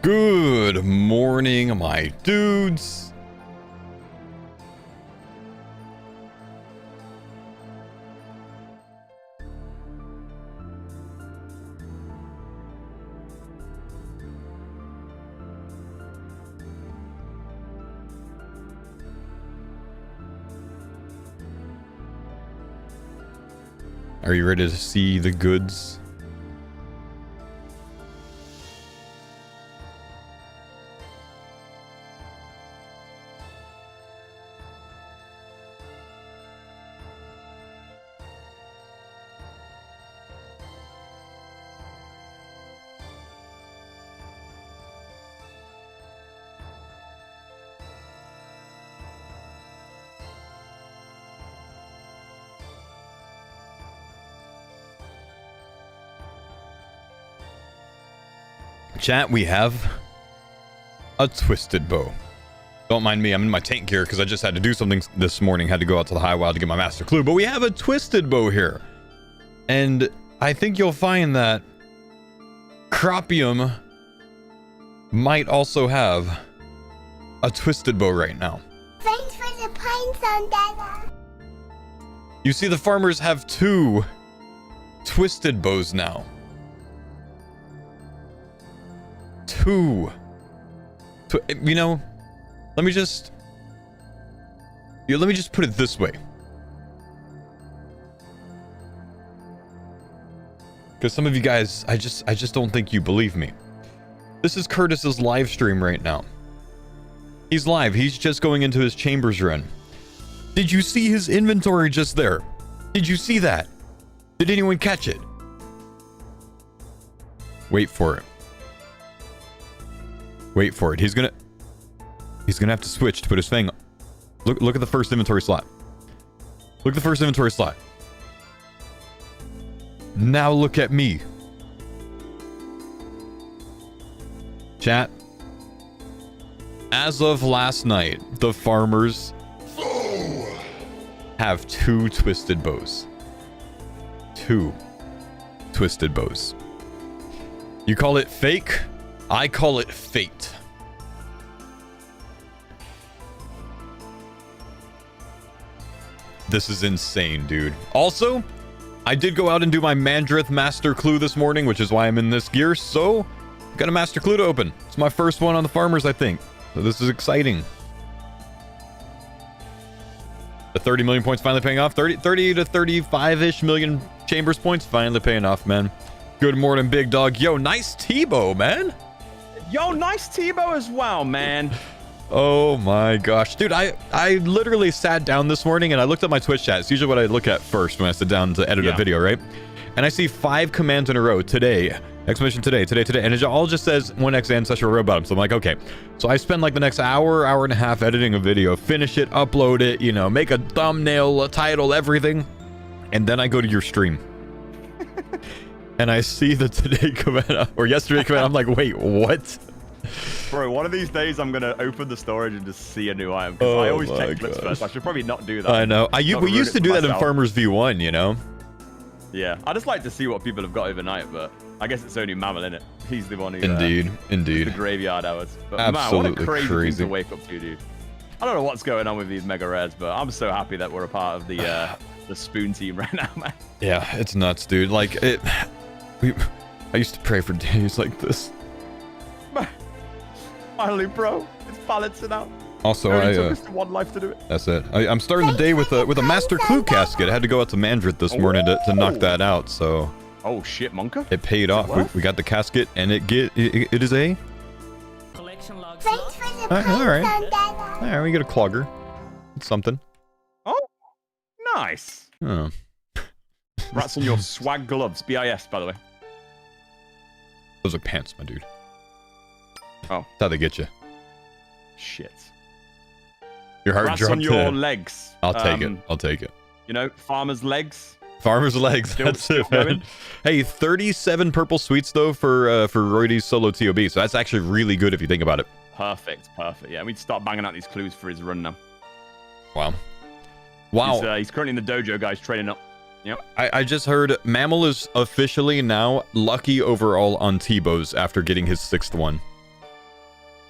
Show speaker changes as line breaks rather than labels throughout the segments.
Good morning, my dudes. Are you ready to see the goods? Chat, we have a twisted bow. Don't mind me, I'm in my tank gear because I just had to do something this morning. Had to go out to the high wild to get my master clue. But we have a twisted bow here. And I think you'll find that Cropium might also have a twisted bow right now.
Thanks for the pines on Dada.
You see, the farmers have two twisted bows now. You know, let me just put it this way, because some of you guys, I just don't think you believe me. This is Curtis's live stream right now. He's live. He's just going into his chambers run. Did you see his inventory just there? Did you see that? Did anyone catch it? Wait for it. Wait for it. He's gonna have to switch to put his fang on. Look at the first inventory slot. Look at the first inventory slot. Now look at me. Chat. As of last night, the farmers have two twisted bows. Two twisted bows. You call it fake? I call it fate. This is insane, dude. Also, I did go out and do my Mandrith Master Clue this morning, which is why I'm in this gear. So, got a Master Clue to open. It's my first one on the farmers, I think. So this is exciting. The 30 million points finally paying off. 30 to 35-ish million chambers points finally paying off, man. Good morning, big dog. Yo, nice Tbow, man.
Yo, nice Tbow as well, man.
Oh my gosh. Dude, I literally sat down this morning and I looked at my Twitch chat. It's usually what I look at first when I sit down to edit a video, right? And I see 5 commands in a row. Today. Exclamation today. And it all just says 1x ancestral row bottom. So I'm like, okay. So I spend like the next hour and a half editing a video. Finish it, upload it, you know, make a thumbnail, a title, everything. And then I go to your stream. And I see the today command or yesterday command. I'm like, wait, what?
Bro, one of these days I'm gonna open the storage and just see a new item. Because I always check clips first. I should probably not do that.
I know. We used to do that in Farmers V1, you know?
Yeah. I just like to see what people have got overnight, but I guess it's only Mammal, innit? He's the one who...
Indeed.
The graveyard hours. But
absolutely,
man, what a crazy thing to wake up to, dude. I don't know what's going on with these mega rares, but I'm so happy that we're a part of the Spoon team right now, man.
Yeah, it's nuts, dude. Like, I used to pray for days like this.
Finally, bro, it's balancing out.
Also,
it took us one life to do it.
That's it. I'm starting the day with a Master Clue casket. I had to go out to Mandrith this morning to knock that out. So.
Oh shit, Monka.
It paid off. We got the casket, and it is a
Collection log. Thanks for the
all right. We get a clogger. It's something.
Oh, nice.
Oh.
Rats on your swag gloves. BIS, by the way.
Those are pants, my dude.
Oh.
That's how they get you.
Shit.
Your heart
Rats
dropped
on your legs.
I'll take it.
You know, farmer's legs.
Farmer's legs. That's it, man. Hey, 37 purple sweets though for Roydy's solo TOB. So that's actually really good if you think about it.
Perfect. Yeah, we'd start banging out these clues for his run now.
Wow.
He's currently in the dojo, guys, training up. Yep.
I just heard Mammal is officially now lucky overall on Tbows after getting his 6th one.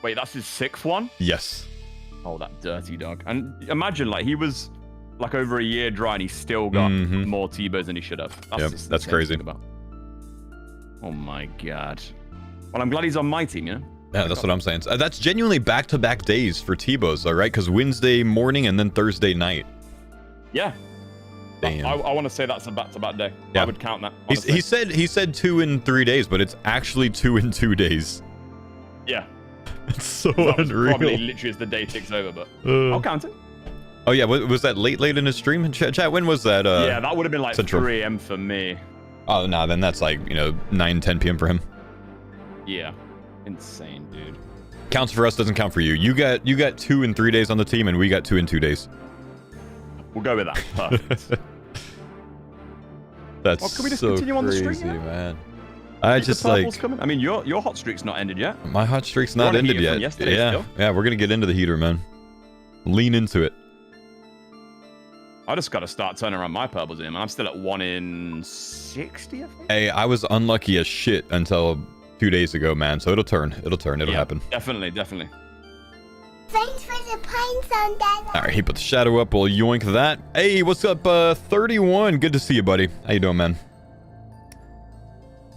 Wait, that's his 6th one?
Yes.
Oh, that dirty dog. And imagine, like, he was like over a year dry and he still got more Tbows than he should have.
That's crazy.
Oh my god. Well, I'm glad he's on my team, you know?
Yeah, that's what I'm saying. That's genuinely back-to-back days for Tbows, though, right? Because Wednesday morning and then Thursday night.
Yeah.
Damn.
I want to say that's a back-to-back day. Yeah. I would count that.
He said 2 in 3 days, but it's actually 2 in 2 days.
Yeah.
It's so unreal.
Probably literally as the day ticks over, but I'll count it.
Oh yeah, was that late in his stream? Chat, when was that?
Yeah, that would have been like
Central.
3 AM for me.
Oh, nah, then that's like, 9, 10 p.m. for him.
Yeah. Insane, dude.
Counts for us, doesn't count for you. You got 2 in 3 days on the team, and we got 2 in 2 days.
We'll go with that. Perfect.
That's
can we just
so
continue on the
crazy,
stream,
man. I just like...
coming. I mean, your hot streak's not ended yet.
My hot streak's not ended yet. Yeah,
still.
yeah, we're gonna get into the heater, man. Lean into it.
I just got to start turning around my purples in, man. I'm still at 1 in 60, I think.
Hey, I was unlucky as shit until 2 days ago, man. So it'll turn. It'll happen.
Definitely.
Thanks for the pints on Dada.
All right, he put the shadow up. We'll yoink that. Hey, what's up, 31? Good to see you, buddy. How you doing, man?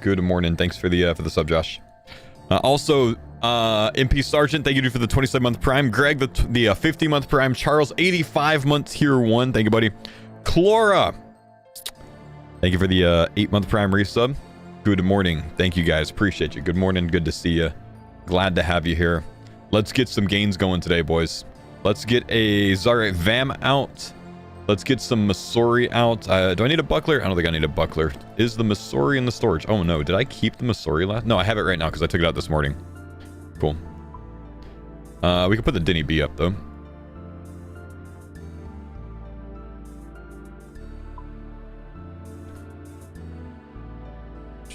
Good morning. Thanks for the sub, Josh. Also, MP Sergeant, thank you for the 27-month Prime. Greg, the 50-month Prime. Charles, 85-month Tier 1. Thank you, buddy. Clora, thank you for the 8-month Prime resub. Good morning. Thank you, guys. Appreciate you. Good morning. Good to see you. Glad to have you here. Let's get some gains going today, boys. Let's get a Xeric Vam out. Let's get some Masori out. Do I need a buckler? I don't think I need a buckler. Is the Masori in the storage? Oh, no. Did I keep the Masori last? No, I have it right now because I took it out this morning. Cool. We can put the Denny B up, though.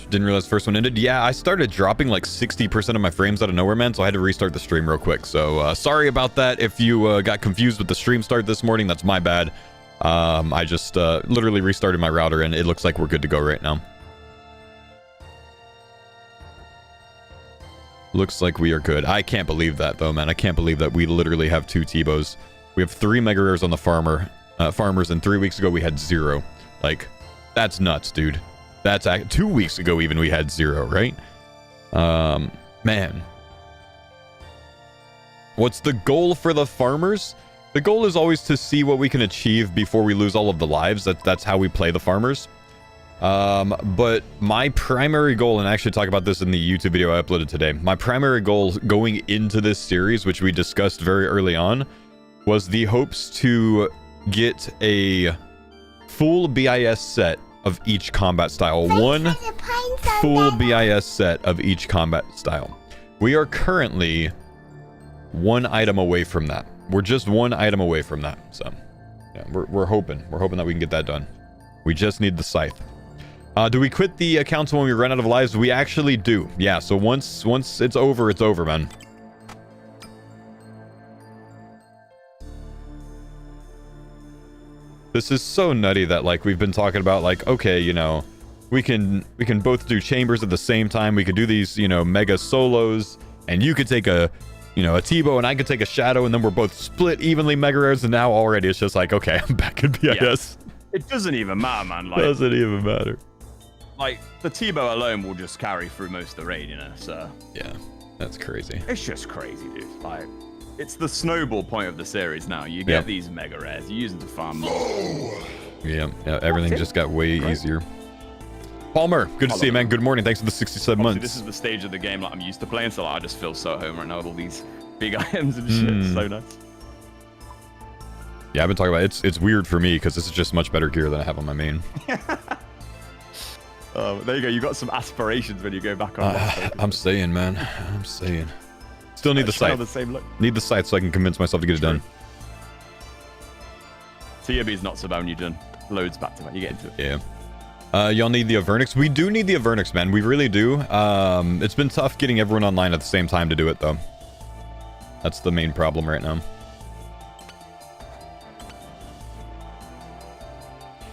Didn't realize the first one ended. Yeah, I started dropping like 60% of my frames out of nowhere, man, so I had to restart the stream real quick. So sorry about that. If you got confused with the stream start this morning, that's my bad. I just literally restarted my router, and it looks like we're good to go right now. Looks like we are good. I can't believe that, though, man. I can't believe that we literally have 2 Tbows. We have 3 mega rares on the farmers, and 3 weeks ago we had 0. Like, that's nuts, dude. That's 2 weeks ago even we had 0, right? Man. What's the goal for the farmers? The goal is always to see what we can achieve before we lose all of the lives. That's how we play the farmers. But my primary goal, and I actually talk about this in the YouTube video I uploaded today, my primary goal going into this series, which we discussed very early on, was the hopes to get a full BIS set of each combat style. One full BIS set of each combat style. We are currently 1 item away from that. We're just 1 item away from that. So yeah, we're hoping that we can get that done. We just need the scythe. Do we quit the accounts when we run out of lives? We actually do. Yeah, so once it's over, man. This is so nutty that, like, we've been talking about, like, okay, we can both do chambers at the same time. We could do these, mega solos, and you could take a Tbow, and I could take a shadow, and then we're both split evenly mega rares, and now already it's just like, okay, I'm back in BIS.
Yeah. It doesn't even matter, man. Like,
doesn't even matter.
Like, the Tbow alone will just carry through most of the raid, so.
Yeah, that's crazy.
It's just crazy, dude. Like, it's the snowball point of the series now. You get these mega rares, you use them to farm more.
Yeah, everything just got way easier. Palmer, good to see you, man. Good morning. Thanks for the 67 months.
This is the stage of the game like I'm used to playing, so like, I just feel so at home right now with all these big items and shit. It's so nice.
Yeah, I've been talking about it. It's weird for me because this is just much better gear than I have on my main.
There you go. You got some aspirations when you go back on.
I'm saying, man. I'm saying. Still need the scythe.
The same look.
Need the scythe so I can convince myself to get it done.
TOB's not so bad when you're done. Loads back to back. You get into it.
Yeah. Y'all need the Avernix? We do need the Avernix, man. We really do. It's been tough getting everyone online at the same time to do it, though. That's the main problem right now.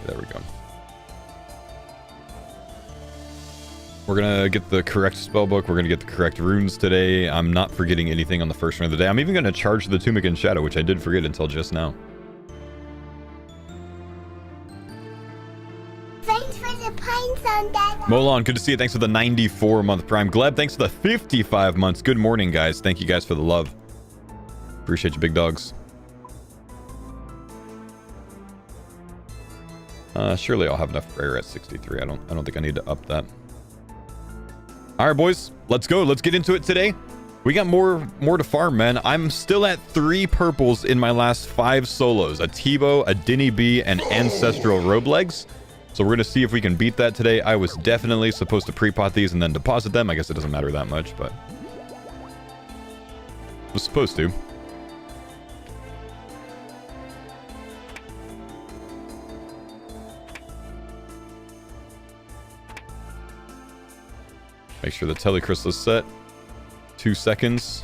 There we go. We're gonna get the correct spellbook. We're gonna get the correct runes today. I'm not forgetting anything on the first run of the day. I'm even gonna charge the Tunic and Shadow, which I did forget until just now.
Thanks for the pines on that.
Molon, good to see you. Thanks for the 94-month Prime. Gleb, thanks for the 55 months. Good morning, guys. Thank you guys for the love. Appreciate you, big dogs. Surely I'll have enough prayer at 63. I don't think I need to up that. All right, boys, let's go. Let's get into it today. We got more to farm, man. I'm still at 3 purples in my last 5 solos. A Tbow, a Dinny B, and Ancestral Robelegs. So we're going to see if we can beat that today. I was definitely supposed to pre-pot these and then deposit them. I guess it doesn't matter that much, but I was supposed to. Make sure the telecrystal is set. 2 seconds.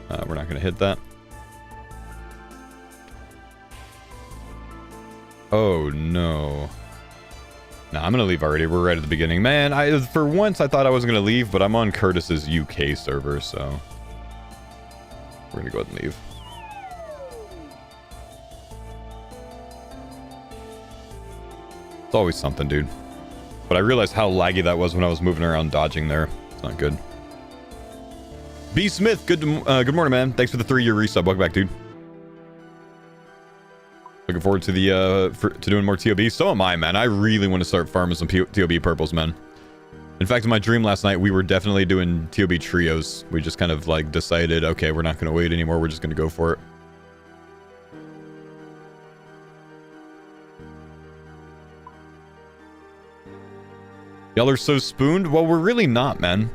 We're not going to hit that. Oh, no. Nah, I'm going to leave already. We're right at the beginning. Man, for once I thought I wasn't going to leave, but I'm on Curtis's UK server, so we're going to go ahead and leave. It's always something, dude. But I realized how laggy that was when I was moving around dodging there. It's not good. B. Smith, good morning, man. Thanks for the 3-year resub. Welcome back, dude. Looking forward to the to doing more TOB. So am I, man. I really want to start farming some TOB purples, man. In fact, in my dream last night, we were definitely doing TOB trios. We just kind of like decided, okay, we're not going to wait anymore. We're just going to go for it. Y'all are so spooned? Well, we're really not, man.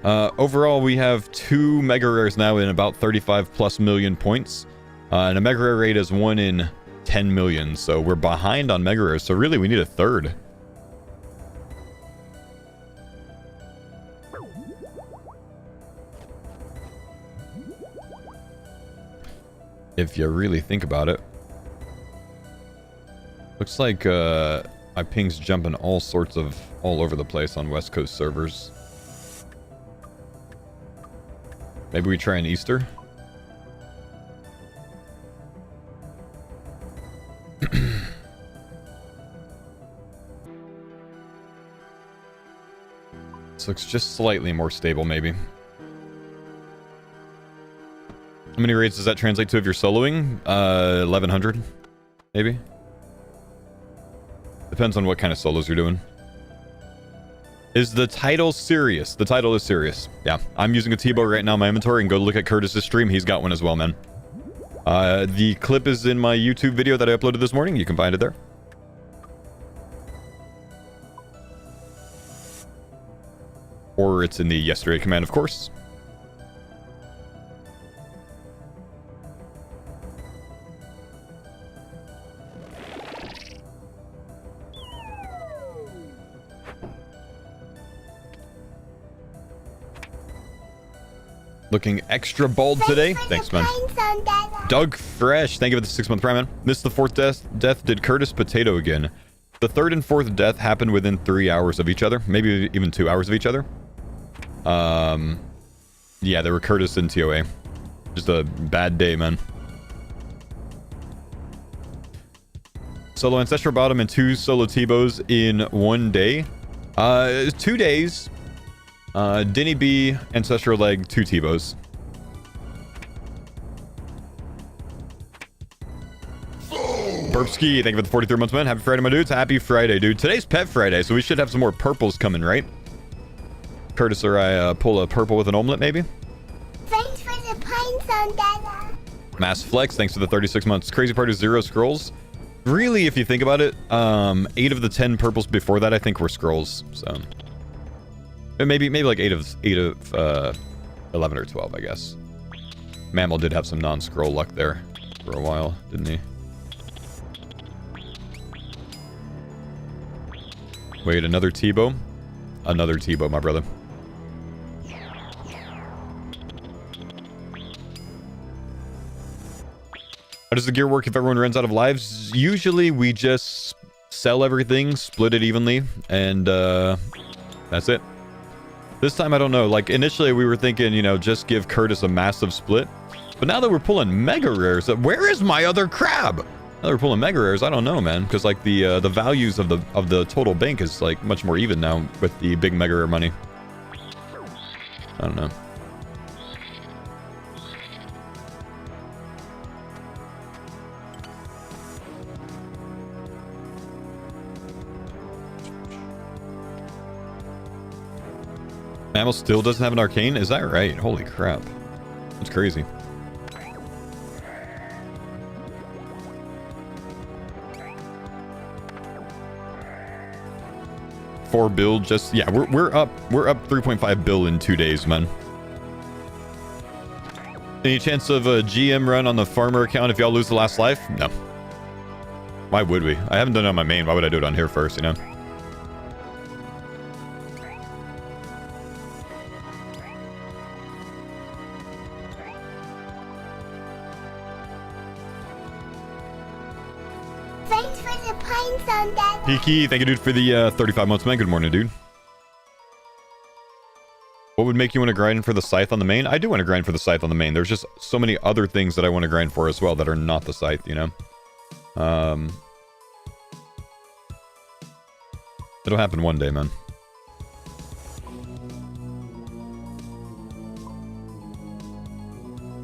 Overall, we have 2 mega rares now in about 35+ million points. And a mega rare rate is 1 in 10 million. So we're behind on mega rares. So really, we need a 3rd. If you really think about it. Looks like my ping's jumping all over the place on West Coast servers. Maybe we try an Easter? This looks just slightly more stable, maybe. How many raids does that translate to if you're soloing? 1100, maybe? Depends on what kind of solos you're doing. Is the title serious? The title is serious. Yeah, I'm using a Tbow right now in my inventory, and go look at Curtis's stream. He's got one as well, man. The clip is in my YouTube video that I uploaded this morning. You can find it there. Or it's in the yesterday command, of course. Looking extra bald today. Thanks, man. Doug Fresh, thank you for the 6-month prime, man. Missed the 4th death. Did Curtis Potato again. The 3rd and 4th death happened within 3 hours of each other. Maybe even 2 hours of each other. Yeah, they were Curtis and TOA. Just a bad day, man. Solo Ancestral Bottom and 2 solo Tbows in 1 day. 2 days. Dinny B, Ancestral Leg, 2 Tbows. Burpski, thank you for the 43 months, man. Happy Friday, my dudes. Happy Friday, dude. Today's Pet Friday, so we should have some more purples coming, right? Curtis or I pull a purple with an omelet, maybe?
Thanks for the pines on that.
Mass Flex, thanks for the 36 months. Crazy part is 0 scrolls. Really, if you think about it, 8 of the 10 purples before that, I think, were scrolls, so... Maybe like 8 of 11 or 12, I guess. Mammal did have some non-scroll luck there for a while, didn't he? Wait, another Tbow? Another Tbow, my brother. How does the gear work if everyone runs out of lives? Usually we just sell everything, split it evenly, and that's it. This time, I don't know. Like, initially, we were thinking, you know, just give Curtis a massive split. But now that we're pulling mega rares, where is my other crab? Now that we're pulling mega rares, I don't know, man. Because, like, the values of the total bank is, like, much more even now with the big mega rare money. I don't know. Mammal still doesn't have an arcane? Is that right? Holy crap. That's crazy. For build, just yeah, we're up 3.5 bill in 2 days, man. Any chance of a GM run on the farmer account if y'all lose the last life? No. Why would we? I haven't done it on my main. Why would I do it on here first, you know?
Thanks for the pines on that.
Peaky, thank you, dude, for the 35 months, man. Good morning, dude. What would make you want to grind for the scythe on the main? I do want to grind for the scythe on the main. There's just so many other things that I want to grind for as well that are not the scythe, you know? It'll happen one day, man.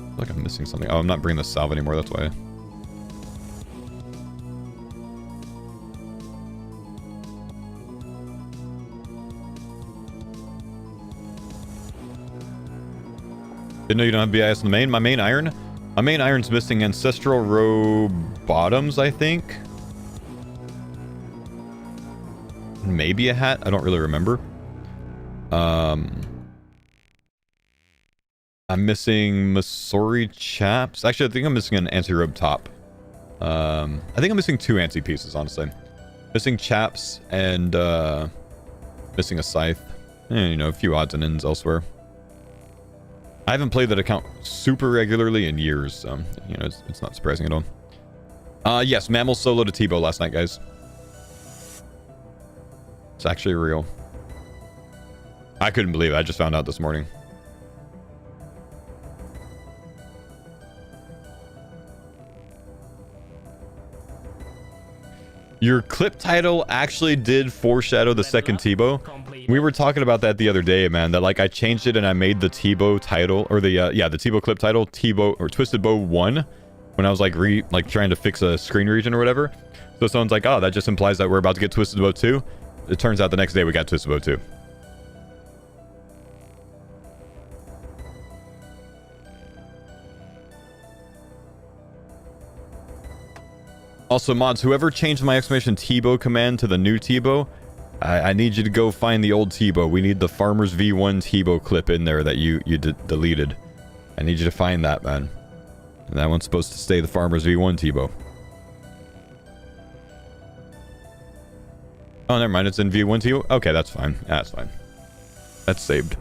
I feel like I'm missing something. Oh, I'm not bringing the salve anymore, that's why. Didn't know you don't have BIS in the main. My main iron's missing ancestral row bottoms, I think. Maybe a hat. I don't really remember. I'm missing Masori chaps. Actually, I think I'm missing an anti-robe top. I think I'm missing 2 anti pieces, honestly. Missing chaps and missing a scythe. And, you know, a few odds and ends elsewhere. I haven't played that account super regularly in years, so, you know, it's not surprising at all. Yes, Mammal soloed a Tbow last night, guys. It's actually real. I couldn't believe it. I just found out this morning. Your clip title actually did foreshadow the second Tbow. We were talking about that the other day, man, that like I changed it and I made the Tbow title, or the the Tbow clip title, Tbow or Twisted Bow 1, when I was like trying to fix a screen region or whatever. So someone's like, oh, that just implies that we're about to get Twisted Bow 2. It turns out the next day we got Twisted Bow 2. Also, mods, whoever changed my exclamation Tbow command to the new Tbow, I need you to go find the old Tbow. We need the Farmers V1 Tbow clip in there that you deleted. I need you to find that, man. And that one's supposed to stay the Farmers V1 Tbow. Oh, never mind. It's in V1 Tbow? Okay, that's fine. That's fine. That's saved.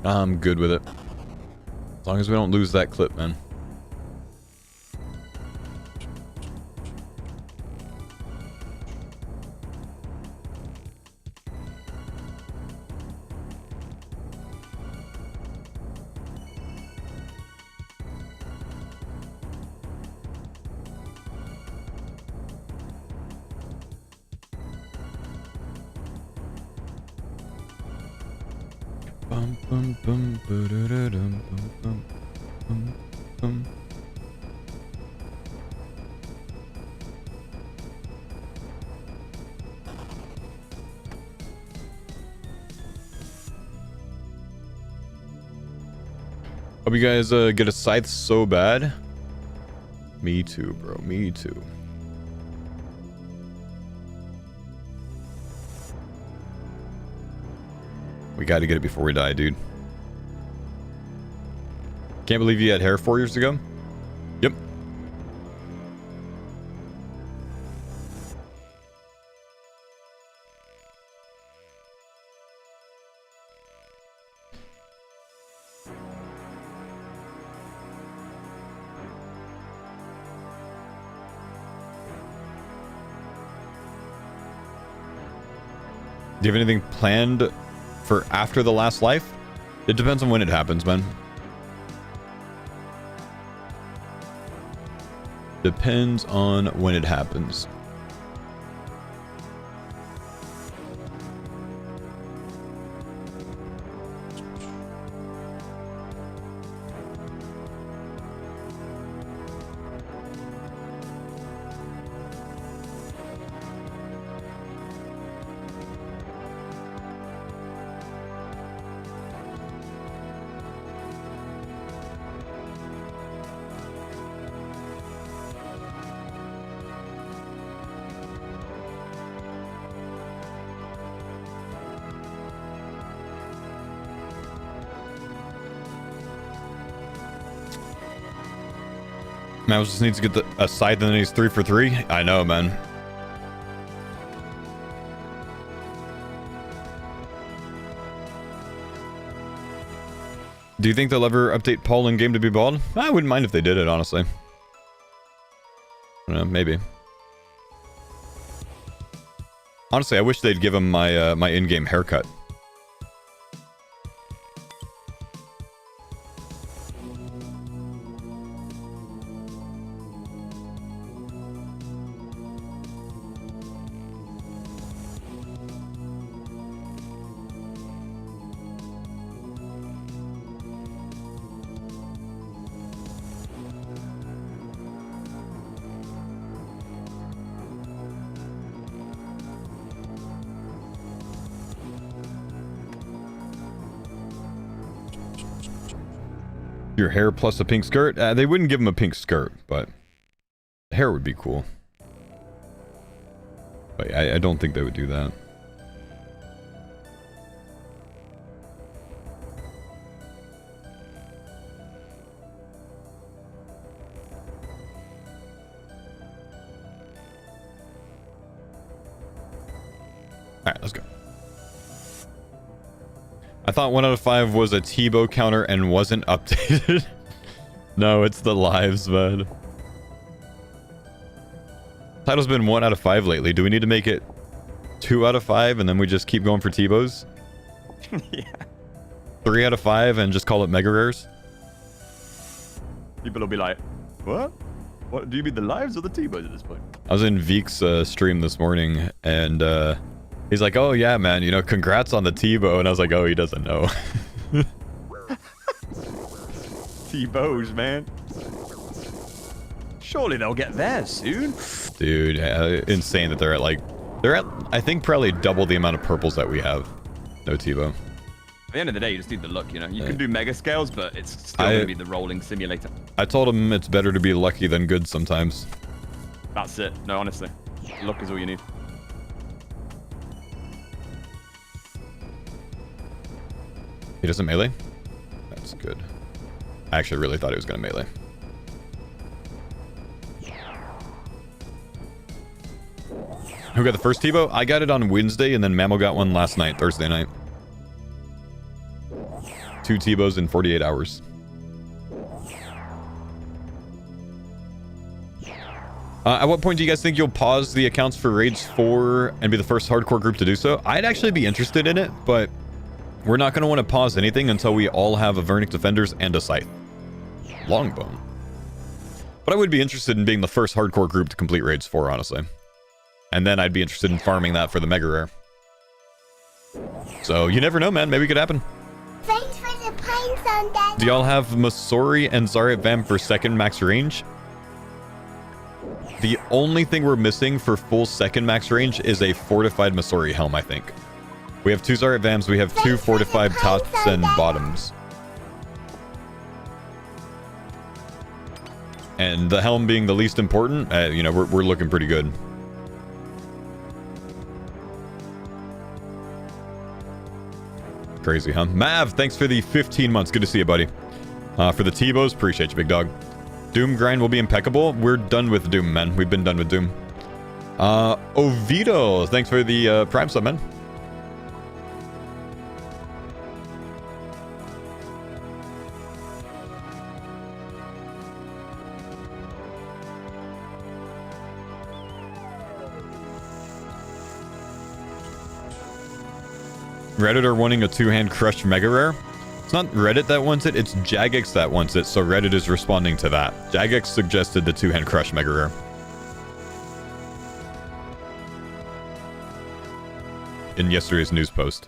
I'm good with it. As long as we don't lose that clip, man. Hope you guys get a scythe so bad. Me too, bro. Me too. We got to get it before we die, dude. Can't believe you had hair 4 years ago. Yep. Do you have anything planned for after the last life? It depends on when it happens, man. Depends on when it happens. Mouse just needs to get a scythe and then he's 3 for 3. I know, man. Do you think they'll ever update Paul in game to be bald? I wouldn't mind if they did it, honestly. I don't know, maybe. Honestly, I wish they'd give him my my in-game haircut. Your hair plus a pink skirt? They wouldn't give him a pink skirt, but the hair would be cool. But I don't think they would do that. Alright, let's go. I thought 1 out of 5 was a Tbow counter and wasn't updated. No, it's the lives, man. Title's been 1 out of 5 lately. Do we need to make it 2 out of 5 and then we just keep going for Tbows?
Yeah.
3 out of 5 and just call it mega rares?
People will be like, what? What do you mean, the lives or the Tbows at this point?
I was in Veek's stream this morning and he's like, oh yeah, man, you know, congrats on the Tbow. And I was like, oh, he doesn't know.
Tbows, man. Surely they'll get theirs soon.
Dude, insane that they're at, I think, probably double the amount of purples that we have. No Tbow.
At the end of the day, you just need the luck, you know? You can do mega scales, but it's still going to be the rolling simulator.
I told him it's better to be lucky than good sometimes.
That's it. No, honestly. Luck is all you need.
He doesn't melee? That's good. I actually really thought he was going to melee. Who got the first Tbow? I got it on Wednesday, and then Mammo got one last night, Thursday night. 2 Tbows in 48 hours. At what point do you guys think you'll pause the accounts for Raids 4 and be the first hardcore group to do so? I'd actually be interested in it, but we're not going to want to pause anything until we all have a Vernic Defenders and a Scythe. Longbone. But I would be interested in being the first hardcore group to complete Raids 4, honestly. And then I'd be interested in farming that for the Mega Rare. So, you never know, man. Maybe it could happen.
Thanks for the pines on that.
Do y'all have Masori and Zarya Vam for second max range? The only thing we're missing for full second max range is a fortified Masori helm, I think. We have 2 Zarya Vams, we have 2 fortified tops and bottoms. And the helm being the least important, you know, we're looking pretty good. Crazy, huh? Mav, thanks for the 15 months. Good to see you, buddy. For the Tbows, appreciate you, big dog. Doom grind will be impeccable. We're done with Doom, man. We've been done with Doom. Oviedo, thanks for the Prime sub, man. Reddit are wanting a two-hand crushed mega rare. It's not Reddit that wants it, it's Jagex that wants it, so Reddit is responding to that. Jagex suggested the two-hand crush mega rare. In yesterday's news post.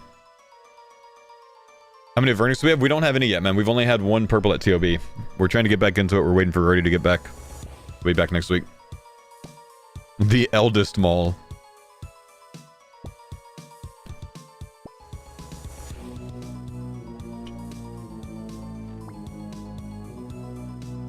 How many verdicts do we have? We don't have any yet, man. We've only had one purple at TOB. We're trying to get back into it. We're waiting for Rody to get back. We'll be back next week. The eldest mall.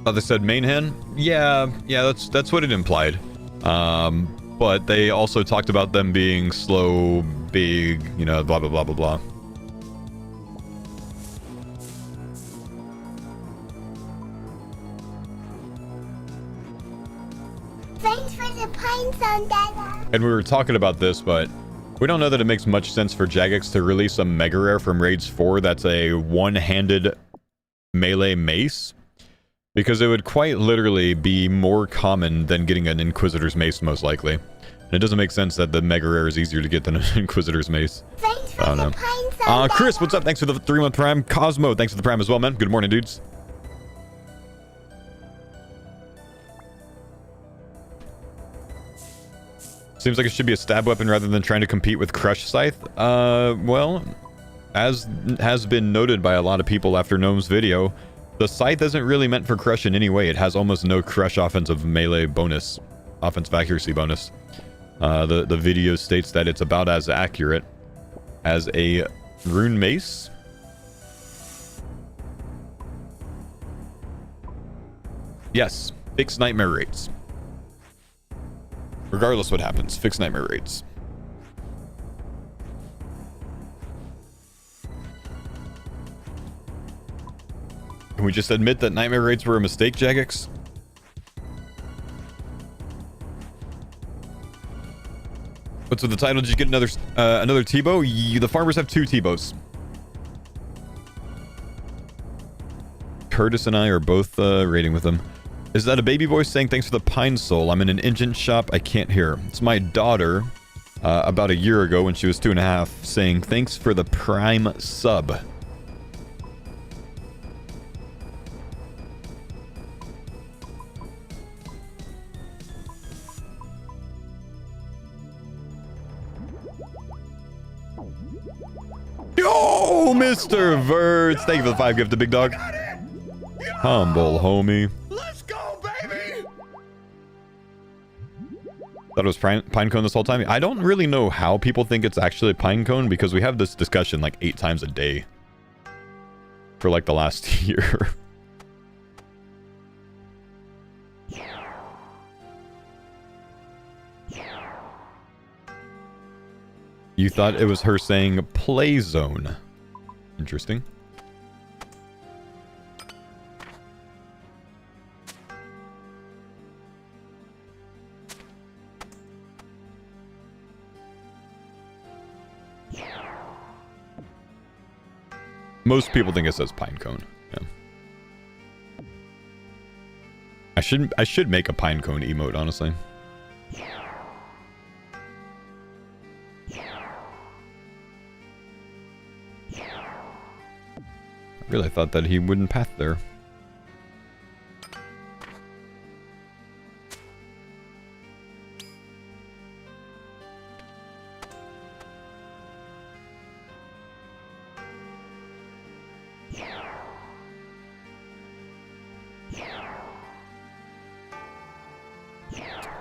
Oh, they said main hand? Yeah, that's what it implied. But they also talked about them being slow, big, you know, blah, blah, blah, blah, blah.
Thanks for the pine zone, Dada.
And we were talking about this, but we don't know that it makes much sense for Jagex to release a mega rare from Raids 4 that's a one-handed melee mace. Because it would quite literally be more common than getting an Inquisitor's mace, most likely. And it doesn't make sense that the mega rare is easier to get than an Inquisitor's mace.
Thanks for
I don't know.
the pine zone,
Chris, what's up? Thanks for the 3-month prime. Cosmo, thanks for the prime as well, man. Good morning, dudes. Seems like it should be a stab weapon rather than trying to compete with Crush Scythe. Well, as has been noted by a lot of people after Gnome's video, the Scythe isn't really meant for Crush in any way. It has almost no Crush offensive melee bonus, offensive accuracy bonus. The video states that it's about as accurate as a rune mace. Yes, fixed nightmare rates. Regardless what happens, fixed nightmare rates. Can we just admit that nightmare raids were a mistake, Jagex? What's with the title? Did you get another Tbow? The farmers have 2 Tbows. Curtis and I are both raiding with them. Is that a baby voice saying thanks for the pine soul? I'm in an engine shop. I can't hear. It's my daughter about a year ago when she was 2.5 saying thanks for the prime sub. Yo, Mr. Verts. Thank you for the 5 gift to Big Dog. Humble, homie.
Let's go, baby!
Thought it was pine cone this whole time. I don't really know how people think it's actually pine cone because we have this discussion like 8 times a day for like the last year. You thought it was her saying play zone. Interesting. Most people think it says pine cone. Yeah. I should make a pine cone emote, honestly. I really thought that he wouldn't path there.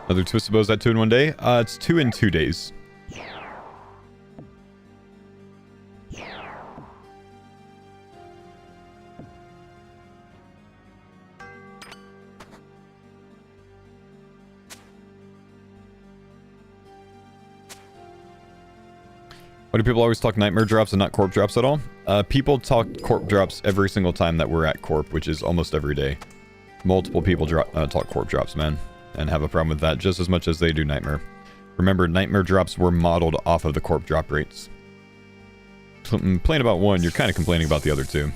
Another Twisted Bows at 2 in 1 day? It's 2 in 2 days. Why do people always talk nightmare drops and not corp drops at all? People talk corp drops every single time that we're at corp, which is almost every day. Multiple people talk corp drops, man, and have a problem with that just as much as they do nightmare. Remember, nightmare drops were modeled off of the corp drop rates. So, complain about one, you're kind of complaining about the other two.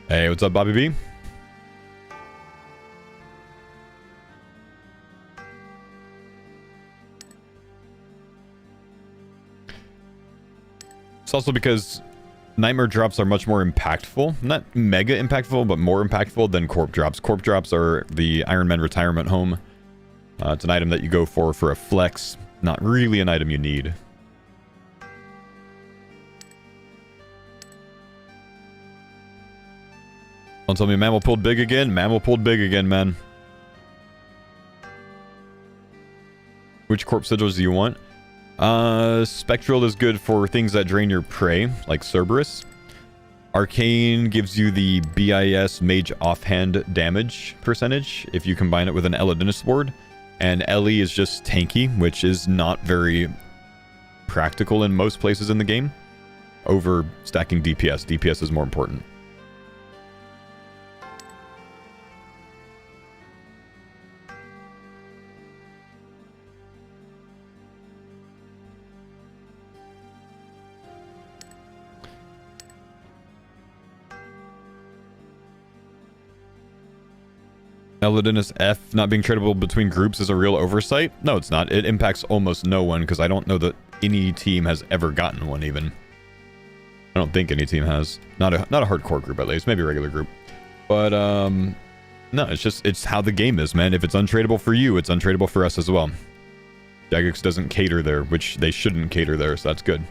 Hey, what's up, Bobby B? It's also because nightmare drops are much more impactful. Not mega impactful, but more impactful than corp drops. Corp drops are the Ironman retirement home. It's an item that you go for a flex. Not really an item you need. Don't tell me Mammal pulled big again. Mammal pulled big again, man. Which corp sigils do you want? Spectral is good for things that drain your prey, like Cerberus. Arcane gives you the BIS mage offhand damage percentage if you combine it with an Eladinus ward. And Ellie is just tanky, which is not very practical in most places in the game. Over stacking DPS. DPS is more important. Eladinus F not being tradable between groups is a real oversight? No, it's not. It impacts almost no one because I don't know that any team has ever gotten one even. I don't think any team has. Not a hardcore group at least. Maybe a regular group. But, no, it's how the game is, man. If it's untradeable for you, it's untradeable for us as well. Jagex doesn't cater there, which they shouldn't cater there, so that's good.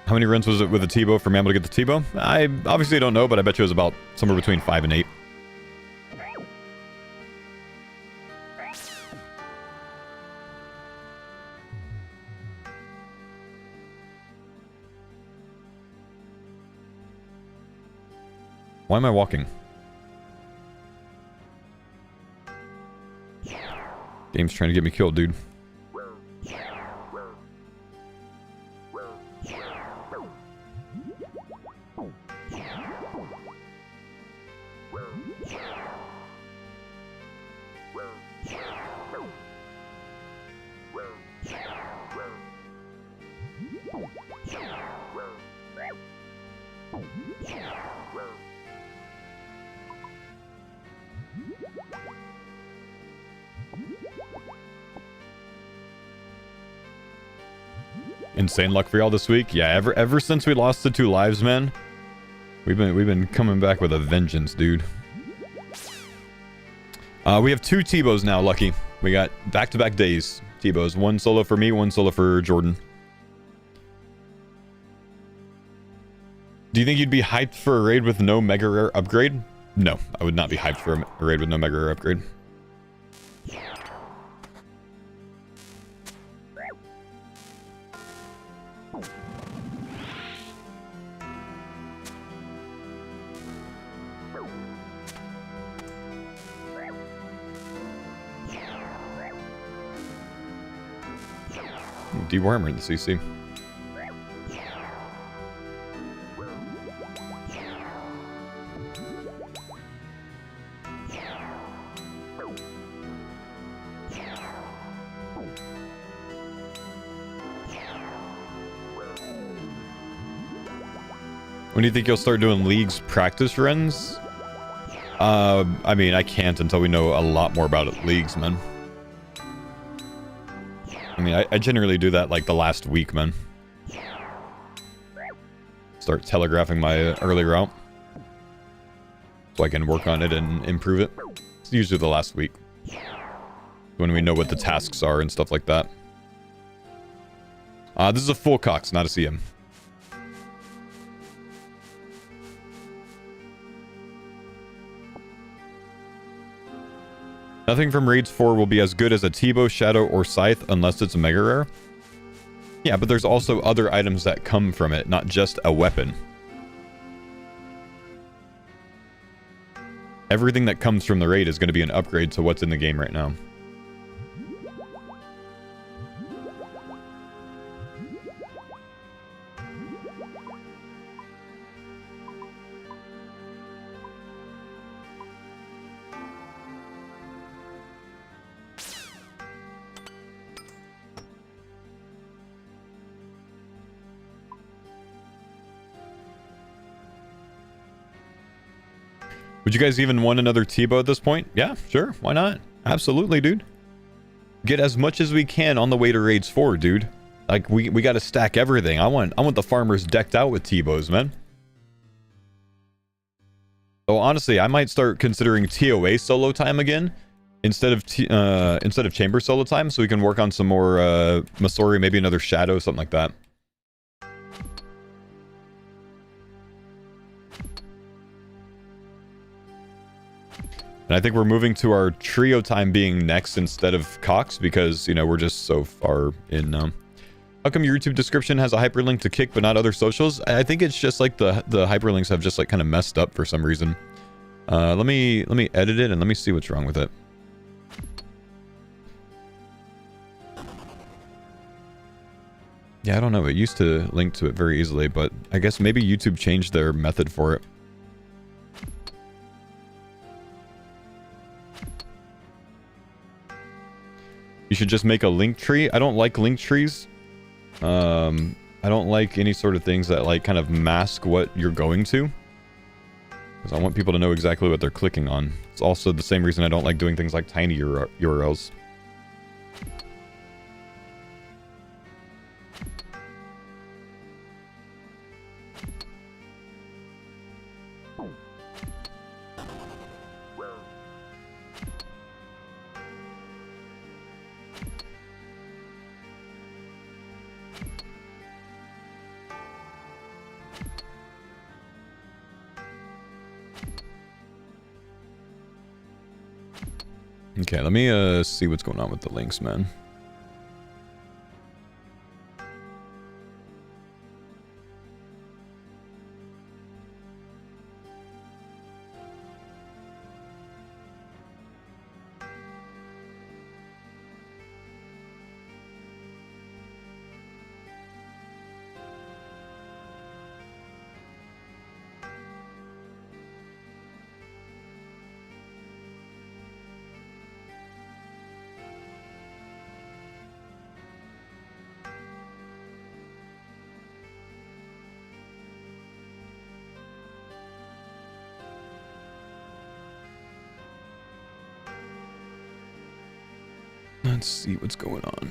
How many runs was it with the Tbow for Mammal to get the Tbow? I obviously don't know, but I bet you it was about somewhere between 5 and 8. Why am I walking? Game's trying to get me killed, dude. Insane luck for y'all this week. Yeah, ever since we lost the 2 lives, man, we've been coming back with a vengeance, dude. We have 2 Tbows now, Lucky. We got back-to-back days Tbows. 1 solo for me, 1 solo for Jordan. Do you think you'd be hyped for a raid with no mega rare upgrade? No, I would not be hyped for a raid with no mega rare upgrade. Dewormer in the CC. When do you think you'll start doing leagues practice runs? I mean, I can't until we know a lot more about it. Leagues, man. I mean, I generally do that like the last week, man. Start telegraphing my early route. So I can work on it and improve it. It's usually the last week. When we know what the tasks are and stuff like that. This is a full Cox, not a CM. Nothing from Raids 4 will be as good as a Tbow, Shadow, or Scythe unless it's a Mega Rare. Yeah, but there's also other items that come from it, not just a weapon. Everything that comes from the raid is going to be an upgrade to what's in the game right now. Would you guys even want another Tbow at this point? Yeah, sure. Why not? Absolutely, dude. Get as much as we can on the way to Raids 4, dude. Like, we got to stack everything. I want the farmers decked out with Tbows, man. So honestly, I might start considering TOA solo time again instead of chamber solo time, so we can work on some more Masori, maybe another shadow, something like that. And I think we're moving to our trio time being next instead of Cox because, you know, we're just so far in now. How come your YouTube description has a hyperlink to Kick but not other socials? I think it's just like the hyperlinks have just like kind of messed up for some reason. Let me edit it and let me see what's wrong with it. Yeah, I don't know. It used to link to it very easily, but I guess maybe YouTube changed their method for it. You should just make a link tree. I don't like link trees. I don't like any sort of things that like kind of mask what you're going to. Because I want people to know exactly what they're clicking on. It's also the same reason I don't like doing things like tiny URLs. Okay, let me see what's going on with the links, man. Let's see what's going on.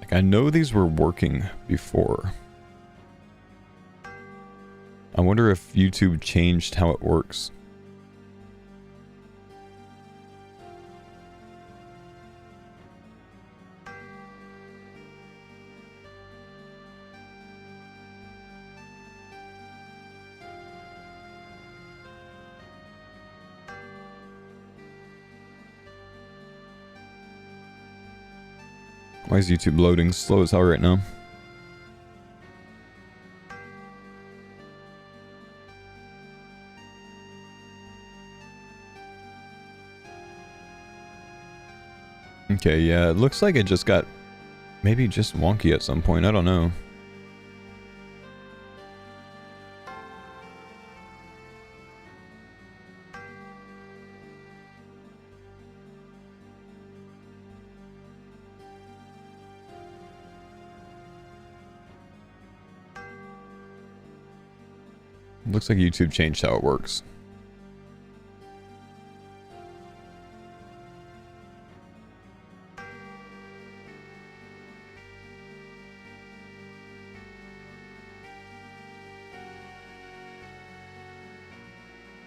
Like, I know these were working before. I wonder if YouTube changed how it works. Why is YouTube loading slow as hell right now? Okay, yeah, it looks like it just got maybe just wonky at some point. I don't know. Looks like YouTube changed how it works.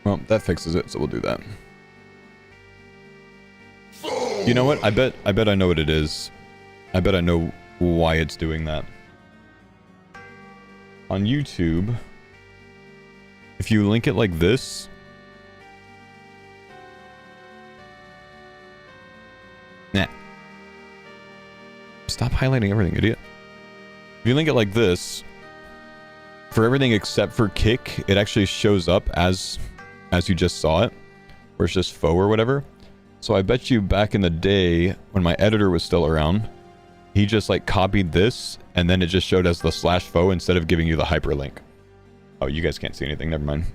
Well, that fixes it, so we'll do that. You know what? I bet I know what it is. I bet I know why it's doing that. On YouTube, if you link it like this, nah. Stop highlighting everything, idiot. If you link it like this, for everything except for kick, it actually shows up as you just saw it, where it's just faux or whatever. So I bet you back in the day when my editor was still around, he just like copied this and then it just showed as the /faux instead of giving you the hyperlink. Oh, you guys can't see anything. Never mind.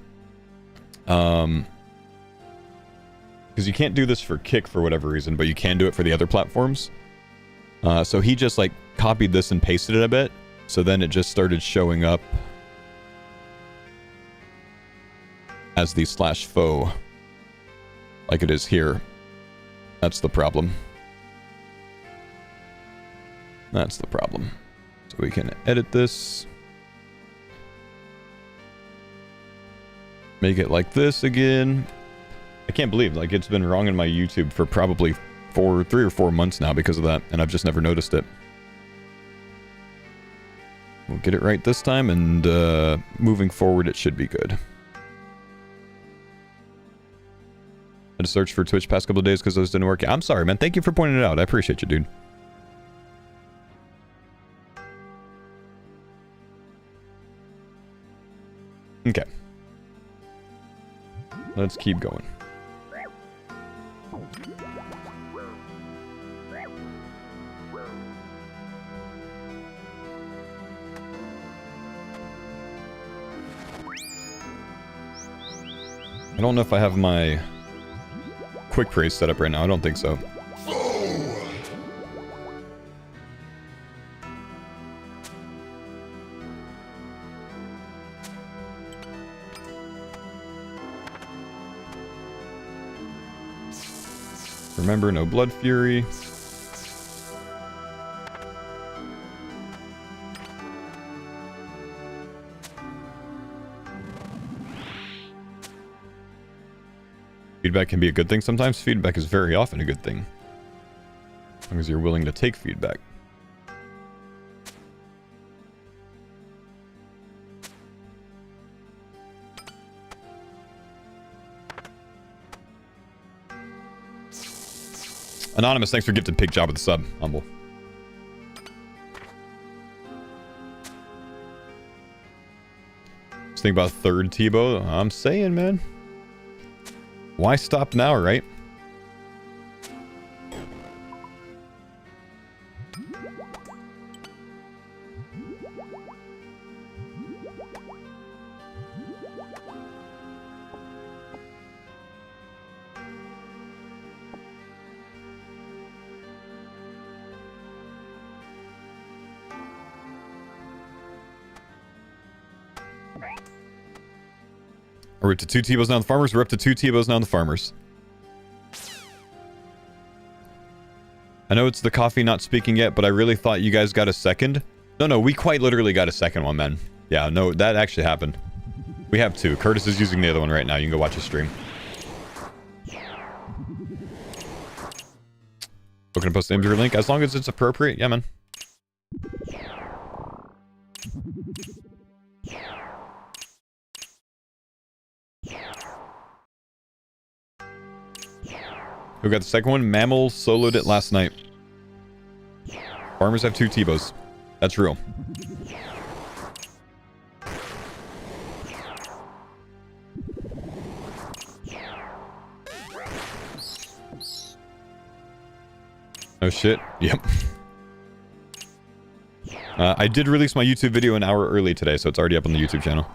Because because you can't do this for Kick for whatever reason, but you can do it for the other platforms. So he just like copied this and pasted it a bit. So then it just started showing up as the /faux like it is here. That's the problem. That's the problem. So we can edit this. Make it like this again. I can't believe, like, it's been wrong in my YouTube for probably 3 or 4 months now because of that, and I've just never noticed it. We'll get it right this time, and moving forward, it should be good. I had to search for Twitch past couple of days because those didn't work. I'm sorry, man. Thank you for pointing it out. I appreciate you, dude. Okay. Let's keep going. I don't know if I have my quick praise set up right now. I don't think so. Remember, no blood fury. Feedback can be a good thing sometimes. Feedback is very often a good thing. As long as you're willing to take feedback. Anonymous, thanks for gifted pig job with the sub. Humble. Just think about third Tbow. I'm saying, man. Why stop now, right? We're up to 2 Tbows now on the farmers. We're up to 2 Tbows now on the farmers. I know it's the coffee not speaking yet, but I really thought you guys got a second. No, we quite literally got a second one, man. Yeah, no, that actually happened. We have 2. Curtis is using the other one right now. You can go watch his stream. Looking to post the inventory link as long as it's appropriate. Yeah, man. Who got the second one? Mammal soloed it last night. Farmers have 2 Tbows. That's real. Oh shit. Yep. I did release my YouTube video an hour early today, so it's already up on the YouTube channel.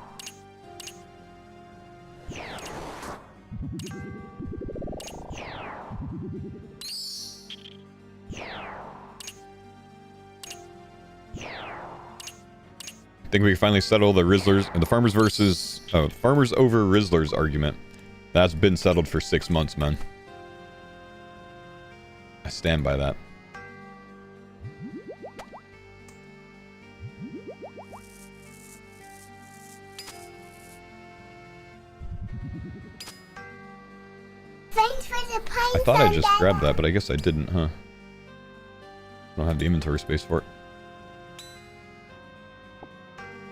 I think we can finally settle the Rizzlers and the farmers over Rizzlers argument. That's been settled for 6 months, man. I stand by that.
Thanks for the pine.
I thought I just grabbed that, but I guess I didn't, huh? I don't have the inventory space for it.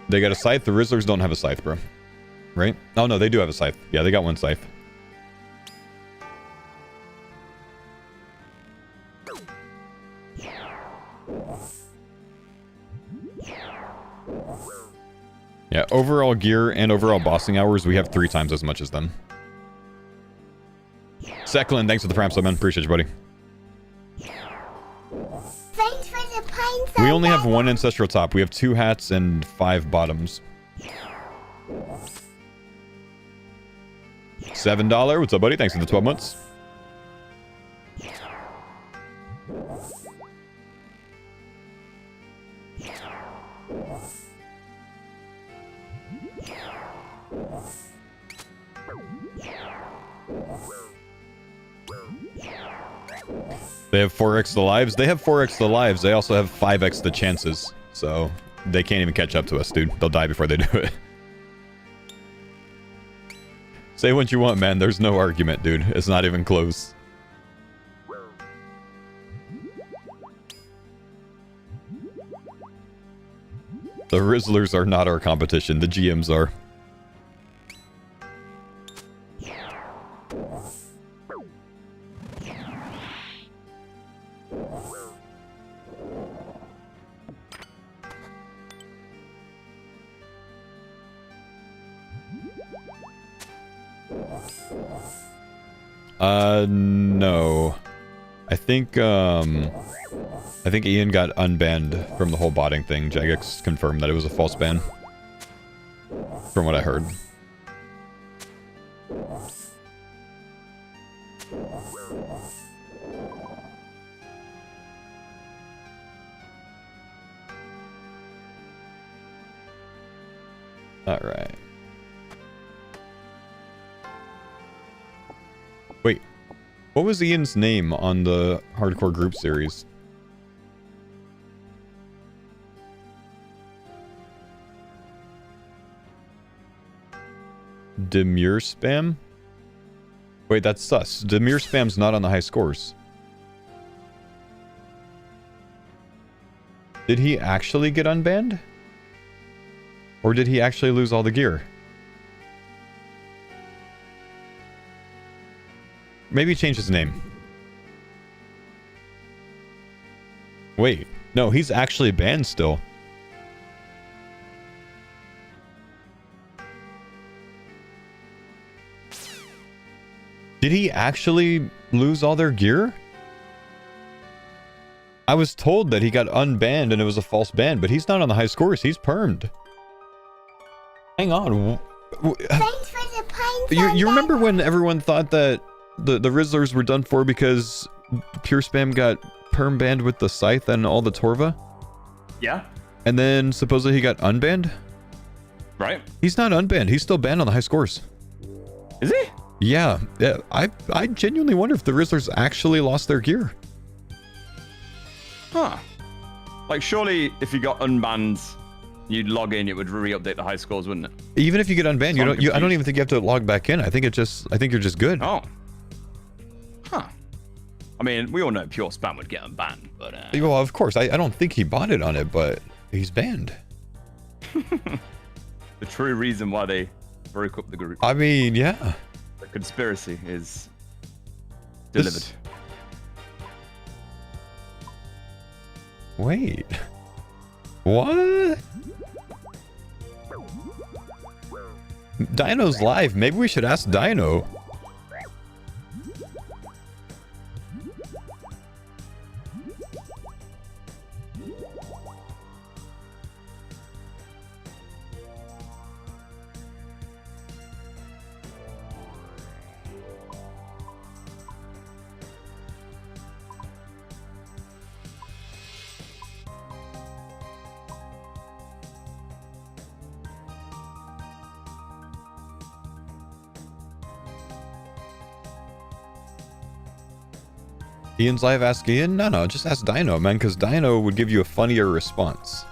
They got a scythe. The Rizzlers don't have a scythe, bro. Right? Oh, no, they do have a scythe. Yeah, they got 1 scythe. Yeah, overall gear and overall bossing hours, we have 3 times as much as them. Seclin, thanks for the prime sub, man. Appreciate you, buddy.
Thanks for the pine.
We only have 1 ancestral top. We have 2 hats and 5 bottoms. $7. What's up, buddy? Thanks for the 12 months. They have 4x the lives. They have 4x the lives. They also have 5x the chances. So they can't even catch up to us, dude. They'll die before they do it. Say what you want, man. There's no argument, dude. It's not even close. The Rizzlers are not our competition. The GMs are. No. I think Ian got unbanned from the whole botting thing. Jagex confirmed that it was a false ban. From what I heard. Alright. Wait. What was Ian's name on the hardcore group series? Demure spam? Wait, that's sus. Demure spam's not on the high scores. Did he actually get unbanned? Or did he actually lose all the gear? Maybe change his name. Wait, no, he's actually banned still. Did he actually lose all their gear? I was told that he got unbanned and it was a false ban, but he's not on the high scores. He's permed. Hang on.
Thanks for the pine
You remember when everyone thought that the Rizzlers were done for because Pure Spam got perm banned with the Scythe and all the Torva?
Yeah.
And then supposedly he got unbanned?
Right.
He's not unbanned. He's still banned on the high scores.
Is he?
Yeah. I genuinely wonder if the Rizzlers actually lost their gear.
Huh. Like, surely if you got unbanned, you'd log in, it would re-update the high scores, wouldn't it?
Even if you get unbanned, I don't even think you have to log back in. I think you're just good.
Oh. Huh. I mean, we all know Pure Spam would get unbanned, but...
Well, of course. I don't think he bought it on it, but he's banned.
The true reason why they broke up the group.
I mean, yeah.
The conspiracy is delivered.
Wait. What? Dino's live. Maybe we should ask Dino. Ian's live, ask Ian? No, just ask Dino, man, because Dino would give you a funnier response.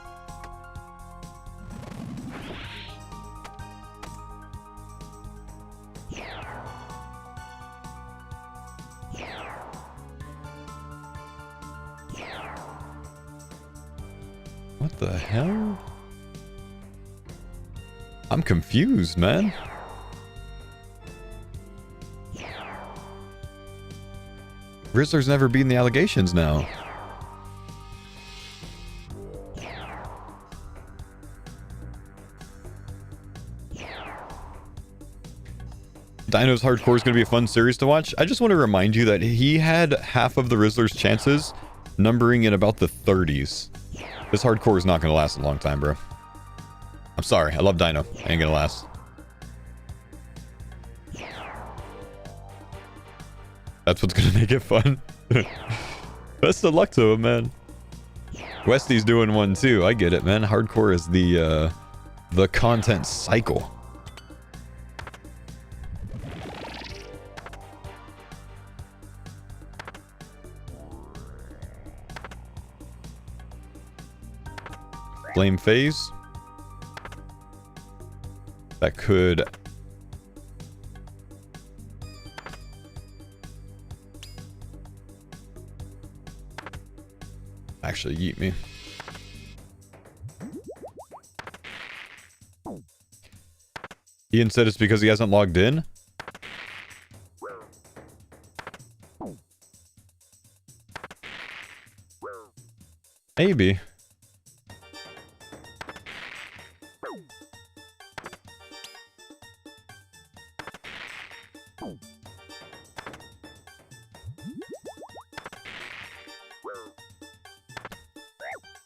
What the hell? I'm confused, man. Rizzler's never beaten the allegations now. Dino's Hardcore is going to be a fun series to watch. I just want to remind you that he had half of the Rizzler's chances, numbering in about the 30s. This Hardcore is not going to last a long time, bro. I'm sorry. I love Dino. Ain't going to last. That's what's gonna make it fun. Best of luck to him, man. Westy's doing one too. I get it, man. Hardcore is the content cycle. Flame phase. That could... actually yeet me. Ian said it's because he hasn't logged in. Maybe.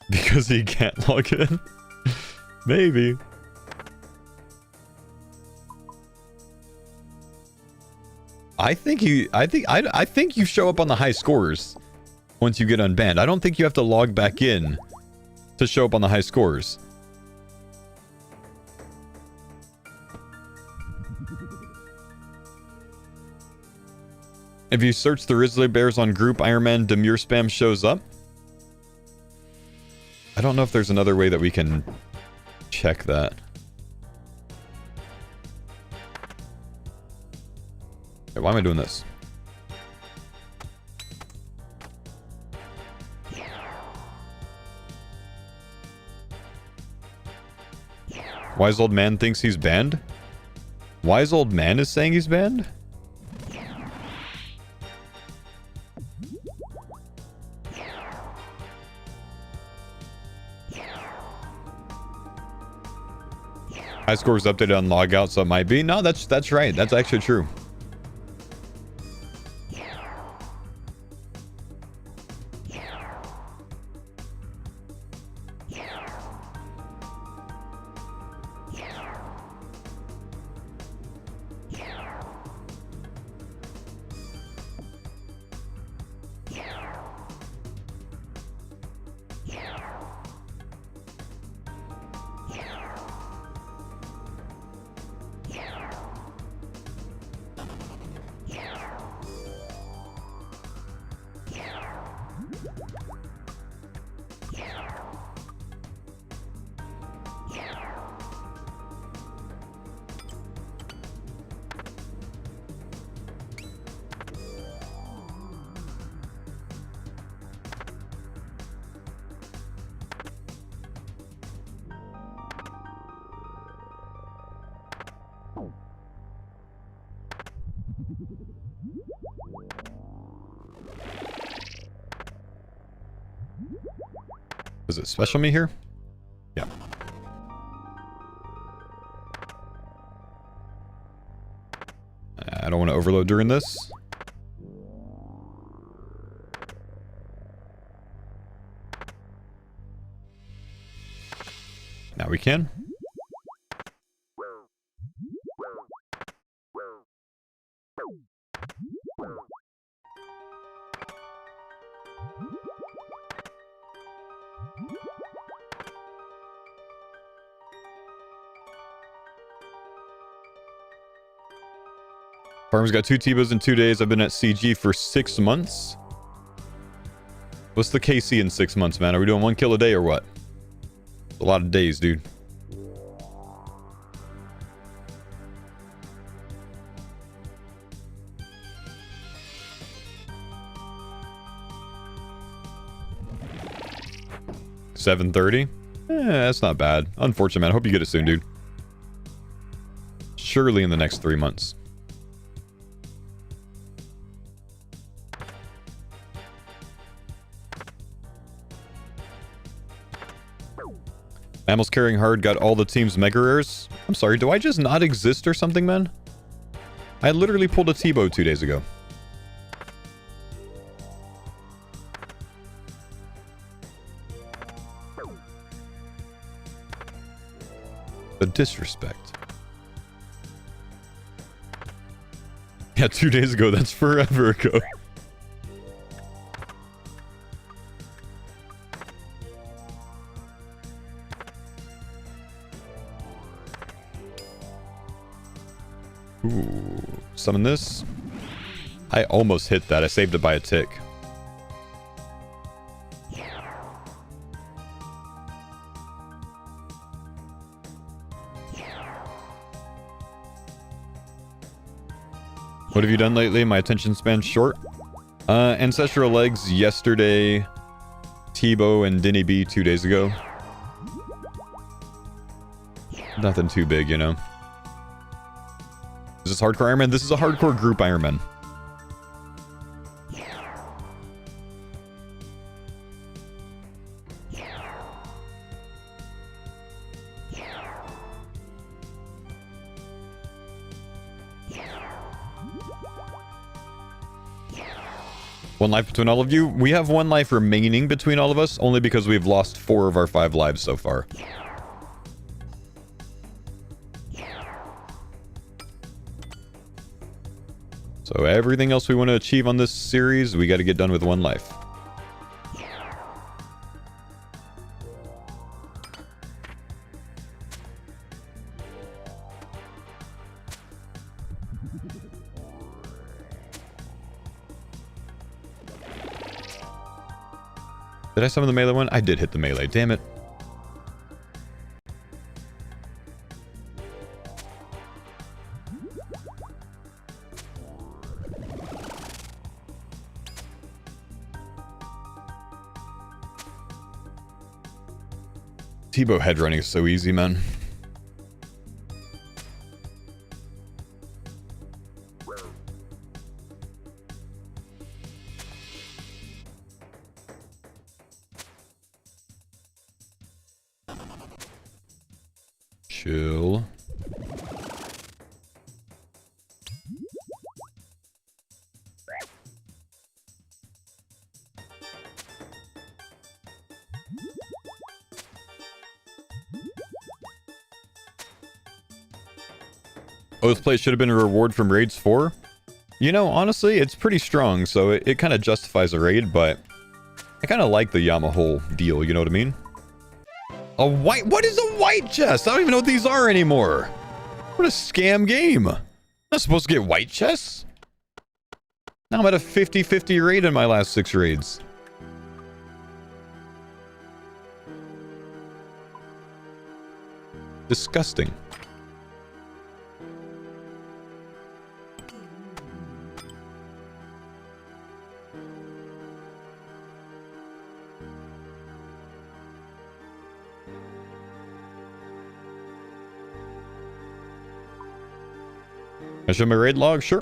Because he can't log in. Maybe. I think you show up on the high scores once you get unbanned. I don't think you have to log back in to show up on the high scores. If you search the Rizzler Bears on group, Ironman Demure spam shows up. I don't know if there's another way that we can check that. Wait, why am I doing this? Wise old man thinks he's banned? Wise old man is saying he's banned? High scores updated on logout, so it might be. No, that's right. That's actually true. Is it special me here? Yeah. I don't want to overload during this. Now we can. Farm's got 2 Tbows in 2 days. I've been at CG for 6 months. What's the KC in 6 months, man? Are we doing 1 kill a day or what? A lot of days, dude. $730? That's not bad. Unfortunate, man. I hope you get it soon, dude. Surely in the next 3 months. Mammals carrying hard got all the team's mega rares. I'm sorry, do I just not exist or something, man? I literally pulled a Tbow 2 days ago. The disrespect. Yeah, 2 days ago. That's forever ago. Ooh, summon this. I almost hit that. I saved it by a tick. What have you done lately? My attention span's short. Ancestral Legs yesterday. Tbow and Dinny B 2 days ago. Nothing too big, you know. Is this hardcore Ironman? This is a hardcore group Ironman. One life between all of you? We have one life remaining between all of us, only because we've lost 4 of our 5 lives so far. So everything else we want to achieve on this series, we got to get done with 1 life. Did I summon the melee one? I did hit the melee, damn it. Tbow head running is so easy, man. Chill. Oath plate should have been a reward from raids 4. You know, honestly, it's pretty strong, so it kind of justifies a raid, but I kind of like the Yamaha deal, you know what I mean? A white... What is a white chest? I don't even know what these are anymore. What a scam game. I'm not supposed to get white chests? Now I'm at a 50-50 raid in my last 6 raids. Disgusting. I show my raid log? Sure.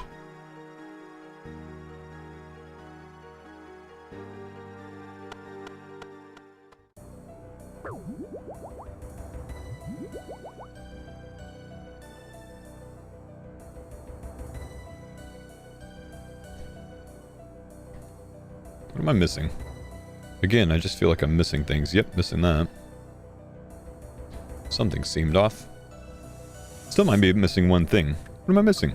What am I missing? Again, I just feel like I'm missing things. Yep, missing that. Something seemed off. Still might be missing one thing. What am I missing?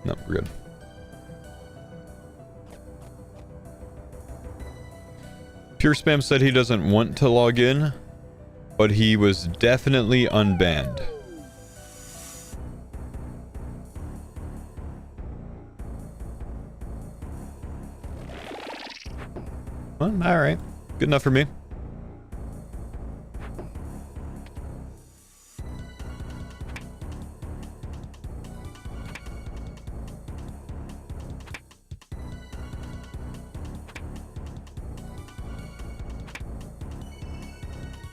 No, we're good. Pure Spam said he doesn't want to log in, but he was definitely unbanned. Well, alright. Good enough for me.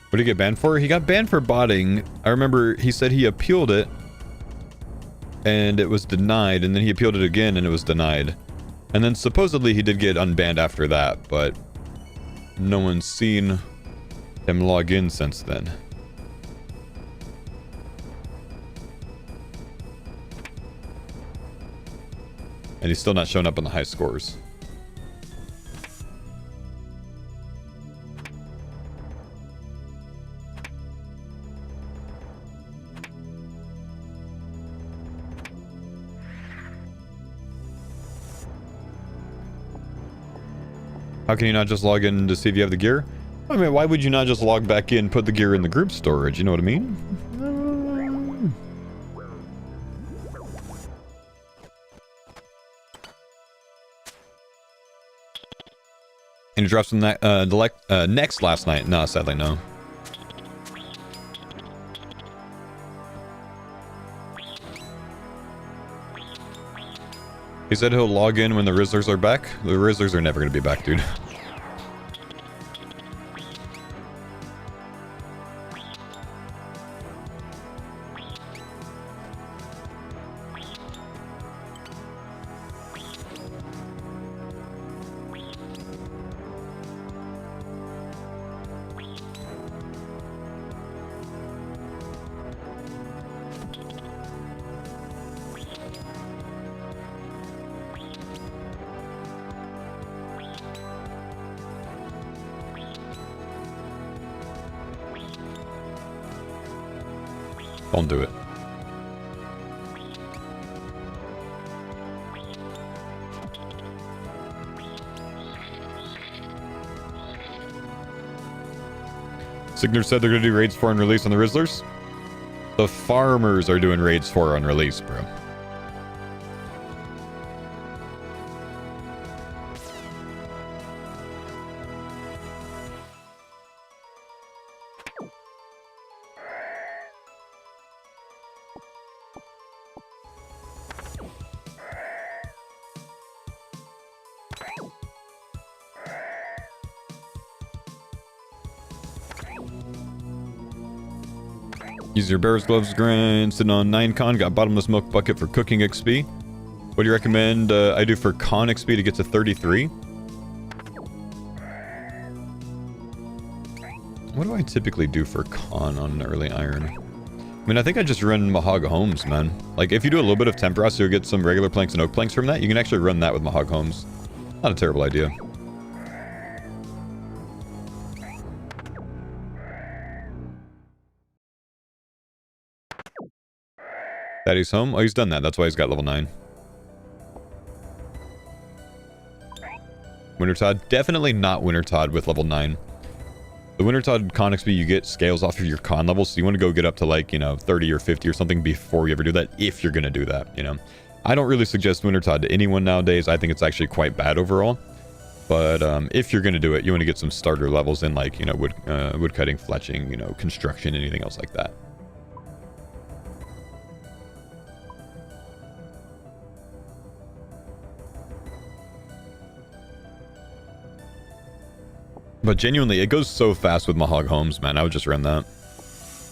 What did he get banned for? He got banned for botting. I remember he said he appealed it and it was denied, and then he appealed it again and it was denied. And then supposedly he did get unbanned after that, but no one's seen him log in since then. And he's still not showing up on the high scores. How can you not just log in to see if you have the gear? I mean, why would you not just log back in, put the gear in the group storage? You know what I mean? And you dropped some Nex last night? No, sadly no. He said he'll log in when the Rizzlers are back. The Rizzlers are never going to be back, dude. Don't do it. Signer said they're going to do raids 4 on release on the Rizzlers. The farmers are doing raids 4 on release, bro. Use your bear's gloves grind, sitting on 9 con, got bottomless milk bucket for cooking XP. What do you recommend I do for con XP to get to 33? What do I typically do for con on an early iron? I mean, I think I just run Mahog Homes, man. Like, if you do a little bit of Temperos, you'll get some regular planks and oak planks from that. You can actually run that with Mahog Homes. Not a terrible idea. Daddy's home? Oh, he's done that. That's why he's got level 9. Winter Todd? Definitely not Winter Todd with level 9. The Winter Todd con XP you get scales off of your con level, so you want to go get up to like, you know, 30 or 50 or something before you ever do that, if you're going to do that, you know. I don't really suggest Winter Todd to anyone nowadays. I think it's actually quite bad overall. But if you're going to do it, you want to get some starter levels in, like, you know, wood cutting, fletching, you know, construction, anything else like that. But genuinely, it goes so fast with Mahog Homes, man. I would just run that.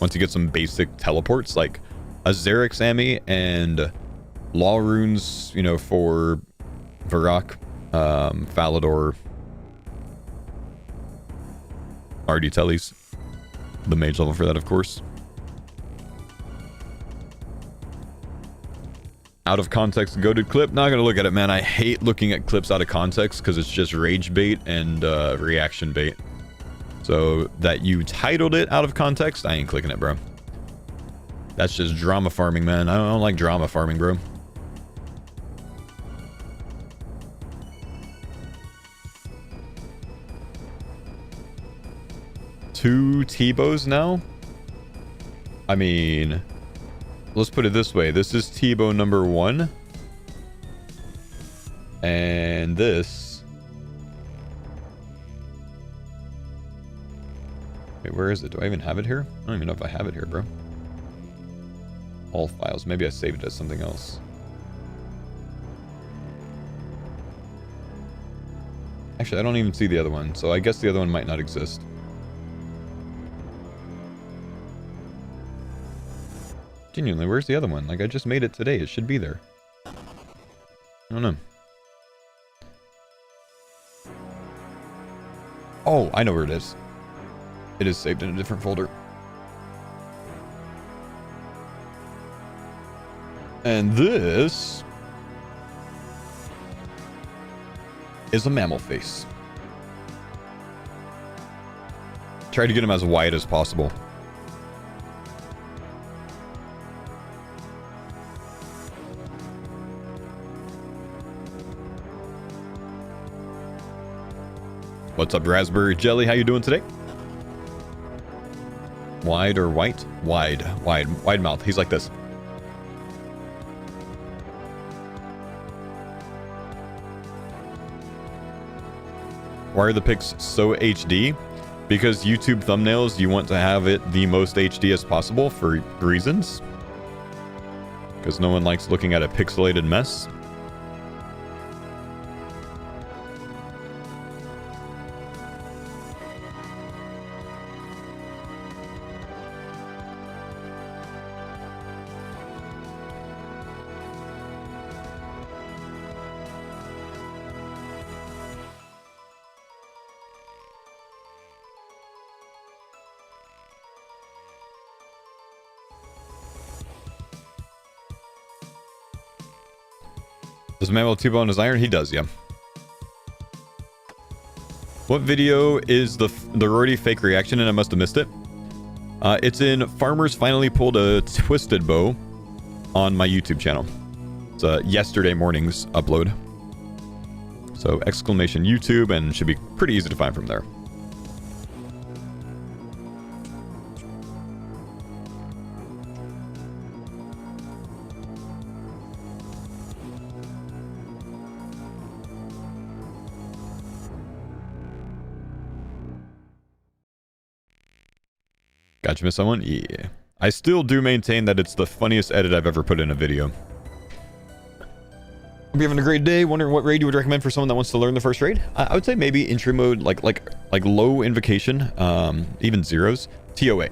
Once you get some basic teleports, like a Xeric Sammy and Law Runes, you know, for Varrock, Falador, RD Tellies. The mage level for that, of course. Out of context goated clip, not gonna look at it, man. I hate looking at clips out of context because it's just rage bait and reaction bait. So that you titled it out of context, I ain't clicking it, bro. That's just drama farming, man. I don't like drama farming, bro. Two Tbows now? I mean, let's put it this way. This is Tbow number 1. And this... Wait, where is it? Do I even have it here? I don't even know if I have it here, bro. All files. Maybe I saved it as something else. Actually, I don't even see the other one. So I guess the other one might not exist. Genuinely, where's the other one? Like, I just made it today. It should be there. I don't know. Oh, I know where it is. It is saved in a different folder. And this is a mammal face. Try to get him as wide as possible. What's up, Raspberry Jelly? How you doing today? Wide or white? Wide. Wide mouth. He's like this. Why are the pics so HD? Because YouTube thumbnails, you want to have it the most HD as possible for reasons. Because no one likes looking at a pixelated mess. Does Manuel Tbow on his iron? He does, yeah. What video is the Rory fake reaction? And I must have missed it. It's in Farmers Finally Pulled a Twisted Bow on my YouTube channel. It's yesterday morning's upload. So exclamation YouTube, and should be pretty easy to find from there. Gotcha, miss someone? Yeah. I still do maintain that it's the funniest edit I've ever put in a video. Hope you're having a great day. Wondering what raid you would recommend for someone that wants to learn the first raid? I would say maybe entry mode, like low invocation, even zeros. TOA.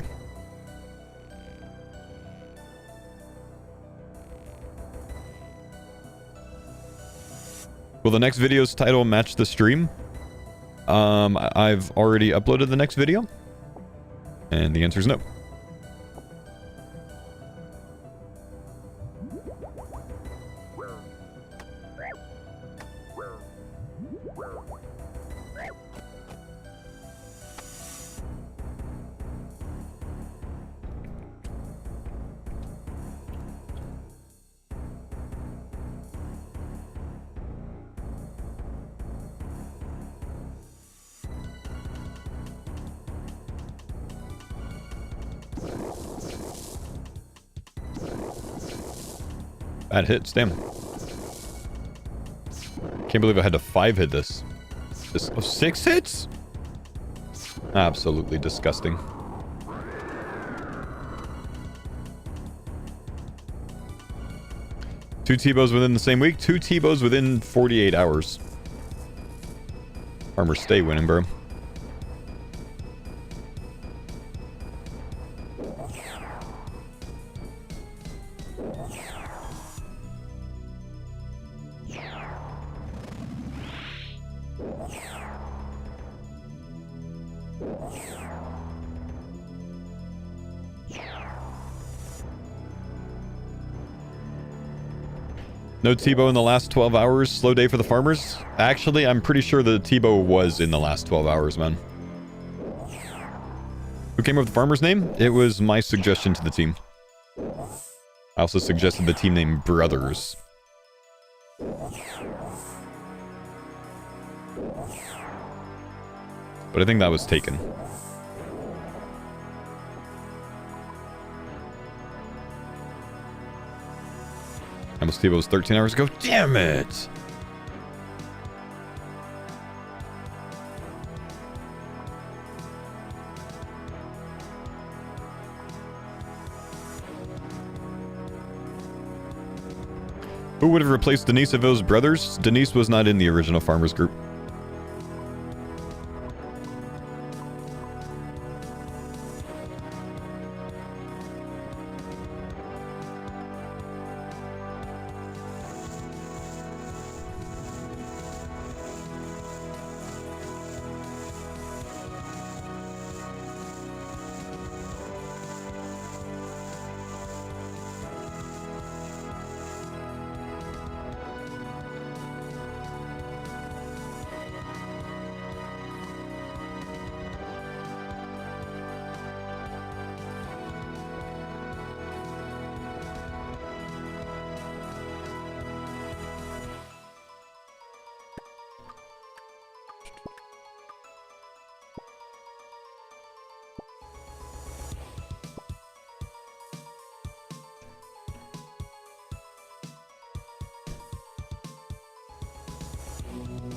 Will the next video's title match the stream? I've already uploaded the next video. And the answer is no. Bad hits, damn. Can't believe I had to 5-hit this. Oh, 6 hits? Absolutely disgusting. Two Tbows within the same week, 2 Tbows within 48 hours. Farmers stay winning, bro. No Tbow in the last 12 hours. Slow day for the farmers. Actually, I'm pretty sure the Tbow was in the last 12 hours, man. Who came up with the farmer's name? It was my suggestion to the team. I also suggested the team name Brothers. But I think that was taken. Almost Tbow was 13 hours ago. Damn it! Who would have replaced Denise if it was Brothers? Denise was not in the original farmers group.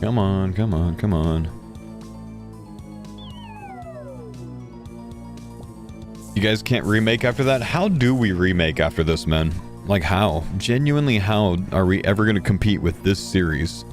Come on, come on, come on. You guys can't remake after that? How do we remake after this, man? Like, how? Genuinely, how are we ever going to compete with this series?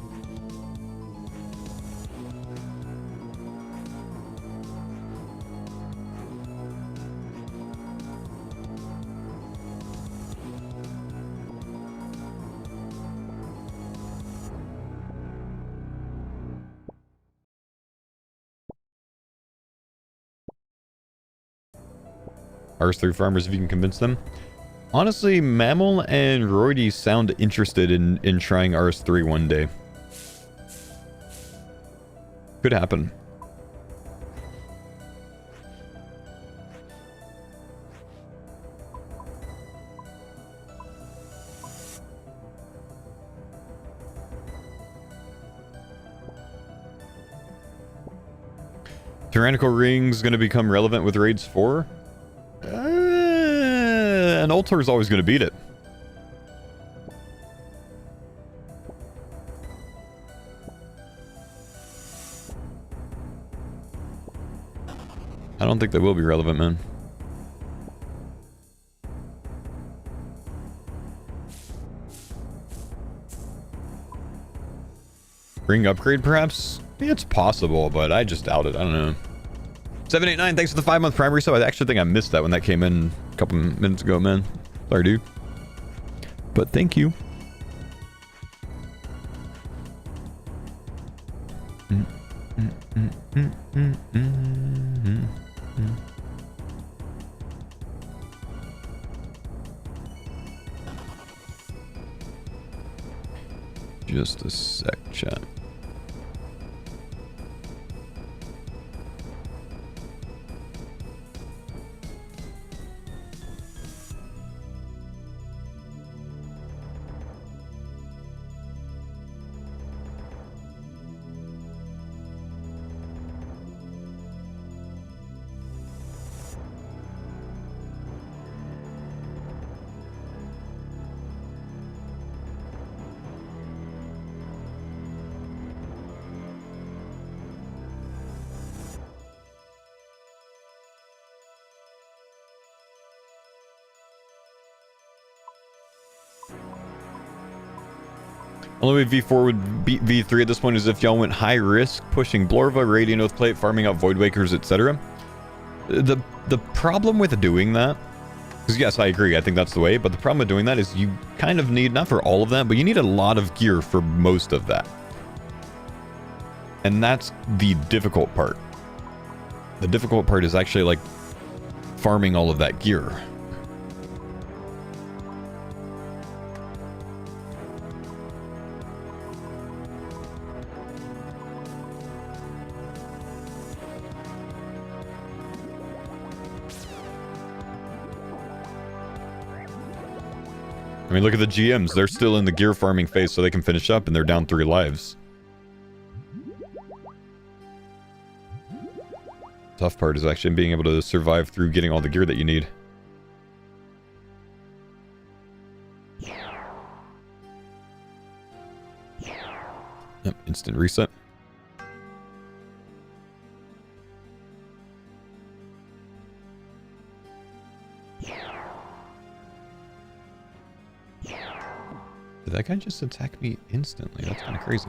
RS3 farmers, if you can convince them. Honestly, Mammal and Roidy sound interested in trying RS3 one day. Could happen. Tyrannical Ring's going to become relevant with Raids 4? An Ultor's always going to beat it. I don't think they will be relevant, man. Ring upgrade, perhaps? Yeah, it's possible, but I just doubt it. I don't know. 789, thanks for the 5-month primary sub. I actually think I missed that when that came in a couple minutes ago, man. Sorry, dude. But thank you. Just a sec, chat. Only way V4 would beat V3 at this point is if y'all went high risk, pushing Blorva, Radiant Oath Plate, farming out Void Wakers, etc. The problem with doing that, because yes, I agree, I think that's the way, but the problem with doing that is you kind of need, not for all of that, but you need a lot of gear for most of that. And that's the difficult part. The difficult part is actually like farming all of that gear. I mean, look at the GMs. They're still in the gear farming phase so they can finish up, and they're down 3 lives. Tough part is actually being able to survive through getting all the gear that you need. Yep, instant reset. Did that guy just attack me instantly? That's kind of crazy.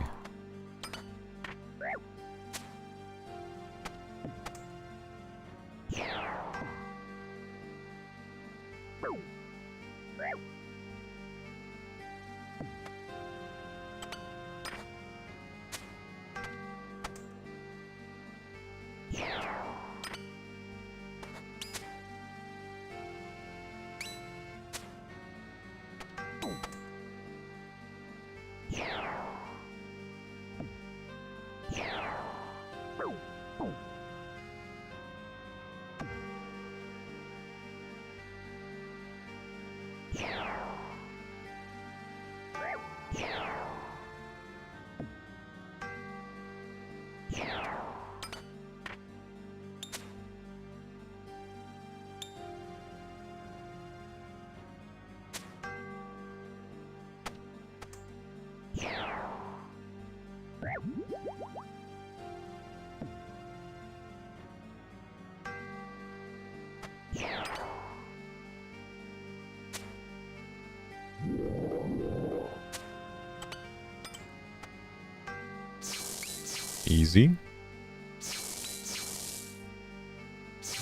Easy.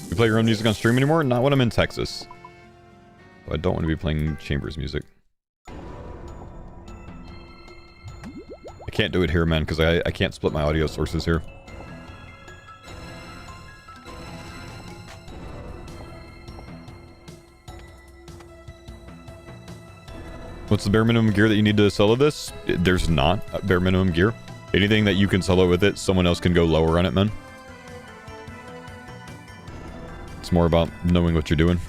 You play your own music on stream anymore? Not when I'm in Texas. So I don't want to be playing Chambers music. I can't do it here, man, because I can't split my audio sources here. What's the bare minimum gear that you need to solo this? There's not a bare minimum gear. Anything that you can solo with it, someone else can go lower on it, man. It's more about knowing what you're doing.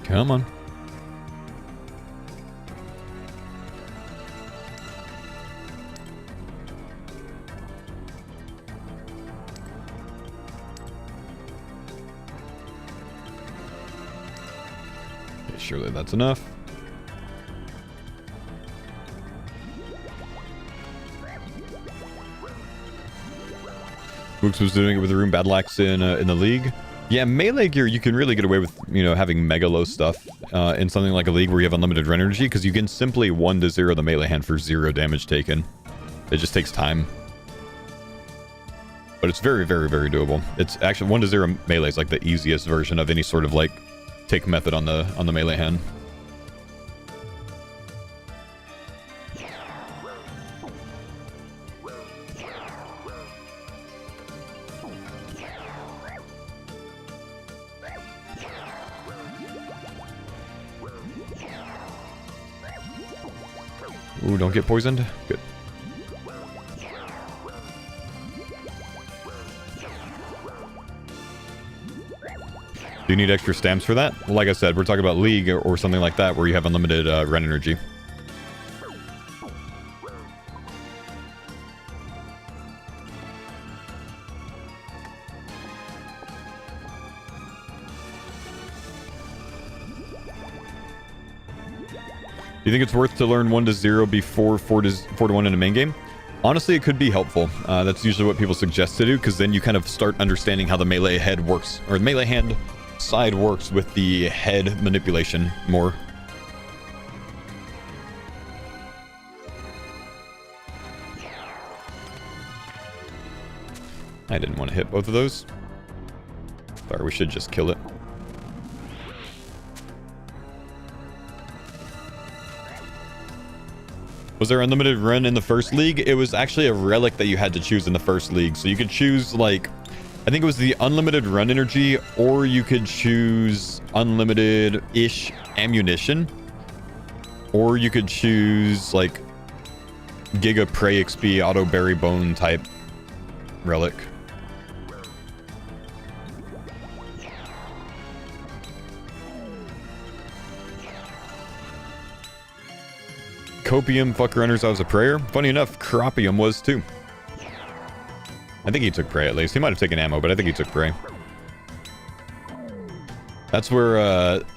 Come on. Okay, surely that's enough. Mooks was doing it with the Rune Battle Axe in the League. Yeah, melee gear, you can really get away with, you know, having mega low stuff in something like a League where you have unlimited run energy, because you can simply 1-0 the melee hand for 0 damage taken. It just takes time. But it's very, very, very doable. It's actually 1-0 melee is like the easiest version of any sort of like take method on the melee hand. Ooh, don't get poisoned. Good. Do you need extra stamps for that? Like I said, we're talking about League or something like that where you have unlimited run energy. Do you think it's worth to learn 1-0 before 4-1 in a main game? Honestly, it could be helpful. That's usually what people suggest to do, because then you kind of start understanding how the melee head works, or the melee hand side works with the head manipulation more. I didn't want to hit both of those. Sorry, we should just kill it. Was there unlimited run in the first league? It was actually a relic that you had to choose in the first league. So you could choose, like, I think it was the unlimited run energy, or you could choose unlimited-ish ammunition, or you could choose, like, Giga Prey XP Auto Berry Bone type relic. Copium fuck runners out as a prayer. Funny enough, Cropium was too. I think he took prey at least. He might have taken ammo, but I think he took prey. That's where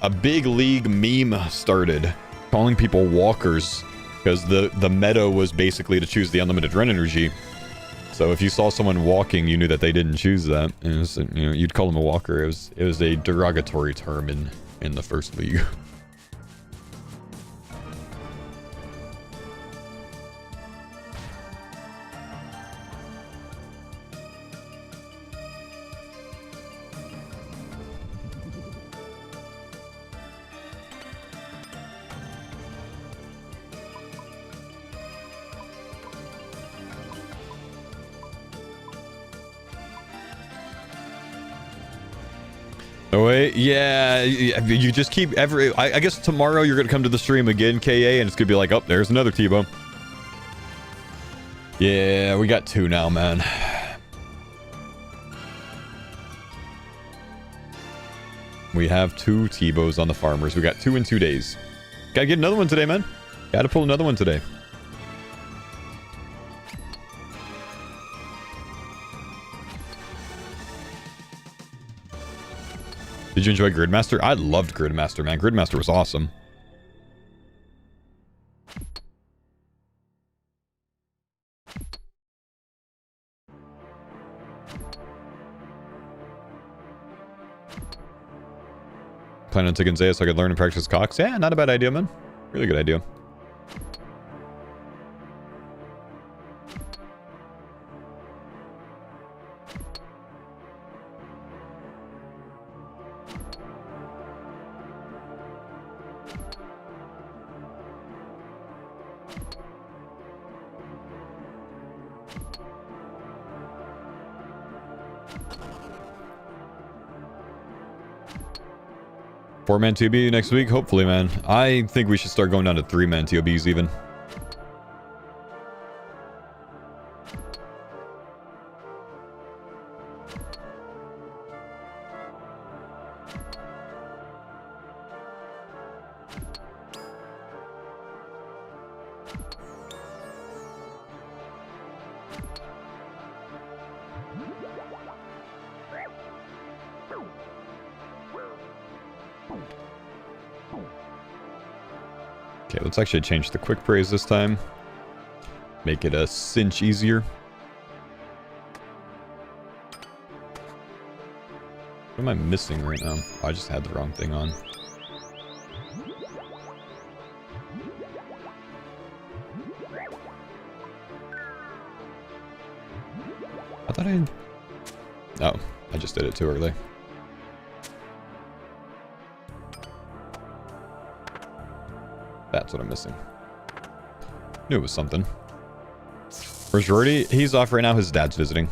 a big league meme started, calling people walkers, because the meta was basically to choose the unlimited run energy. So if you saw someone walking, you knew that they didn't choose that. And it was, you know, you'd call them a walker. It was a derogatory term in the first league. Oh wait, yeah, you just keep I guess tomorrow you're gonna come to the stream again, KA, and it's gonna be like, oh, there's another Tbow. Yeah, we got 2 now, man. We have 2 Tbows on the farmers. We got 2 in 2 days. Gotta get another one today, man. Gotta pull another one today. Did you enjoy Gridmaster? I loved Gridmaster, man. Gridmaster was awesome. Plan on taking Zaya so I could learn and practice Cox? Yeah, not a bad idea, man. Really good idea. Four-man TOB next week? Hopefully, man. I think we should start going down to 3-man TOBs even. Okay, let's actually change the quick praise this time. Make it a cinch easier. What am I missing right now? Oh, I just had the wrong thing on. I thought I... Oh, I just did it too early. That's what I'm missing. Knew it was something. Where's Jordy? He's off right now. His dad's visiting.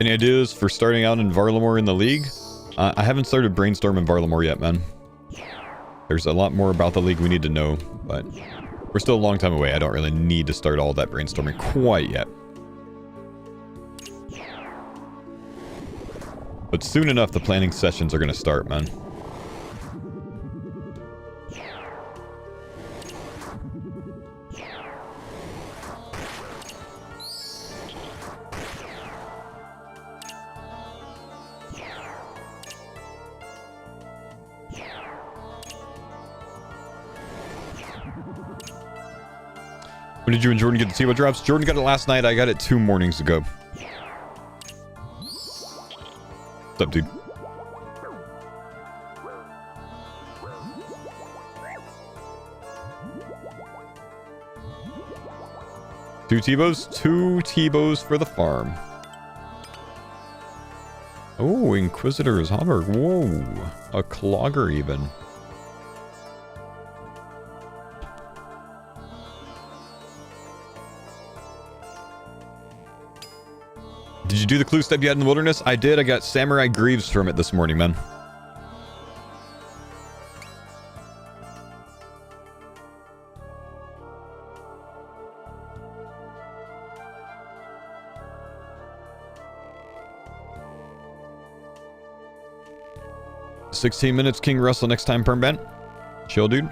Any ideas for starting out in Varlamore in the league? I haven't started brainstorming Varlamore yet, man. There's a lot more about the league we need to know, but we're still a long time away. I don't really need to start all that brainstorming quite yet. But soon enough, the planning sessions are going to start, man. When did you and Jordan get the Tbow drops? Jordan got it last night. I got it 2 mornings ago. What's up, dude? Two Tbows for the farm. Oh, Inquisitor is hover. Whoa. A clogger even. Did you do the clue step yet in the wilderness? I did. I got Samurai Greaves from it this morning, man. $16 minutes, King Russell next time, perm ban. Chill, dude.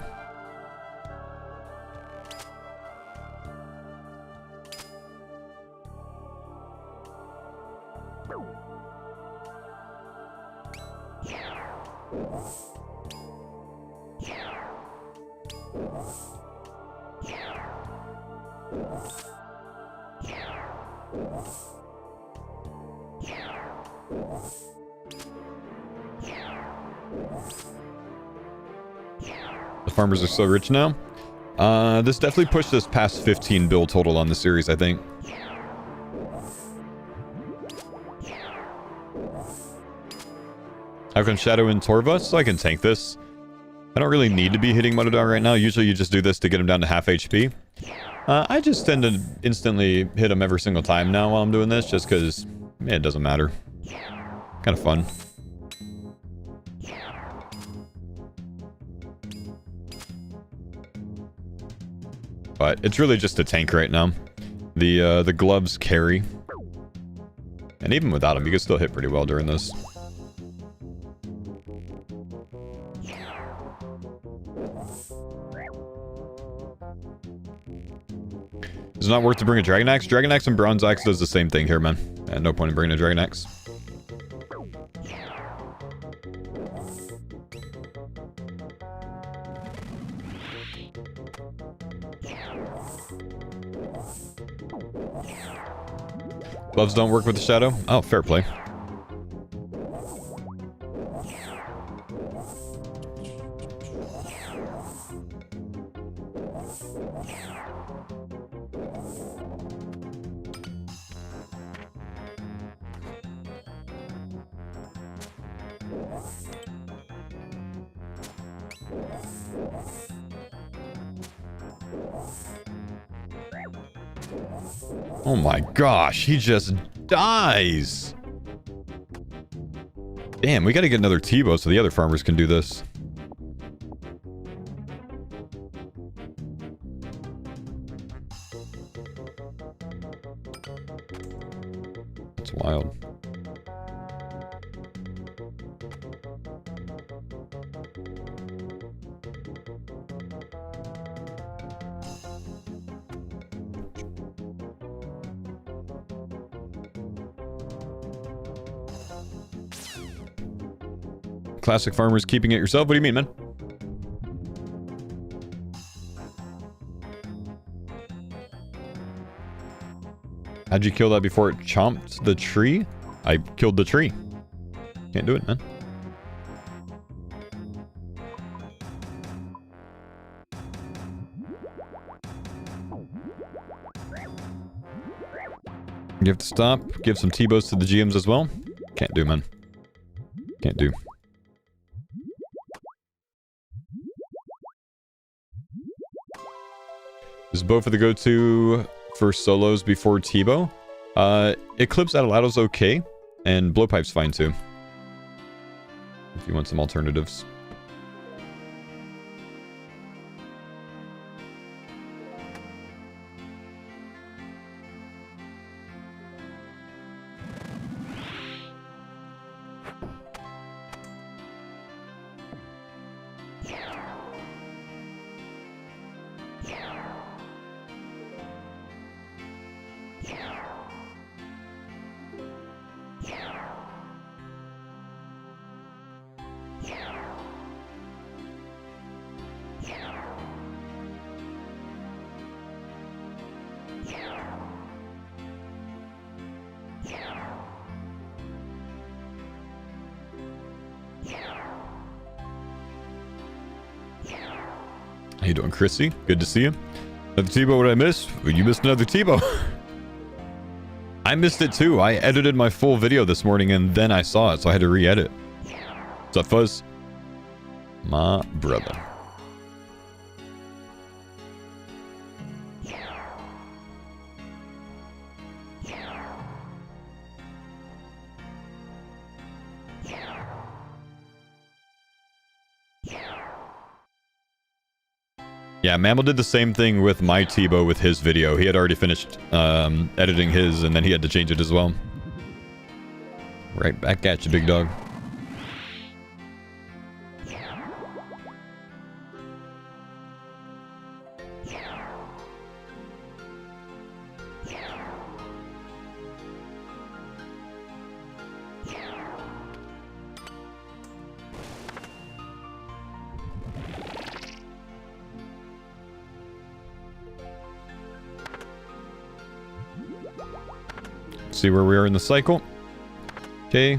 The farmers are so rich now. This definitely pushed us past 15 bill total on the series, I think. I can Shadow in Torva, so I can tank this. I don't really need to be hitting Monodon right now. Usually you just do this to get him down to half HP. I just tend to instantly hit him every single time now while I'm doing this, just because it doesn't matter. Kind of fun. But it's really just a tank right now. The gloves carry. And even without them, you can still hit pretty well during this. It's not worth to bring a Dragon Axe. Dragon Axe and Bronze Axe does the same thing here, man. And no point in bringing a Dragon Axe. Gloves don't work with the Shadow? Oh, fair play. Oh my gosh, he just dies. Damn, we gotta get another Tbow so the other farmers can do this. That's wild. Classic farmers keeping it yourself? What do you mean, man? How'd you kill that before it chomped the tree? I killed the tree. Can't do it, man. You have to stop. Give some Tbows to the GMs as well. Can't do, man. Can't do. Is bow for the go-to for solos before Tbow? Eclipse Adeladdo's okay, and Blowpipe's fine too. If you want some alternatives. How you doing, Chrissy? Good to see you. Another Tbow, what did I miss? Well, you missed another Tbow. I missed it too. I edited my full video this morning and then I saw it, so I had to re-edit. What's up, Fuzz? My brother. Yeah, Mammal did the same thing with my Tbow with his video. He had already finished editing his, and then he had to change it as well. Right back at you, big dog. Let's see where we are in the cycle. Okay.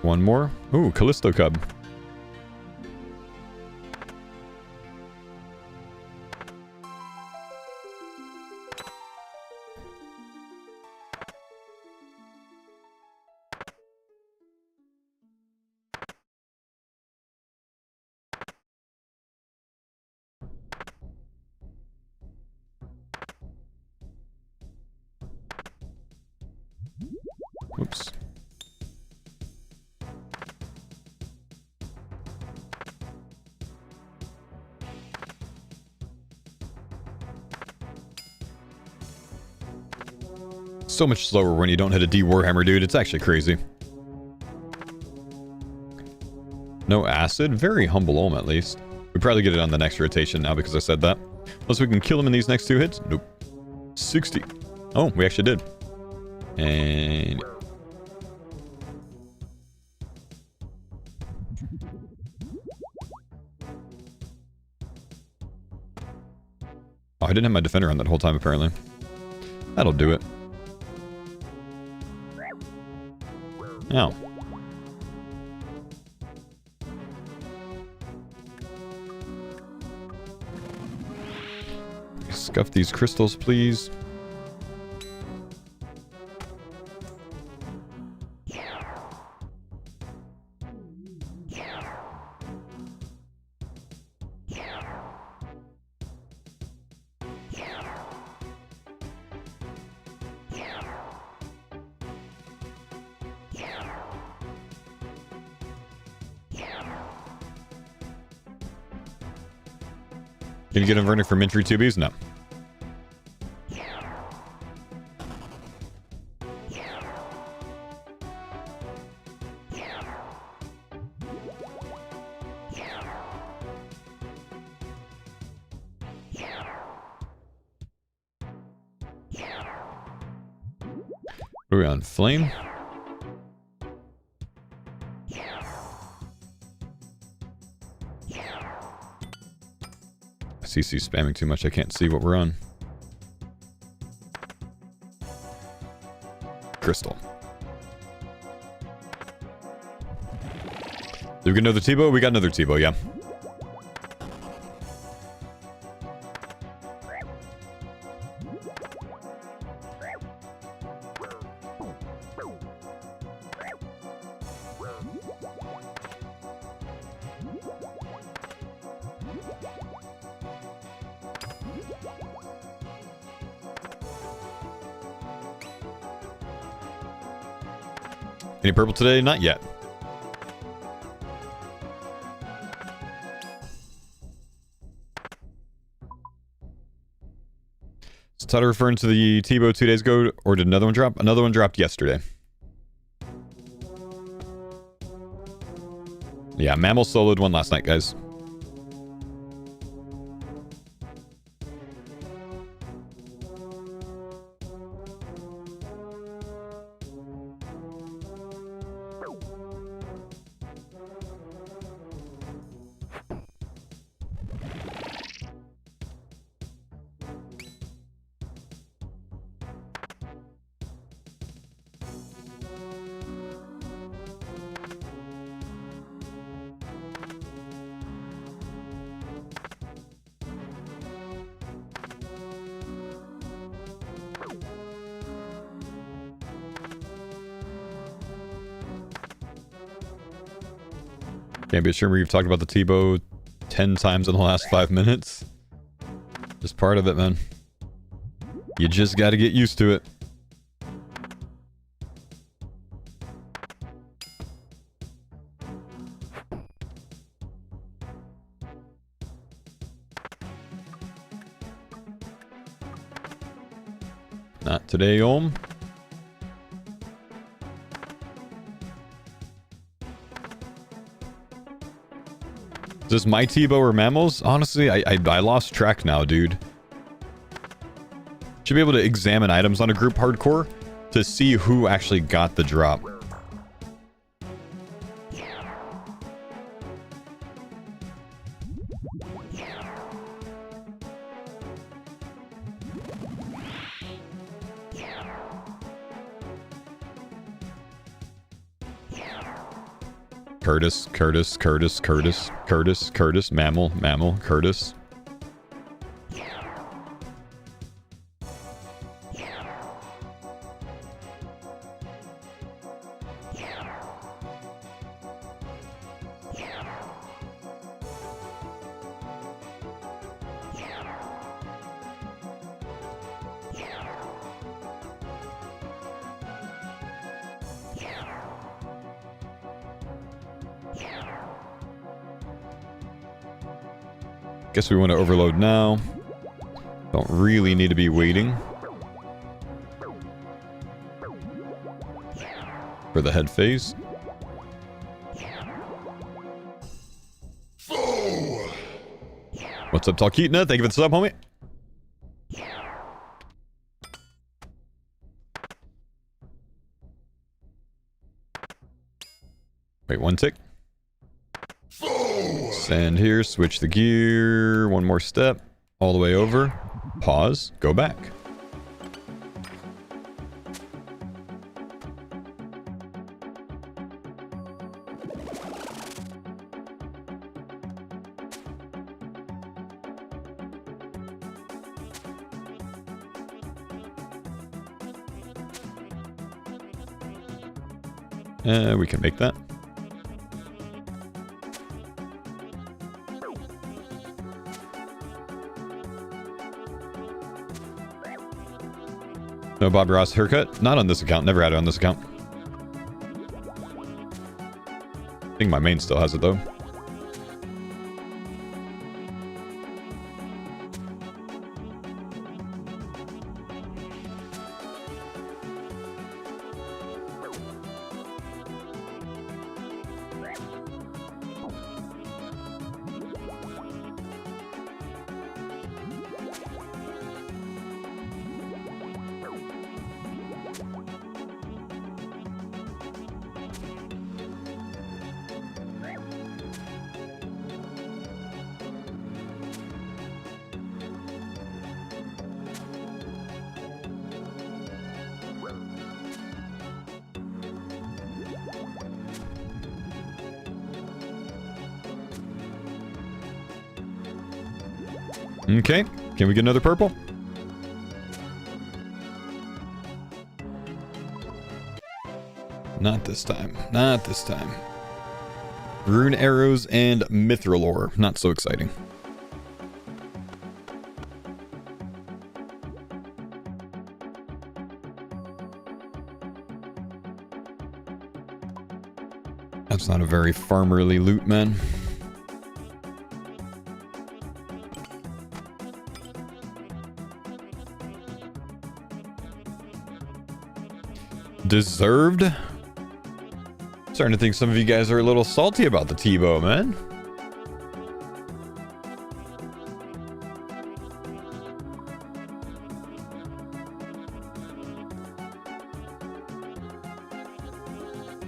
One more. Ooh, Callisto Cub. Whoops. So much slower when you don't hit a D Warhammer, dude. It's actually crazy. No acid. Very humble Olm, at least. We probably get it on the next rotation now because I said that. Unless we can kill him in these next 2 hits. Nope. 60. Oh, we actually did. And... oh, I didn't have my defender on that whole time, apparently. That'll do it. Ow. Scuff these crystals, please. Can you get a verdict for Mintry 2Bs? No. Are we on flame? CC spamming too much. I can't see what we're on. Crystal. Do we get another Tbow? We got another Tbow, yeah. Any purple today? Not yet. Is Tutter referring to the Tbow 2 days ago, or did another one drop? Another one dropped yesterday. Yeah, Mammal soloed one last night, guys. Can't be a streamer. You've talked about the Tbow 10 times in the last 5 minutes. Just part of it, man. You just got to get used to it. Not today, Olm. Is this my Tbow or Mammals? Honestly, I lost track now, dude. Should be able to examine items on a group hardcore to see who actually got the drop. Curtis, Curtis, Curtis, Curtis, Curtis, Curtis, Mammal, Mammal, Curtis. Guess we want to overload now. Don't really need to be waiting for the head phase.
Faux!
What's up, Talkeetna? Thank you for the sub, homie. Wait, one tick. Sand here, switch the gear, one more step, all the way over, pause, go back. We can make that. No Bob Ross haircut? Not on this account. Never had it on this account. I think my main still has it though. Okay, can we get another purple? Not this time. Not this time. Rune arrows and mithril ore. Not so exciting. That's not a very farmerly loot, man. Deserved? Starting to think some of you guys are a little salty about the Tbow, man.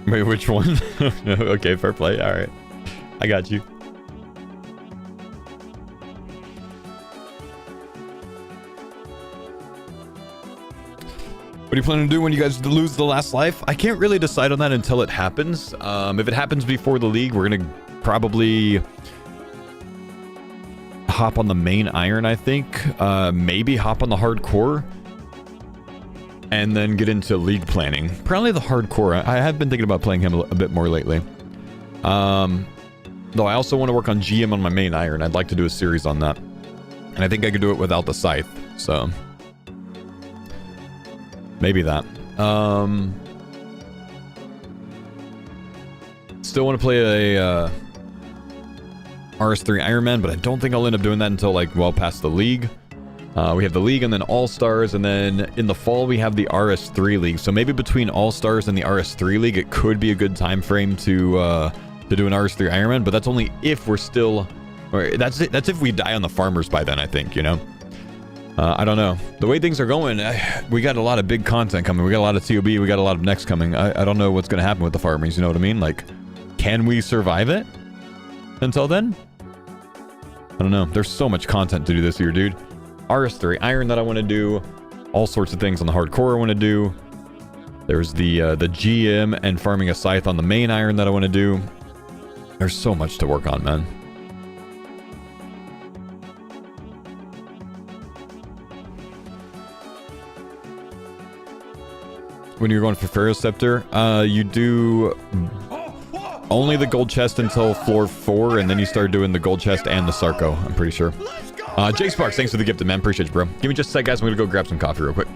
Wait, which one? Okay, fair play. All right. I got you. What are you planning to do when you guys lose the last life? I can't really decide on that until it happens. If it happens before the league, we're going to probably hop on the main iron, I think. Maybe hop on the hardcore. And then get into league planning. Probably the hardcore. I have been thinking about playing him a bit more lately. Though I also want to work on GM on my main iron. I'd like to do a series on that. And I think I could do it without the scythe. So... maybe that. Still want to play a RS3 Ironman, but I don't think I'll end up doing that until like well past the league. We have the league and then All-Stars, and then in the fall we have the RS3 League. So maybe between All-Stars and the RS3 League, it could be a good time frame to do an RS3 Ironman, but that's only if we're still... or that's if we die on the farmers by then, I think, you know? I don't know. The way things are going, we got a lot of big content coming. We got a lot of TOB, we got a lot of Nex coming. I don't know what's going to happen with the farmers, you know what I mean? Like, can we survive it until then? I don't know. There's so much content to do this year, dude. RS3 Iron that I want to do. All sorts of things on the hardcore I want to do. There's the GM and farming a scythe on the main iron that I want to do. There's so much to work on, man. When you're going for Pharaoh's Scepter, you do only the gold chest until floor 4, and then you start doing the gold chest and the Sarko, I'm pretty sure. Jay Sparks, thanks for the gift, man. Appreciate you, bro. Give me just a sec, guys. I'm gonna go grab some coffee real quick.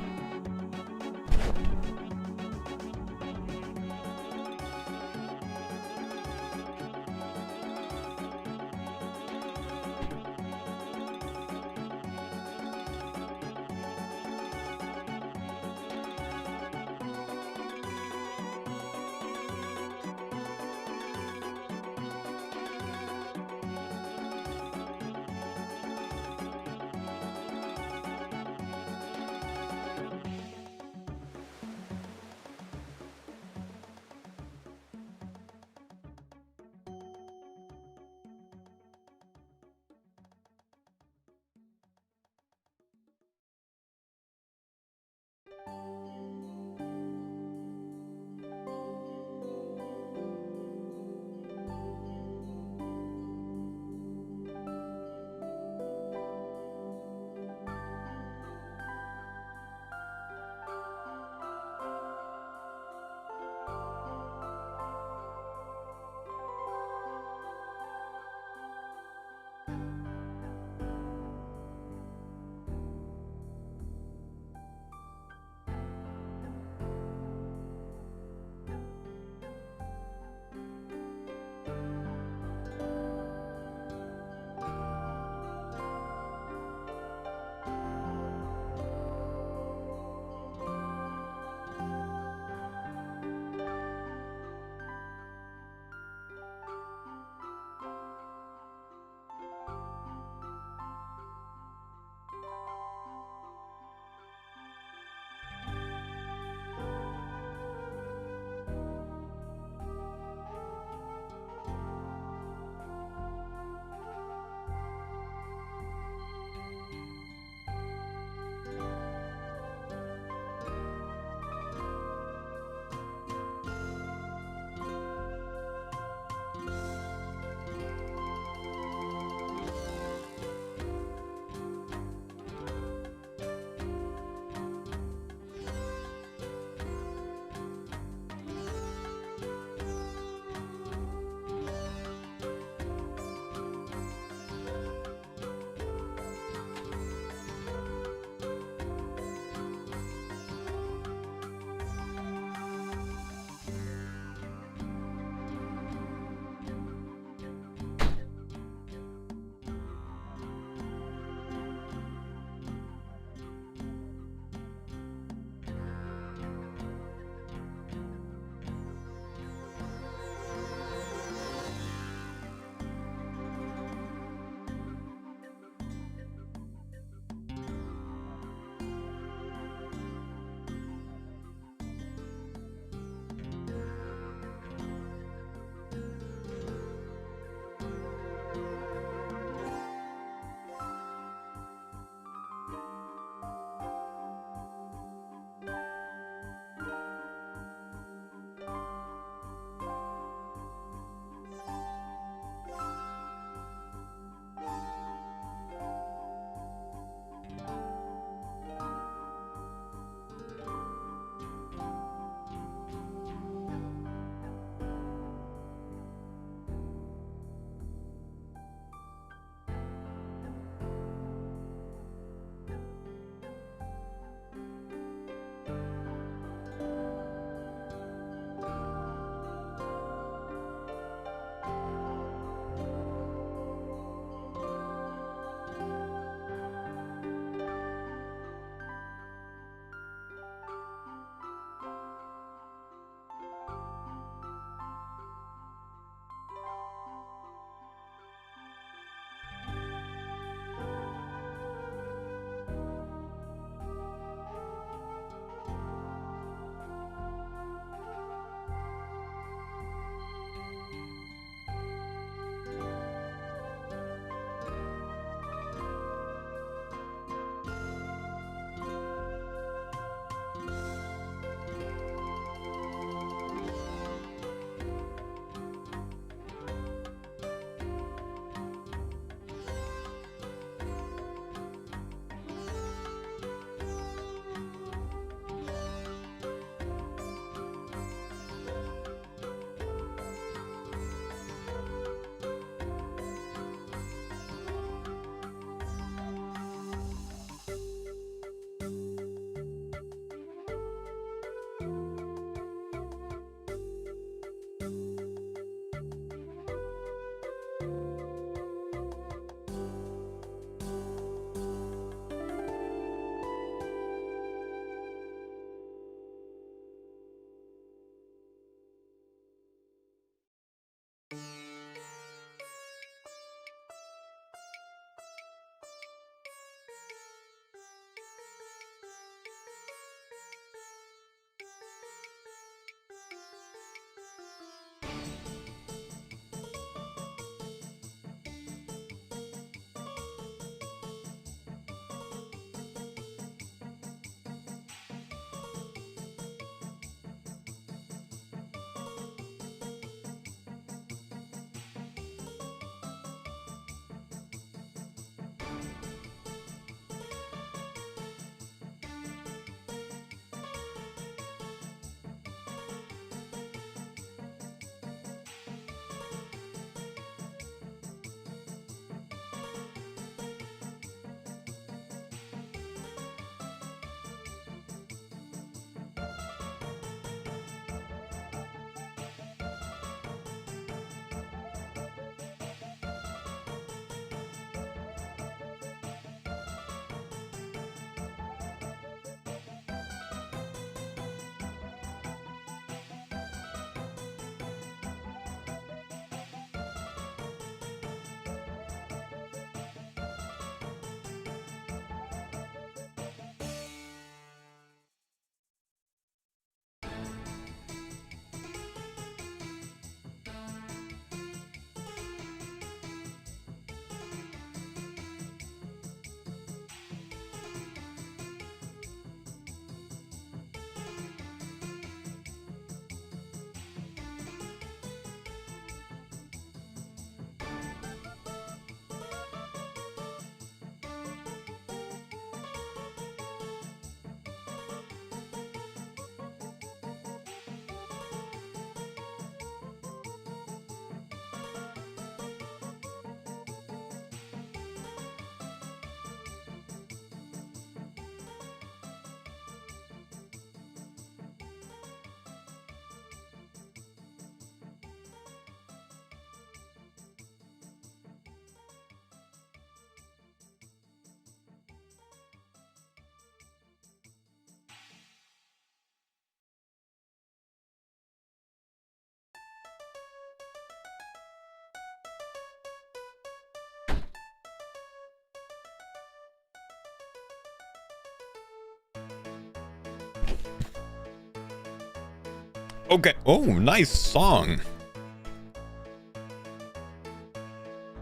Okay. Oh, nice song.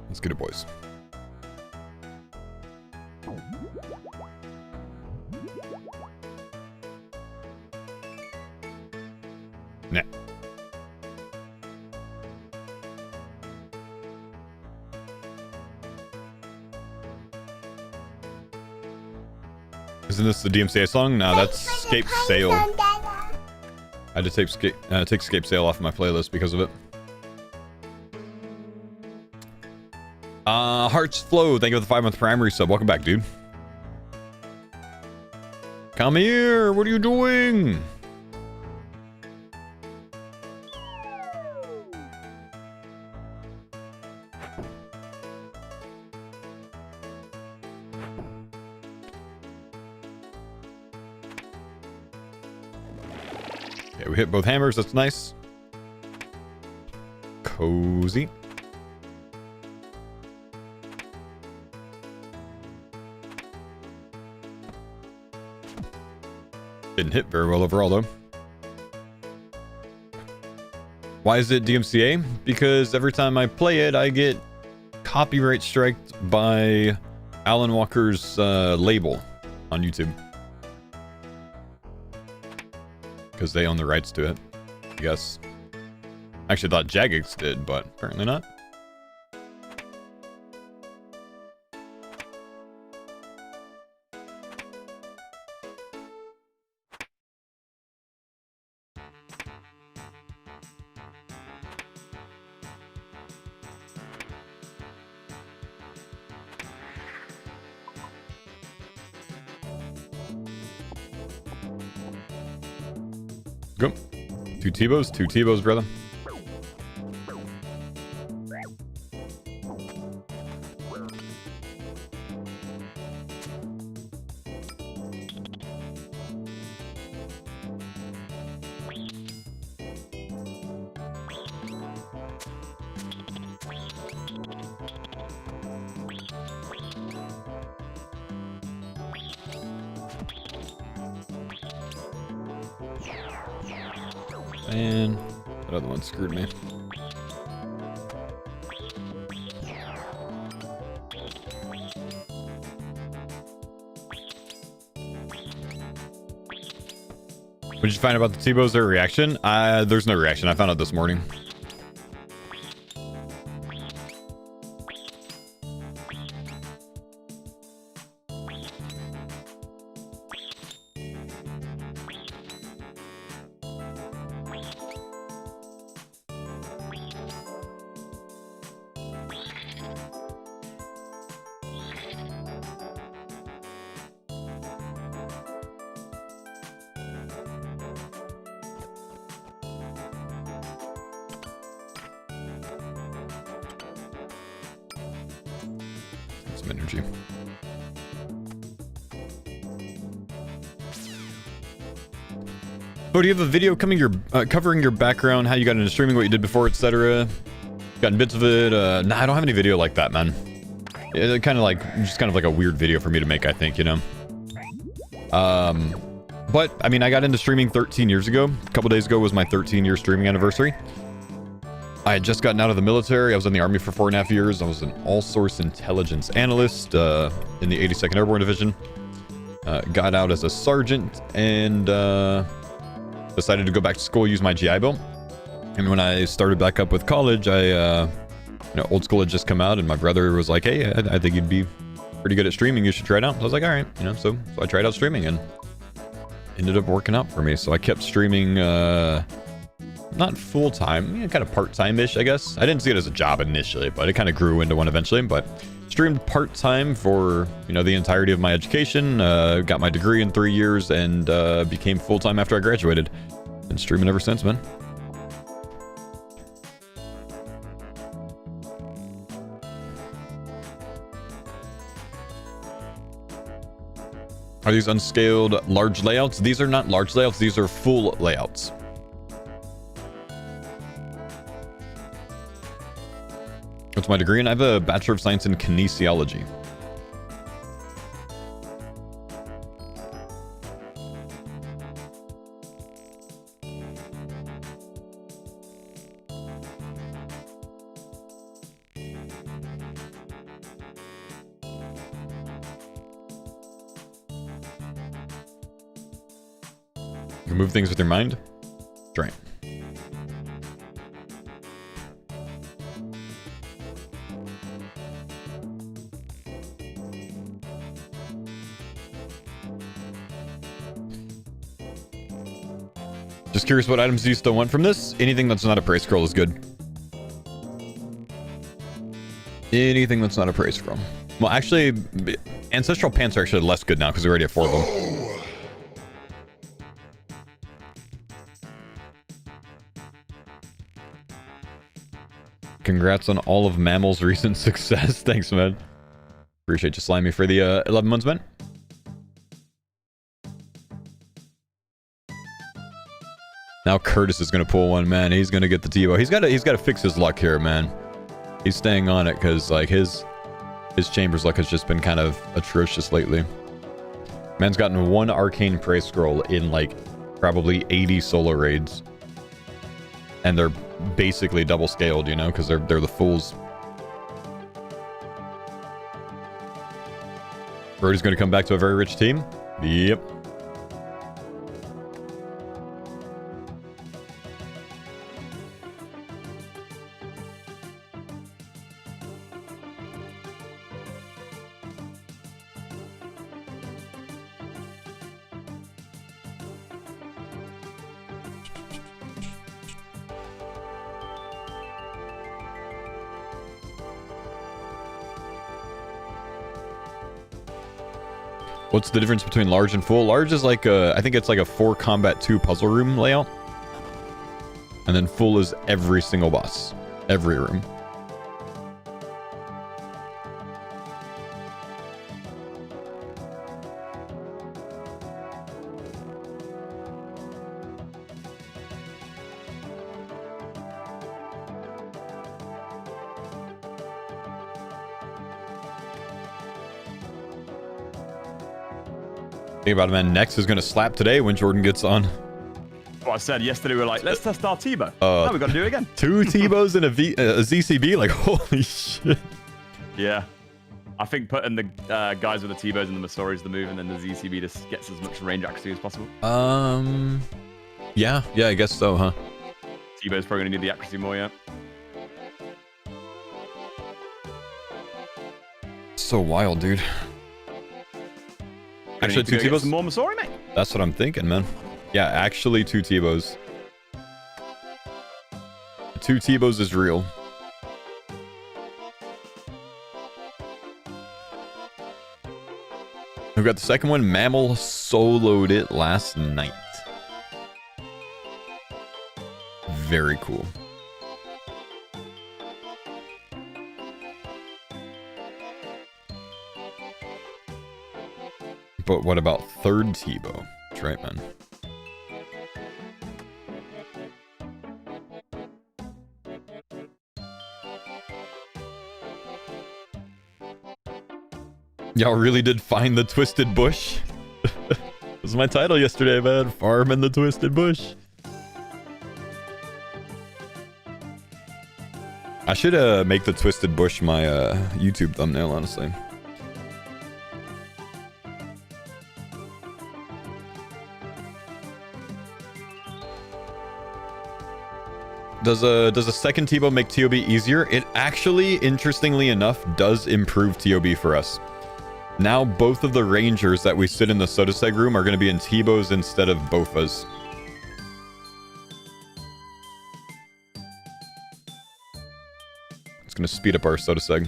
Let's get it, boys. Nah. Isn't this the DMCA song? No, that's Scape Sail. I had to take Scape Sail off my playlist because of it. Hearts Flow, thank you for the 5-month primary sub. Welcome back, dude. Come here. What are you doing? Okay, we hit both hammers. That's nice. Cozy. Didn't hit very well overall, though. Why is it DMCA? Because every time I play it, I get copyright striked by Alan Walker's label on YouTube. Because they own the rights to it, I guess. I actually thought Jagex did, but apparently not. Go. Two Tbows, brother. And that other one screwed me. What did you find about the Tbows? Their reaction? There's no reaction. I found out this morning. Some energy. Oh, do you have a video covering your background, how you got into streaming, what you did before, etc.? Gotten bits of it? Nah, I don't have any video like that, man. It kind of like a weird video for me to make, I think, you know. But I mean, I got into streaming 13 years ago. A couple days ago was my 13-year streaming anniversary. I had just gotten out of the military. I was in the Army for 4.5 years. I was an all-source intelligence analyst in the 82nd Airborne Division. Got out as a sergeant and decided to go back to school, use my GI Bill. And when I started back up with college, Old School had just come out, and my brother was like, "Hey, I think you'd be pretty good at streaming. You should try it out." So I was like, "All right," So I tried out streaming, and ended up working out for me. So I kept streaming. Not full-time, kind of part-time-ish, I guess. I didn't see it as a job initially, but it kind of grew into one eventually. But streamed part-time for, the entirety of my education. Got my degree in 3 years and became full-time after I graduated. Been streaming ever since, man. Are these unscaled large layouts? These are not large layouts. These are full layouts. What's my degree in? I have a Bachelor of Science in Kinesiology. You can move things with your mind. Try. Just curious what items do you still want from this? Anything that's not a praise scroll is good. Anything that's not a praise scroll. Well, actually, Ancestral Pants are actually less good now because we already have 4 of them. Congrats on all of Mammal's recent success. Thanks, man. Appreciate you slimy for the 11 months, man. Now Curtis is going to pull one, man. He's going to get the Tbow. He's got to fix his luck here, man. He's staying on it because, like, his Chamber's luck has just been kind of atrocious lately. Man's gotten 1 Arcane Praise Scroll in, like, probably 80 solo raids. And they're basically double scaled, you know, because they're the fools. Brody's going to come back to a very rich team. Yep. What's the difference between large and full? Large is like I think it's like a 4 combat 2 puzzle room layout. And then full is every single boss. Every room. Think about it, man. Nex is going to slap today when Jordan gets on.
What I said yesterday, we were like, let's test our Tbow. Now we've got to do it again.
2 Tbows and a ZCB? Like, holy shit.
Yeah. I think putting the guys with the Tbows and the Masoris the move, and then the ZCB just gets as much range accuracy as possible.
Yeah, I guess so, huh?
Tbow's probably going to need the accuracy more, yeah.
So wild, dude. Actually, 2 Tbows.
Some more Masori, mate.
That's what I'm thinking, man. Yeah, actually 2 Tbows. 2 Tbows is real. We've got the second one. Mammal soloed it last night. Very cool. But what about 3rd Tbow? That's right, man. Y'all really did find the Twisted Bush? That was my title yesterday, man. Farm in the Twisted Bush. I should make the Twisted Bush my YouTube thumbnail, honestly. Does a second Tbow make TOB easier? It actually, interestingly enough, does improve TOB for us. Now both of the rangers that we sit in the Sodaseg room are going to be in Tbows instead of Bofas. It's going to speed up our Sodaseg.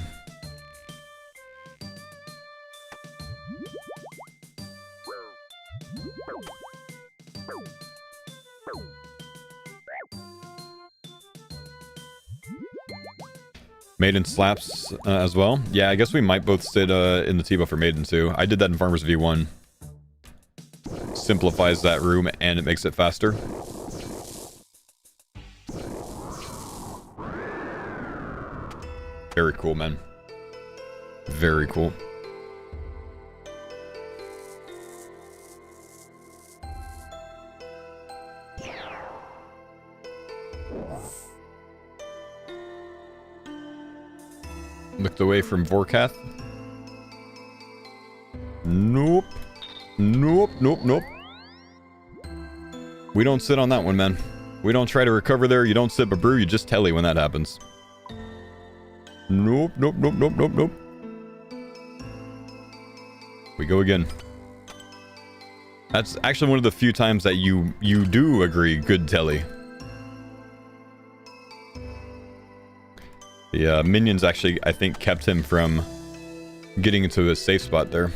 Maiden slaps as well. Yeah, I guess we might both sit in the Tbow for Maiden too. I did that in Farmers V1. Simplifies that room and it makes it faster. Very cool, man. Very cool. Looked away from Vorkath. Nope. Nope, nope, nope. We don't sit on that one, man. We don't try to recover there. You don't sit brew, you just telly when that happens. Nope, nope, nope, nope, nope, nope. We go again. That's actually one of the few times that you do agree good telly. The minions actually, I think, kept him from getting into a safe spot there.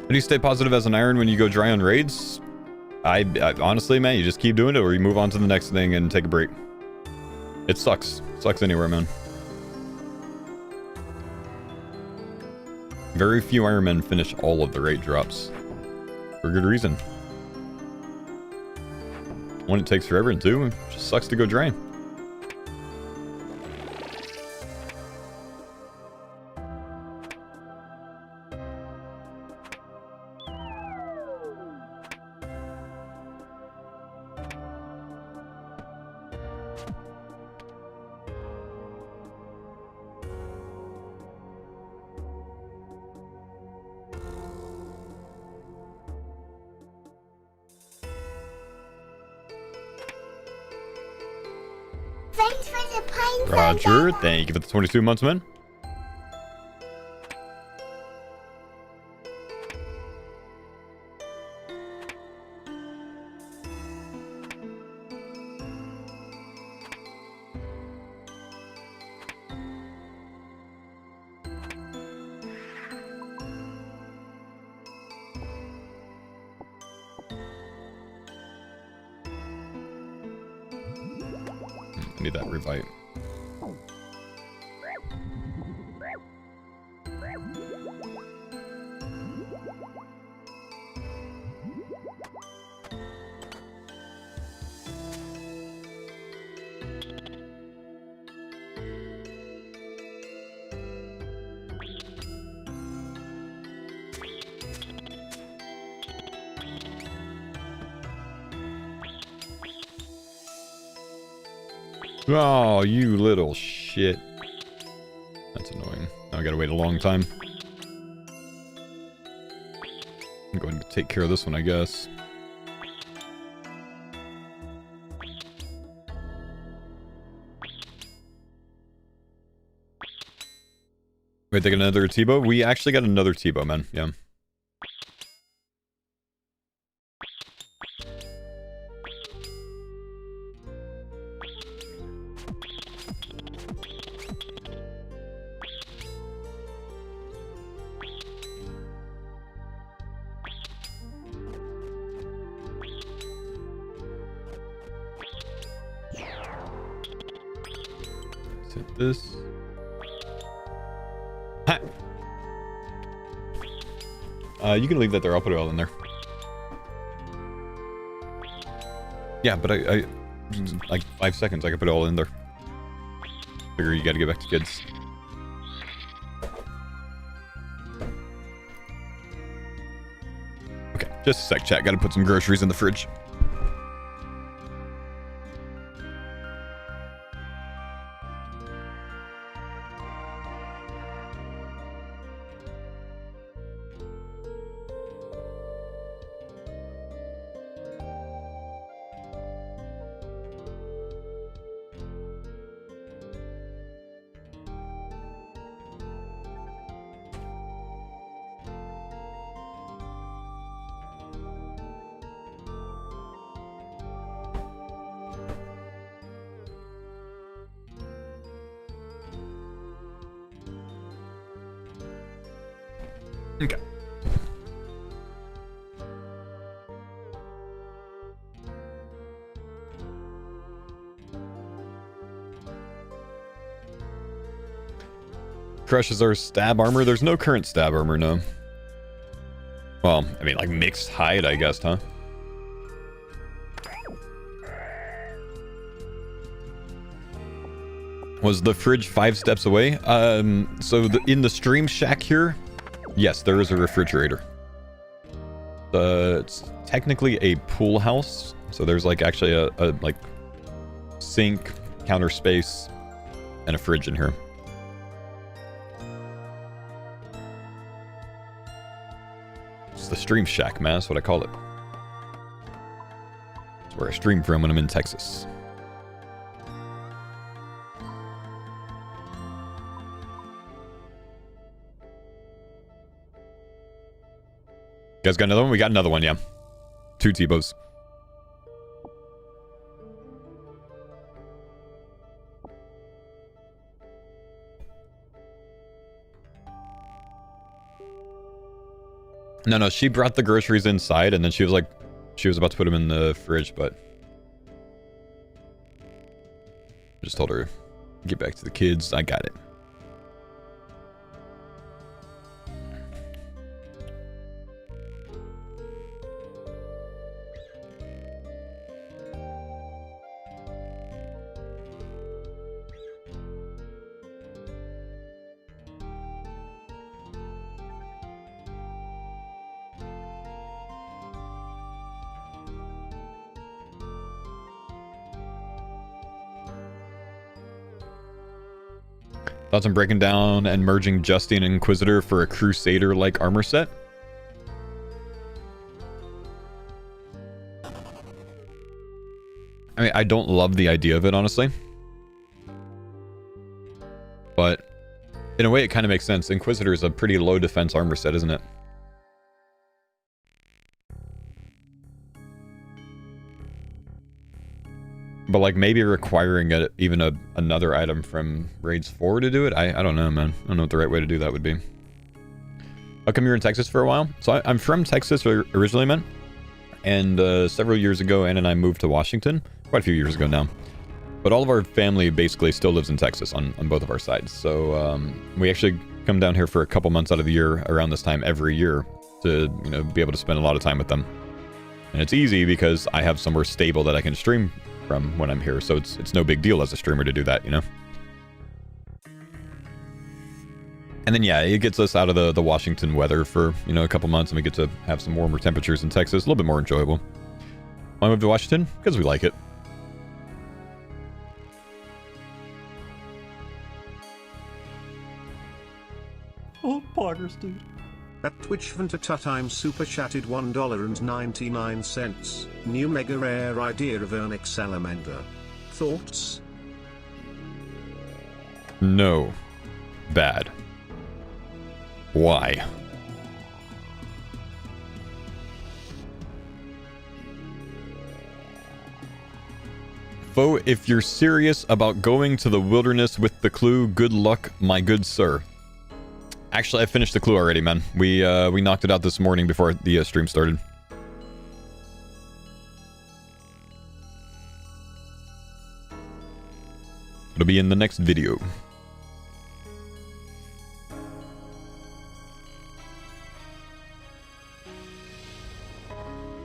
How do you stay positive as an iron when you go dry on raids? I honestly, man, you just keep doing it or you move on to the next thing and take a break. It sucks. Sucks anywhere, man. Very few Ironmen finish all of the raid drops. For good reason. One, it takes forever, and two, it just sucks to go dry.
Thanks for the pine
Roger, thank you for the 22 months, man. I need that revive. Oh, you little shit. That's annoying. Now I gotta wait a long time. I'm going to take care of this one, I guess. Wait, they got another Tbow? We actually got another Tbow, man. Yeah. Hit this. Ha! You can leave that there. I'll put it all in there. Yeah, but I like 5 seconds. I can put it all in there. Figure you got to get back to kids. Okay, just a sec, chat. Got to put some groceries in the fridge. Okay. Crushes our stab armor. There's no current stab armor, no. Well, I mean, like mixed hide, I guess, huh? Was the fridge 5 steps away? So in the stream shack here, yes, there is a refrigerator. It's technically a pool house, so there's like actually a like sink, counter space, and a fridge in here. It's the stream shack, man. That's what I call it. It's where I stream from when I'm in Texas. You guys got another one? We got another one, yeah. 2 Tbows. No, she brought the groceries inside, and then she was like, she was about to put them in the fridge, but I just told her, get back to the kids. I got it. Thoughts on breaking down and merging Justine and Inquisitor for a Crusader-like armor set? I mean, I don't love the idea of it, honestly. But in a way, it kind of makes sense. Inquisitor is a pretty low defense armor set, isn't it? But like maybe requiring another item from Raids 4 to do it? I don't know, man. I don't know what the right way to do that would be. How come you're in Texas for a while? So I'm from Texas originally, man. And several years ago, Ann and I moved to Washington. Quite a few years ago now. But all of our family basically still lives in Texas on both of our sides. So we actually come down here for a couple months out of the year around this time every year to, you know, be able to spend a lot of time with them. And it's easy because I have somewhere stable that I can stream from when I'm here, so it's no big deal as a streamer to do that, you know. And then yeah, it gets us out of the Washington weather for, you know, a couple months, and we get to have some warmer temperatures in Texas, a little bit more enjoyable. Why move to Washington? Because we like it.
Oh, partners, dude.
At Twitch Ventata time super chatted $1.99. New mega rare idea of Ernix Salamander. Thoughts?
No. Bad. Why? Faux, if you're serious about going to the wilderness with the clue, good luck, my good sir. Actually, I finished the clue already, man. We knocked it out this morning before the stream started. It'll be in the next video.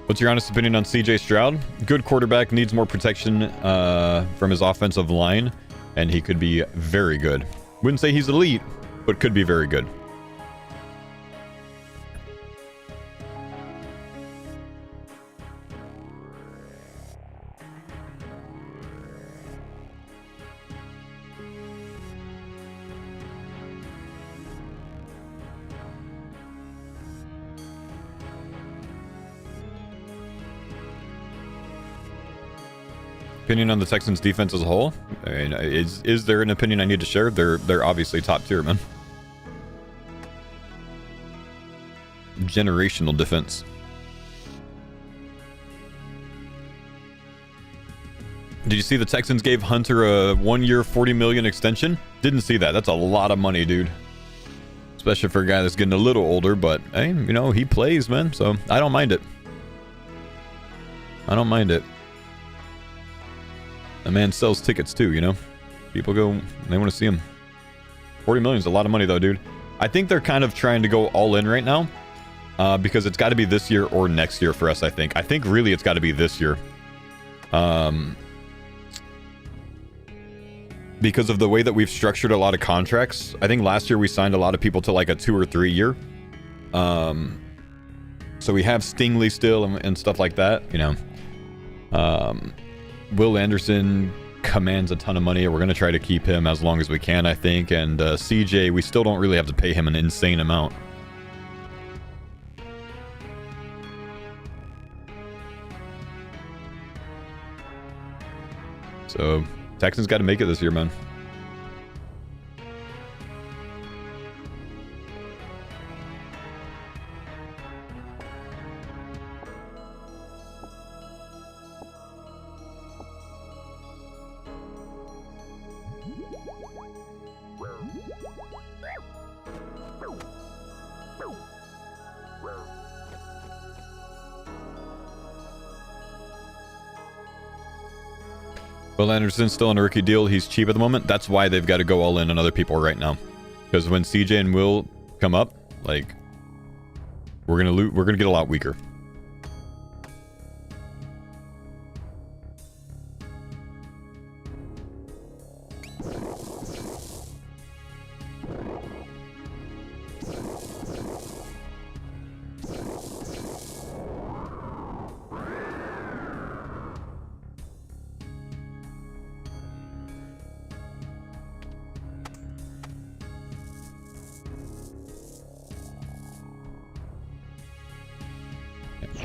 What's your honest opinion on CJ Stroud? Good quarterback, needs more protection from his offensive line, and he could be very good. Wouldn't say he's elite, but could be very good. Opinion on the Texans defense as a whole? I mean, is there an opinion I need to share? They're obviously top tier, man. Generational defense. Did you see the Texans gave Hunter a 1-year $40 million extension? Didn't see that. That's a lot of money, dude. Especially for a guy that's getting a little older, but hey, you know, he plays, man, so I don't mind it. I don't mind it. The man sells tickets too, you know? People go, they want to see him. 40 million is a lot of money though, dude. I think they're kind of trying to go all in right now. because it's got to be this year or next year for us, I think. I think really it's got to be this year. Because of the way that we've structured a lot of contracts. I think last year we signed a lot of people to like a 2 or 3 year. So we have Stingley still and stuff like that, you know. Will Anderson commands a ton of money. We're going to try to keep him as long as we can, I think. And CJ, we still don't really have to pay him an insane amount. So Texans got to make it this year, man. Will Anderson's still on a rookie deal. He's cheap at the moment. That's why they've got to go all in on other people right now. Because when CJ and Will come up, like, we're gonna get a lot weaker.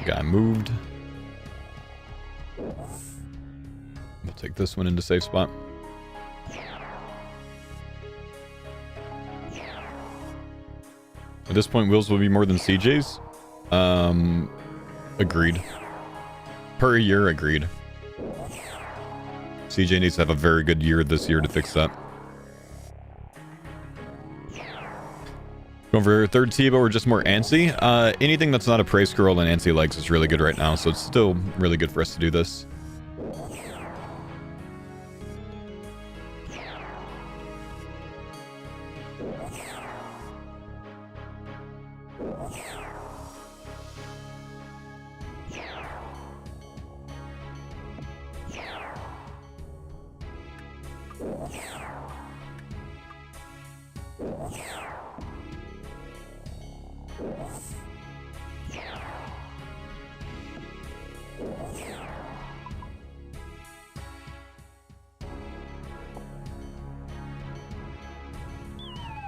Guy moved. We'll take this one into safe spot. At this point, Will's will be more than CJ's. Agreed. Per year, agreed. CJ needs to have a very good year this year to fix that. Going for third Tbow or just more antsy? Anything that's not a prey scroll and antsy legs is really good right now, so it's still really good for us to do this.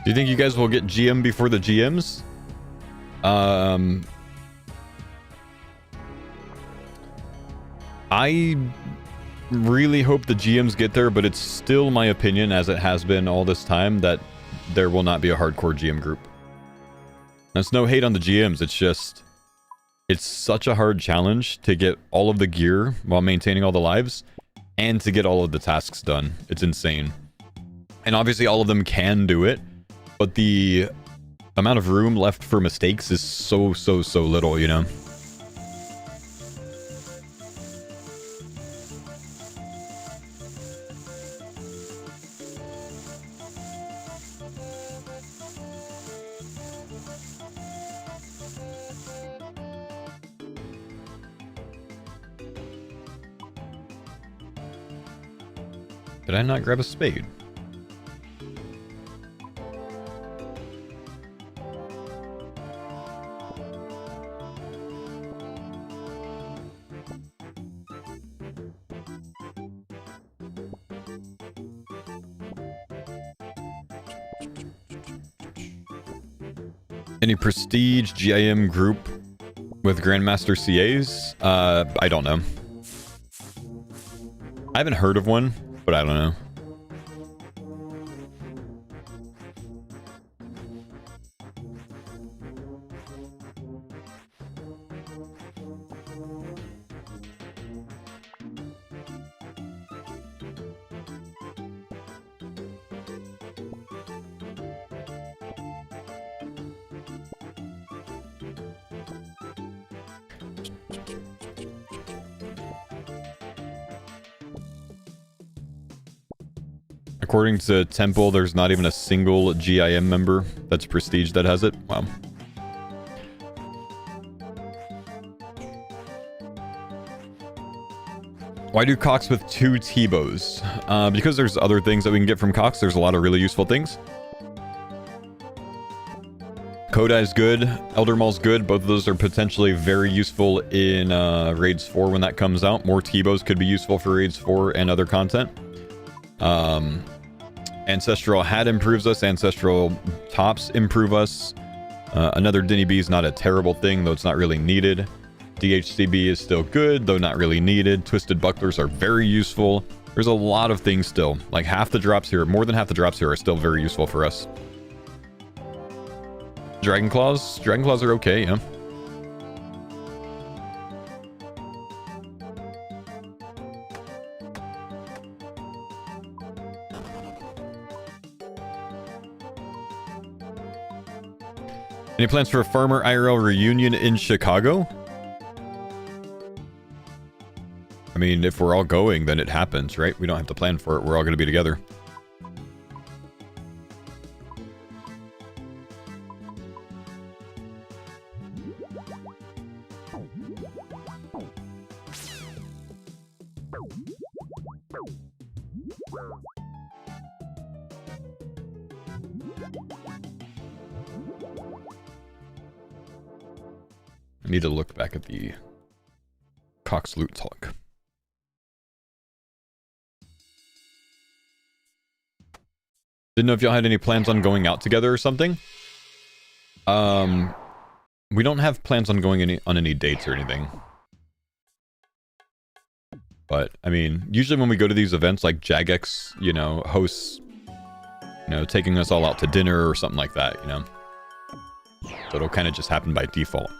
Do you think you guys will get GM before the GMs? I really hope the GMs get there, but it's still my opinion, as it has been all this time, that there will not be a hardcore GM group. That's no hate on the GMs, it's just... It's such a hard challenge to get all of the gear while maintaining all the lives, and to get all of the tasks done. It's insane. And obviously all of them can do it, but the amount of room left for mistakes is so little, you know? Did I not grab a spade? Any prestige GIM group with Grandmaster CAs? I don't know. I haven't heard of one, but I don't know. According to Temple, there's not even a single GIM member that's prestige that has it. Wow. Why do Cox with 2 Tbows? Because there's other things that we can get from Cox. There's a lot of really useful things. Kodai's good. Elder Maul's good. Both of those are potentially very useful in Raids 4 when that comes out. More Tbows could be useful for Raids 4 and other content. Ancestral Hat improves us. Ancestral Tops improve us. Another Dinny B is not a terrible thing, though it's not really needed. DHCB is still good, though not really needed. Twisted Bucklers are very useful. There's a lot of things still. Like half the drops here, more than half the drops here are still very useful for us. Dragon Claws? Dragon Claws are okay, yeah. Any plans for a Farmer IRL reunion in Chicago? I mean, if we're all going, then it happens, right? We don't have to plan for it. We're all going to be together. I need to look back at the Cox loot talk. Didn't know if y'all had any plans on going out together or something. We don't have plans on going on any dates or anything. But, I mean, usually when we go to these events, like Jagex, you know, hosts, you know, taking us all out to dinner or something like that, you know. So it'll kind of just happen by default.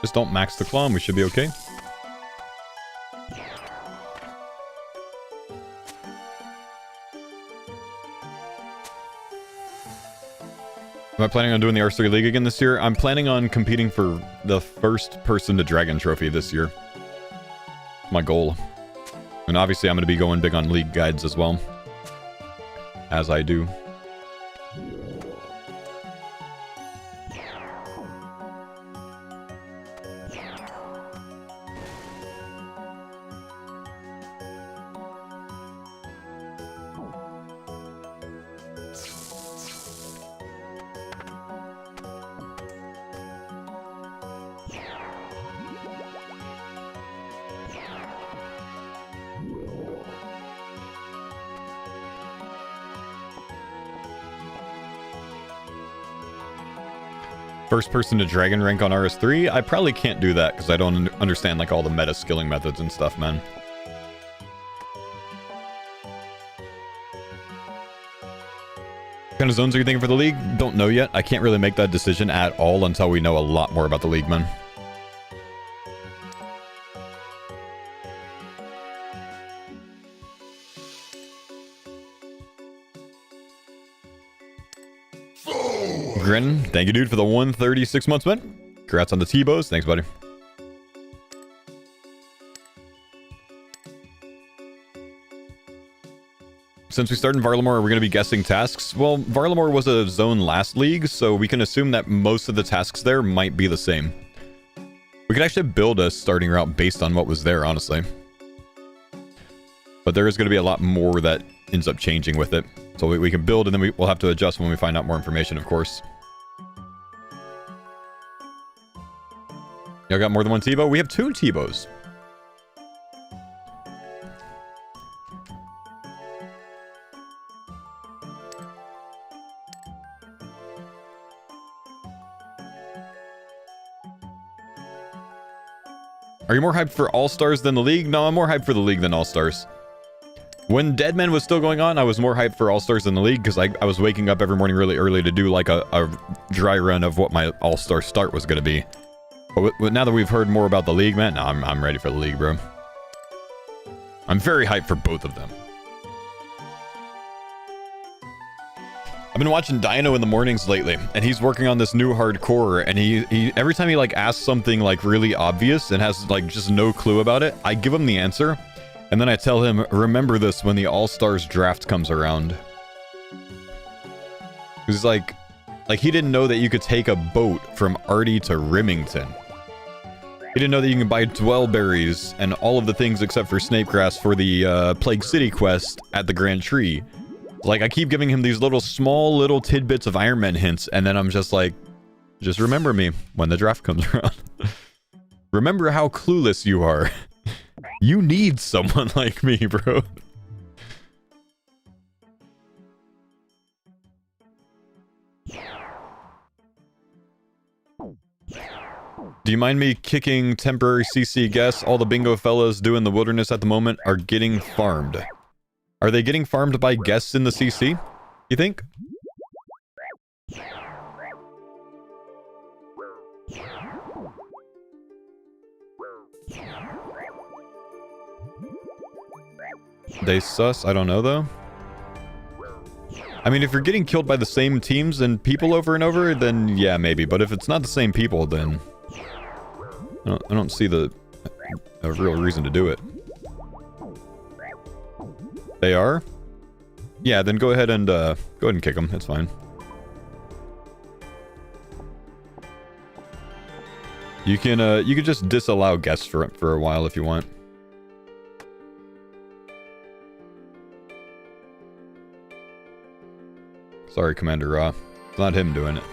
Just don't max the claw and we should be okay. Am I planning on doing the RS3 League again this year? I'm planning on competing for the first person to Dragon Trophy this year. My goal. And obviously I'm going to be going big on League guides as well. As I do. First person to dragon rank on RS3? I probably can't do that because I don't understand like all the meta skilling methods and stuff, man. What kind of zones are you thinking for the league? Don't know yet. I can't really make that decision at all until we know a lot more about the league, man. Grin, thank you, dude, for the 136 months, man. Congrats on the Tbows. Thanks, buddy. Since we started in Varlamore, are we going to be guessing tasks? Well, Varlamore was a zone last league, so we can assume that most of the tasks there might be the same. We could actually build a starting route based on what was there, honestly. But there is going to be a lot more that ends up changing with it. So we can build, and then we'll have to adjust when we find out more information, of course. Y'all got more than one Tbow? We have 2 Tbows. Are you more hyped for All-Stars than the League? No, I'm more hyped for the League than All-Stars. When Deadman was still going on, I was more hyped for All-Stars in the league because I was waking up every morning really early to do like a dry run of what my All-Star start was going to be. But now that we've heard more about the league, man, no, I'm ready for the league, bro. I'm very hyped for both of them. I've been watching Dino in the mornings lately, and he's working on this new hardcore, and he every time he like asks something like really obvious and has like just no clue about it, I give him the answer, and then I tell him, remember this when the All-Stars draft comes around. He's like he didn't know that you could take a boat from Artie to Remington. He didn't know that you can buy dwellberries and all of the things except for snapegrass for the Plague City quest at the Grand Tree. Like, I keep giving him these small little tidbits of Ironman hints, and then I'm just like, just remember me when the draft comes around. Remember how clueless you are. You need someone like me, bro. Do you mind me kicking temporary CC guess? All the bingo fellas doing the wilderness at the moment are getting farmed. Are they getting farmed by guests in the CC? You think? They sus? I don't know though. I mean, if you're getting killed by the same teams and people over and over, then yeah, maybe. But if it's not the same people, then I don't see a real reason to do it. They are? Yeah, then go ahead and kick them. It's fine. You can just disallow guests for a while if you want. Sorry, Commander Ra. It's not him doing it.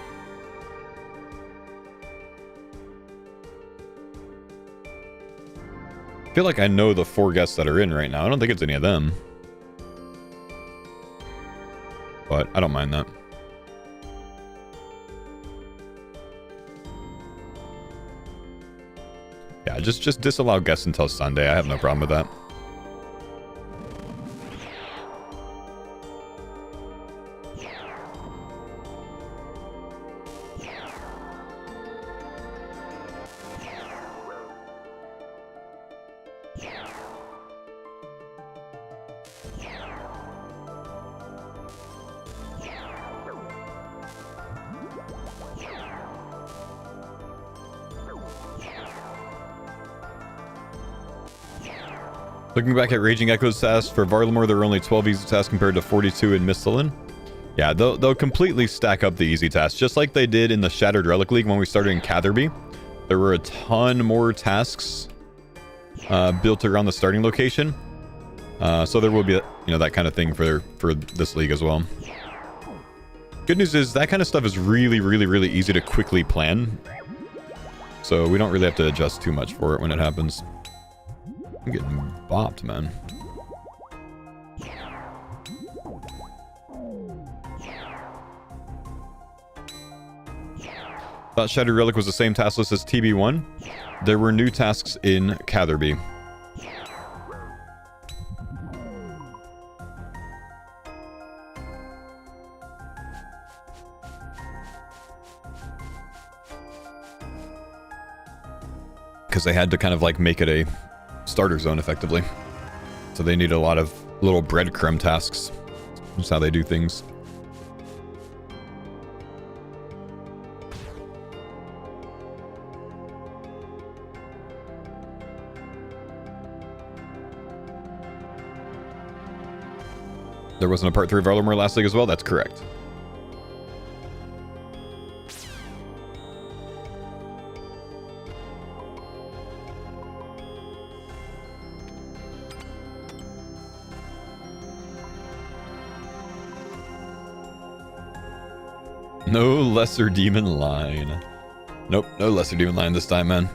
I feel like I know the 4 guests that are in right now. I don't think it's any of them. But I don't mind that. Yeah, just disallow guests until Sunday. I have no problem with that. Looking back at Raging Echo's tasks, for Varlamore there are only 12 easy tasks compared to 42 in Mistalin. Yeah, they'll completely stack up the easy tasks, just like they did in the Shattered Relic League when we started in Catherby. There were a ton more tasks built around the starting location. So there will be, that kind of thing for this league as well. Good news is that kind of stuff is really, really, really easy to quickly plan. So we don't really have to adjust too much for it when it happens. I'm getting bopped, man. Thought Shattered Relic was the same task list as TB1. There were new tasks in Catherby. Because they had to kind of like make it a starter zone effectively. So they need a lot of little breadcrumb tasks. That's how they do things. There wasn't a part 3 of Varlamore last league as well? That's correct. No lesser demon line. Nope, no lesser demon line this time, man.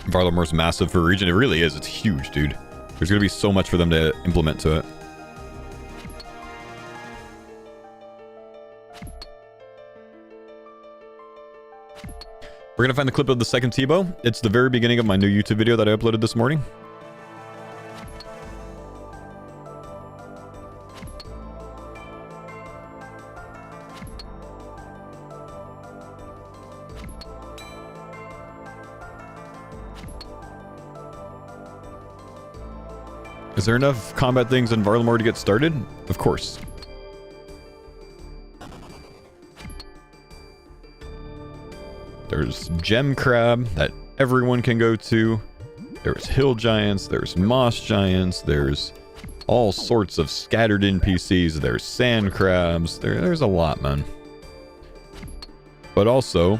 Varlamore's massive for a region. It really is. It's huge, dude. There's going to be so much for them to implement to it. We're going to find the clip of the second Tbow. It's the very beginning of my new YouTube video that I uploaded this morning. Is there enough combat things in Varlamore to get started? Of course. There's Gem Crab that everyone can go to. There's Hill Giants. There's Moss Giants. There's all sorts of scattered NPCs. There's Sand Crabs. There's a lot, man. But also,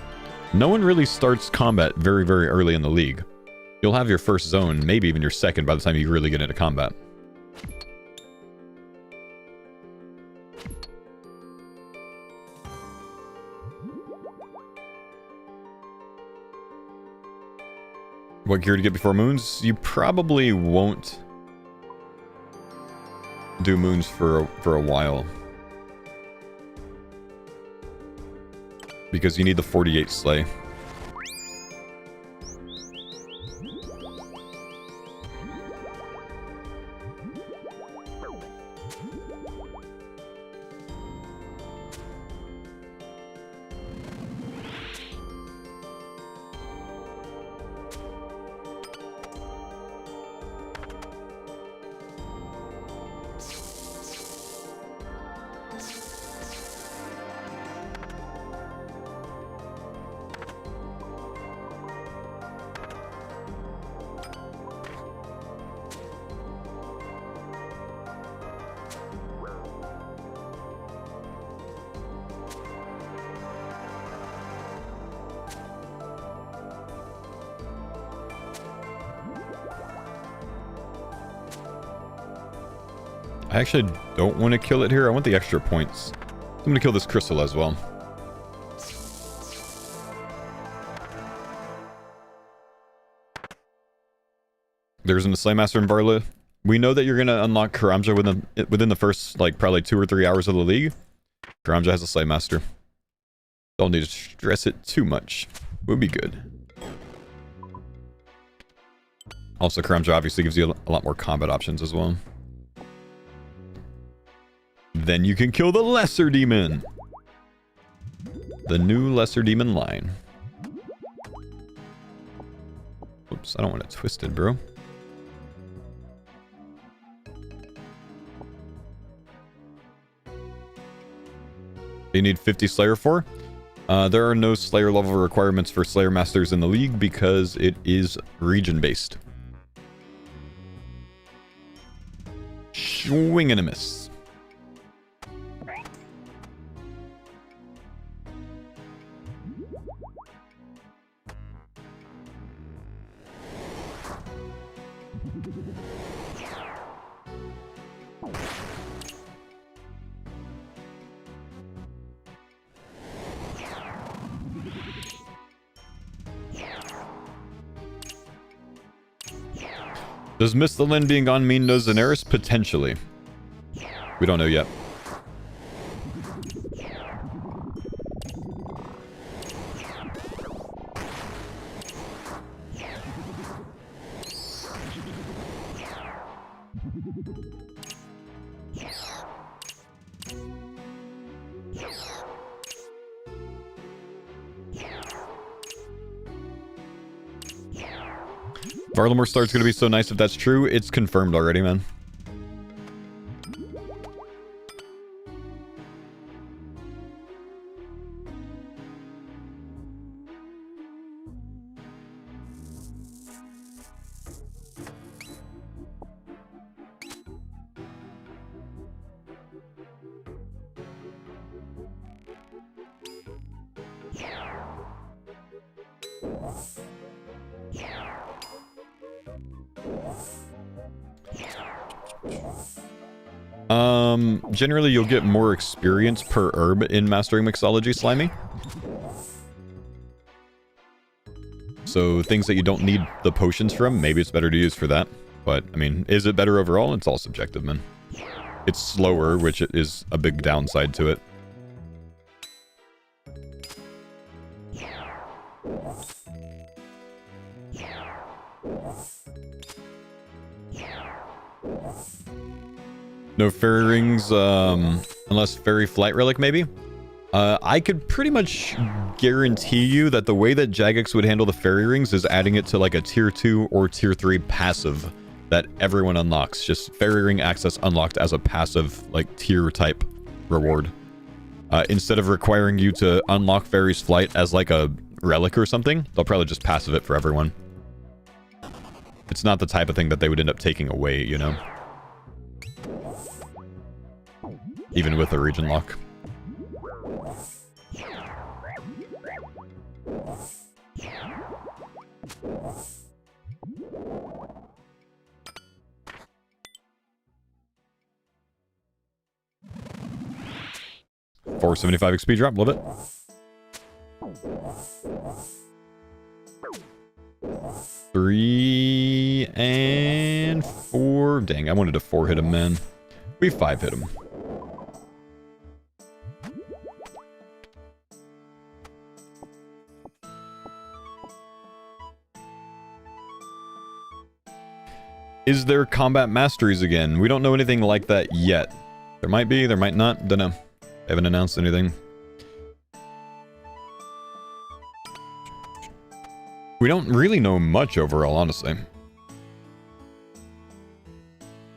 no one really starts combat very, very early in the league. You'll have your first zone, maybe even your second, by the time you really get into combat. What gear to get before moons? You probably won't do moons for a while. Because you need the 48 sleigh. I actually don't want to kill it here. I want the extra points. I'm going to kill this crystal as well. There's an Slaymaster in Varla. We know that you're going to unlock Karamja within the first, like, probably 2 or 3 hours of the league. Karamja has a Slaymaster. Don't need to stress it too much. Would be good. Also, Karamja obviously gives you a lot more combat options as well. Then you can kill the Lesser Demon. The new Lesser Demon line. Oops, I don't want it twisted, bro. You need 50 Slayer for? There are no Slayer level requirements for Slayer Masters in the League because it is region-based. Swing and a miss. Does Misthalin being gone mean no Daenerys? Potentially. We don't know yet. Varlamore start's gonna be so nice if that's true. It's confirmed already, man. Generally, you'll get more experience per herb in Mastering Mixology, Slimy. So things that you don't need the potions from, maybe it's better to use for that. But, I mean, is it better overall? It's all subjective, man. It's slower, which is a big downside to it. No fairy rings, unless fairy flight relic, maybe? I could pretty much guarantee you that the way that Jagex would handle the fairy rings is adding it to like a tier 2 or tier 3 passive that everyone unlocks. Just fairy ring access unlocked as a passive, like, tier type reward. Instead of requiring you to unlock fairy's flight as like a relic or something, they'll probably just passive it for everyone. It's not the type of thing that they would end up taking away, you know? Even with a region lock. $475 XP drop, love it. Three and 4. Dang, I wanted to 4 hit him, man. We 5 hit him. Is there combat masteries again? We don't know anything like that yet. There might be, there might not. Don't know. They haven't announced anything. We don't really know much overall, honestly.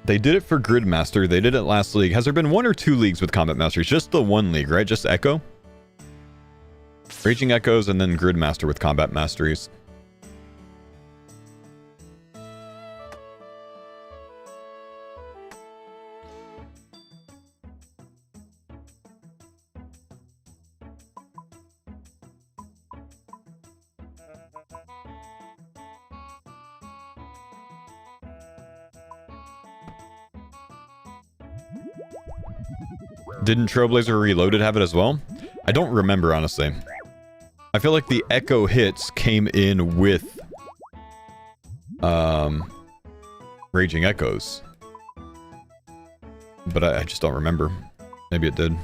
They did it for Gridmaster. They did it last league. Has there been 1 or 2 leagues with combat masteries? Just the 1 league, right? Just Echo? Raging Echoes and then Gridmaster with combat masteries. Didn't Trailblazer Reloaded have it as well? I don't remember, honestly. I feel like the Echo hits came in with Raging Echoes. But I just don't remember. Maybe it did.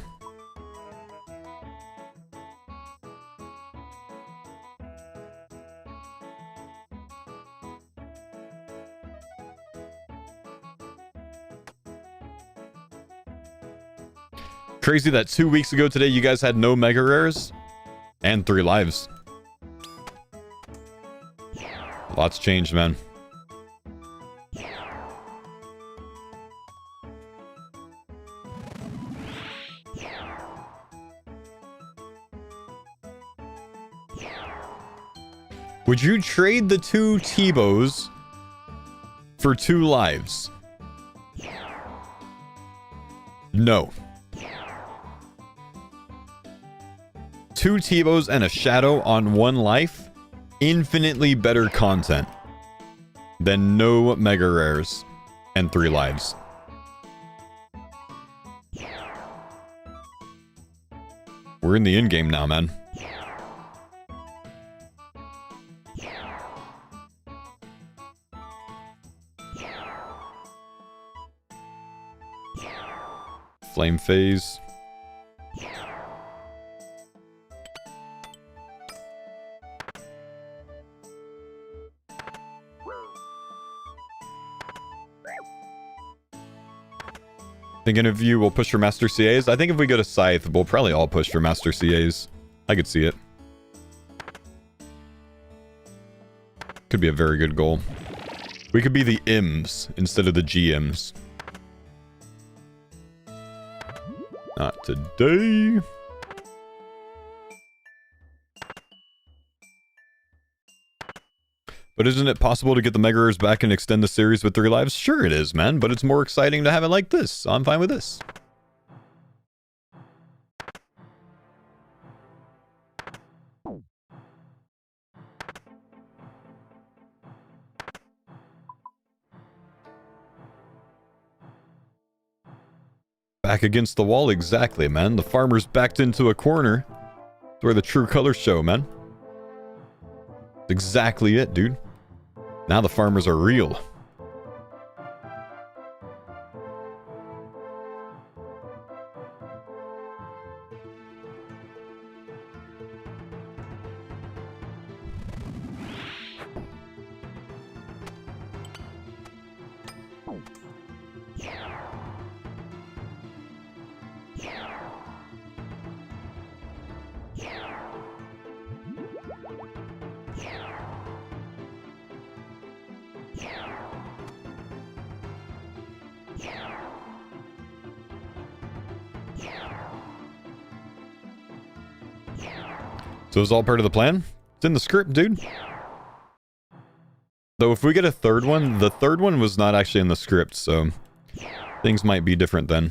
Crazy that 2 weeks ago today you guys had no mega rares and 3 lives. Lots changed, man. Would you trade the 2 Tbows for 2 lives? No. 2 Tbows and a shadow on 1 life, infinitely better content than no mega rares and 3 lives. We're in the end game now, man. Flame phase. Think any of you will push for Master CAs? I think if we go to Scythe, we'll probably all push for Master CAs. I could see it. Could be a very good goal. We could be the M's instead of the GMs. Not today. But isn't it possible to get the Mega Rares back and extend the series with 3 lives? Sure it is, man, but it's more exciting to have it like this. So I'm fine with this. Back against the wall, exactly, man. The farmer's backed into a corner. That's where the true colors show, man. Exactly it, dude. Now the farmers are real. So it's all part of the plan? It's in the script, dude. Though if we get a third one, the third one was not actually in the script, so things might be different then.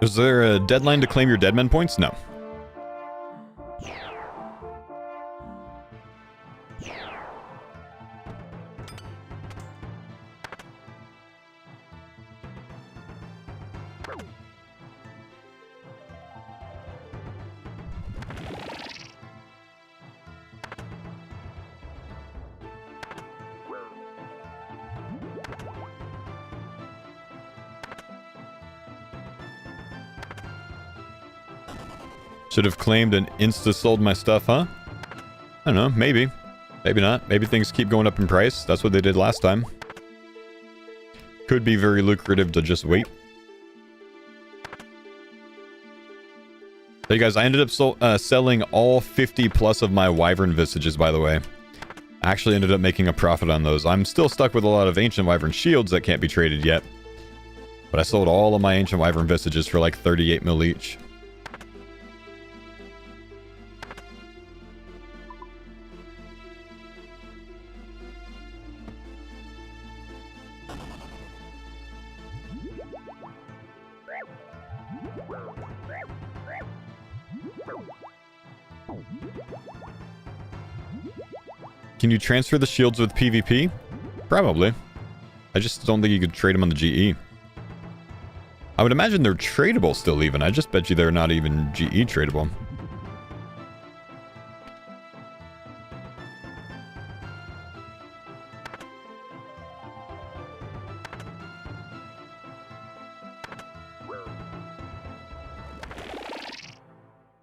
Is there a deadline to claim your deadman points? No. Should have claimed and insta-sold my stuff, huh? I don't know, maybe. Maybe not. Maybe things keep going up in price. That's what they did last time. Could be very lucrative to just wait. Hey guys, I ended up selling all 50 plus of my Wyvern visages, by the way. I actually ended up making a profit on those. I'm still stuck with a lot of ancient Wyvern shields that can't be traded yet. But I sold all of my ancient Wyvern visages for like 38 mil each. Can you transfer the shields with PvP? Probably. I just don't think you could trade them on the GE. I would imagine they're tradable still even. I just bet you they're not even GE tradable.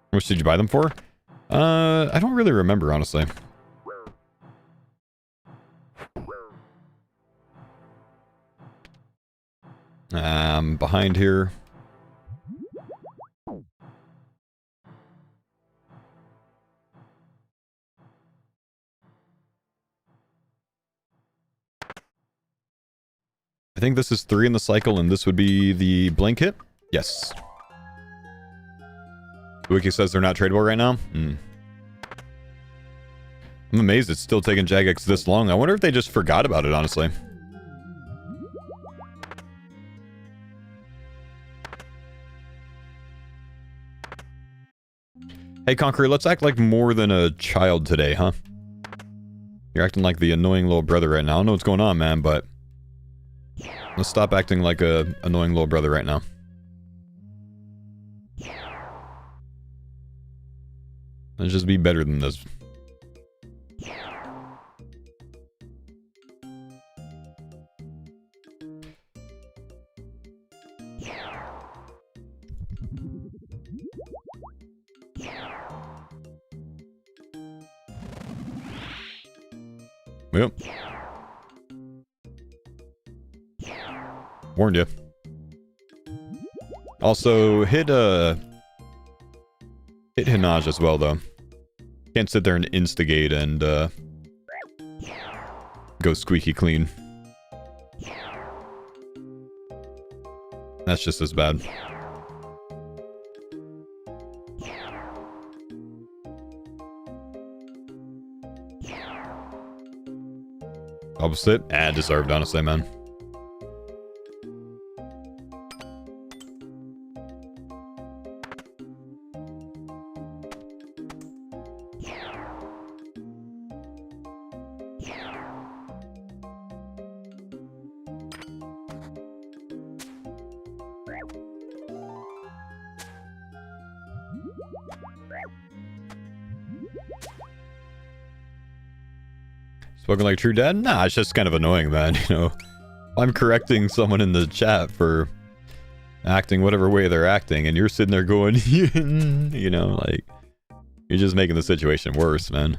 How much did you buy them for? I don't really remember, honestly. Behind here. I think this is 3 in the cycle, and this would be the blank hit? Yes. The wiki says they're not tradable right now? I'm amazed it's still taking Jagex this long. I wonder if they just forgot about it, honestly. Hey, Conqueror, let's act like more than a child today, huh? You're acting like the annoying little brother right now. I don't know what's going on, man, but... let's stop acting like a annoying little brother right now. Let's just be better than this. Yep. Warned you. Also, hit Hinaj as well, though. Can't sit there and instigate and go squeaky clean. That's just as bad. Opposite? Deserved, honestly, man. Spoken like a true dad? Nah, it's just kind of annoying, man, you know. I'm correcting someone in the chat for acting whatever way they're acting, and you're sitting there going, you know, like, you're just making the situation worse, man.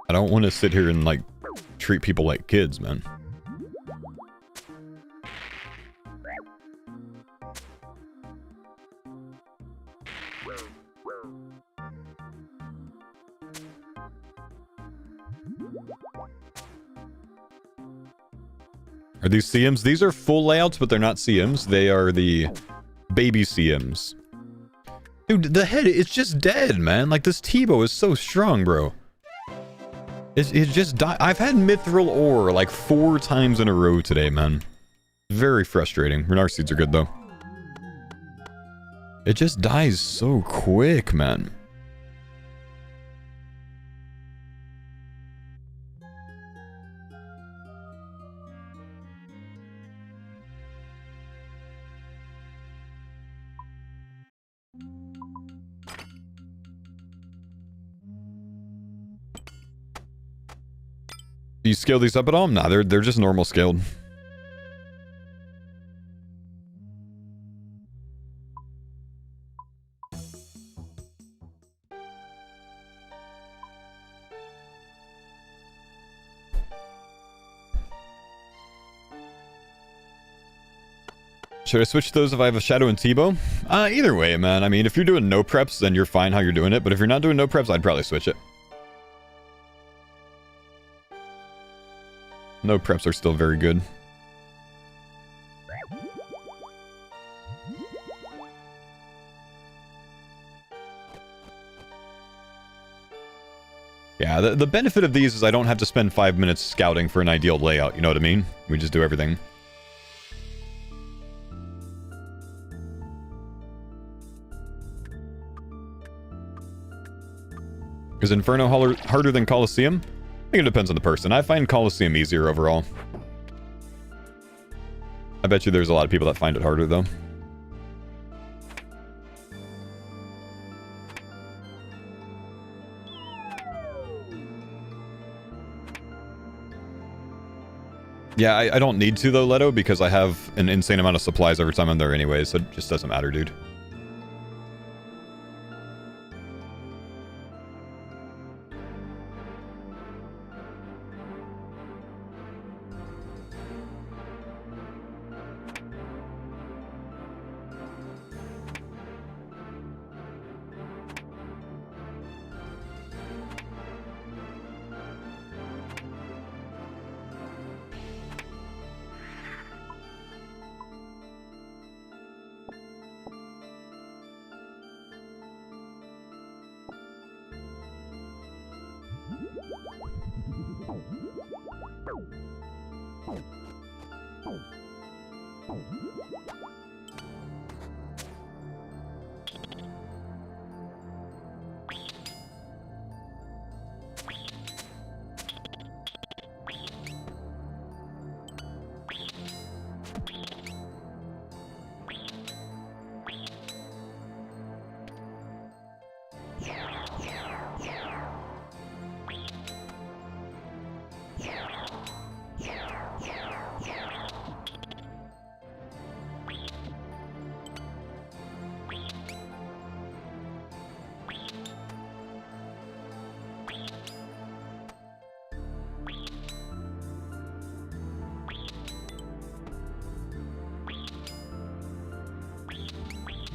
I don't want to sit here and, like, treat people like kids, man. Are these CMs? These are full layouts, but they're not CMs. They are the baby CMs. Dude, the head, it's just dead, man. Like, this Tbow is so strong, bro. It just died. I've had mithril ore like 4 times in a row today, man. Very frustrating. Renar seeds are good, though. It just dies so quick, man. Do you scale these up at all? Nah, they're just normal scaled. Should I switch those if I have a shadow and Tbow? Either way, man. I mean, if you're doing no preps, then you're fine how you're doing it. But if you're not doing no preps, I'd probably switch it. No preps are still very good. Yeah, the benefit of these is I don't have to spend 5 minutes scouting for an ideal layout, you know what I mean? We just do everything. Is Inferno harder than Colosseum? I think it depends on the person. I find Colosseum easier overall. I bet you there's a lot of people that find it harder, though. Yeah, I don't need to, though, Leto, because I have an insane amount of supplies every time I'm there anyway, so it just doesn't matter, dude.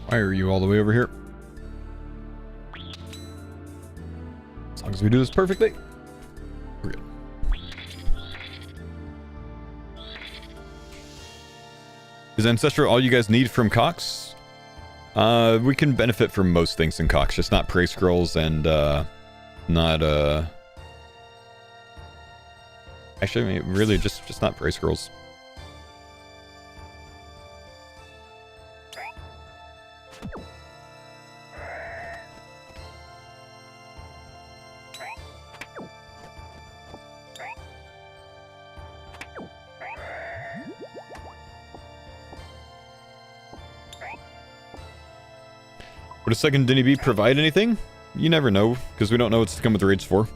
Why are you all the way over here? As long as we do this perfectly, we're good. Is Ancestral all you guys need from Cox? We can benefit from most things in Cox, just not Prey Scrolls and not actually, I mean, really just not Prey Scrolls. Would a second Dinny B provide anything? You never know, because we don't know what's to come with Raids 4.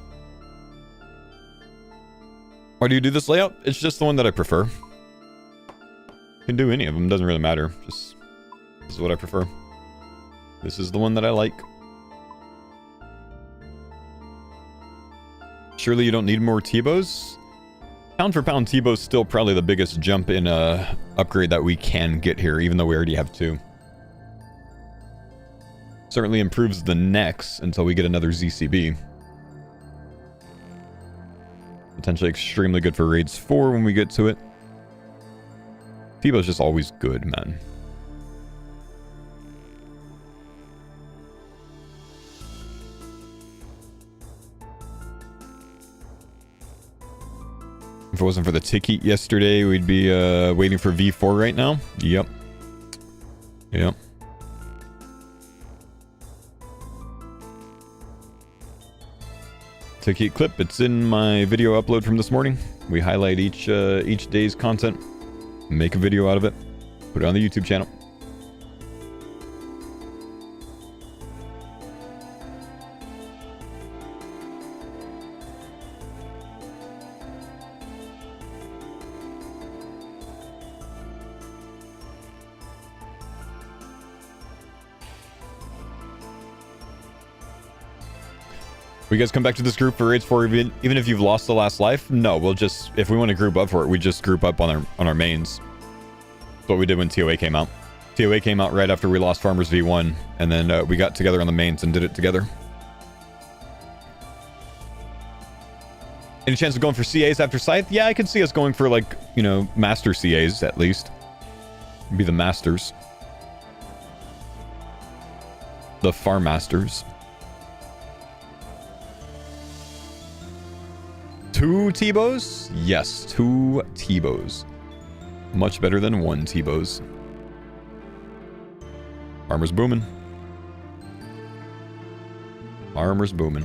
Why do you do this layout? It's just the one that I prefer. You can do any of them, doesn't really matter. Just, this is what I prefer. This is the one that I like. Surely you don't need more Tbows? Pound for pound, Tbow's still probably the biggest jump in upgrade that we can get here, even though we already have 2. Certainly improves the Nex until we get another ZCB. Potentially extremely good for Raids 4 when we get to it. Tbow's just always good, man. If it wasn't for the ticket yesterday, we'd be waiting for V4 right now. Yep. Yep. Ticket clip, it's in my video upload from this morning. We highlight each day's content, make a video out of it, put it on the YouTube channel. We guys come back to this group for Raids 4 even if you've lost the last life? No, we'll just, if we want to group up for it, we just group up on our mains. That's what we did when TOA came out. TOA came out right after we lost Farmers V1, and then we got together on the mains and did it together. Any chance of going for CAs after Scythe? Yeah, I could see us going for, like, you know, Master CAs at least. Be the Masters. The Farm Masters. 2 Tbows? Yes, 2 Tbows. Much better than 1 Tbows. Farmers booming. Farmers booming.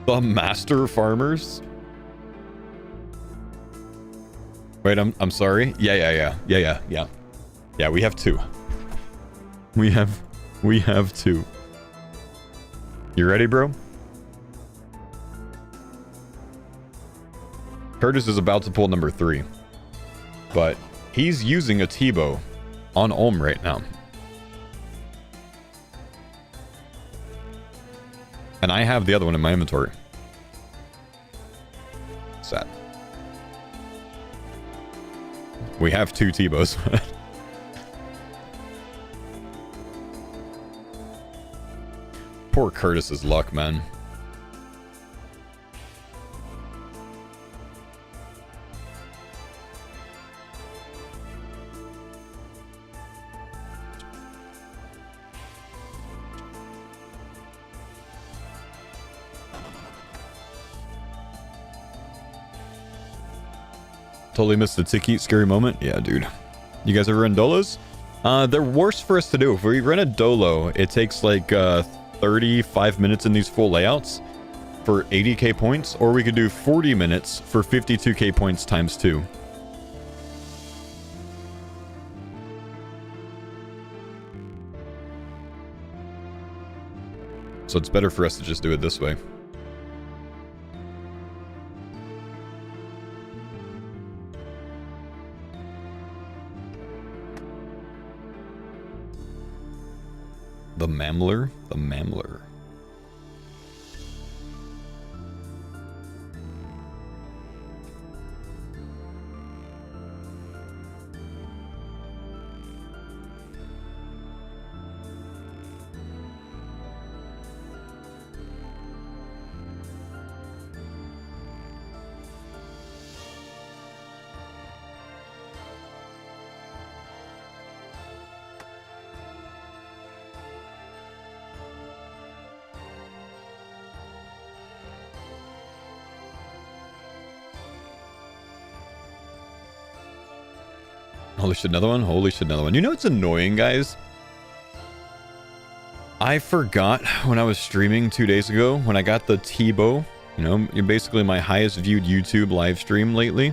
The Master Farmers? Wait, I'm sorry. Yeah. Yeah, we have 2. We have 2. You ready, bro? Curtis is about to pull number 3. But he's using a Tbow on Ulm right now. And I have the other one in my inventory. Sad. We have 2 Tbows. Poor Curtis's luck, man. Totally missed the Tiki scary moment. Yeah, dude. You guys ever run Dolos? They're worse for us to do. If we run a Dolo, it takes like 35 minutes in these full layouts for 80k points, or we could do 40 minutes for 52k points times 2. So it's better for us to just do it this way. The Mammler? The Mammler. Holy shit, another one? Holy shit, another one. You know what's annoying, guys? I forgot when I was streaming 2 days ago when I got the Tbow. You know, you're basically my highest viewed YouTube live stream lately.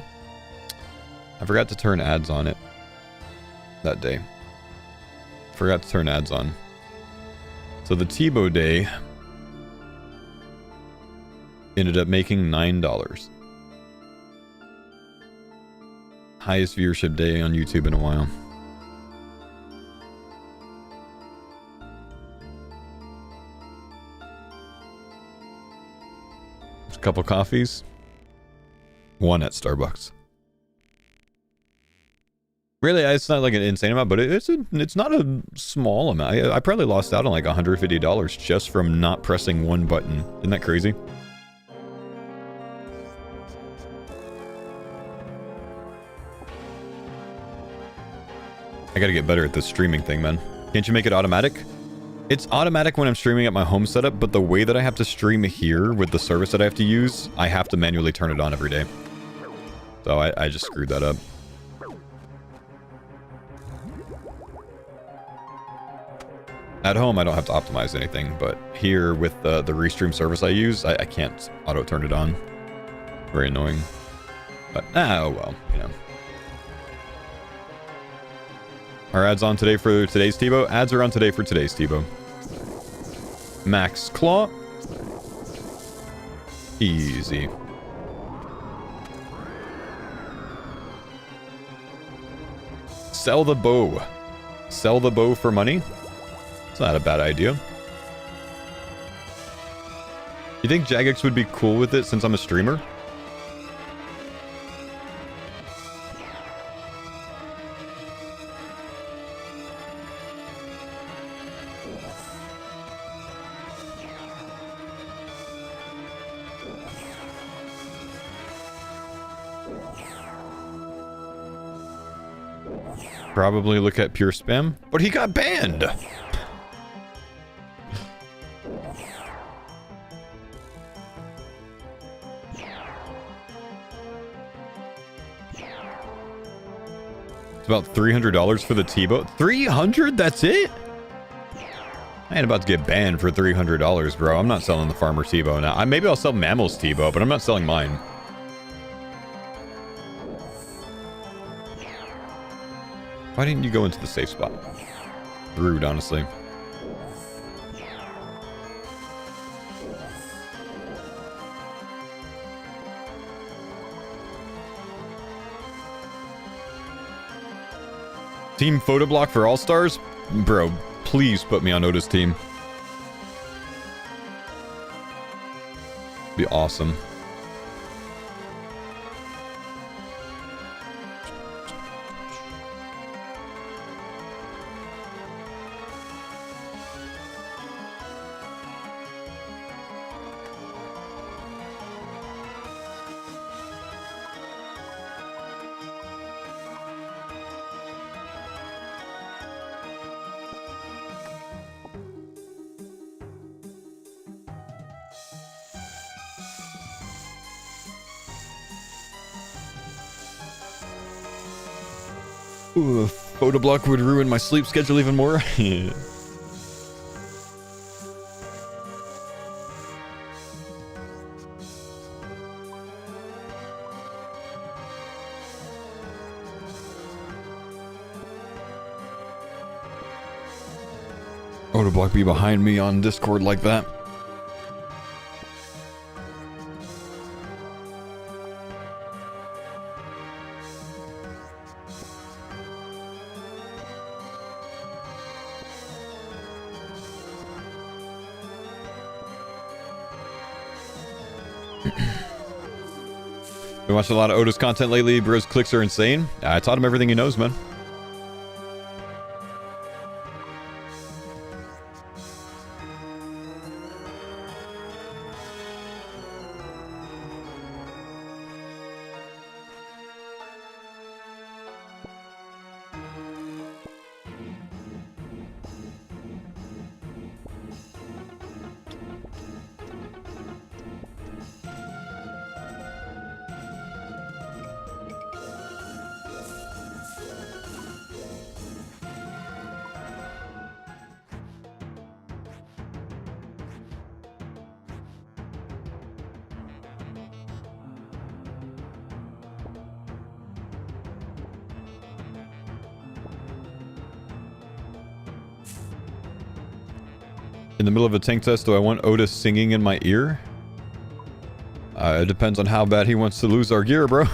I forgot to turn ads on it that day. Forgot to turn ads on. So the Tbow day ended up making $9. Highest viewership day on YouTube in a while. Just a couple coffees. One at Starbucks. Really, it's not like an insane amount, but it's not a small amount. I probably lost out on like $150 just from not pressing one button. Isn't that crazy? I gotta get better at this streaming thing, man. Can't you make it automatic? It's automatic when I'm streaming at my home setup, but the way that I have to stream here with the service that I have to use, I have to manually turn it on every day. So I just screwed that up. At home, I don't have to optimize anything, but here with the Restroom service I use, I can't auto turn it on. Very annoying. But, oh well, you know. Are ads on today for today's Tbow? Ads are on today for today's Tbow. Max Claw. Easy. Sell the bow. Sell the bow for money? It's not a bad idea. You think Jagex would be cool with it since I'm a streamer? Probably look at pure spam, but he got banned. It's about $300 for the Tbow. 300? That's it? I ain't about to get banned for $300, bro. I'm not selling the farmer Tbow now. Maybe I'll sell Mammal's Tbow, but I'm not selling mine. Why didn't you go into the safe spot? Rude, honestly. Team photo block for All-Stars? Bro, please put me on Oda's team. Be awesome. Ooh, photo block would ruin my sleep schedule even more. Photo block be behind me on Discord like that. Been watching a lot of Otis content lately. Bro's clicks are insane. I taught him everything he knows, man. In the middle of a tank test, do I want Otis singing in my ear? It depends on how bad he wants to lose our gear, bro.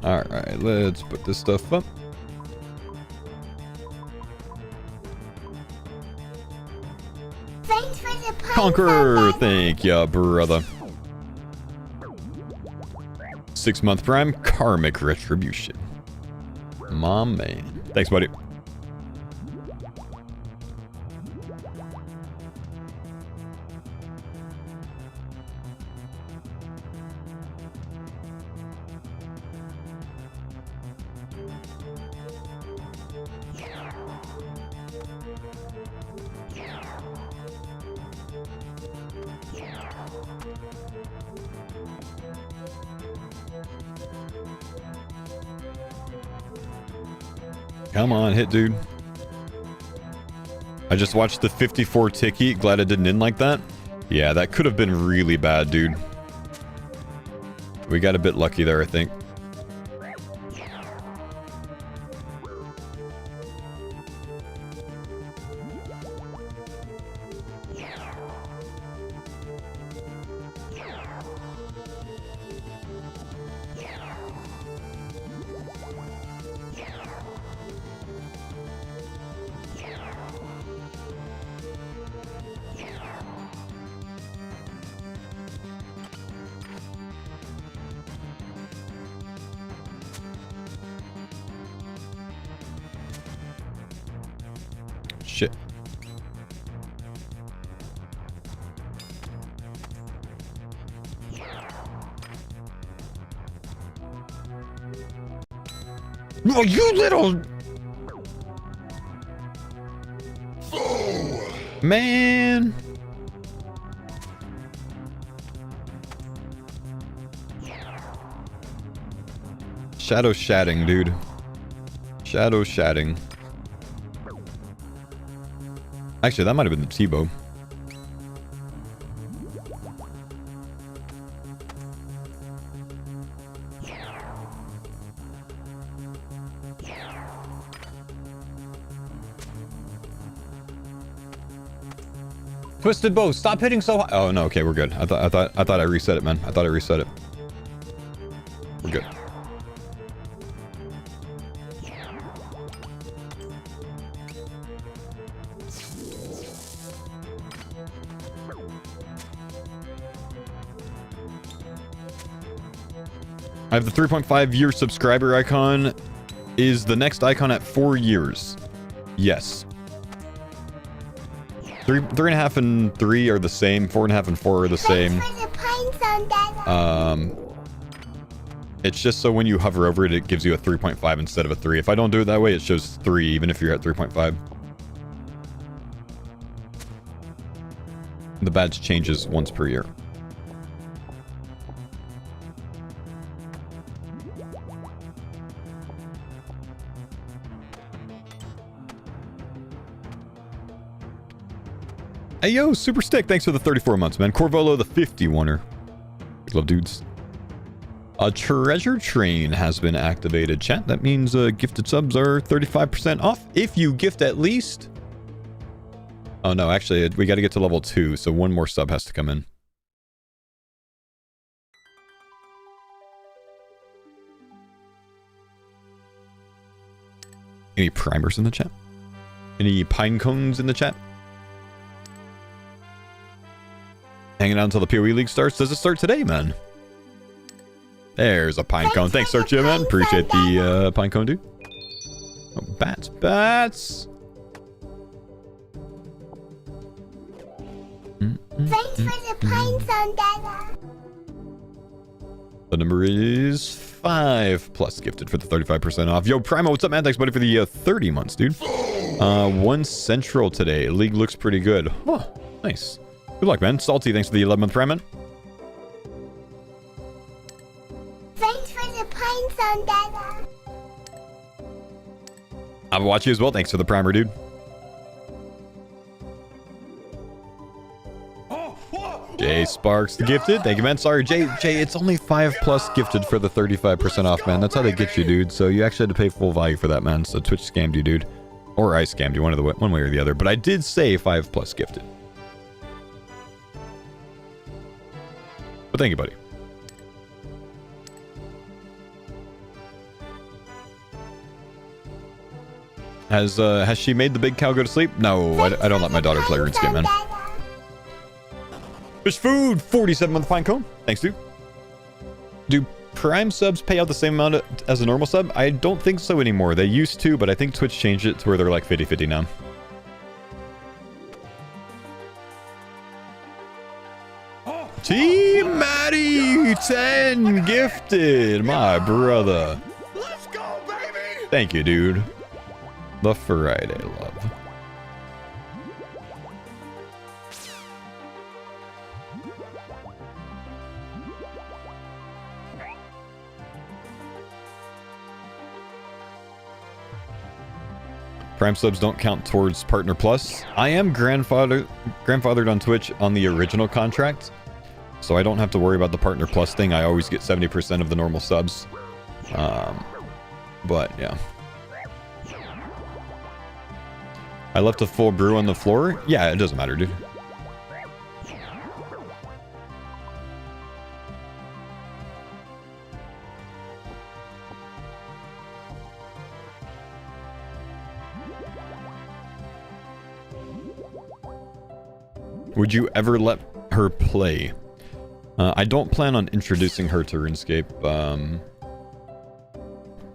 Alright, let's put this stuff up.
Thanks for the pine
Conqueror,
sun,
thank ya, brother. 6-month prime, karmic retribution. My man. Thanks, buddy. Come on, hit, dude. I just watched the 54 ticky. Glad it didn't end like that. Yeah, that could have been really bad, dude. We got a bit lucky there, I think. Shit. Oh, you little... Man. Shadow shatting, dude. Shadow shatting. Actually, that might have been the Tbow. Twisted bow, stop hitting so high. Oh no, okay, we're good. I thought I reset it, man. I thought I reset it. We're good. I have the 3.5-year subscriber icon. Is the next icon at 4 years? Yes. 3.5 and 3 are the same. 4.5 and 4 are the same.
Thanks for the pine sun,
It's just so when you hover over it, it gives you a 3.5 instead of a 3. If I don't do it that way, it shows 3, even if you're at 3.5. The badge changes once per year. Hey yo, Super Stick, thanks for the 34 months, man. Corvolo, the 51er. Love dudes. A treasure train has been activated, chat. That means gifted subs are 35% off if you gift at least... Oh no, actually, we got to get to level 2, so one more sub has to come in. Any primers in the chat? Any pine cones in the chat? Hanging out until the PoE League starts? Does it start today, man? There's a pine cone. Thanks, Searchia, man. Appreciate the pine cone, dude. Oh, bats. Bats!
Thanks for the pine sun, Dada.
The number is 5 plus gifted for the 35% off. Yo, Primo, what's up, man? Thanks, buddy, for the 30 months, dude. 1 Central today. League looks pretty good. Oh, nice. Good luck, man. Salty, thanks for the 11-month prime, man.
Thanks for the pine zone, Dada.
I'll watch you as well. Thanks for the primer, dude. Jay Sparks the gifted. Thank you, man. Sorry, Jay, it's only 5+ gifted for the 35% off, man. That's how they get you, dude. So you actually had to pay full value for that, man. So Twitch scammed you, dude. Or I scammed you, one way or the other. But I did say 5+ gifted. But thank you, buddy. Has she made the big cow go to sleep? No, I don't let my daughter play RuneScape, man. Fish food, 47 on the fine cone. Thanks, dude. Do Prime subs pay out the same amount as a normal sub? I don't think so anymore. They used to, but I think Twitch changed it to where they're like 50-50 now. Team Maddie 10 gifted, my brother.
Let's go, baby!
Thank you, dude. The Friday love. Prime subs don't count towards Partner Plus. I am grandfathered on Twitch on the original contract, so I don't have to worry about the Partner Plus thing. I always get 70% of the normal subs. But yeah. I left a full brew on the floor. Yeah, it doesn't matter, dude. Would you ever let her play? I don't plan on introducing her to RuneScape,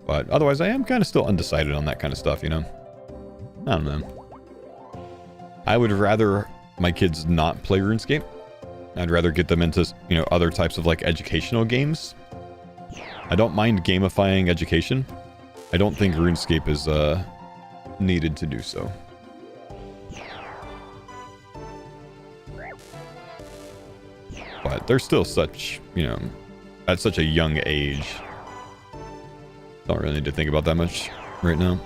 but otherwise I am kind of still undecided on that kind of stuff, you know? I don't know. I would rather my kids not play RuneScape. I'd rather get them into, you know, other types of like educational games. I don't mind gamifying education. I don't think RuneScape is needed to do so. But they're still such, you know, at such a young age. Don't really need to think about that much right now.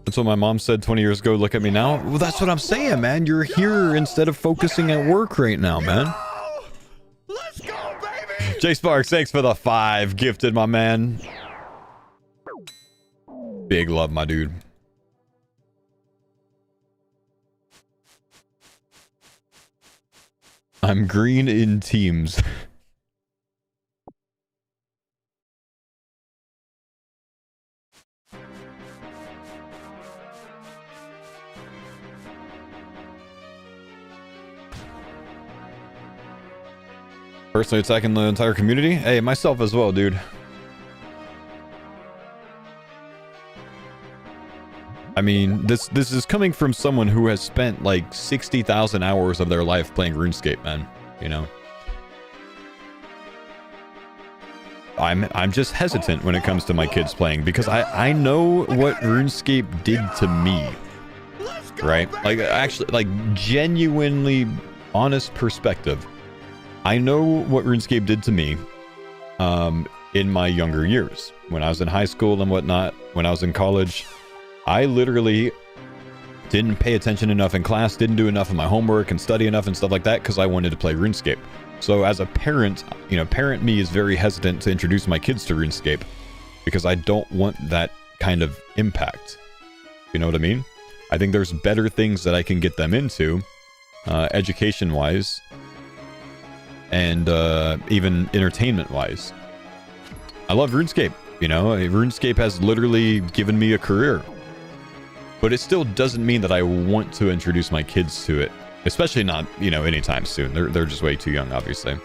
That's what my mom said 20 years ago. Look at me now. Well, that's what I'm saying, man. You're here instead of focusing at work right now, man.
Let's go, baby!
Jay Sparks, thanks for the 5 gifted, my man. Big love, my dude. I'm green in teams. Personally attacking the entire community? Hey, myself as well, dude. I mean, this is coming from someone who has spent like 60,000 hours of their life playing RuneScape, man. You know? I'm just hesitant when it comes to my kids playing because I know what RuneScape did to me. Right? Like, actually, like, genuinely honest perspective. I know what RuneScape did to me in my younger years. When I was in high school and whatnot, when I was in college, I literally didn't pay attention enough in class, didn't do enough of my homework and study enough and stuff like that because I wanted to play RuneScape. So as a parent, you know, parent me is very hesitant to introduce my kids to RuneScape because I don't want that kind of impact. You know what I mean? I think there's better things that I can get them into, education-wise, and even entertainment-wise. I love RuneScape, you know? RuneScape has literally given me a career. But it still doesn't mean that I want to introduce my kids to it. Especially not, you know, anytime soon. They're just way too young, obviously.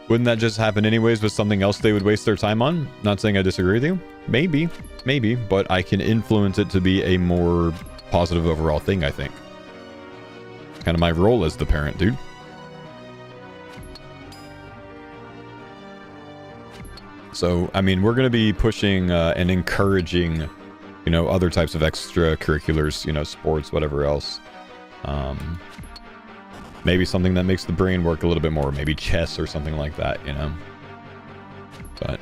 Wouldn't that just happen anyways with something else they would waste their time on? Not saying I disagree with you. Maybe, but I can influence it to be a more positive overall thing, I think. Kind of my role as the parent, dude. So, I mean, we're going to be pushing and encouraging, you know, other types of extracurriculars, you know, sports, whatever else. Maybe something that makes the brain work a little bit more. Maybe chess or something like that, you know. But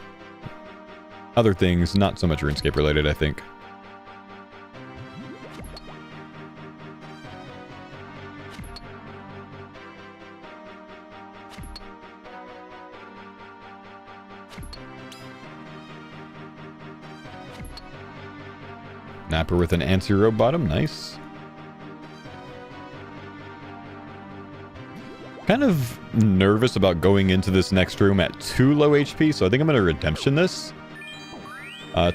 other things, not so much RuneScape related, I think. Napper with an anti-rope bottom, nice. Kind of nervous about going into this next room at too low HP, so I think I'm gonna redemption this.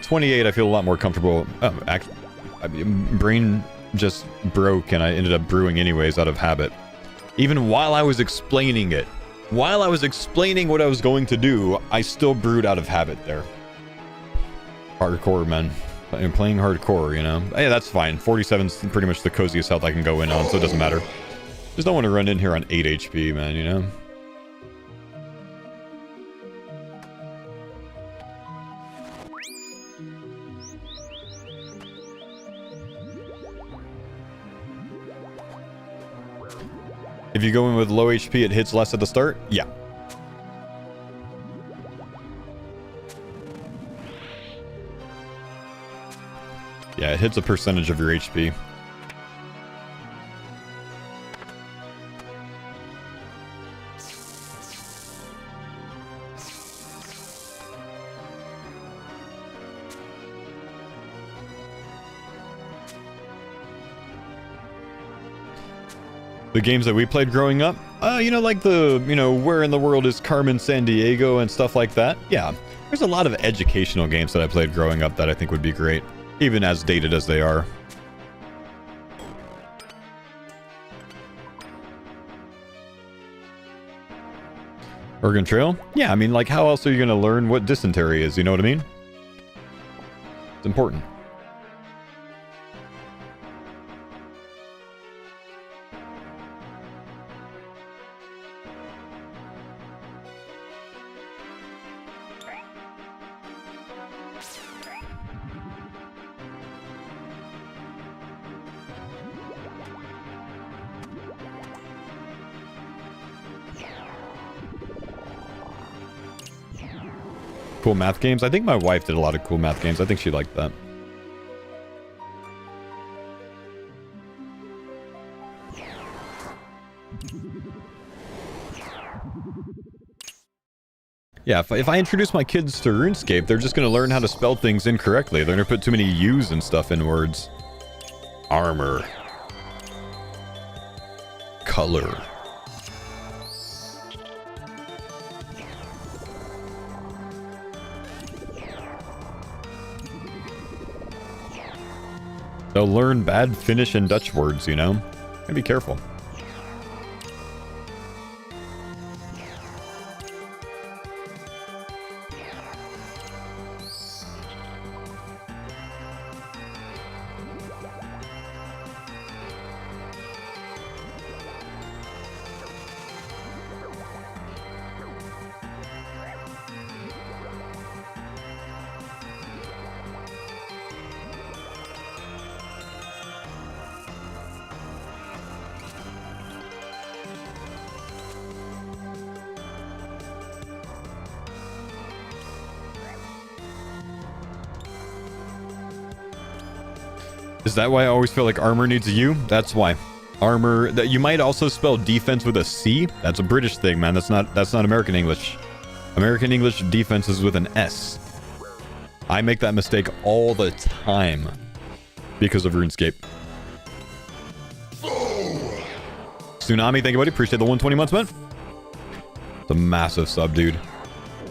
28, I feel a lot more comfortable. Actually, brain just broke and I ended up brewing anyways out of habit. Even while I was explaining it, while I was explaining what I was going to do, I still brewed out of habit there. Hardcore, man. I'm playing hardcore, you know? Hey, that's fine. 47's pretty much the coziest health I can go in on, so it doesn't matter. Just don't want to run in here on 8 HP, man, you know? If you go in with low HP, it hits less at the start? Yeah. Yeah, it hits a percentage of your HP. The games that we played growing up, you know, like the, you know, Where in the World is Carmen Sandiego and stuff like that. Yeah, there's a lot of educational games that I played growing up that I think would be great, even as dated as they are. Oregon Trail? Yeah, I mean, like, how else are you going to learn what dysentery is? You know what I mean? It's important. Cool math games. I think my wife did a lot of cool math games. I think she liked that. Yeah, if I introduce my kids to RuneScape, they're just going to learn how to spell things incorrectly. They're going to put too many U's and stuff in words. Armor. Color. They'll learn bad Finnish and Dutch words, you know? Gotta be careful. Is that why I always feel like armor needs a U? That's why. Armor, that you might also spell defense with a C. That's a British thing, man. That's not American English. American English defense is with an S. I make that mistake all the time because of RuneScape. Tsunami, thank you, buddy. Appreciate the 120 months, man. It's a massive sub, dude.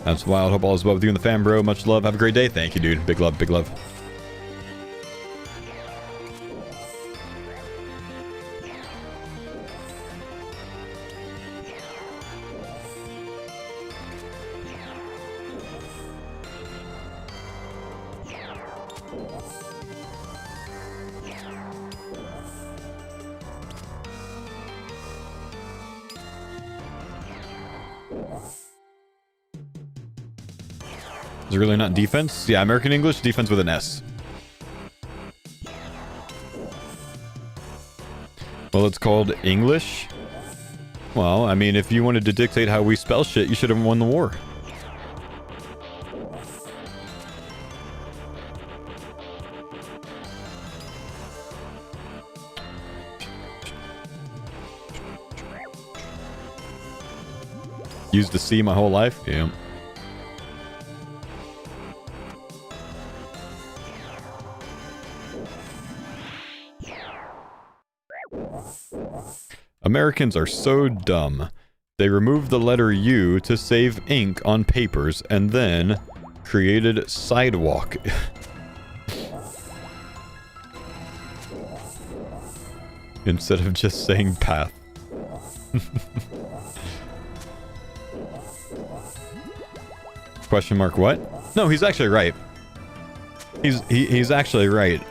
That's wild. Hope all is well with you and the fam, bro. Much love. Have a great day. Thank you, dude. Big love, big love. Is it really not defense? Yeah, American English, defense with an S. Well, it's called English. Well, I mean, if you wanted to dictate how we spell shit, you should have won the war. Used the C my whole life? Yeah. Americans are so dumb. They removed the letter U to save ink on papers and then created sidewalk. Instead of just saying path. Question mark what? No, he's actually right. He's actually right.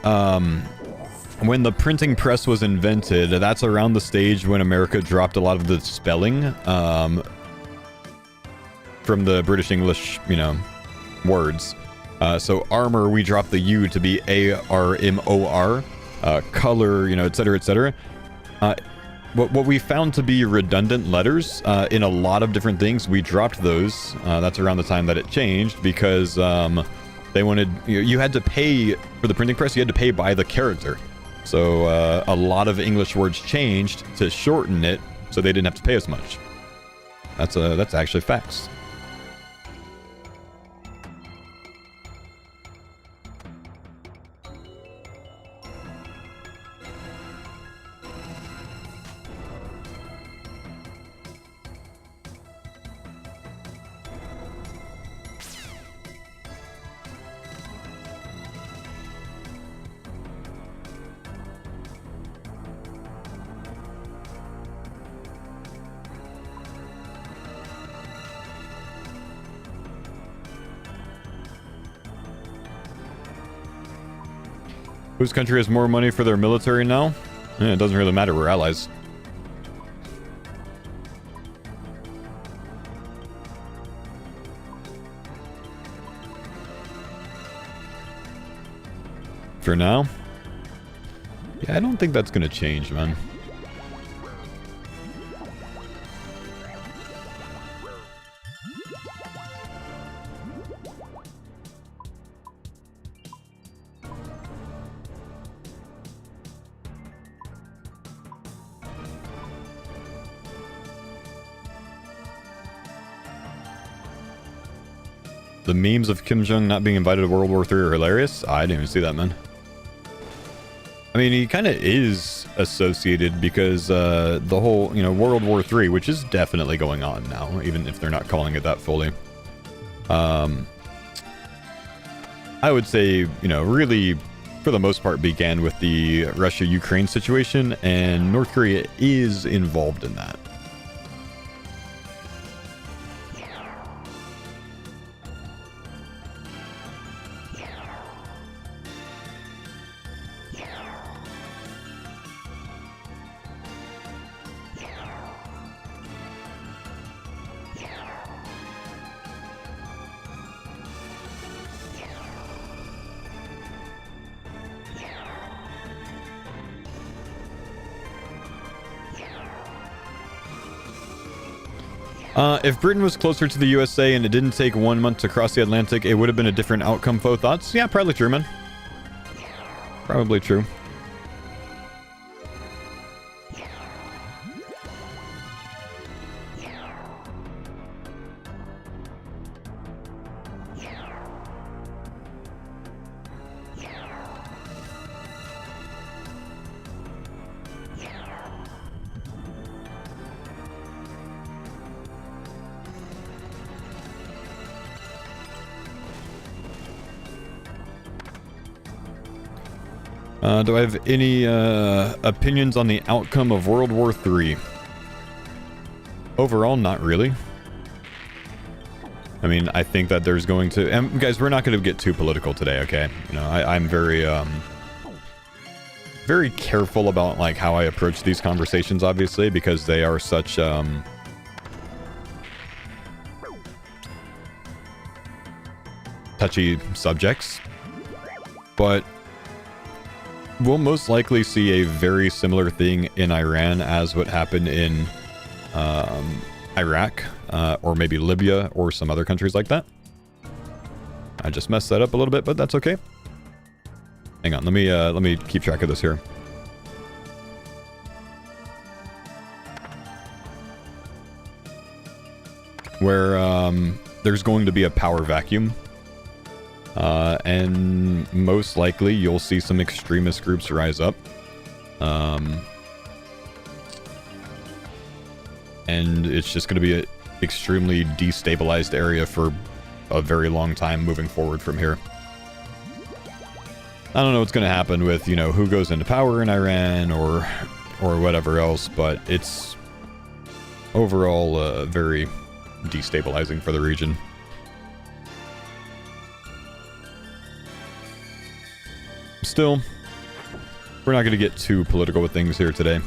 When the printing press was invented, that's around the stage when America dropped a lot of the spelling from the British English, you know, words. So armor, we dropped the U to be ARMOR. Color, you know, etc., etc. What we found to be redundant letters in a lot of different things, we dropped those. That's around the time that it changed because they wanted, you had to pay for the printing press. You had to pay by the character. So a lot of English words changed to shorten it, so they didn't have to pay as much. That's actually facts. Whose country has more money for their military now? It doesn't really matter, we're allies. For now? Yeah, I don't think that's gonna change, man. The memes of Kim Jong not being invited to World War III are hilarious. I didn't even see that, man. I mean, he kind of is associated because the whole, you know, World War III, which is definitely going on now, even if they're not calling it that fully. I would say, you know, really, for the most part, began with the Russia-Ukraine situation, and North Korea is involved in that. If Britain was closer to the USA and it didn't take 1 month to cross the Atlantic, it would have been a different outcome. Faux thoughts? Yeah, probably true, man. Probably true. Do I have any opinions on the outcome of World War III? Overall, not really. I mean, I think that there's going to... And guys, we're not going to get too political today, okay? You know, I'm very, very careful about, like, how I approach these conversations, obviously, because they are such, touchy subjects. But we'll most likely see a very similar thing in Iran as what happened in Iraq, or maybe Libya, or some other countries like that. I just messed that up a little bit, but that's okay. Hang on, let me keep track of this here. Where there's going to be a power vacuum. And most likely you'll see some extremist groups rise up. And it's just going to be an extremely destabilized area for a very long time moving forward from here. I don't know what's going to happen with, you know, who goes into power in Iran or whatever else, but it's overall very destabilizing for the region. Still, we're not going to get too political with things here today.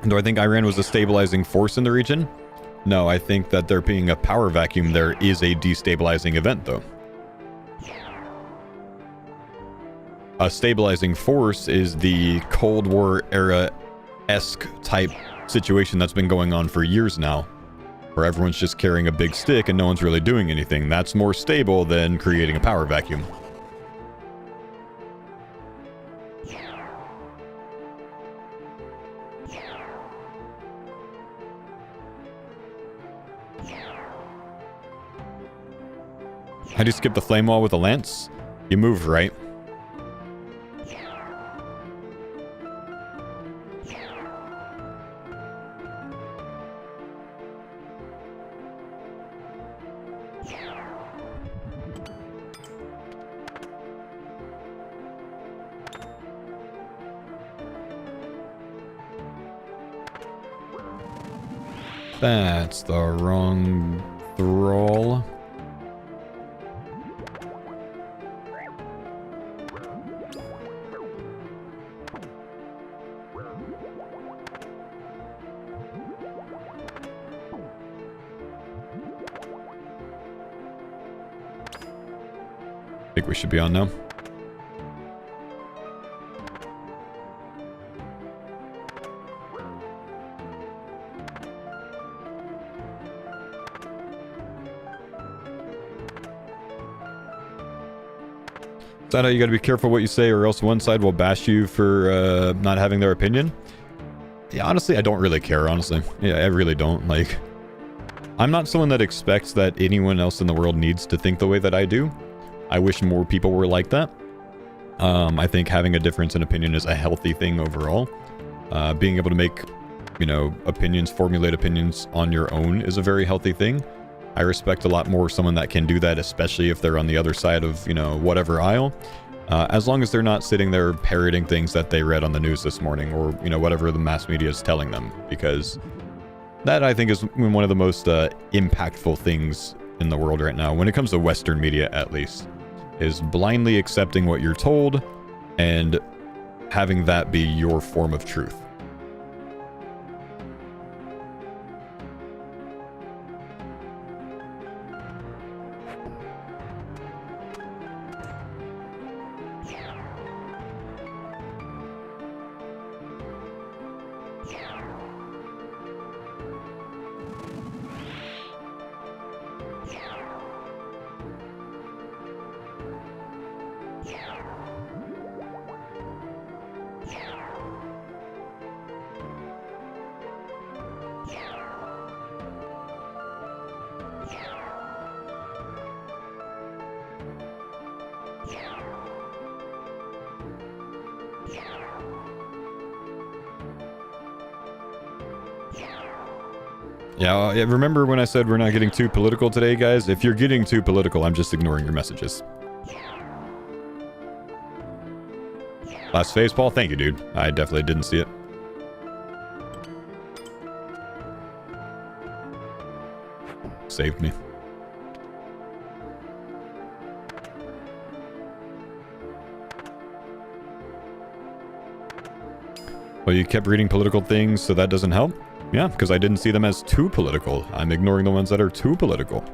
Do I think Iran was a stabilizing force in the region? No, I think that there being a power vacuum there is a destabilizing event, though. A stabilizing force is the Cold War era-esque type situation that's been going on for years now, where everyone's just carrying a big stick and no one's really doing anything. That's more stable than creating a power vacuum. How do you skip the flame wall with a lance? You move right. That's the wrong thrall. I think we should be on now. Sada, you gotta be careful what you say or else one side will bash you for not having their opinion. Yeah, honestly, I don't really care, honestly. Yeah, I really don't. Like, I'm not someone that expects that anyone else in the world needs to think the way that I do. I wish more people were like that. I think having a difference in opinion is a healthy thing overall. Being able to make, you know, formulate opinions on your own is a very healthy thing. I respect a lot more someone that can do that, especially if they're on the other side of, you know, whatever aisle. As long as they're not sitting there parroting things that they read on the news this morning or, you know, whatever the mass media is telling them. Because that, I think, is one of the most impactful things in the world right now, when it comes to Western media at least, is blindly accepting what you're told and having that be your form of truth. Yeah, remember when I said we're not getting too political today, guys? If you're getting too political, I'm just ignoring your messages. Last facepall? Thank you, dude. I definitely didn't see it. Saved me. Well, you kept reading political things, so that doesn't help? Yeah, because I didn't see them as too political. I'm ignoring the ones that are too political.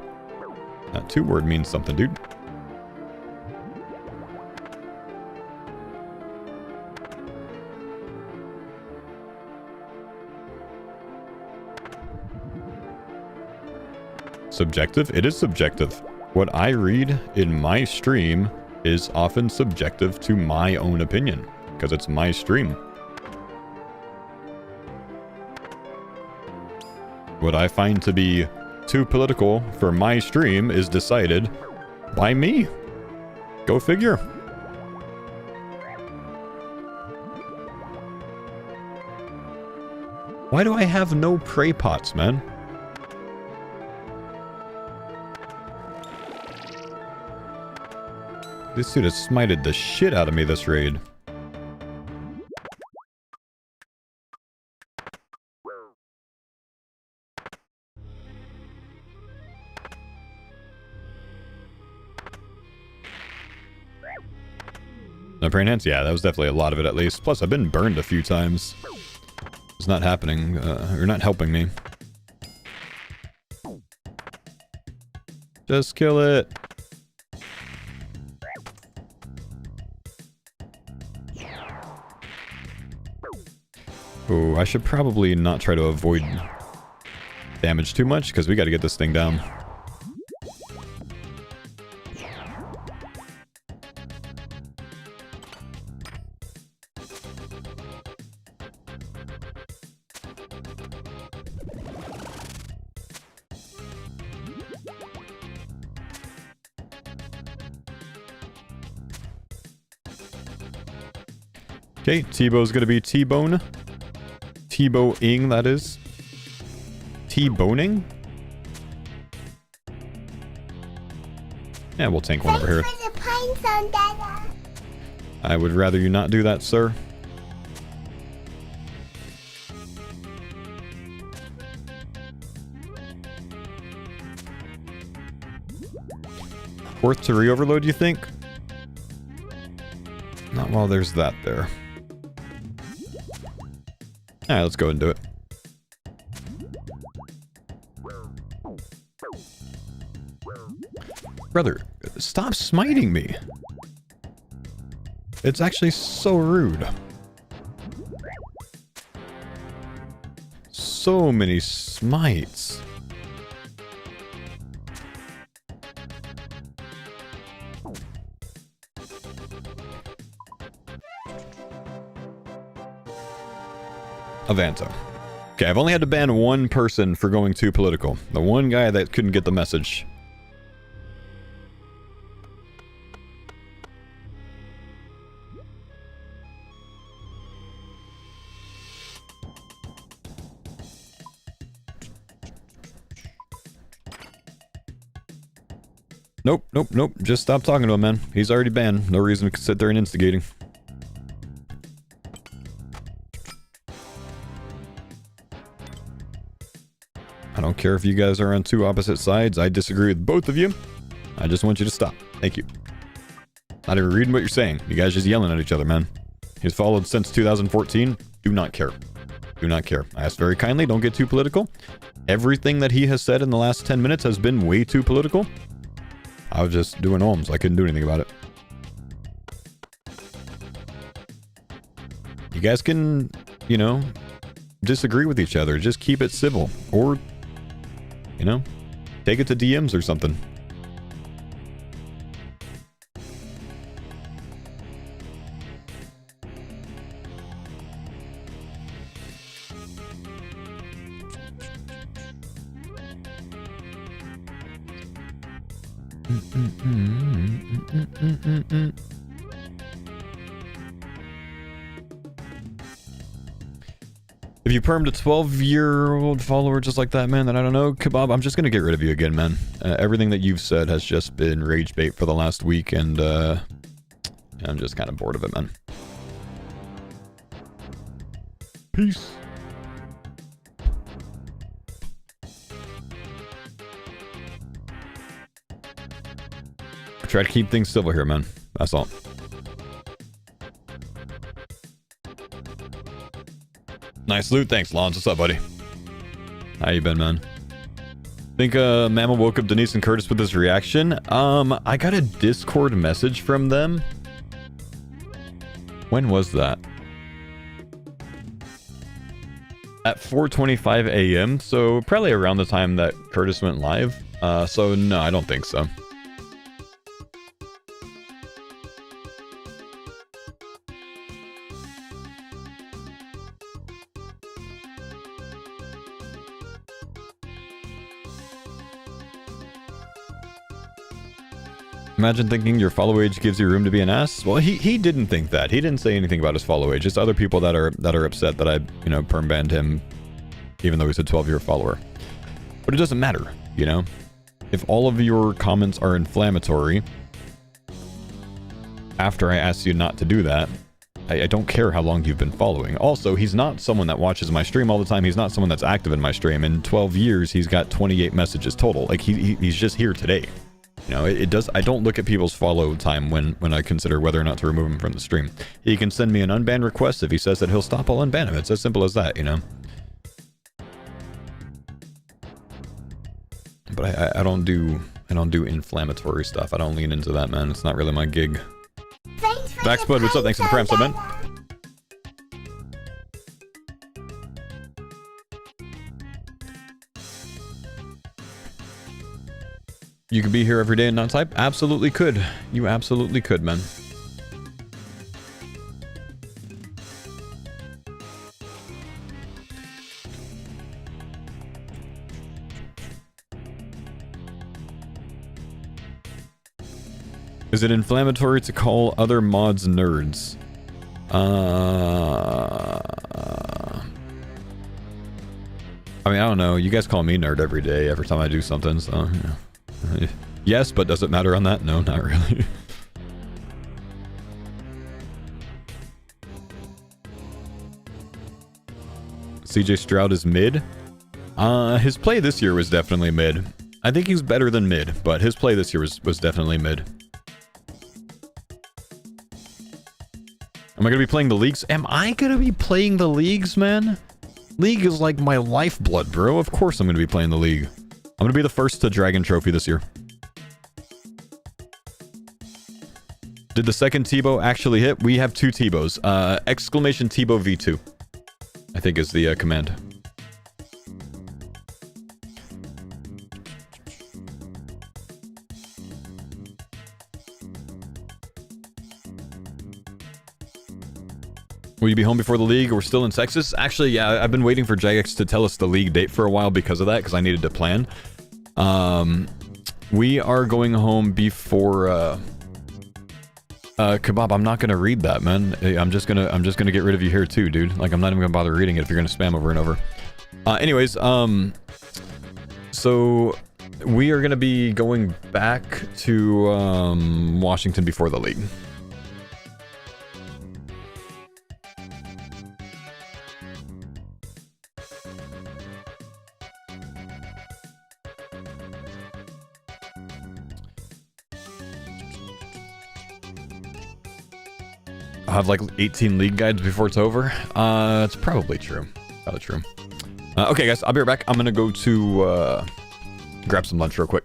That two word means something, dude. Subjective? It is subjective. What I read in my stream is often subjective to my own opinion, because it's my stream. What I find to be too political for my stream is decided by me. Go figure. Why do I have no prey pots, man? This dude has smited the shit out of me this raid. No praying hands? Yeah, that was definitely a lot of it at least. Plus, I've been burned a few times. It's not happening, or not helping me. Just kill it. Oh, I should probably not try to avoid damage too much, because we got to get this thing down. Okay, Tbow's gonna be T-bone. Tbow-ing, that is. T-boning? Yeah, we'll tank one over here.
Thanks for the pine zone, Dada.
I would rather you not do that, sir. Worth to re-overload, you think? Not while there's that there. Alright, let's go and do it. Brother, stop smiting me. It's actually so rude. So many smites. Avanto. Okay, I've only had to ban one person for going too political. The one guy that couldn't get the message. Nope, nope, nope. Just stop talking to him, man. He's already banned. No reason to sit there and instigating. I don't care if you guys are on two opposite sides. I disagree with both of you. I just want you to stop. Thank you. Not even reading what you're saying. You guys just yelling at each other, man. He's followed since 2014. Do not care. Do not care. I asked very kindly, don't get too political. Everything that he has said in the last 10 minutes has been way too political. I was just doing ohms. I couldn't do anything about it. You guys can, you know, disagree with each other. Just keep it civil. Or, you know, take it to DMs or something. If you permed a 12-year-old follower just like that, man, then I don't know, Kebab, I'm just gonna get rid of you again, man. Everything that you've said has just been rage bait for the last week, and I'm just kind of bored of it, man. Peace. Try to keep things civil here, man. That's all. Nice loot. Thanks, Lons. What's up, buddy? How you been, man? Think Mama woke up Denise and Curtis with his reaction. I got a Discord message from them. When was that? At 4:25 a.m. So probably around the time that Curtis went live. So no, I don't think so. Imagine thinking your follow age gives you room to be an ass. Well, he didn't think that. He didn't say anything about his follow age. It's other people that are upset that I, you know, perm banned him, even though he's a 12-year follower. But it doesn't matter, you know. If all of your comments are inflammatory, after I ask you not to do that, I don't care how long you've been following. Also, he's not someone that watches my stream all the time. He's not someone that's active in my stream. In 12 years, he's got 28 messages total. Like he's just here today. You know, it does. I don't look at people's follow time when I consider whether or not to remove him from the stream. He can send me an unban request. If he says that he'll stop, I'll unban him. It's as simple as that, you know. But I don't do inflammatory stuff. I don't lean into that, man. It's not really my gig. Backspud, what's up? Thanks for the prime sub, man. You could be here every day and not type? Absolutely could. You absolutely could, man. Is it inflammatory to call other mods nerds? I mean, I don't know. You guys call me nerd every day, every time I do something, so... Yeah. Yes, but does it matter on that? No, not really. CJ Stroud is mid. His play this year was definitely mid. I think he's better than mid, but his play this year was definitely mid. Am I going to be playing the leagues? Am I going to be playing the leagues, man? League is like my lifeblood, bro. Of course I'm going to be playing the league. I'm going to be the first to Dragon Trophy this year. Did the second Tbow actually hit? We have 2 Tbows. Exclamation Tbow V2, I think is the command. Will you be home before the league? We're still in Texas? Actually, yeah, I've been waiting for Jagex to tell us the league date for a while because of that, because I needed to plan. We are going home before Kebab. I'm not gonna read that, man. I'm just gonna get rid of you here too, dude. Like, I'm not even gonna bother reading it if you're gonna spam over and over. Anyways, so we are gonna be going back to Washington before the league. I'll have like 18 league guides before it's over. It's probably true. Probably true. Okay, guys, I'll be right back. I'm gonna go to grab some lunch real quick.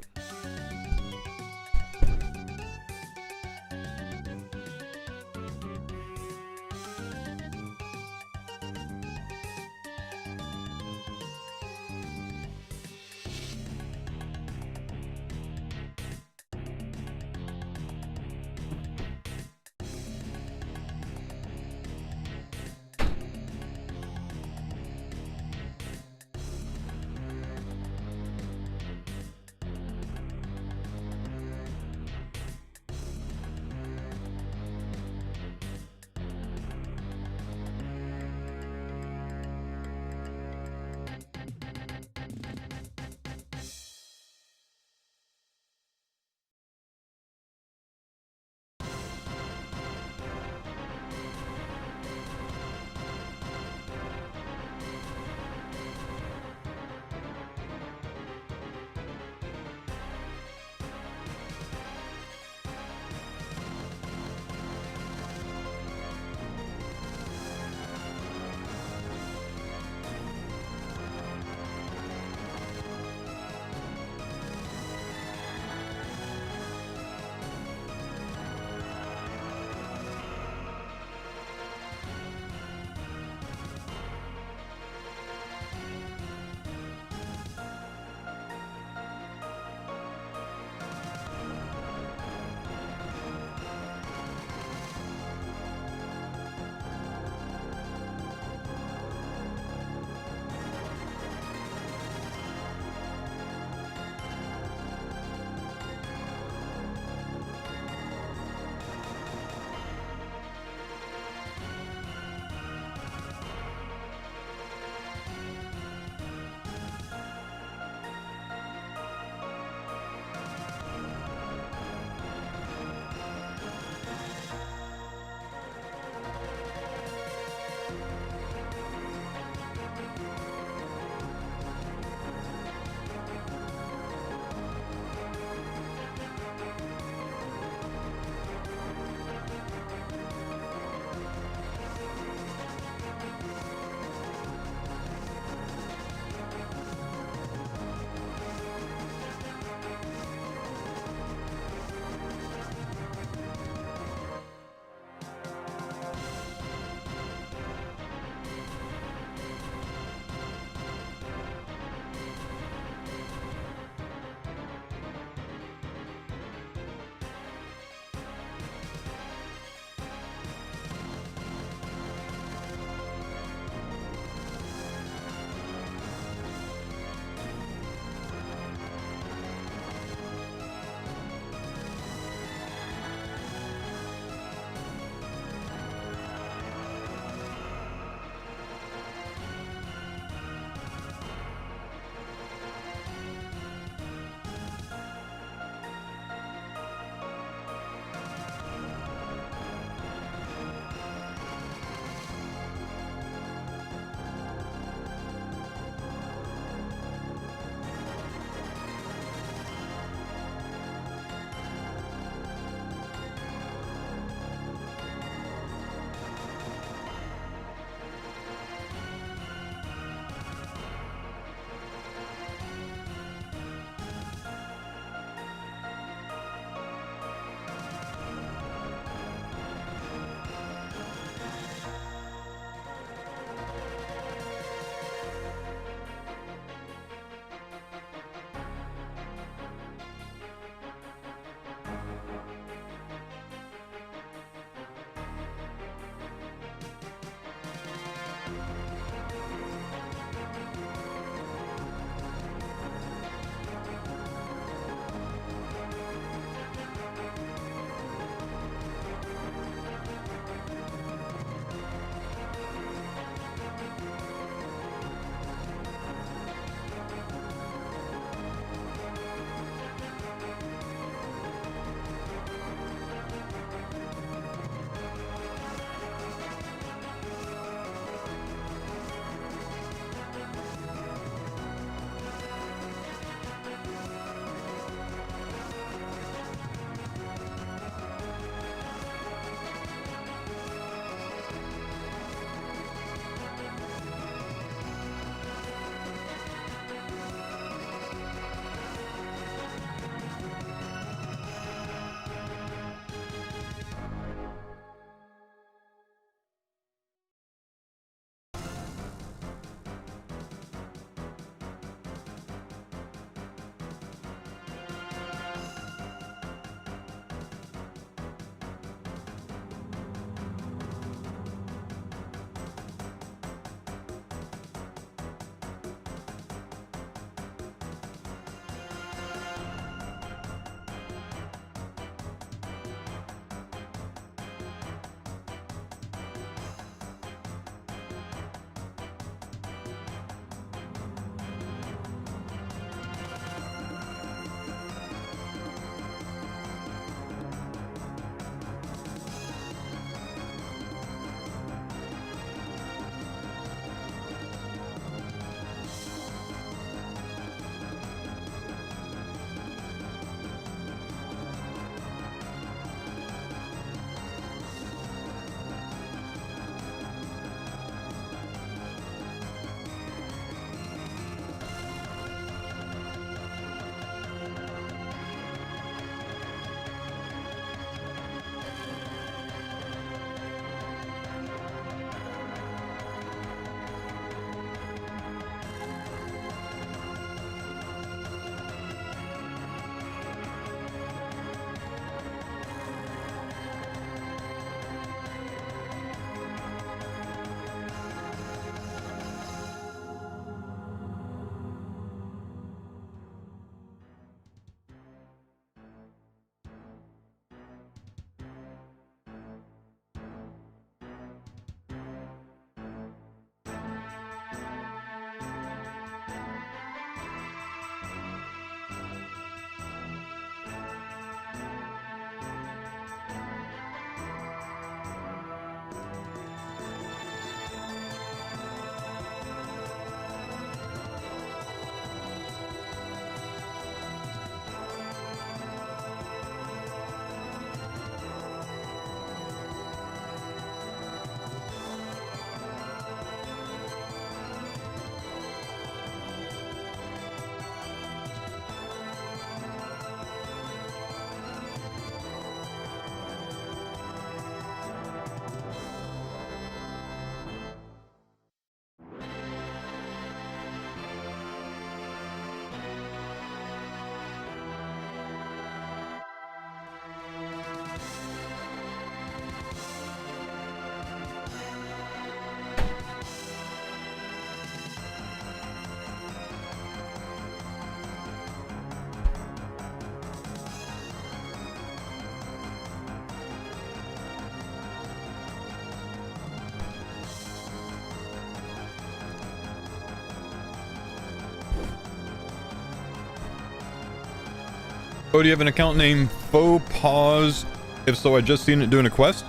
Oh, do you have an account named Faux Pause? If so, I just seen it doing a quest.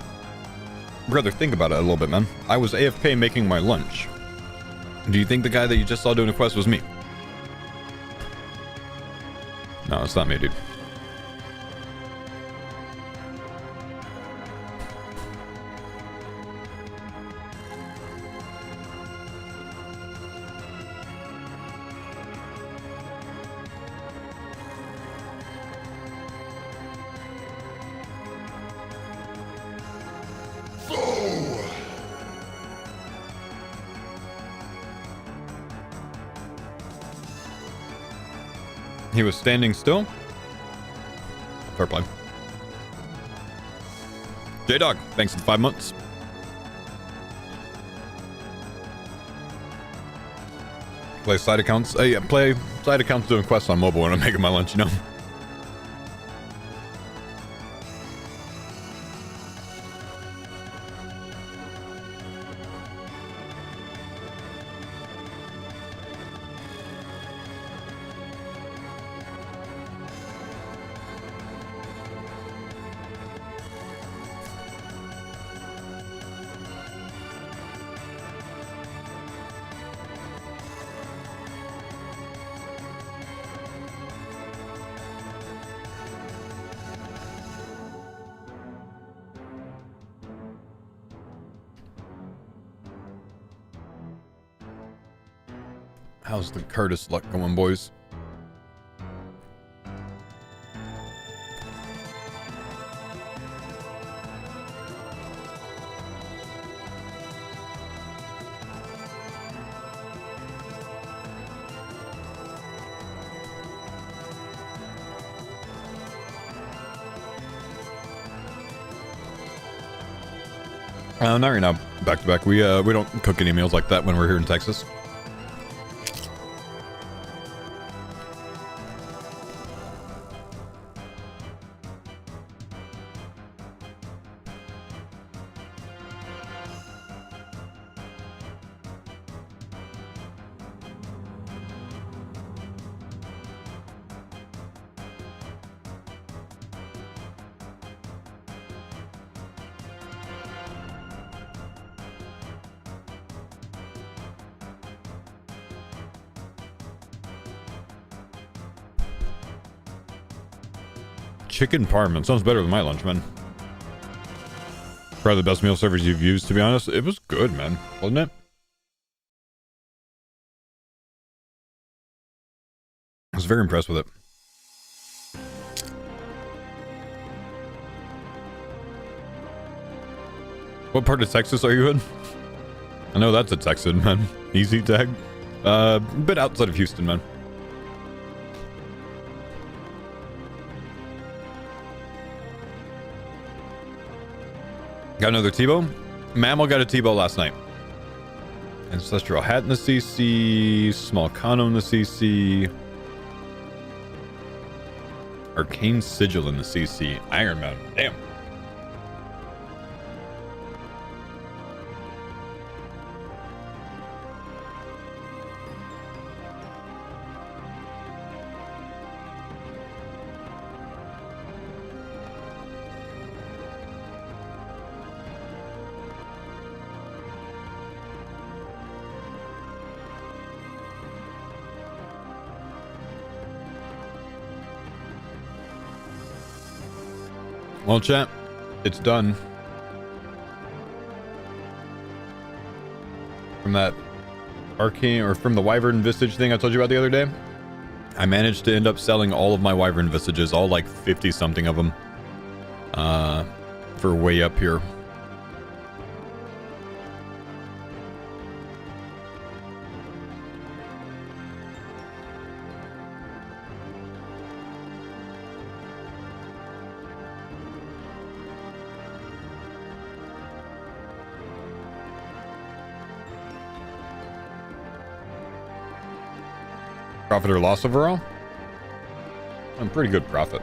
Brother, think about it a little bit, man. I was AFK making my lunch. Do you think the guy that you just saw doing a quest was me? No, it's not me, dude. He was standing still. Fair play. J-Dog, thanks for the 5 months. Play side accounts. Yeah, play side accounts doing quests on mobile when I'm making my lunch, you know? How's the Curtis luck going, boys? Not right now. Back to back. We don't cook any meals like that when we're here in Texas. Chicken parmen sounds better than my lunch, man. Probably the best meal servers you've used, to be honest. It was good, man, wasn't it? I was very impressed with it. What part of Texas are you in? I know that's a Texan, man. Easy tag. A bit outside of Houston, man. Got another Tbow? Mammal got a Tbow last night. Ancestral Hat in the CC. Small Kano in the CC. Arcane Sigil in the CC. Ironman. Damn. Well, chat, it's done. From that arcane, or from the Wyvern visage thing I told you about the other day, I managed to end up selling all of my Wyvern visages, all like 50 something of them, for way up here. Profit or loss overall? I'm pretty good profit.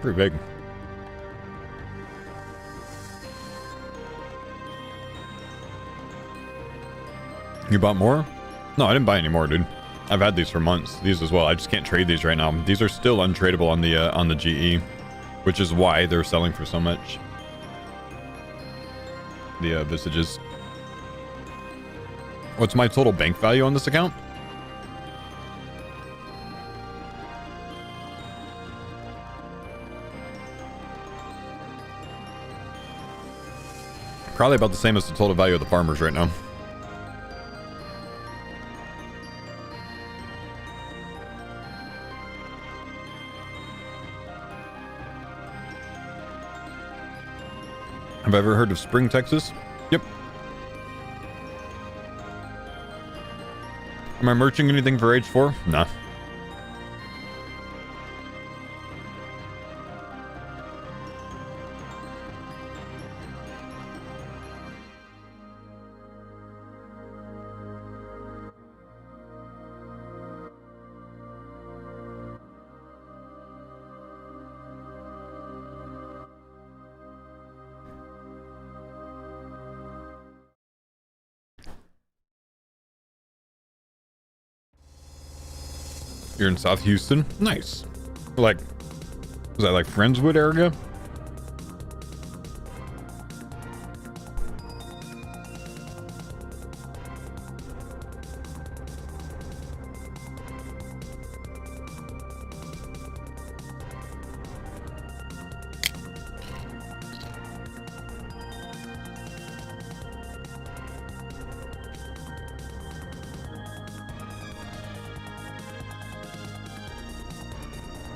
Pretty big. You bought more? No, I didn't buy any more, dude. I've had these for months. These as well. I just can't trade these right now. These are still untradeable on the GE, which is why they're selling for so much. The visages. What's my total bank value on this account? Probably about the same as the total value of the farmers right now. Have I ever heard of Spring, Texas? Yep. Am I merching anything for age 4? Nah. You're in South Houston? Nice. Like, was that like Friendswood area?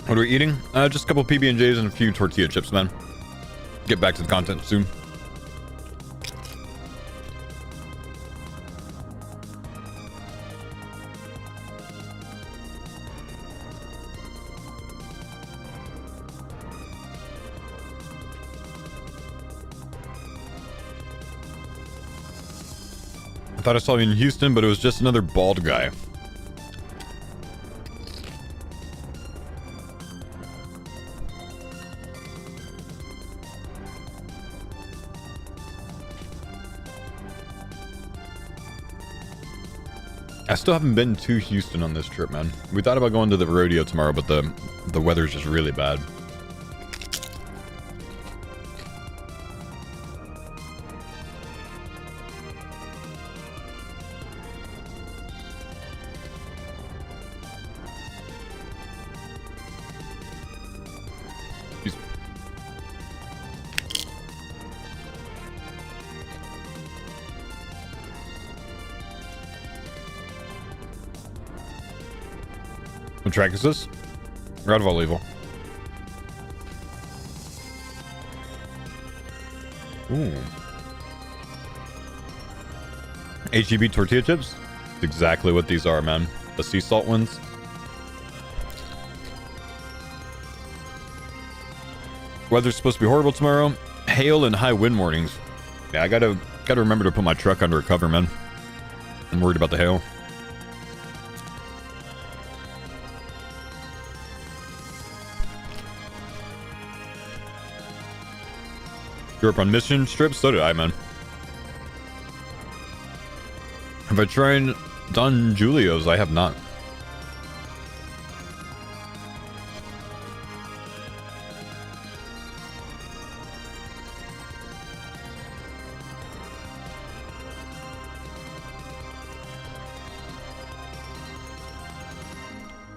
What are we eating? Just a couple PB&Js and a few tortilla chips, man. Get back to the content soon. I thought I saw you in Houston, but it was just another bald guy. I still haven't been to Houston on this trip, man. We thought about going to the rodeo tomorrow, but the weather's just really bad. What track is this? Route of All Evil. Ooh. HEB tortilla chips? That's exactly what these are, man. The sea salt ones. Weather's supposed to be horrible tomorrow. Hail and high wind warnings. Yeah, I gotta remember to put my truck under a cover, man. I'm worried about the hail. Grew up on mission strips? So did I, man. Have I tried Don Julio's? I have not.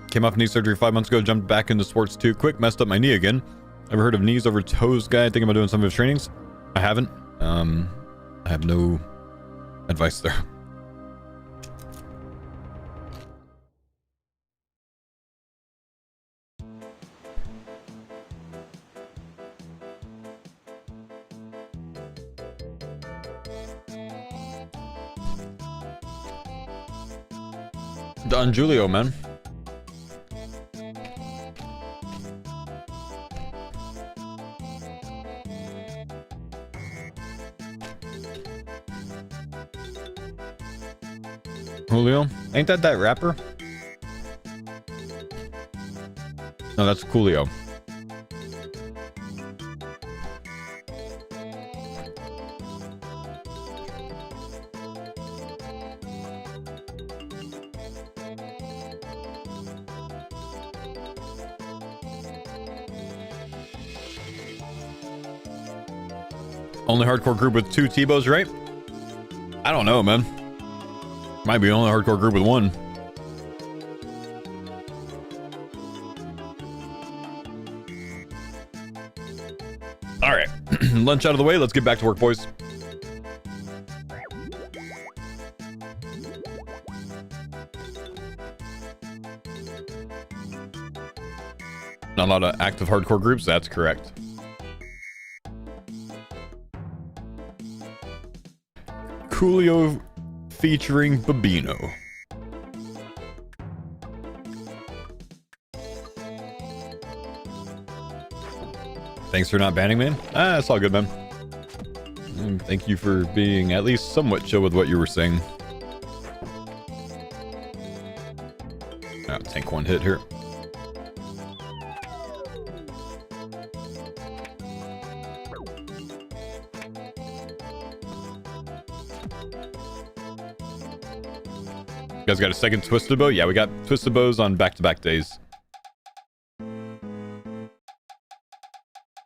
Came off knee surgery 5 months ago, jumped back into sports too quick, messed up my knee again. Ever heard of knees over toes guy thinking about doing some of his trainings? I haven't. I have no advice there. Don Julio, man. Julio? Ain't that rapper? No, that's Coolio. Only hardcore group with 2 Tbows, right? I don't know, man. Might be only hardcore group with 1. All right, lunch out of the way. Let's get back to work, boys. Not a lot of active hardcore groups. That's correct. Coolio featuring Babino. Thanks for not banning, man. It's all good, man. Thank you for being at least somewhat chill with what you were saying. Tank 1 hit here. You guys got a second Twisted Bow? Yeah, we got Twisted Bows on back-to-back days.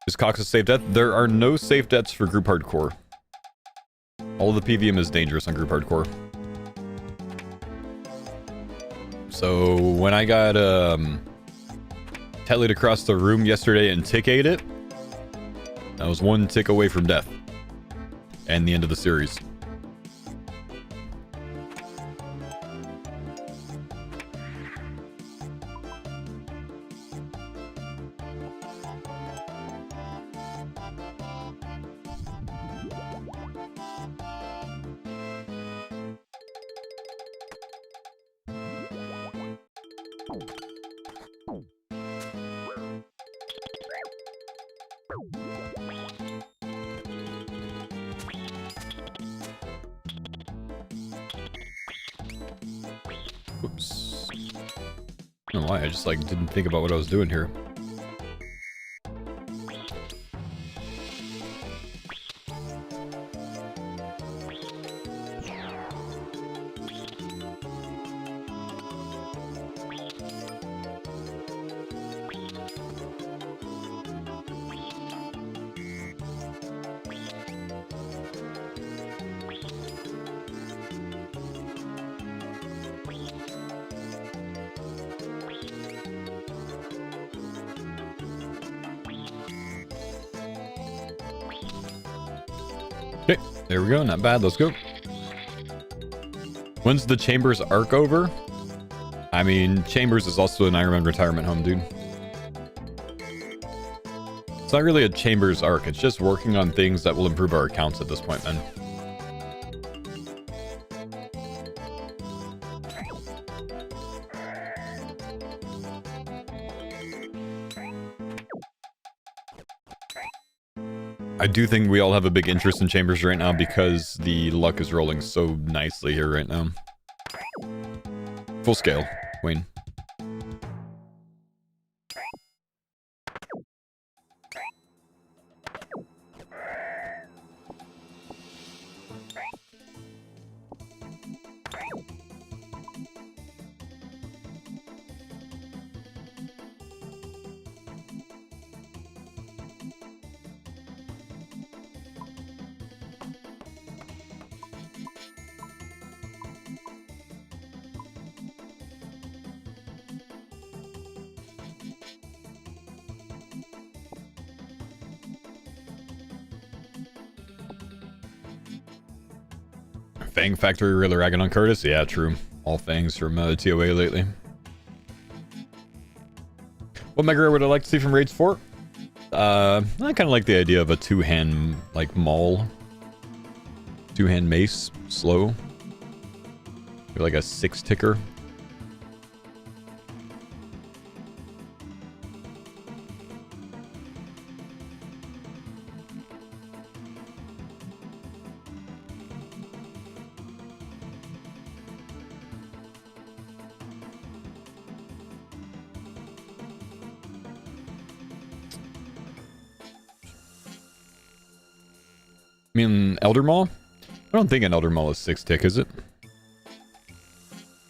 Is Cox a safe death? There are no safe deaths for group hardcore. All the PVM is dangerous on group hardcore. So when I got tellied across the room yesterday and tick ate it, I was 1 tick away from death. And the end of the series. Whoops. I don't know why, I just like didn't think about what I was doing here. Okay, there we go. Not bad. Let's go. When's the Chambers arc over? I mean, Chambers is also an Ironman retirement home, dude. It's not really a Chambers arc. It's just working on things that will improve our accounts at this point, man. I do think we all have a big interest in Chambers right now because the luck is rolling so nicely here right now. Full scale, Wayne. Fang Factory really ragging on Curtis? Yeah, true. All Fangs from TOA lately. What mega rare would I like to see from Raids 4? I kind of like the idea of a two-hand, like, maul. Two-hand mace, slow. Maybe like a 6-ticker. I mean, Elder Maul? I don't think an Elder Maul is 6-tick, is it?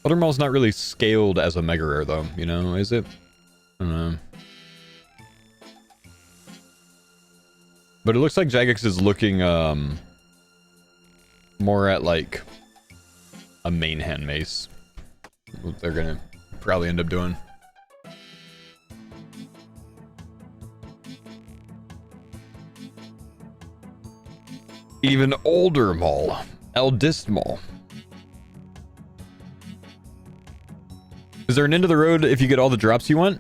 Elder Maul's not really scaled as a mega rare, though, you know, is it? I don't know. But it looks like Jagex is looking more at like a main hand mace. What they're gonna probably end up doing. Even older Maul. Eldest Maul. Is there an end of the road if you get all the drops you want?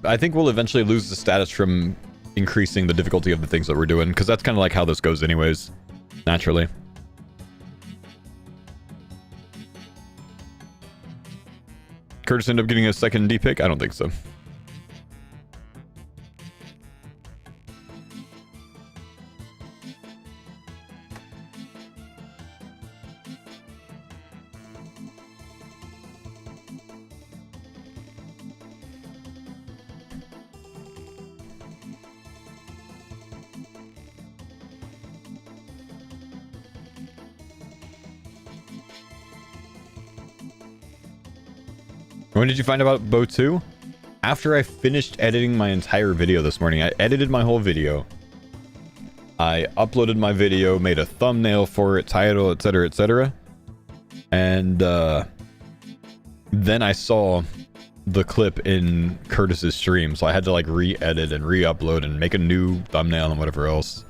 I think we'll eventually lose the status from increasing the difficulty of the things that we're doing, because that's kind of like how this goes anyways, naturally. Curtis end up getting a second D pick? I don't think so. When did you find out about Bow 2? After I finished editing my entire video this morning. I edited my whole video. I uploaded my video, made a thumbnail for it, title, etc, etc. And then I saw the clip in Curtis's stream, so I had to like re-edit and re-upload and make a new thumbnail and whatever else.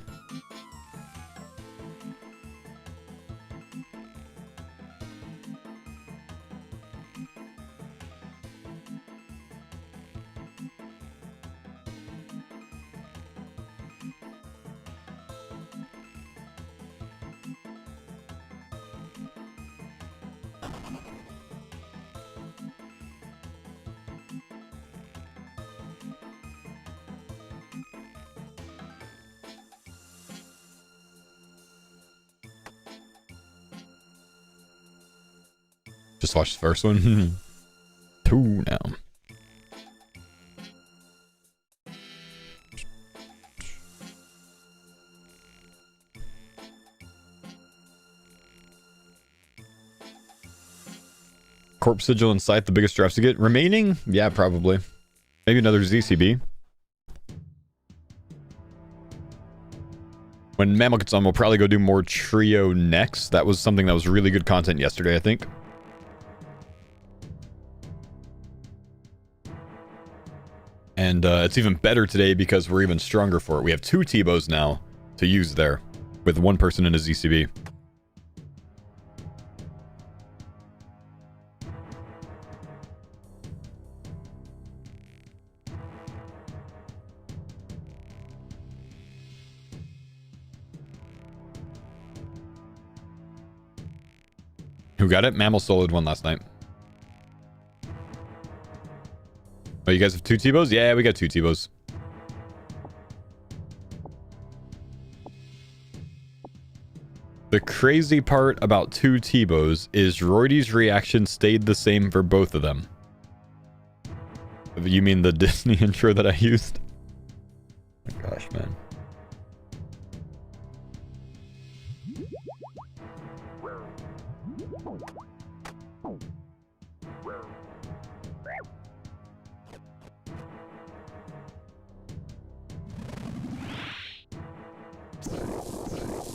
Just watched the first one. 2 now. Corpse Sigil and Scythe, the biggest drops to get. Remaining? Yeah, probably. Maybe another ZCB. When Mammal gets on, we'll probably go do more Trio next. That was something that was really good content yesterday, I think. And it's even better today because we're even stronger for it. We have 2 Tbows now to use there with 1 person in a ZCB. Who got it? Mammal soloed one last night. Oh, you guys have 2 Tbows? Yeah, we got 2 Tbows. The crazy part about 2 Tbows is Roidy's reaction stayed the same for both of them. You mean the Disney intro that I used? Oh my gosh, man.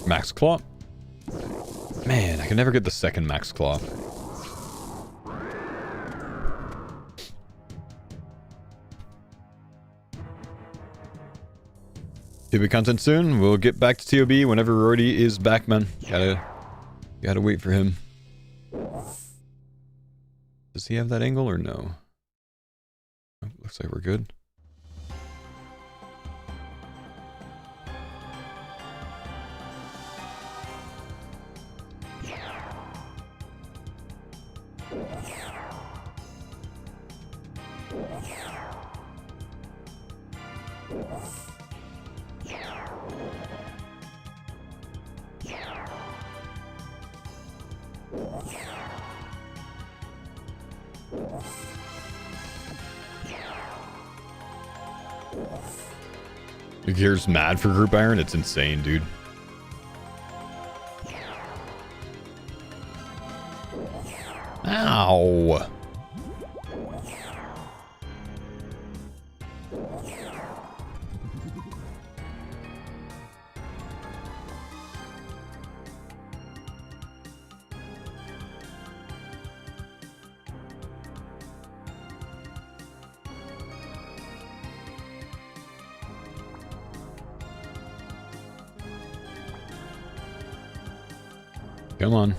Max Claw. Man, I can never get the second Max Claw. TOB content soon. We'll get back to TOB whenever Roidy is back, man. Gotta wait for him. Does he have that angle or no? Oh, looks like we're good. Gear's mad for group iron. It's insane, dude. Ow. Come on.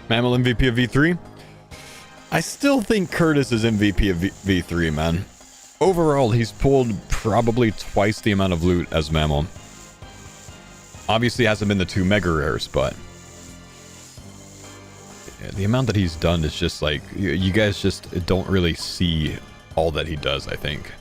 Mammal MVP of V3? I still think Curtis is MVP of V3, man. Overall, he's pulled probably twice the amount of loot as Mammal. Obviously, hasn't been the 2 mega rares, but the amount that he's done is just like, you guys just don't really see all that he does, I think.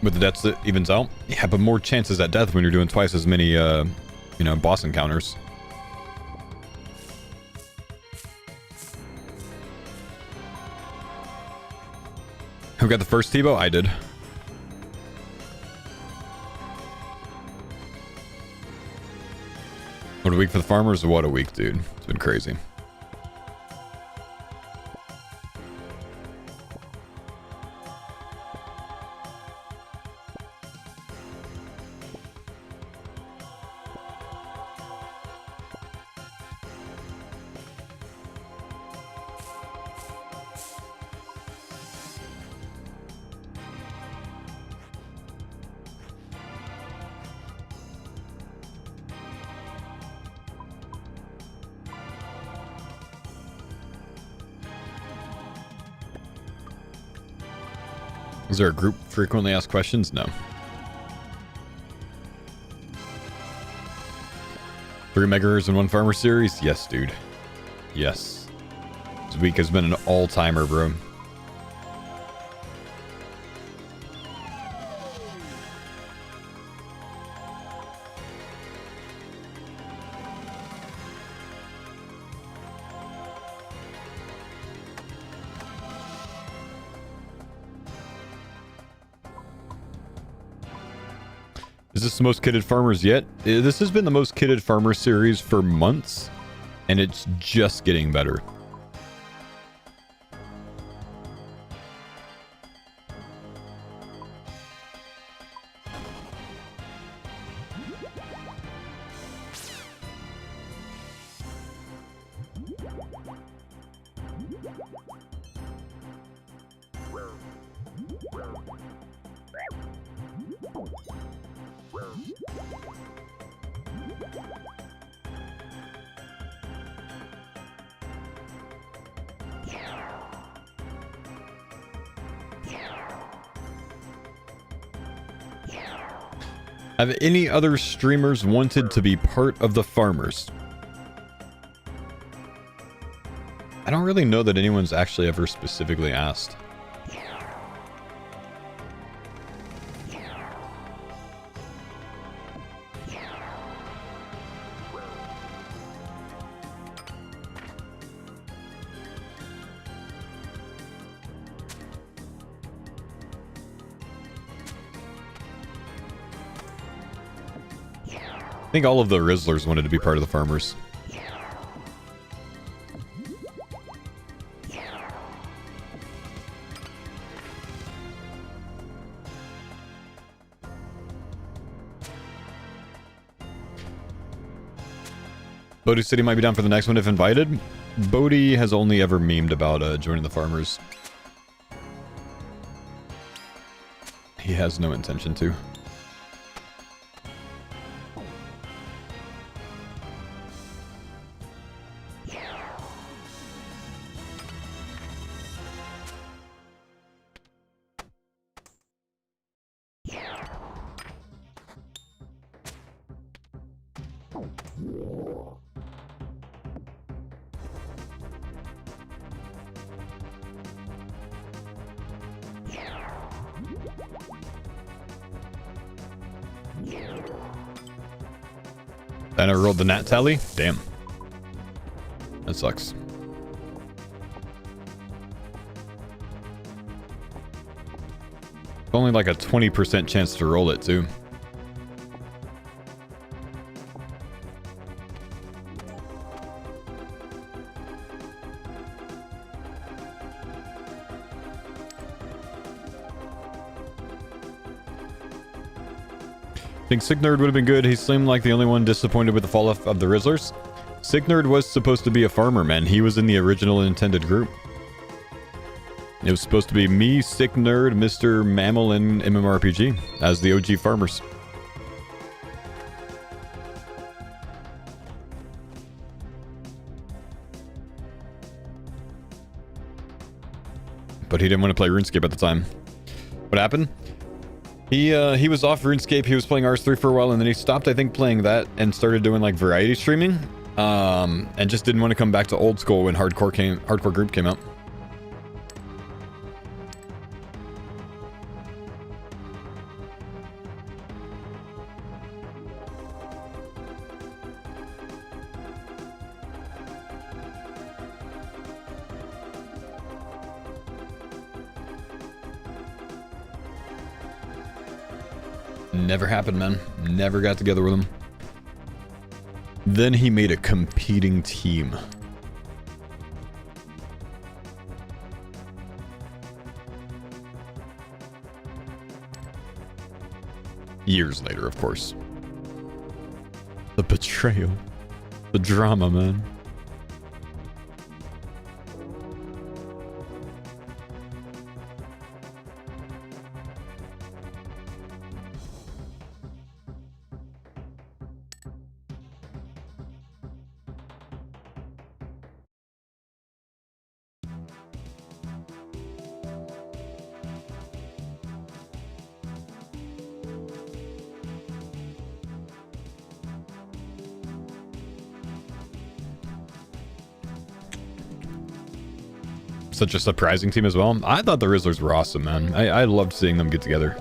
With the deaths, that evens out. Yeah, but more chances at death when you're doing twice as many, you know, boss encounters. Who got the first Tbow? I did. What a week for the farmers? What a week, dude. It's been crazy. Is there a group frequently asked questions? No. 3 megas and 1 farmer series? Yes, dude. Yes. This week has been an all-timer, bro. Is this the most kitted farmers yet? This has been the most kitted farmer series for months, and it's just getting better. Have any other streamers wanted to be part of the farmers? I don't really know that anyone's actually ever specifically asked. I think all of the Rizzlers wanted to be part of the farmers. Bodhi City might be down for the next one if invited. Bodhi has only ever memed about joining the farmers. He has no intention to. Then I rolled the nat tally. Damn. That sucks. Only like a 20% chance to roll it too. think Signerd would have been good. He seemed like the only one disappointed with the fall off of the Rizzlers. Signerd was supposed to be a farmer, man. He was in the original intended group. It was supposed to be me, Signerd, Mr. Mammal, and MMORPG as the OG farmers. But he didn't want to play RuneScape at the time. What happened? He was off RuneScape. He was playing RS3 for a while, and then he stopped, I think, playing that and started doing like variety streaming. And just didn't want to come back to old school when hardcore group came out. Never happened, man. Never got together with him. Then he made a competing team. Years later, of course. The betrayal. The drama, man. Such a surprising team as well. I thought the Rizzlers were awesome, man. I loved seeing them get together.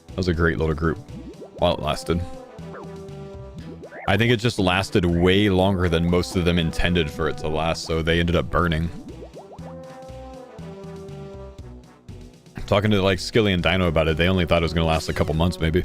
That was a great little group while it lasted. I think it just lasted way longer than most of them intended for it to last, so they ended up burning. Talking to like Skilly and Dino about it, they only thought it was going to last a couple months maybe.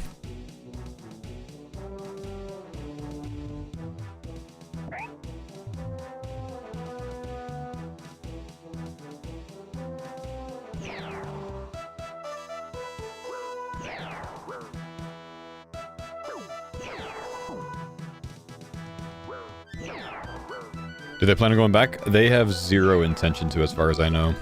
Do they plan on going back? They have zero intention to, as far as I know.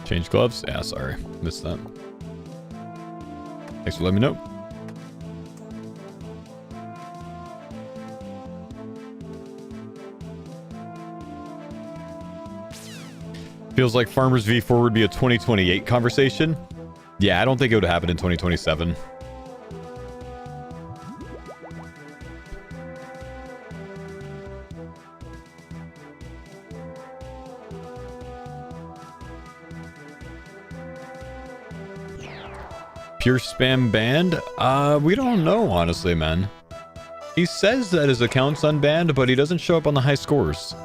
Change gloves? Yeah, sorry. Missed that. Thanks for letting me know. Feels like Farmers V4 would be a 2028 conversation. Yeah, I don't think it would happen in 2027. Pure spam banned? We don't know, honestly, man. He says that his account's unbanned, but he doesn't show up on the high scores.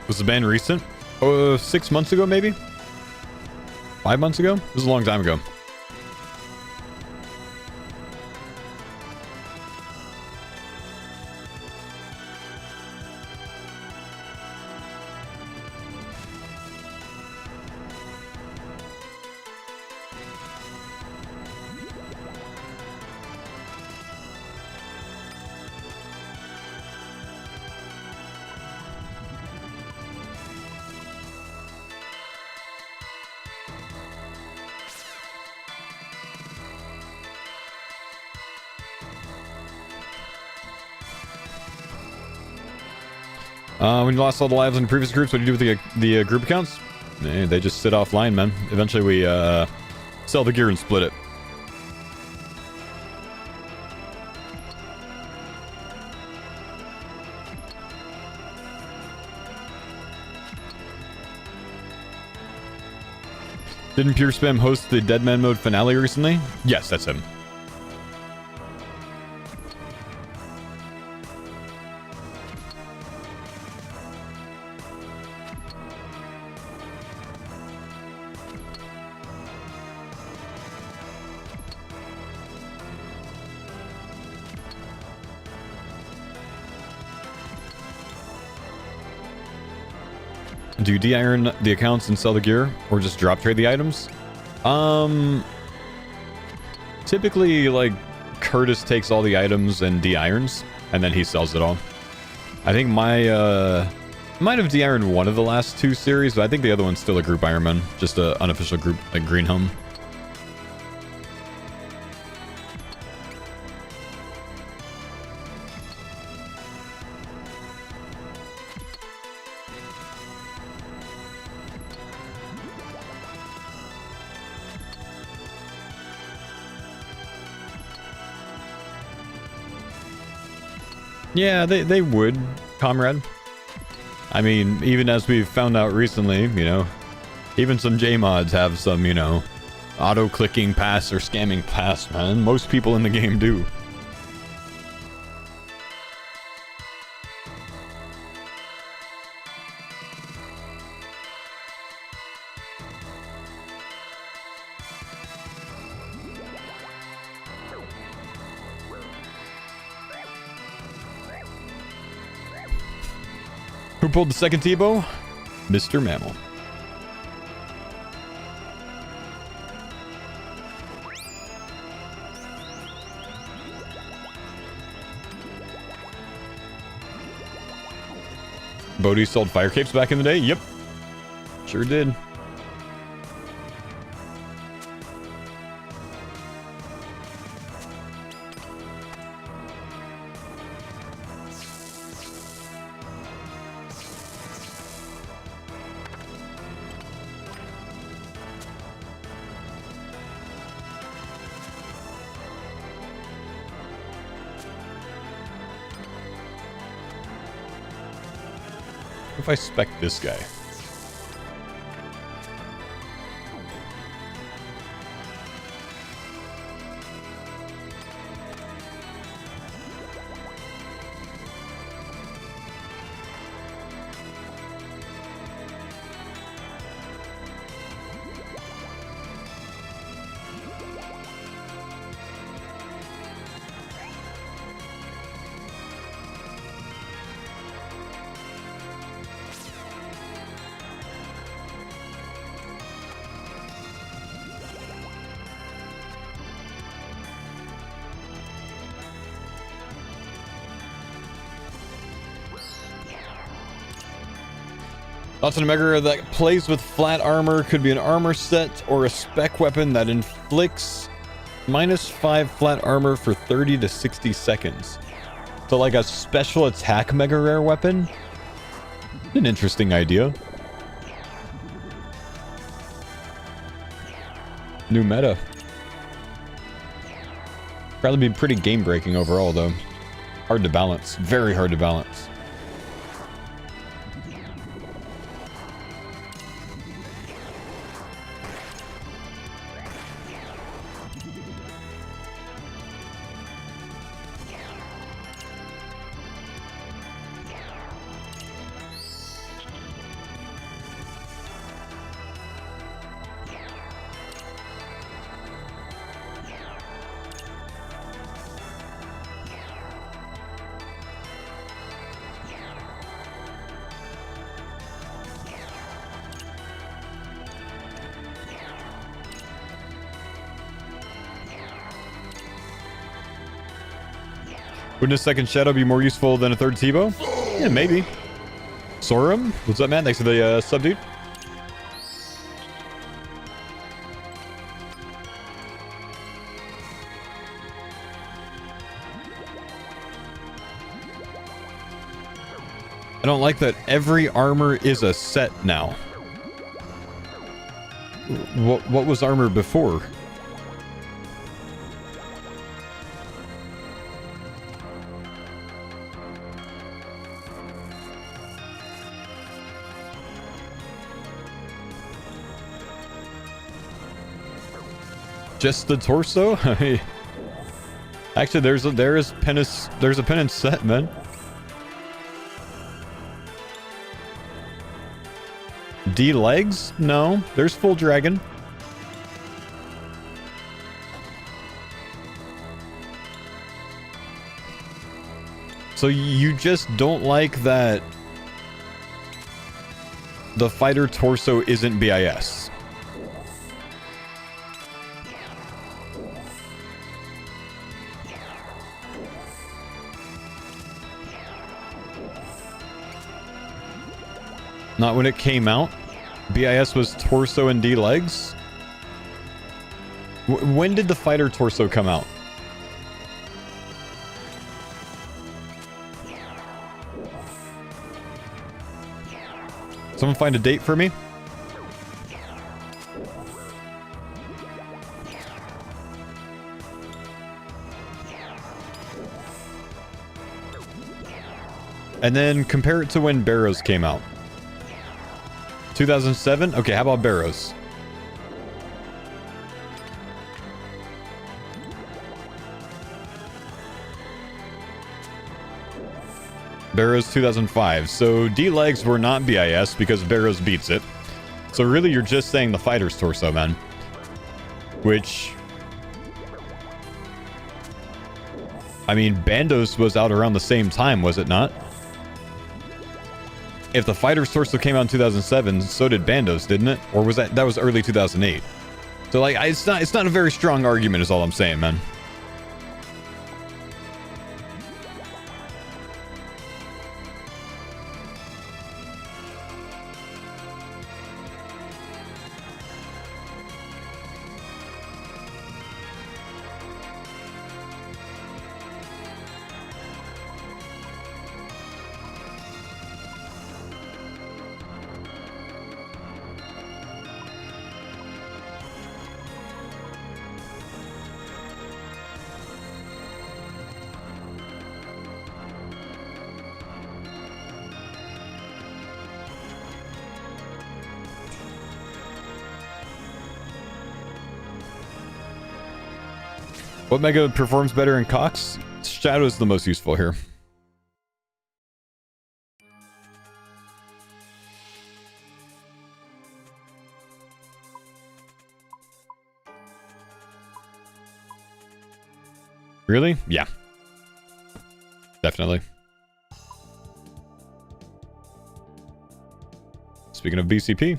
Was the ban recent? Oh, 6 months ago, maybe? 5 months ago? This is a long time ago. When you lost all the lives in the previous groups, what do you do with the group accounts? They just sit offline, man. Eventually we sell the gear and split it. Didn't Pure Spam host the Deadman mode finale recently? Yes, that's him. Do you de-iron the accounts and sell the gear, or just drop trade the items? Typically, like, Curtis takes all the items and de-irons, and then he sells it all. I think my, might have de-ironed one of the last 2 series, but I think the other one's still a group Ironman, just an unofficial group, like green helm. Yeah, they would, comrade. I mean, even as we've found out recently, you know, even some J-mods have some, you know, auto-clicking pass or scamming pass, man. Most people in the game do. Who pulled the second Tbow? Mr. Mammal. Bodhi sold fire capes back in the day? Yep. Sure did. If I spec this guy. Thoughts on a mega that plays with flat armor? Could be an armor set or a spec weapon that inflicts -5 flat armor for 30 to 60 seconds. So like a special attack mega rare weapon? An interesting idea. New meta. Probably be pretty game breaking overall though. Hard to balance. Very hard to balance. Wouldn't a second shadow be more useful than a third Tbow? Yeah, maybe. Sorum? What's up, man? Thanks for the sub, dude. I don't like that every armor is a set now. What was armor before? Just the torso? Actually, there's a penance set, man. D legs? No, there's full dragon. So you just don't like that the fighter torso isn't BIS? Not when it came out? BIS was torso and D legs? When did the fighter torso come out? Someone find a date for me? And then compare it to when Barrows came out. 2007? Okay, how about Barrows? Barrows 2005. So D-legs were not BIS because Barrows beats it. So really you're just saying the fighter's torso, man. Which... I mean, Bandos was out around the same time, was it not? If the fighter's torso came out in 2007, so did Bandos, didn't it? Or was that was early 2008? So like, it's not a very strong argument is all I'm saying, man. What mega performs better in Cox? Shadow is the most useful here. Really? Yeah. Definitely. Speaking of BCP.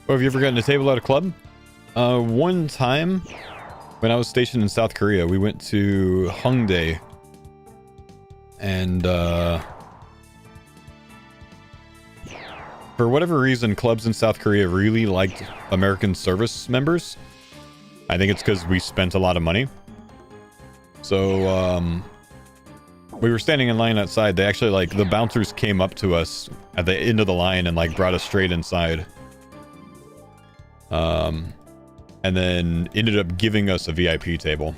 Oh, have you ever gotten a table at a club? One time when I was stationed in South Korea, we went to Hongdae. And, for whatever reason, clubs in South Korea really liked American service members. I think it's because we spent a lot of money. So, we were standing in line outside. They actually, like, the bouncers came up to us at the end of the line and, like, brought us straight inside. And then ended up giving us a VIP table.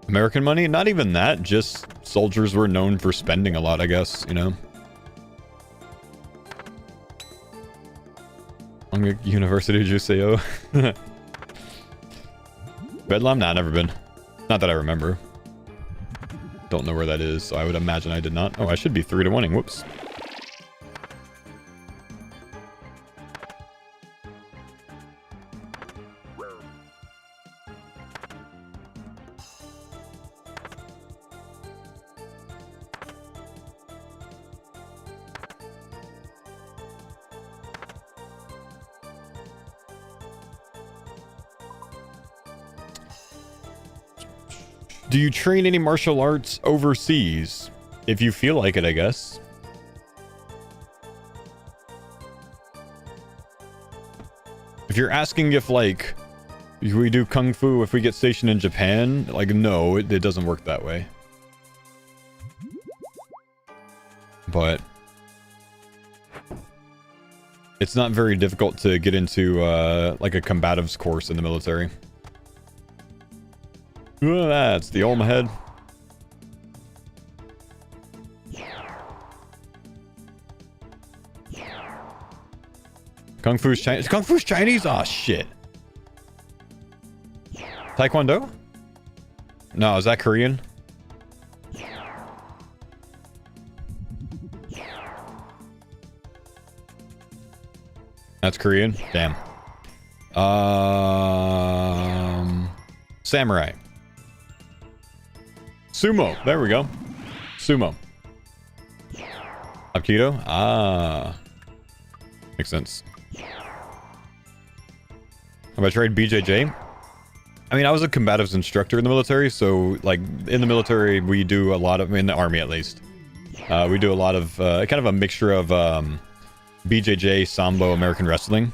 American money? Not even that. Just soldiers were known for spending a lot, I guess, you know? University Juseo. Bedlam? Nah, never been. Not that I remember. Don't know where that is, so I would imagine I did not. Oh, I should be 3-1-ing. Whoops. Do you train any martial arts overseas? If you feel like it, I guess. If you're asking if, like, we do kung fu if we get stationed in Japan, like, no, it doesn't work that way. But it's not very difficult to get into, like, a combatives course in the military. Ooh, that's the Olma head. Kung Fu's Chinese. Kung Fu's Chinese? Aw, shit. Taekwondo? No, is that Korean? That's Korean? Damn. Samurai. Sumo. There we go. Sumo. Aikido? Ah. Makes sense. Have I tried BJJ? I mean, I was a combatives instructor in the military, so, like, in the military, we do a lot of, in the army at least, we do a lot of, kind of a mixture of, BJJ, Sambo, American wrestling.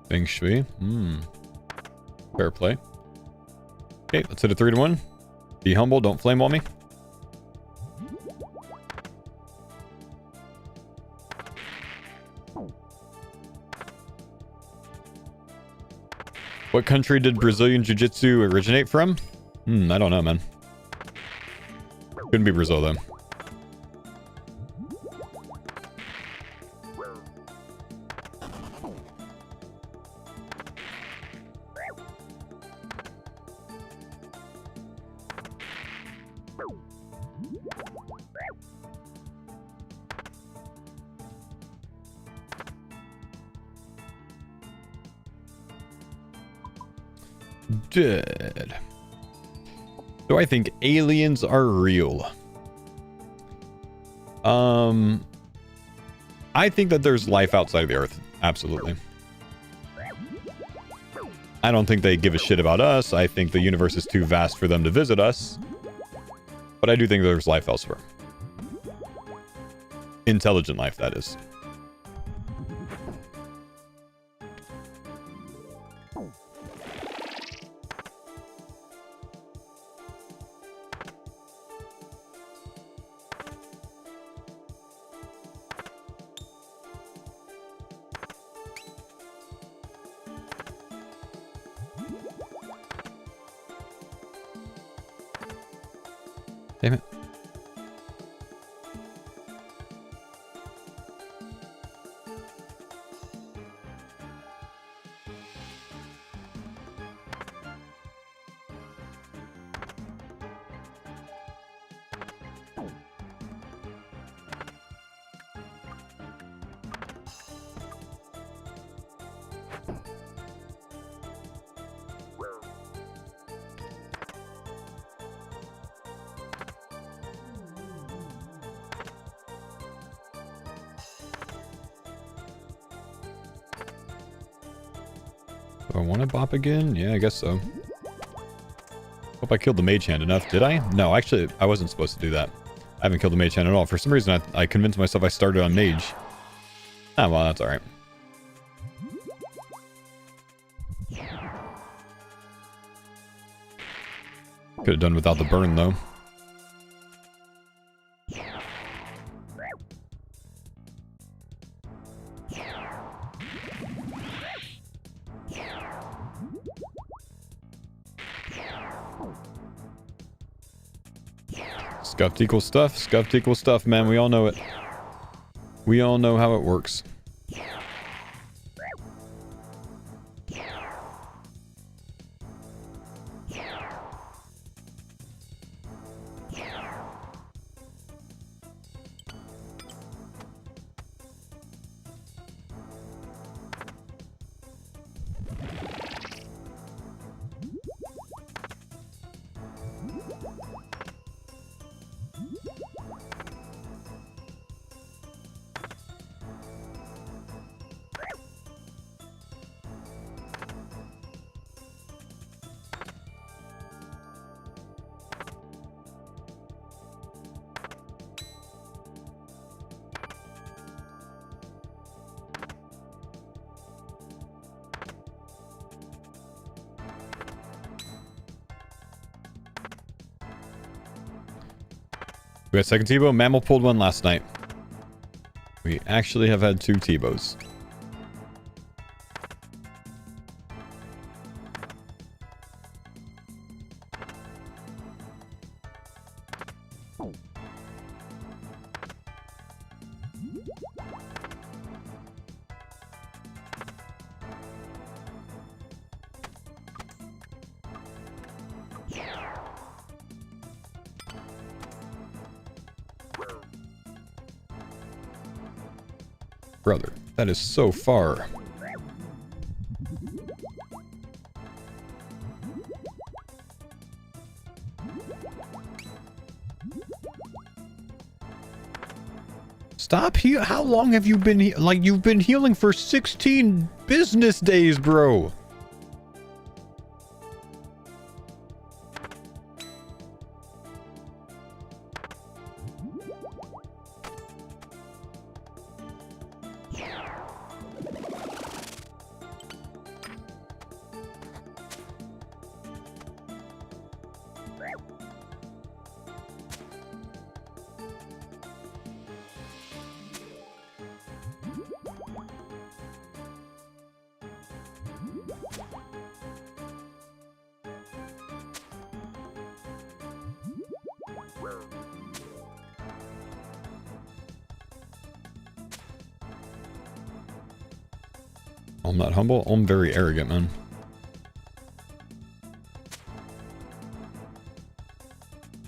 Feng Shui. Fair play. Okay, let's hit a 3-1. Be humble, don't flame wall me. What country did Brazilian Jiu-Jitsu originate from? I don't know, man. Couldn't be Brazil, though. Dead. Do I think aliens are real? I think that there's life outside of the Earth. Absolutely. I don't think they give a shit about us. I think the universe is too vast for them to visit us. But I do think there's life elsewhere. Intelligent life, that is. Damn it. Do I want to bop again? Yeah, I guess so. Hope I killed the mage hand enough. Did I? No, actually, I wasn't supposed to do that. I haven't killed the mage hand at all. For some reason, I convinced myself I started on mage. Ah, well, that's alright. Could have done without the burn, though. Scuffed equals stuff. Scuffed equals stuff, man. We all know it. We all know how it works. We got second Tbow. Mammal pulled one last night. We actually have had 2 Tbows. Brother, that is so far. Stop heal. How long have you been like you've been healing for 16 business days, bro? I'm not humble. I'm very arrogant, man.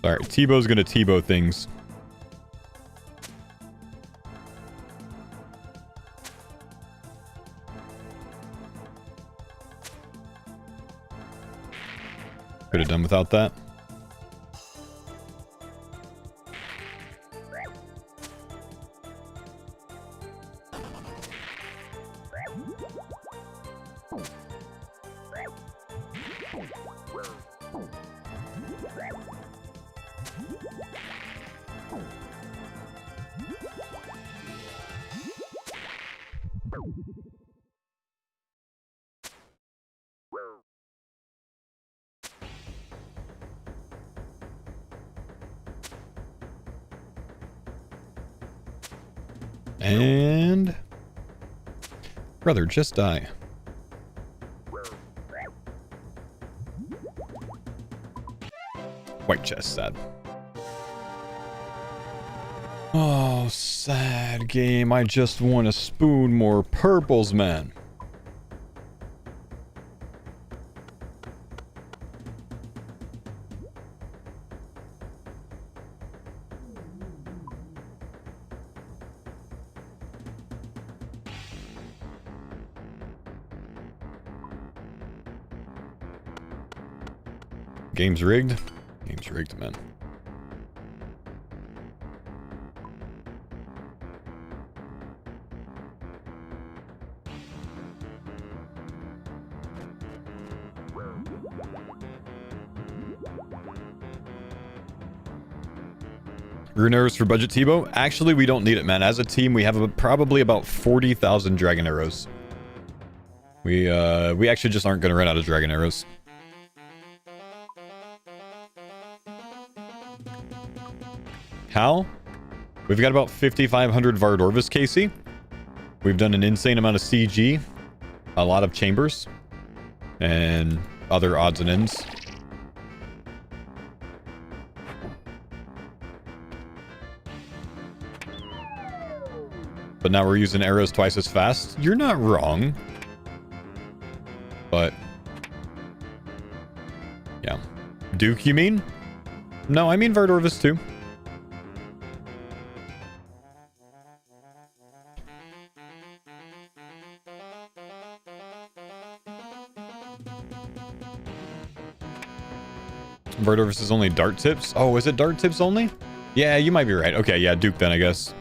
Alright, Tbow's gonna Tbow things. Could have done without that. And... brother, just die. White chest, sad. Oh, sad game. I just want to spoon more purples, man. Game's rigged. Game's rigged, man. Rune arrows for budget Tbow? Actually, we don't need it, man. As a team, we have probably about 40,000 dragon arrows. We actually just aren't going to run out of dragon arrows. How? We've got about 5,500 Vardorvis KC. We've done an insane amount of CG. A lot of chambers. And other odds and ends. But now we're using arrows twice as fast. You're not wrong. But... yeah. Duke, you mean? No, I mean Verdorvis too. Verdorvis is only dart tips? Oh, is it dart tips only? Yeah, you might be right. Okay, yeah, Duke then, I guess.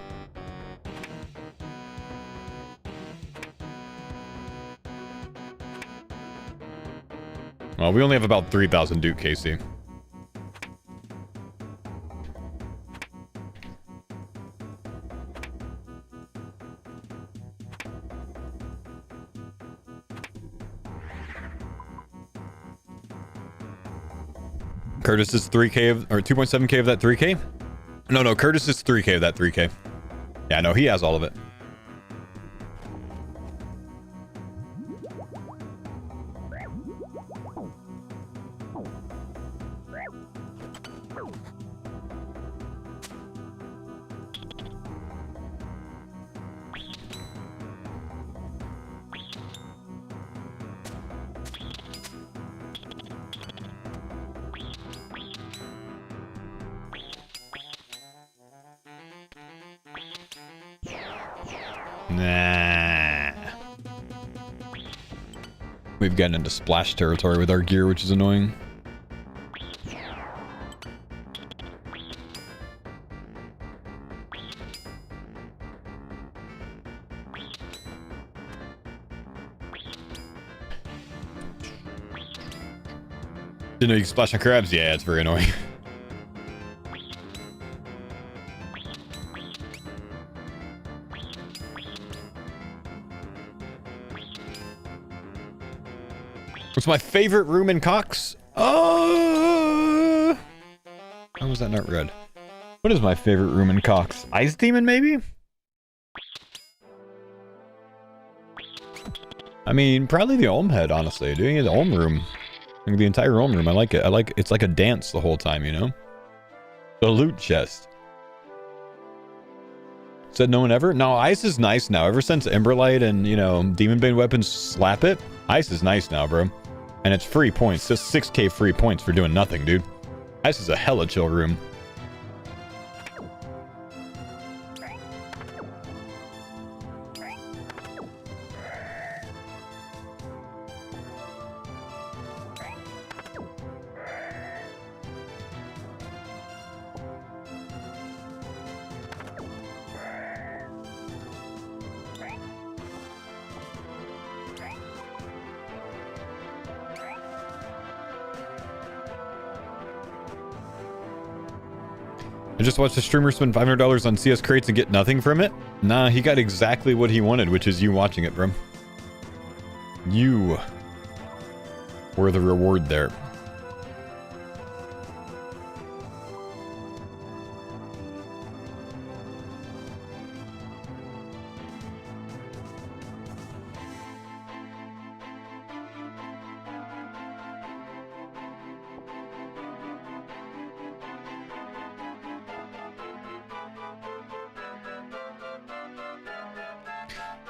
Well, we only have about 3,000 Duke, Casey. Curtis is 3k of, or 2.7k of that 3k? No, Curtis is 3k of that 3k. Yeah, no, he has all of it. Nah. We've gotten into splash territory with our gear, which is annoying. Didn't know you can splash on crabs? Yeah, it's very annoying. What's my favorite room in Cox? Oh! How was that not red? What is my favorite room in Cox? Ice Demon, maybe? I mean, probably the Olm Head, honestly. Doing the Olm Room. Like the entire Olm Room. I like it. I like it's like a dance the whole time, you know? The loot chest. Said no one ever? No, Ice is nice now. Ever since Emberlight and, you know, Demon Bane weapons slap it, Ice is nice now, bro. And it's free points. Just 6k free points for doing nothing, dude. Ice is a hella chill room. I just watched a streamer spend $500 on CS crates and get nothing from it. Nah, he got exactly what he wanted, which is you watching it, bro. You were the reward there.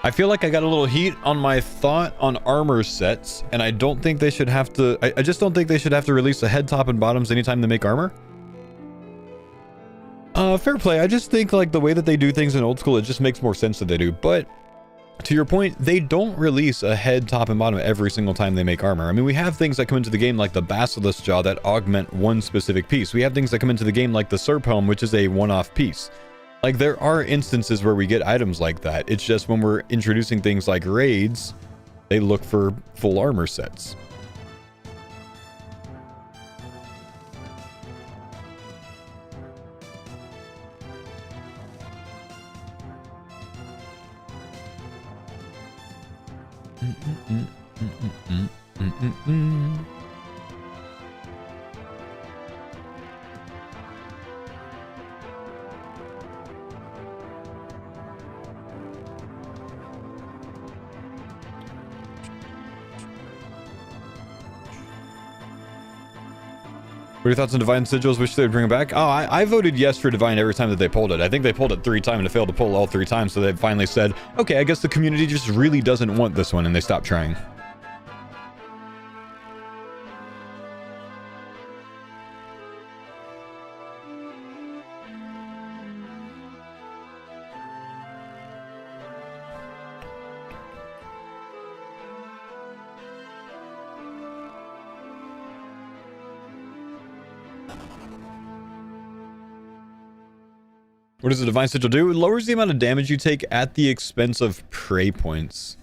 I feel like I got a little heat on my thought on armor sets, and I don't think they should have to... I just don't think they should have to release a head, top, and bottoms anytime they make armor. Fair play. I just think, like, the way that they do things in old school, it just makes more sense that they do. But, to your point, they don't release a head, top, and bottom every single time they make armor. I mean, we have things that come into the game like the Basilisk Jaw that augment one specific piece. We have things that come into the game like the Serp Helm, which is a one-off piece. Like, there are instances where we get items like that. It's just when we're introducing things like raids, they look for full armor sets. What are your thoughts on Divine Sigils? Wish they would bring it back? Oh, I voted yes for Divine every time that they pulled it. I think they pulled it 3 times and it failed to pull all 3 times, so they finally said, okay, I guess the community just really doesn't want this one, and they stopped trying. What does the Divine Sigil do? It lowers the amount of damage you take at the expense of prey points.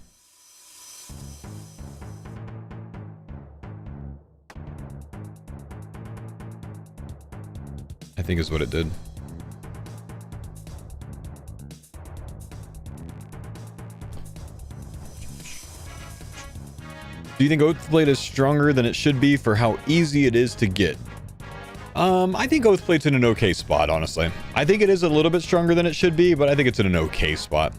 I think is what it did. Do you think Oathblade is stronger than it should be for how easy it is to get? I think Oathblade's in an okay spot, honestly. I think it is a little bit stronger than it should be, but I think it's in an okay spot.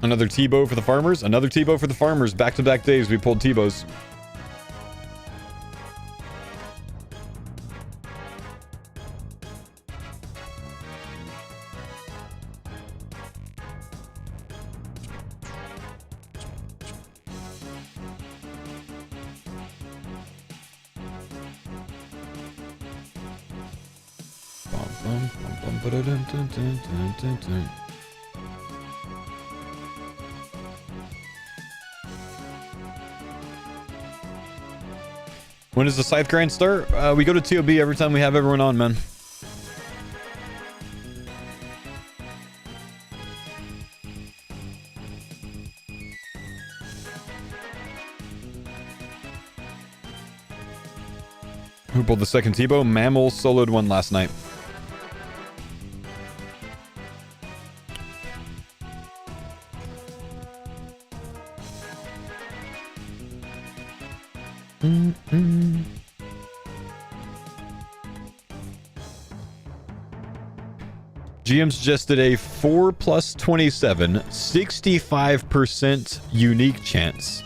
Another Tbow for the farmers. Another Tbow for the farmers. Back-to-back days we pulled Tbows. When does the Scythe grind start? We go to TOB every time we have everyone on, man. Who pulled the second Tbow? Mammal soloed one last night. GM suggested a 4 plus 27, 65% unique chance,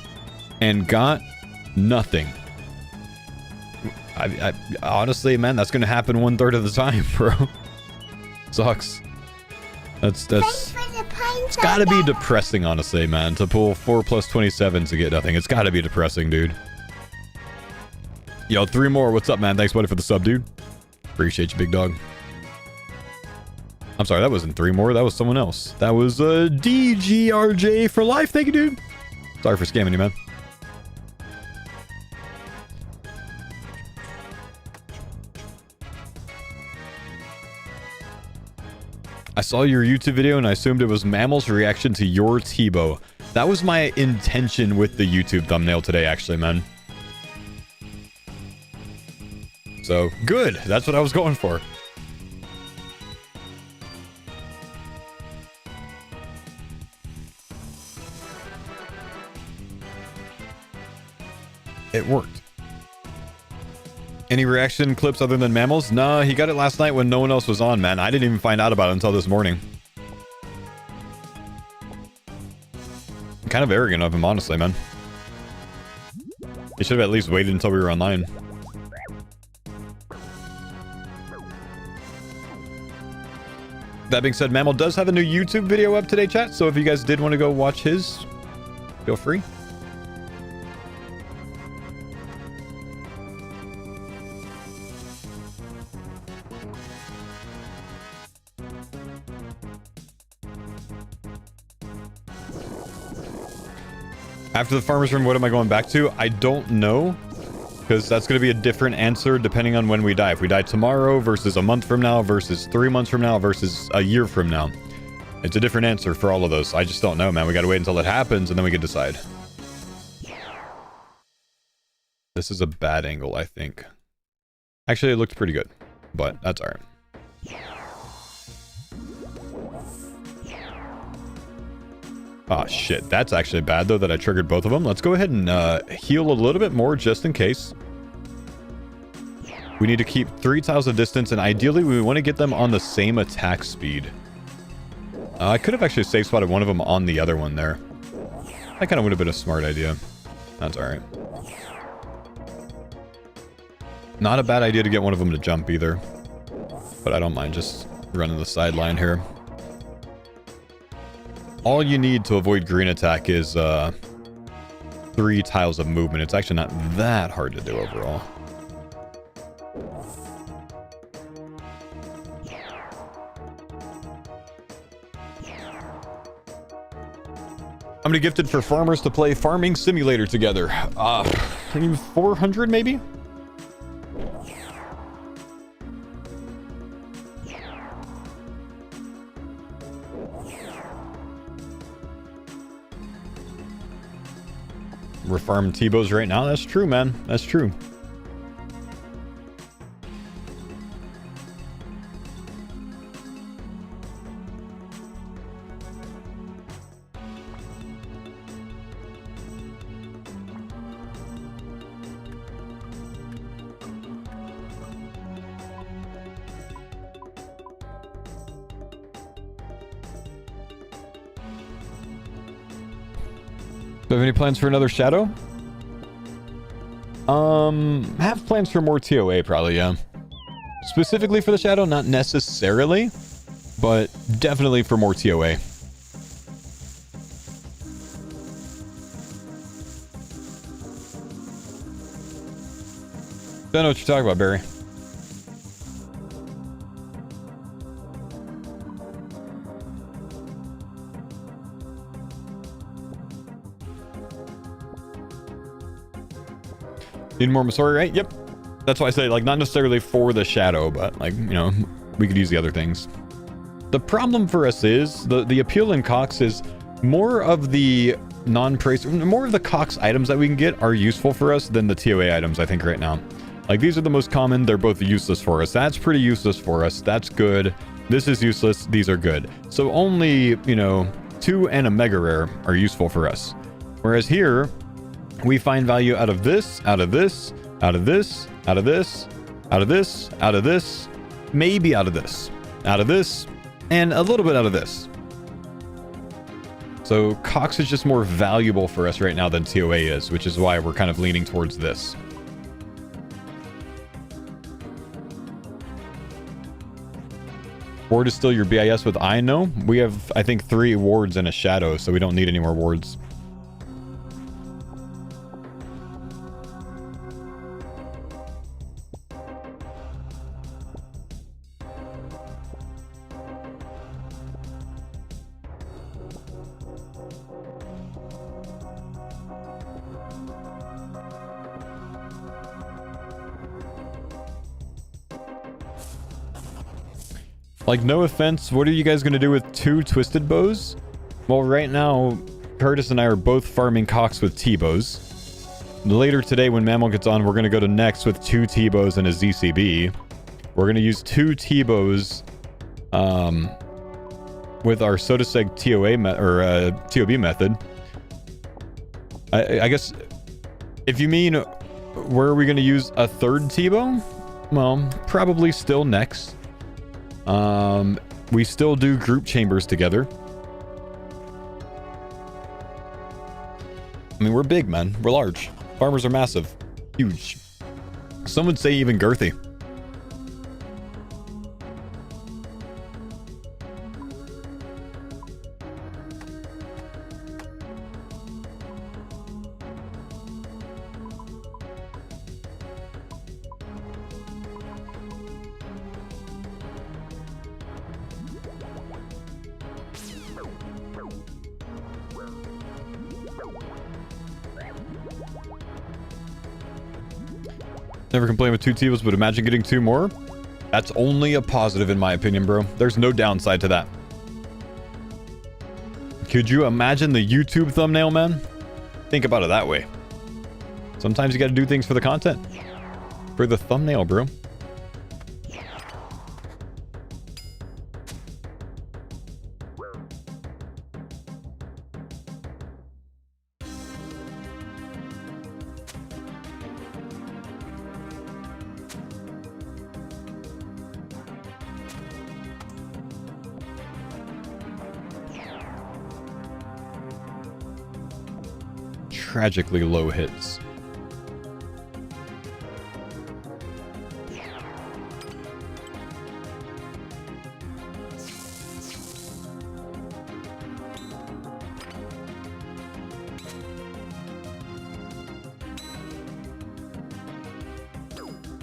and got nothing. I honestly, man, that's gonna happen 1/3 of the time, bro. Sucks. It's gotta be depressing, honestly, man, to pull 4 plus 27 to get nothing. It's gotta be depressing, dude. Yo, 3 more. What's up, man? Thanks, buddy, for the sub, dude. Appreciate you, big dog. I'm sorry, that wasn't 3 more. That was someone else. That was DGRJ for life. Thank you, dude. Sorry for scamming you, man. I saw your YouTube video and I assumed it was Mammal's reaction to your Tbow. That was my intention with the YouTube thumbnail today, actually, man. So, good. That's what I was going for. It worked. Any reaction clips other than Mammals? Nah, he got it last night when no one else was on, man. I didn't even find out about it until this morning. Kind of arrogant of him, honestly, man. He should have at least waited until we were online. That being said, Mammal does have a new YouTube video up today, chat, so if you guys did want to go watch his, feel free. After the farmer's room, what am I going back to? I don't know, because that's going to be a different answer depending on when we die. If we die tomorrow versus a month from now versus 3 months from now versus a year from now. It's a different answer for all of those. I just don't know, man. We got to wait until it happens and then we can decide. This is a bad angle, I think. Actually, it looked pretty good, but that's all right. Oh shit, that's actually bad though that I triggered both of them. Let's go ahead and heal a little bit more just in case. We need to keep 3 tiles of distance, and ideally we want to get them on the same attack speed. I could have actually safe spotted one of them on the other one there. That kind of would have been a smart idea. That's alright. Not a bad idea to get one of them to jump either. But I don't mind just running the sideline here. All you need to avoid green attack is 3 tiles of movement. It's actually not that hard to do overall. I'm gonna gifted for farmers to play Farming Simulator together. 400 maybe? We're farming Tbows right now. That's true, man. That's true. Do you have any plans for another shadow? Have plans for more TOA probably, yeah. Specifically for the shadow, not necessarily, but definitely for more TOA. Don't know what you're talking about, Barry. Need more Masori, right? Yep. That's why I say, like, not necessarily for the shadow, but, like, you know, we could use the other things. The problem for us is, the appeal in Cox is more of the non-price, more of the Cox items that we can get are useful for us than the TOA items, I think, right now. Like, these are the most common. They're both useless for us. That's pretty useless for us. That's good. This is useless. These are good. So only, you know, 2 and a mega rare are useful for us. Whereas here, we find value out of this, out of this, out of this, out of this, out of this, out of this, maybe out of this, and a little bit out of this. So Cox is just more valuable for us right now than TOA is, which is why we're kind of leaning towards this. Ward is still your BIS with I know. We have, I think, 3 wards and a shadow, so we don't need any more wards. Like, no offense, what are you guys going to do with 2 twisted bows? Well, right now, Curtis and I are both farming Cox with Tbows. Later today, when Mammal gets on, we're going to go to Nex with 2 Tbows and a ZCB. We're going to use 2 Tbows with our Sodaseg TOA TOB method. I guess, if you mean, where are we going to use a 3rd Tbow? Well, probably still Nex. We still do group chambers together. I mean, we're big, man. We're large. Farmers are massive. Huge. Some would say even girthy. Never complain with 2 Tbows, but imagine getting 2 more. That's only a positive in my opinion, bro. There's no downside to that. Could you imagine the YouTube thumbnail, man? Think about it that way. Sometimes you gotta do things for the content. For the thumbnail, bro. tragically low hits.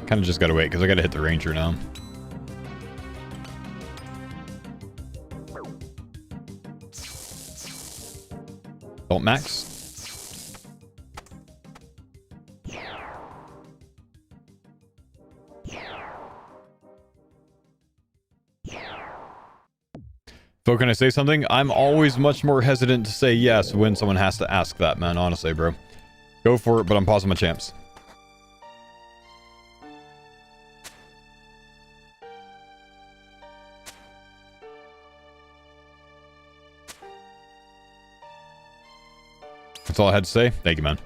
Kind of just gotta wait because I gotta hit the ranger now. Don't max. Faux, can I say something? I'm always much more hesitant to say yes when someone has to ask that, man. Honestly, bro. Go for it, but I'm pausing my champs. That's all I had to say. Thank you, man.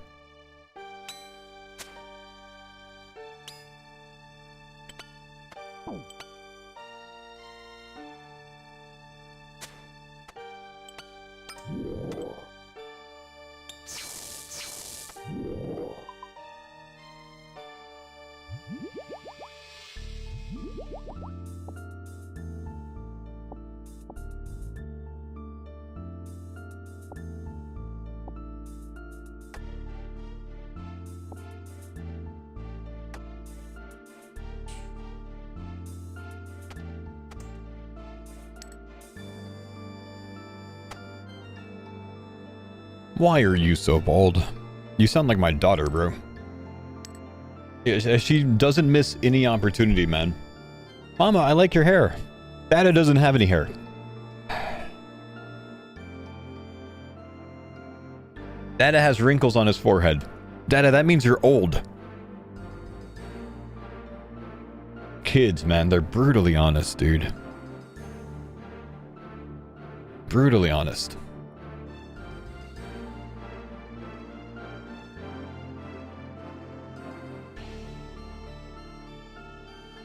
Why are you so bald? You sound like my daughter, bro. She doesn't miss any opportunity, man. Mama, I like your hair. Dada doesn't have any hair. Dada has wrinkles on his forehead. Dada, that means you're old. Kids, man, they're brutally honest, dude. Brutally honest.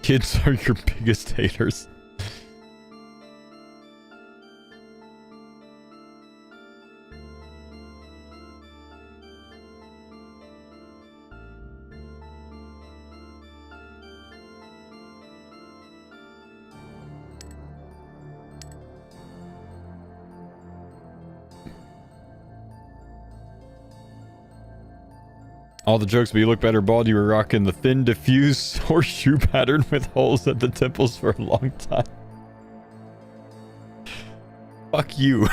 Kids are your biggest haters. All the jokes, but you look better bald. You were rocking the thin, diffuse horseshoe pattern with holes at the temples for a long time. Fuck you.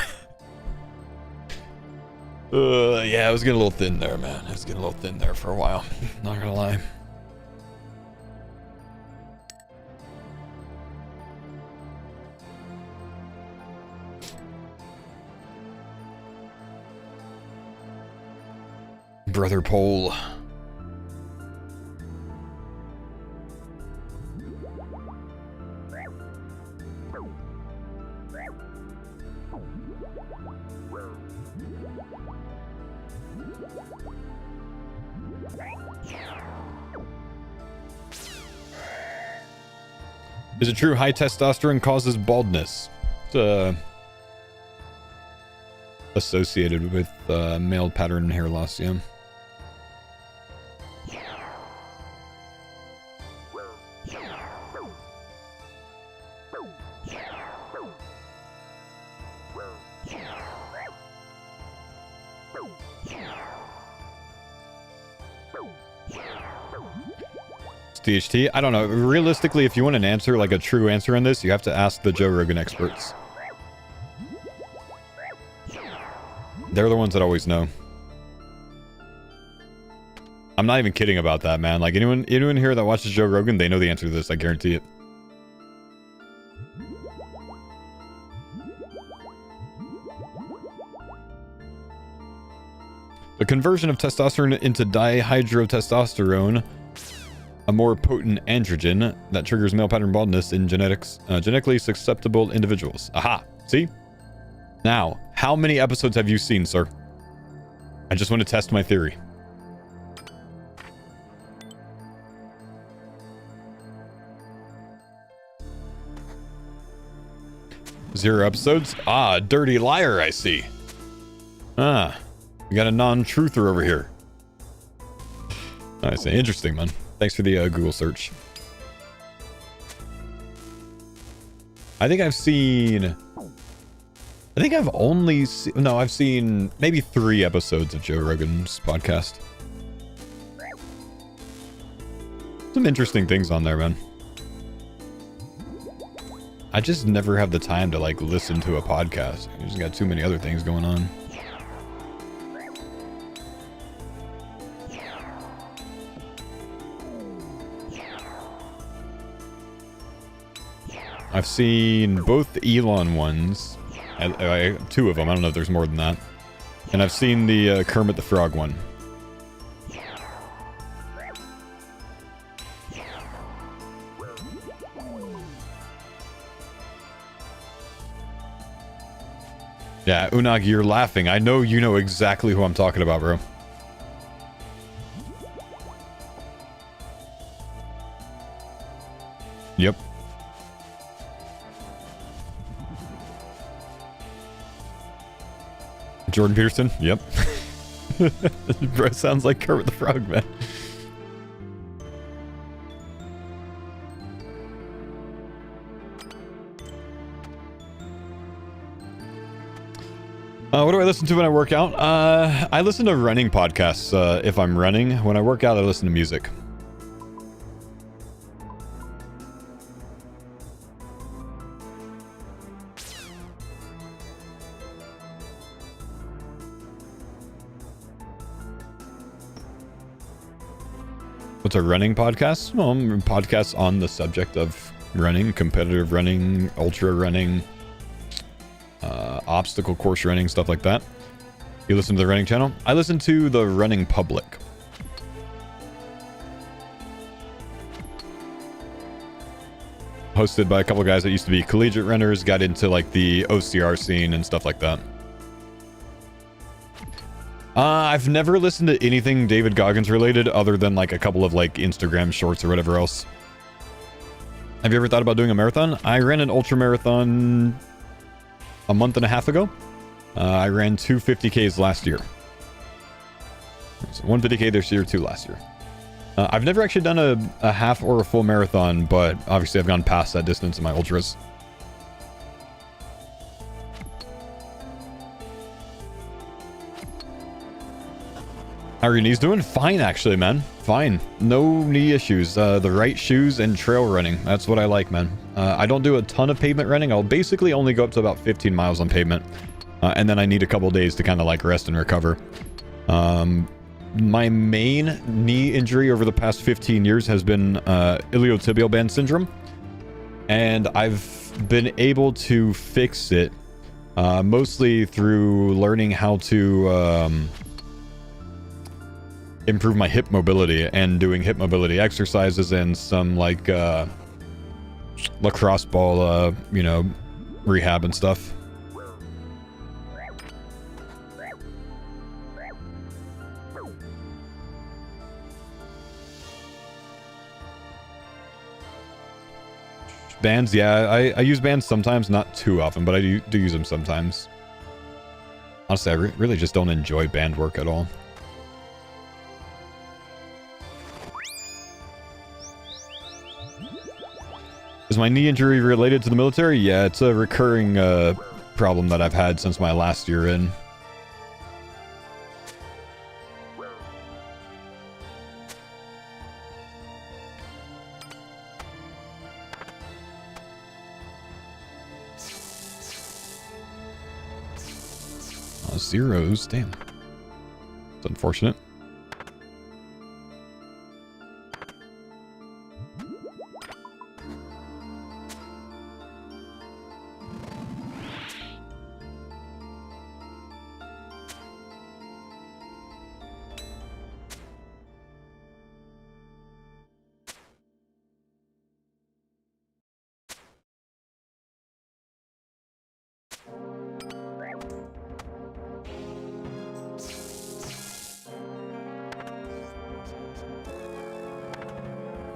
Yeah, I was getting a little thin there, man. I was getting a little thin there for a while. Not gonna lie. Brother Pole. Is it true high testosterone causes baldness? It's associated with male pattern hair loss, yeah. DHT? I don't know. Realistically, if you want an answer, like a true answer on this, you have to ask the Joe Rogan experts. They're the ones that always know. I'm not even kidding about that, man. Like, anyone here that watches Joe Rogan, they know the answer to this. I guarantee it. The conversion of testosterone into dihydrotestosterone, a more potent androgen that triggers male pattern baldness in genetically susceptible individuals. Aha! See? Now, how many episodes have you seen, sir? I just want to test my theory. Zero episodes? Ah, dirty liar, I see. Ah. We got a non-truther over here. Nice. Interesting, man. Thanks for the Google search. I think I've seen... I think I've only seen... No, I've seen maybe 3 episodes of Joe Rogan's podcast. Some interesting things on there, man. I just never have the time to, like, listen to a podcast. I just got too many other things going on. I've seen both Elon ones. 2 of them. I don't know if there's more than that. And I've seen the Kermit the Frog one. Yeah, Unagi, you're laughing. I know you know exactly who I'm talking about, bro. Yep. Jordan Peterson? Yep. Bro, sounds like Kermit the Frog, man. What do I listen to when I work out? I listen to running podcasts if I'm running. When I work out, I listen to music. What's a running podcast? Well, podcasts on the subject of running, competitive running, ultra running, obstacle course running, stuff like that. You listen to the running channel? I listen to the Running Public. Hosted by a couple guys that used to be collegiate runners, got into like the OCR scene and stuff like that. I've never listened to anything David Goggins related other than like a couple of like Instagram shorts or whatever else. Have you ever thought about doing a marathon? I ran an ultra marathon a month and a half ago. I ran 2 50Ks last year. So 1 50K this year, 2 last year. I've never actually done a half or a full marathon, but obviously I've gone past that distance in my ultras. How are your knees doing? Fine, actually, man. Fine. No knee issues. The right shoes and trail running. That's what I like, man. I don't do a ton of pavement running. I'll basically only go up to about 15 miles on pavement. And then I need a couple days to kind of like rest and recover. My main knee injury over the past 15 years has been iliotibial band syndrome. And I've been able to fix it mostly through learning how to... improve my hip mobility and doing hip mobility exercises and some like lacrosse ball you know, rehab and stuff. Bands, yeah, I use bands sometimes, not too often, but I do use them sometimes. Honestly, I really just don't enjoy band work at all. Is my knee injury related to the military? Yeah, it's a recurring problem that I've had since my last year in. Zeros, damn. It's unfortunate.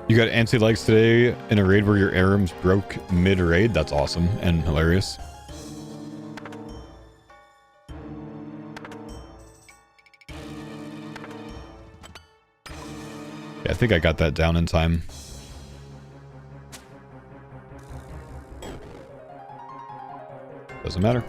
You got anti-legs today in a raid where your arms broke mid-raid? That's awesome and hilarious. think I got that down in time. Doesn't matter.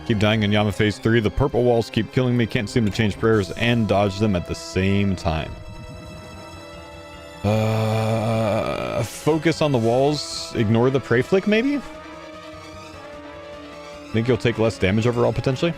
Keep dying in Yama phase 3. The purple walls keep killing me. Can't seem to change prayers and dodge them at the same time. Focus on the walls. Ignore the prey flick, maybe? Think you'll take less damage overall, potentially?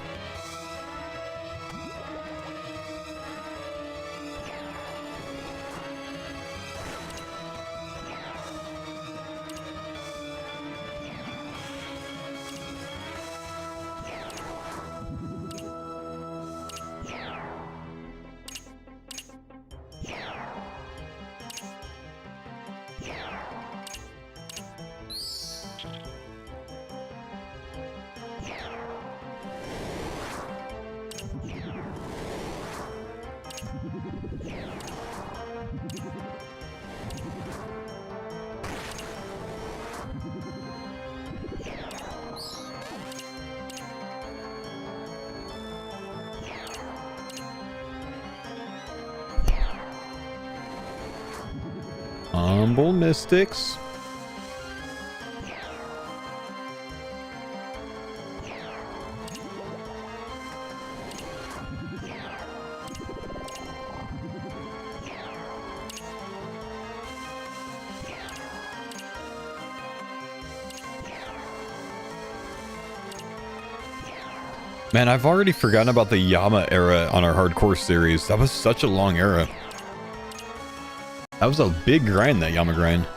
Humble Mystics. Man, I've already forgotten about the Yama era on our hardcore series. That was such a long era. That was a big grind, that Yama grind.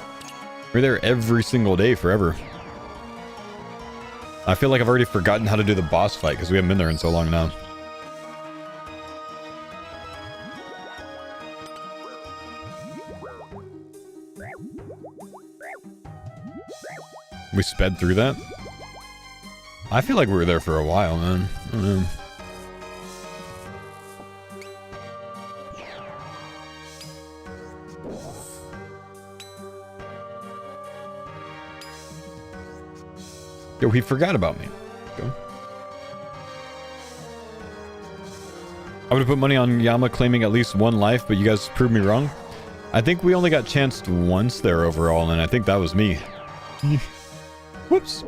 We're there every single day forever. I feel like I've already forgotten how to do the boss fight because we haven't been there in so long now. We sped through that? I feel like we were there for a while, man. I don't know. Yo, he forgot about me. Go. I would have put money on Yama claiming at least one life, but you guys proved me wrong. I think we only got chanced once there overall, and I think that was me. Whoops.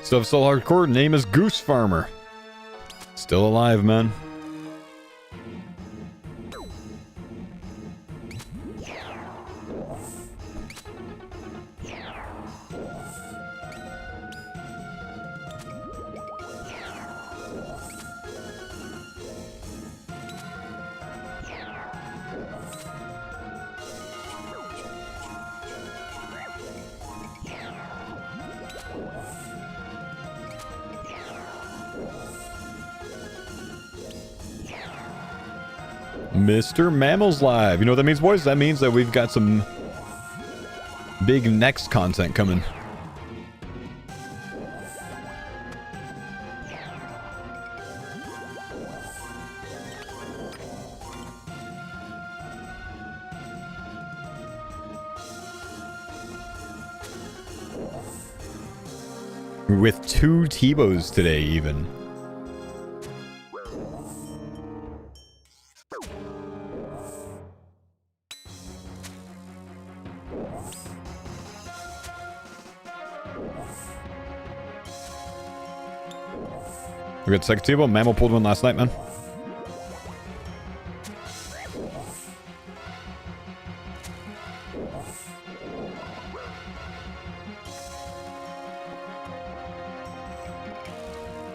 Stuff still hardcore. Name is Goose Farmer. Still alive, man. Mr. Mammal's live. You know what that means, boys? That means that we've got some big Nex content coming. With 2 Tbows today, even. We got second Tbow. Mammal pulled one last night, man.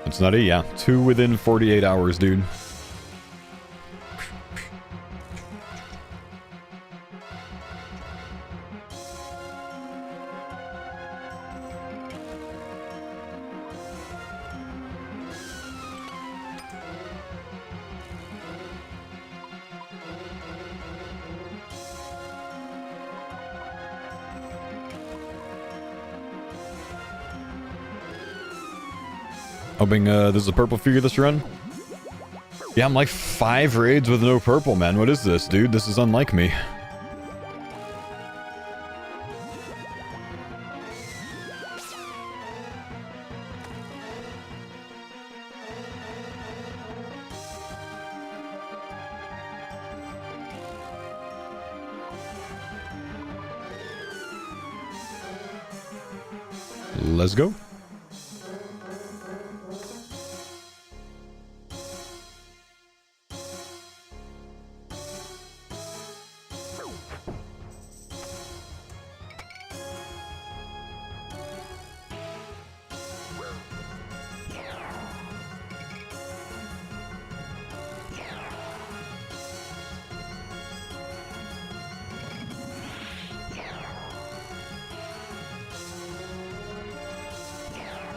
It's nutty, yeah. 2 within 48 hours, dude. Hoping there's a purple figure this run. Yeah, I'm like 5 raids with no purple, man. What is this, dude? This is unlike me. Let's go.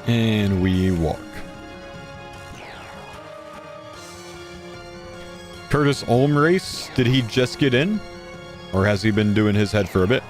And we walk. Curtis Olm race, did he just get in? Or has he been doing his head for a bit?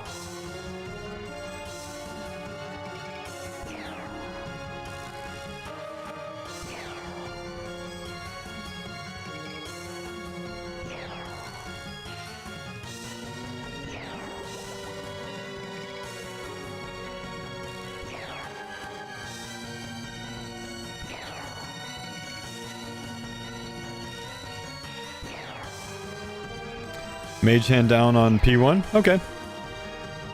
Mage hand down on P1? Okay.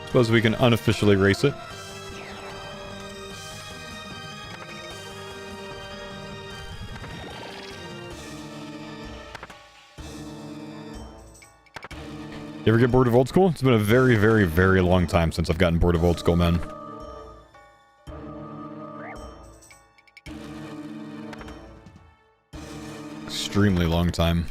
Suppose we can unofficially race it. You ever get bored of old school? It's been a very, very, very long time since I've gotten bored of old school, man. Extremely long time.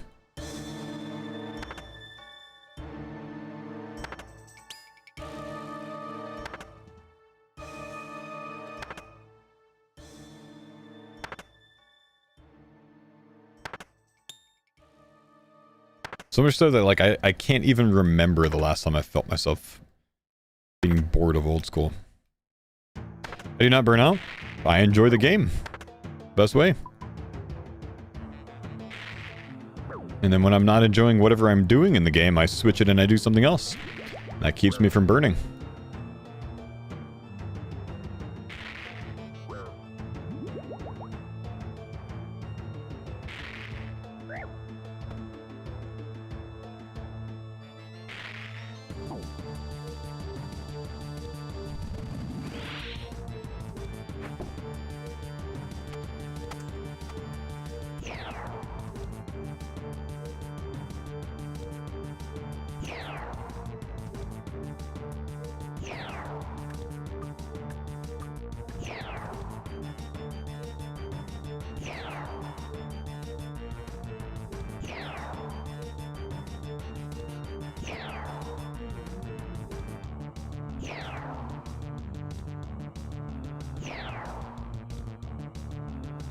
So much so that, like, I can't even remember the last time I felt myself being bored of old school. I do not burn out. I enjoy the game. Best way. And then when I'm not enjoying whatever I'm doing in the game, I switch it and I do something else. That keeps me from burning.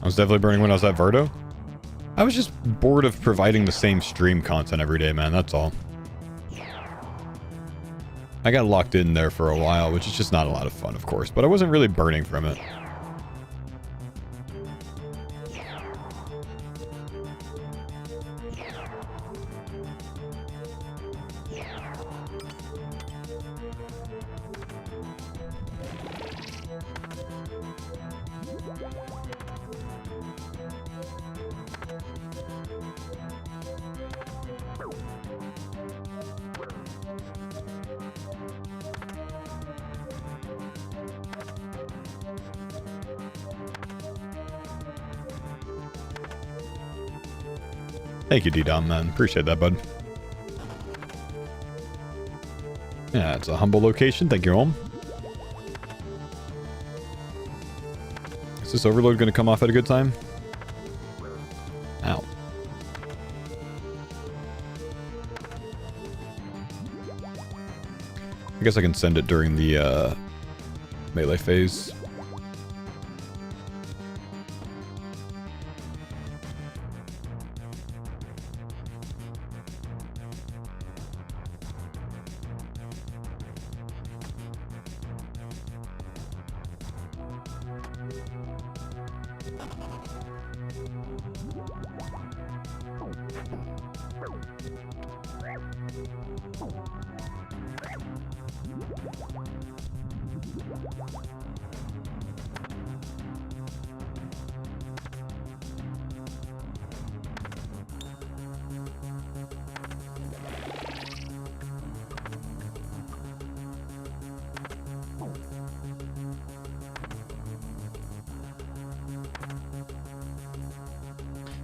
I was definitely burning when I was at Vardo. I was just bored of providing the same stream content every day, man. That's all. I got locked in there for a while, which is just not a lot of fun, of course. But I wasn't really burning from it. Thank you, D-Dom, man. Appreciate that, bud. Yeah, it's a humble location. Thank you, home. Is this overload going to come off at a good time? I guess I can send it during the melee phase.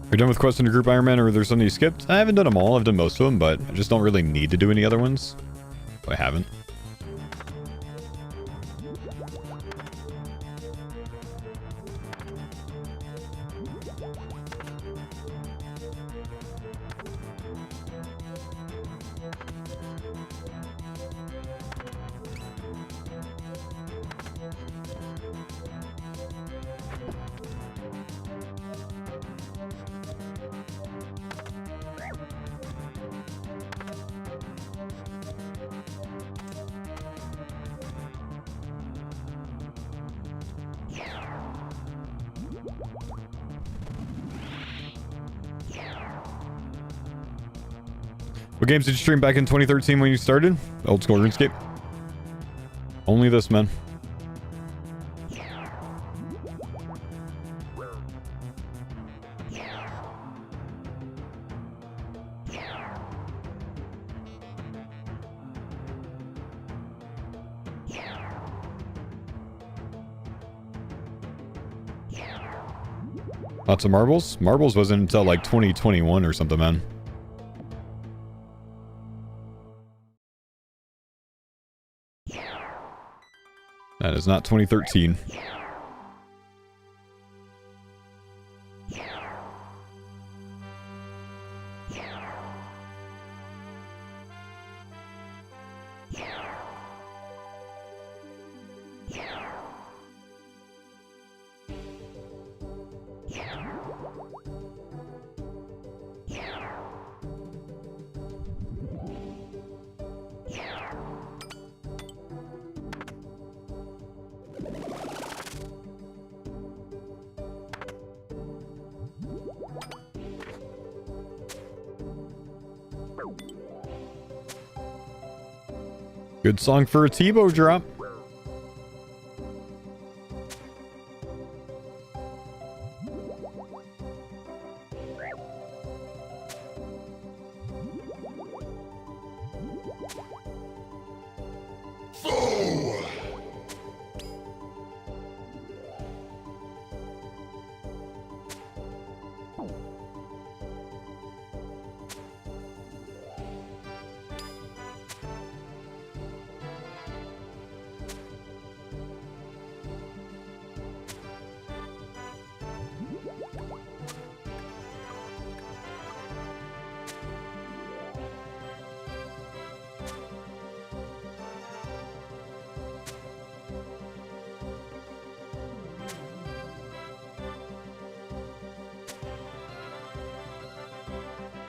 Are you done with quests in your group, Ironman, or there's something you skipped? I haven't done them all. I've done most of them, but I just don't really need to do any other ones. So I haven't. What games did you stream back in 2013 when you started? Old school RuneScape. Only this, man. Lots of marbles? Marbles wasn't until like 2021 or something, man. That is not 2013. Good song for a Tbow drop.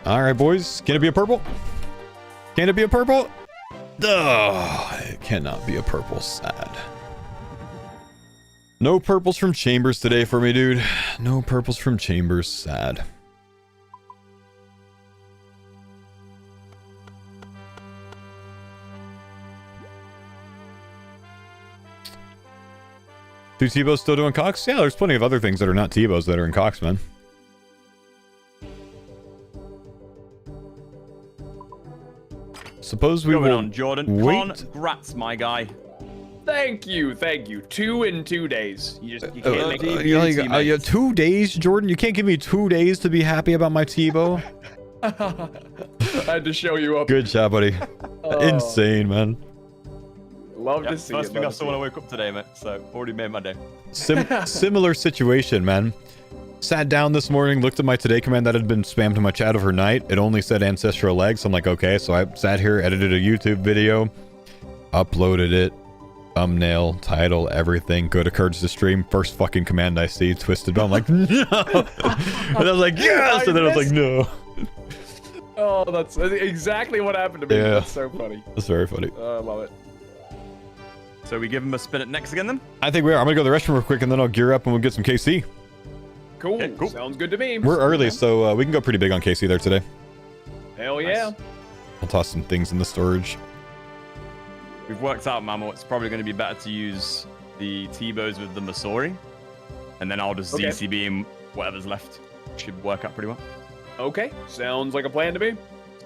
All right, boys. Can it be a purple? Can it be a purple? Ugh, it cannot be a purple. Sad. No purples from Chambers today for me, dude. No purples from Chambers. Sad. Two Tbows still doing Cox? Yeah, there's plenty of other things that are not Tbows that are in Cox, man. Suppose we will
on, Jordan.
wait.
Congrats, my guy.
Thank you. 2 in 2 days. You can't make me
2 days, Jordan? You can't give me 2 days to be happy about my Tbow?
I had to show you up.
Good job, buddy. Insane, man.
Love to see it.
First thing I saw when I woke up today, mate. So already made my day.
Similar situation, man. Sat down this morning, looked at my today command that had been spammed to my chat overnight. It only said ancestral legs. So I'm like, okay. So I sat here, edited a YouTube video. Uploaded it. Thumbnail, title, everything. Go to Courage to stream. First fucking command I see, twisted bell. I'm like, no. And I was like, yes. And then I was like, no.
Oh, that's exactly what happened to me.
Yeah.
That's so funny.
That's very funny.
I love it.
So we give him a spin at Nex again then?
I think we are. I'm gonna go to the restroom real quick and then I'll gear up and we'll get some KC.
Cool.
Okay, cool.
Sounds good to me.
We're early, so we can go pretty big on KC there today.
Hell yeah.
Nice.
I'll toss some things in the storage.
We've worked out, Mamo, it's probably going to be better to use the Tbows with the Masori. And then I'll just
Okay.
ZC beam whatever's left. Should work out pretty well.
Okay. Sounds like a plan to me.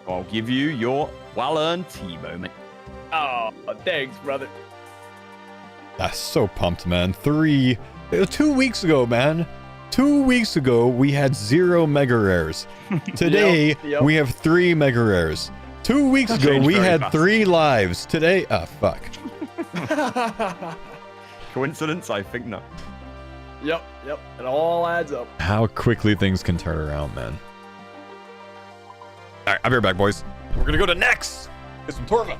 I'll give you your well-earned Tbow, mate.
Oh, thanks, brother.
That's so pumped, man. 2 weeks ago, man. 2 weeks ago, we had 0 mega rares. Today,
Yep.
we have 3 mega rares. 2 weeks ago,
Changed
we
very
had
fast.
3 lives. Today, fuck.
Coincidence? I think not.
Yep. It all adds up.
How quickly things can turn around, man. All right, I'll be right back, boys. We're gonna go to Nex. Get some Torva.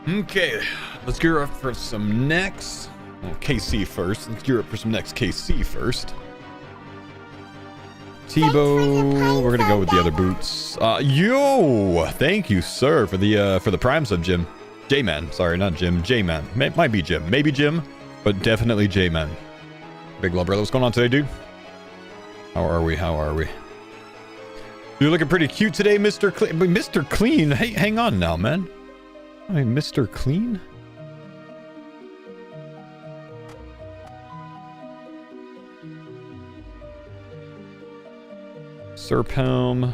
Okay, let's gear up for some Nex. Well, KC first. Let's gear up for some Nex KC first. Tbow, we're gonna go with the other boots. Yo, thank you, sir, for the Prime sub, Jim. J-Man, sorry, not Jim. J-Man, might be Jim, maybe Jim, but definitely J-Man. Big love, brother. What's going on today, dude? How are we? How are we? You're looking pretty cute today, Mr. Clean. Mr. Clean, hey, hang on now, man. I mean, Mr. Clean. Serphelm.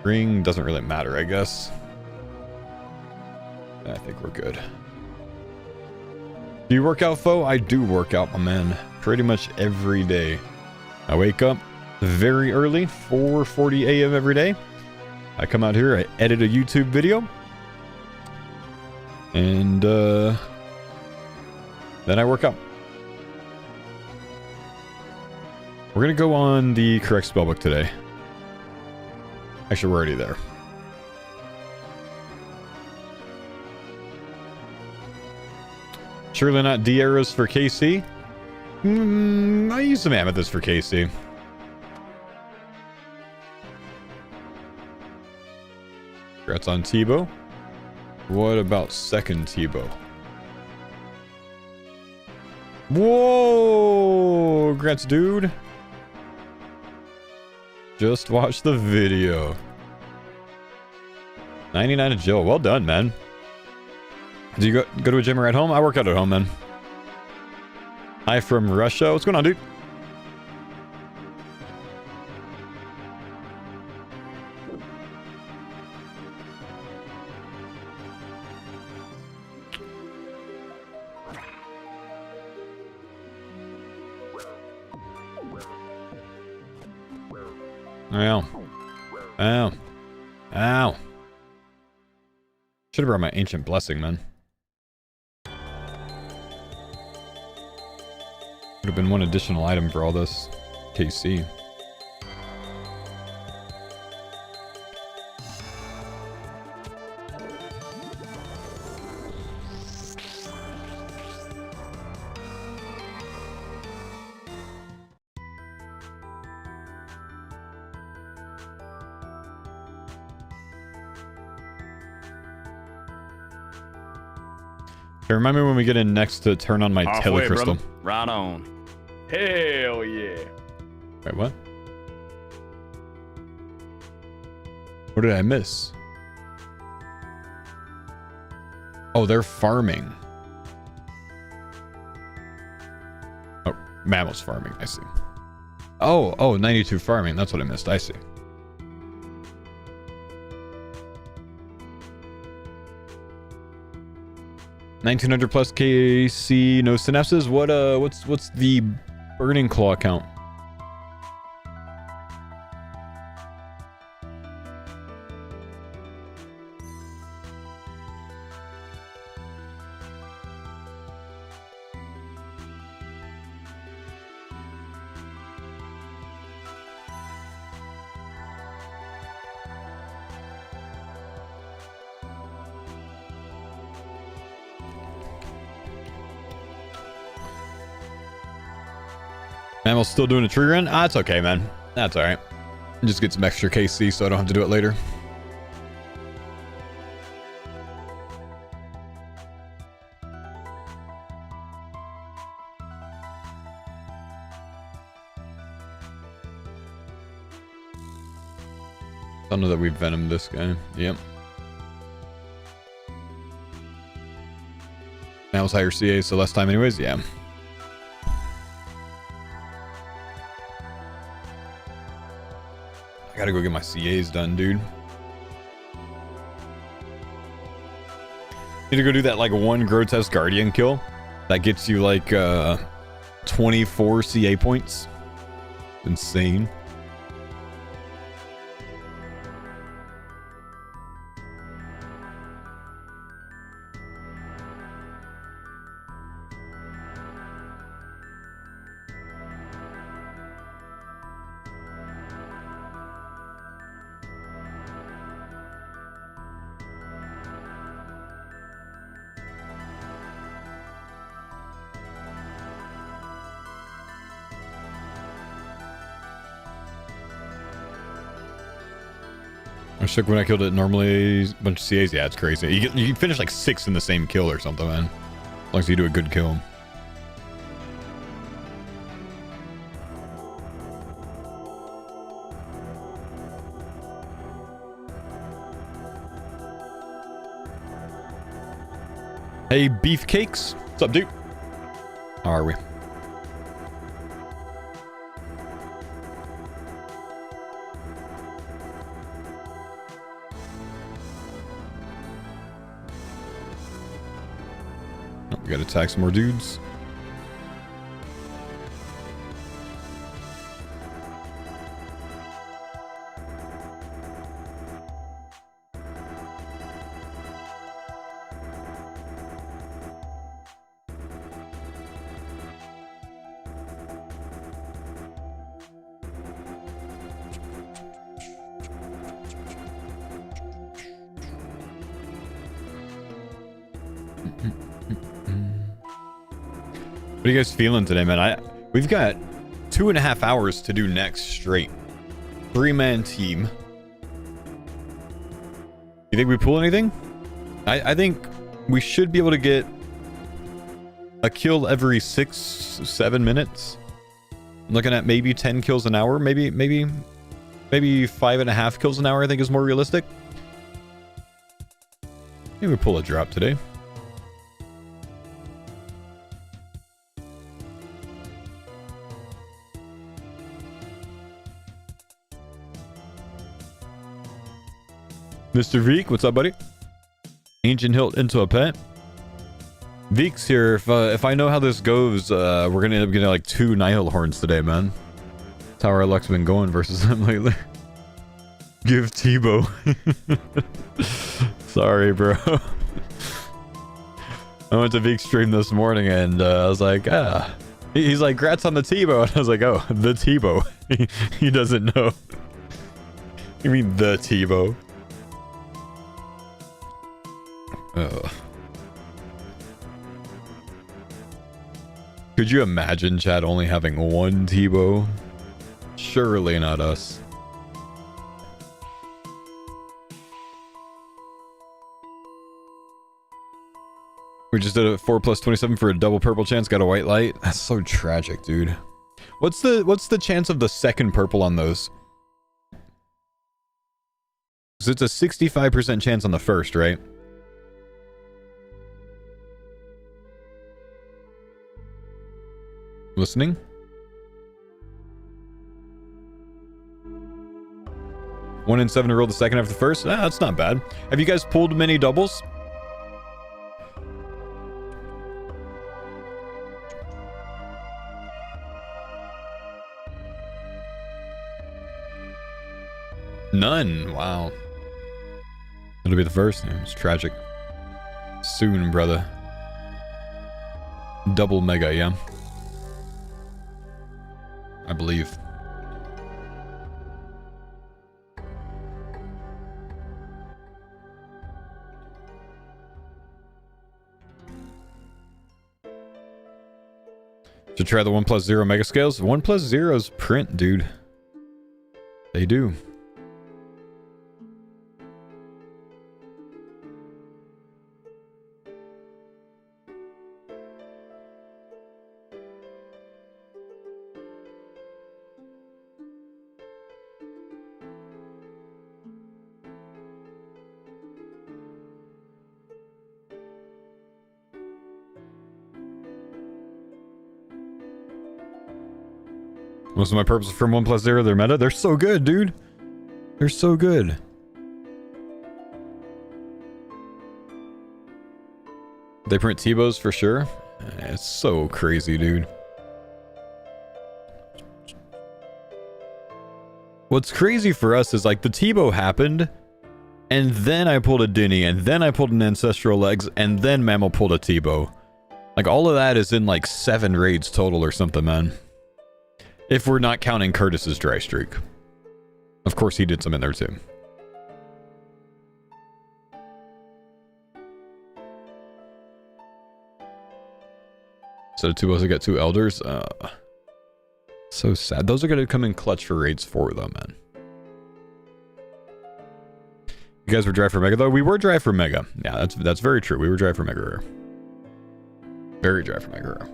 Ring doesn't really matter, I guess. I think we're good. Do you work out, Faux? I do work out, my man. Pretty much every day. I wake up very early, 4:40 a.m. every day. I come out here, I edit a YouTube video. And then I work out. We're going to go on the correct spellbook today. Actually, we're already there. Surely not D arrows for KC. I use some amethyst for KC. Congrats on Tbow. What about second Tbow? Whoa! Congrats, dude. Just watch the video. 99 to Jill. Well done, man. Do you go to a gym or at home? I work out at home, man. Hi from Russia. What's going on, dude? Ow. Ow. Ow. Should have brought my ancient blessing, man. Would have been one additional item for all this. KC. Okay, remind me when we get in next to turn on my telecrystal.
Brother. Right on.
Hell yeah.
Wait, what? What did I miss? Oh, they're farming. Oh, Mammoth's farming. I see. Oh, 92 farming. That's what I missed. I see. $1,900 plus KC, no synapses. What's the Burning Claw count? Mammal's still doing a tree run? Ah, it's okay, man. That's alright. Just get some extra KC so I don't have to do it later. I don't know that we venomed this guy. Yep. Mammal's higher CA, so less time anyways? Yeah. I gotta go get my CAs done, dude. Need to go do that like one grotesque guardian kill that gets you like 24 CA points. Insane. I was shook when I killed it. Normally, a bunch of CAs. Yeah, it's crazy. You can finish like 6 in the same kill or something, man. As long as you do a good kill. Hey, beefcakes. What's up, dude? How are we? Oh, we gotta attack some more dudes. What are you guys feeling today, man? We've got 2.5 hours to do Nex straight. 3-man team. You think we pull anything? I think we should be able to get a kill every 6-7 minutes. I'm looking at maybe 10 kills an hour. Maybe 5.5 kills an hour, I think is more realistic. Maybe we pull a drop today. Mr. Veek, what's up, buddy? Ancient hilt into a pet. Veek's here. If I know how this goes, we're gonna end up getting like 2 Nihil horns today, man. That's how our luck's been going versus them lately. Give Tbow. Sorry, bro. I went to Veek's stream this morning and I was like, he's like, grats on the Tbow. And I was like, oh, the Tbow. He doesn't know. You mean the Tbow? Oh. Could you imagine Chad only having 1 Tbow? Surely not us. We just did a 4+27 for a double purple chance, got a white light. That's so tragic, dude. What's the chance of the second purple on those? So it's a 65% chance on the first, right? Listening? One in 7 to roll the second after the first? Ah, that's not bad. Have you guys pulled many doubles? None. Wow. It'll be the first. Yeah, it's tragic. Soon, brother. Double mega, yeah. I believe. Should try the 1+0 mega scales. 1+0s print, dude. They do. Most of my purples from 1+0, they're meta. They're so good, dude. They're so good. They print Tbows for sure. It's so crazy, dude. What's crazy for us is like the Tbow happened, and then I pulled a Dinny, and then I pulled an Ancestral Legs, and then Mammal pulled a Tbow. Like all of that is in like 7 raids total or something, man. If we're not counting Curtis's dry streak. Of course, he did some in there too. So 2 also got 2 elders. So sad. Those are going to come in clutch for raids 4 though, man. You guys were dry for Mega, though? We were dry for Mega. Yeah, that's very true. We were dry for Mega Rare. Very dry for Mega Rare.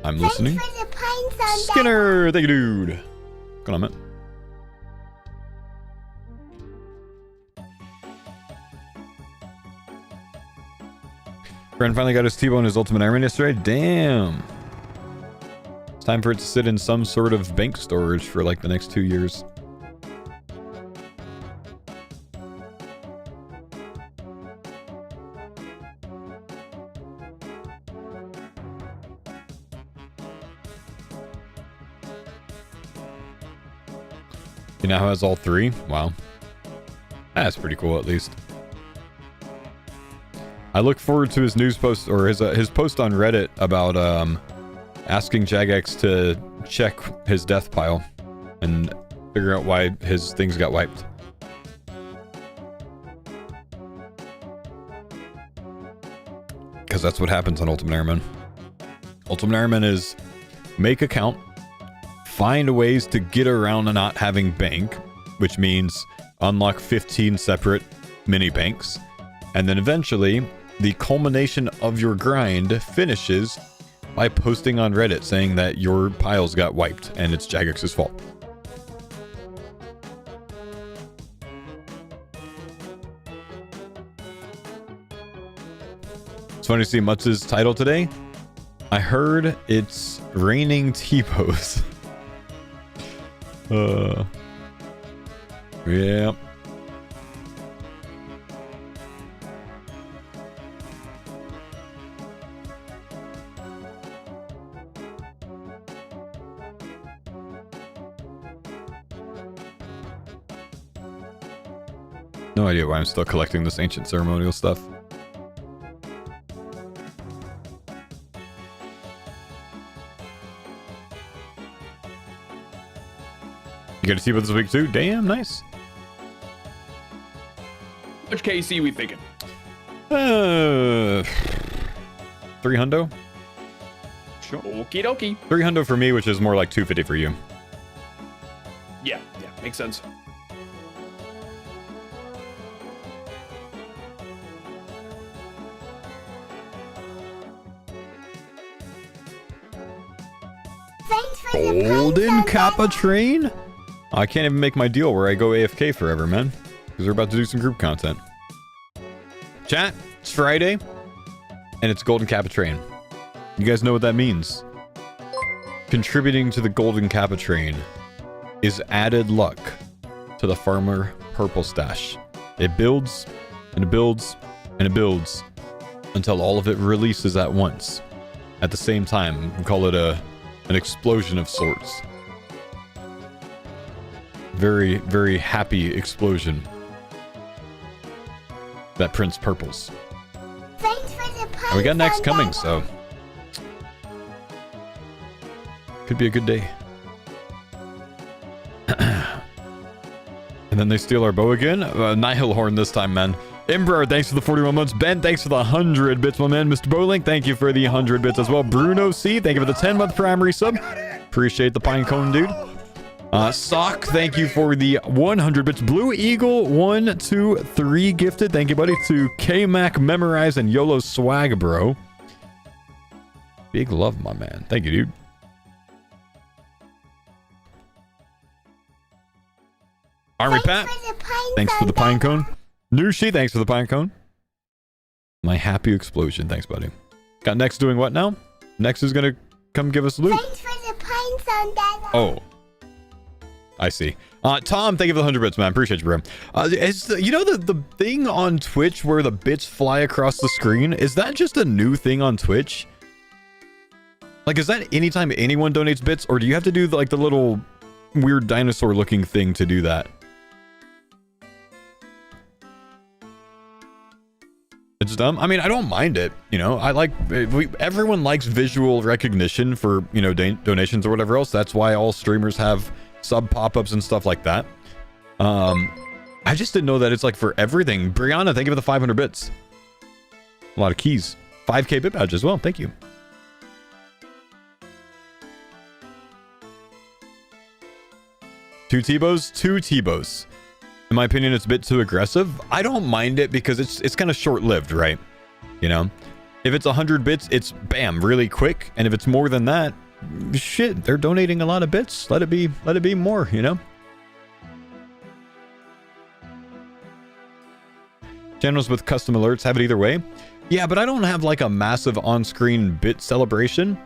I'm listening. Skinner! Thank you, dude. Go on, man. Friend finally got his Tbow and his ultimate Ironman yesterday. Damn. It's time for it to sit in some sort of bank storage for like the next 2 years. He now has all 3. Wow. That's pretty cool, at least. I look forward to his news post, or his post on Reddit about asking Jagex to check his death pile and figure out why his things got wiped. Because that's what happens on Ultimate Ironman. Ultimate Ironman is make account, find ways to get around not having bank, which means unlock 15 separate mini banks, and then eventually the culmination of your grind finishes by posting on Reddit saying that your piles got wiped and it's Jagex's fault. It's funny to see Mutz's title today. I heard it's raining Tbows. Yeah. No idea why I'm still collecting this ancient ceremonial stuff. You got a Tbow this week too? Damn, nice.
Which KC we thinking?
300?
Sure. Okie dokie.
300 for me, which is more like 250 for you.
Yeah, makes sense.
Golden Kappa train? I can't even make my deal where I go AFK forever, man. Because we're about to do some group content. Chat, it's Friday. And it's Golden Kappa train. You guys know what that means. Contributing to the Golden Kappa train is added luck to the Farmer Purple Stash. It builds, and it builds, and it builds until all of it releases at once. At the same time, we call it an explosion of sorts. Very, very happy explosion that prints purples. And we got Nex coming, so could be a good day. And then they steal our bow again. Nihil horn this time, man. Emperor, thanks for the 41 months. Ben, thanks for the 100 bits, my man. Mr. Bowlink, thank you for the 100 bits as well. Bruno C, thank you for the 10-month primary sub. Appreciate the pine cone, dude. Sock, thank you for the 100 bits. Blue Eagle 1, 2, 3 gifted. Thank you, buddy. To K-Mac, Memorize, and YOLO Swag, bro. Big love, my man. Thank you, dude. Army Pat, thanks for the pine cone. Nushi, thanks for the pine cone. My happy explosion. Thanks, buddy. Got Nex doing what now? Nex is gonna come give us loot. Oh. I see. Tom, thank you for the 100 bits, man. Appreciate you, bro. You know the thing on Twitch where the bits fly across the screen? Is that just a new thing on Twitch? Like, is that anytime anyone donates bits? Or do you have to do like the little weird dinosaur looking thing to do that? It's dumb. I mean, I don't mind it. You know, I like, everyone likes visual recognition for, you know, donations or whatever else. That's why all streamers have sub pop-ups and stuff like that. I just didn't know that it's like for everything. Brianna, thank you for the 500 bits. A lot of keys. 5K bit badge as well. Thank you. Two Tbows. In my opinion, it's a bit too aggressive. I don't mind it because it's kind of short-lived, right? You know, if it's 100 bits, it's bam, really quick. And if it's more than that, shit, they're donating a lot of bits. Let it be more, you know? Channels with custom alerts have it either way. Yeah, but I don't have like a massive on-screen bit celebration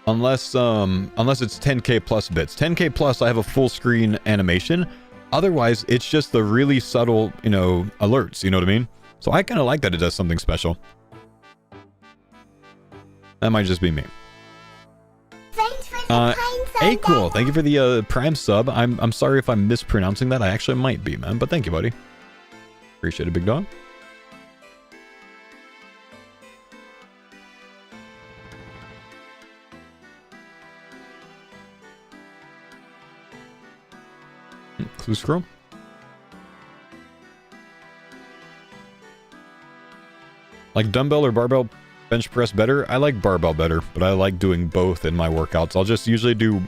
unless it's 10K plus bits. 10K plus, I have a full screen animation. Otherwise, it's just the really subtle, you know, alerts. You know what I mean? So I kind of like that it does something special. That might just be me.
Thanks for the
Hey, cool. Thank you for the Prime sub. I'm sorry if I'm mispronouncing that. I actually might be, man. But thank you, buddy. Appreciate it, big dog. Clue scroll. Like dumbbell or barbell bench press better? I like barbell better, but I like doing both in my workouts. I'll just usually do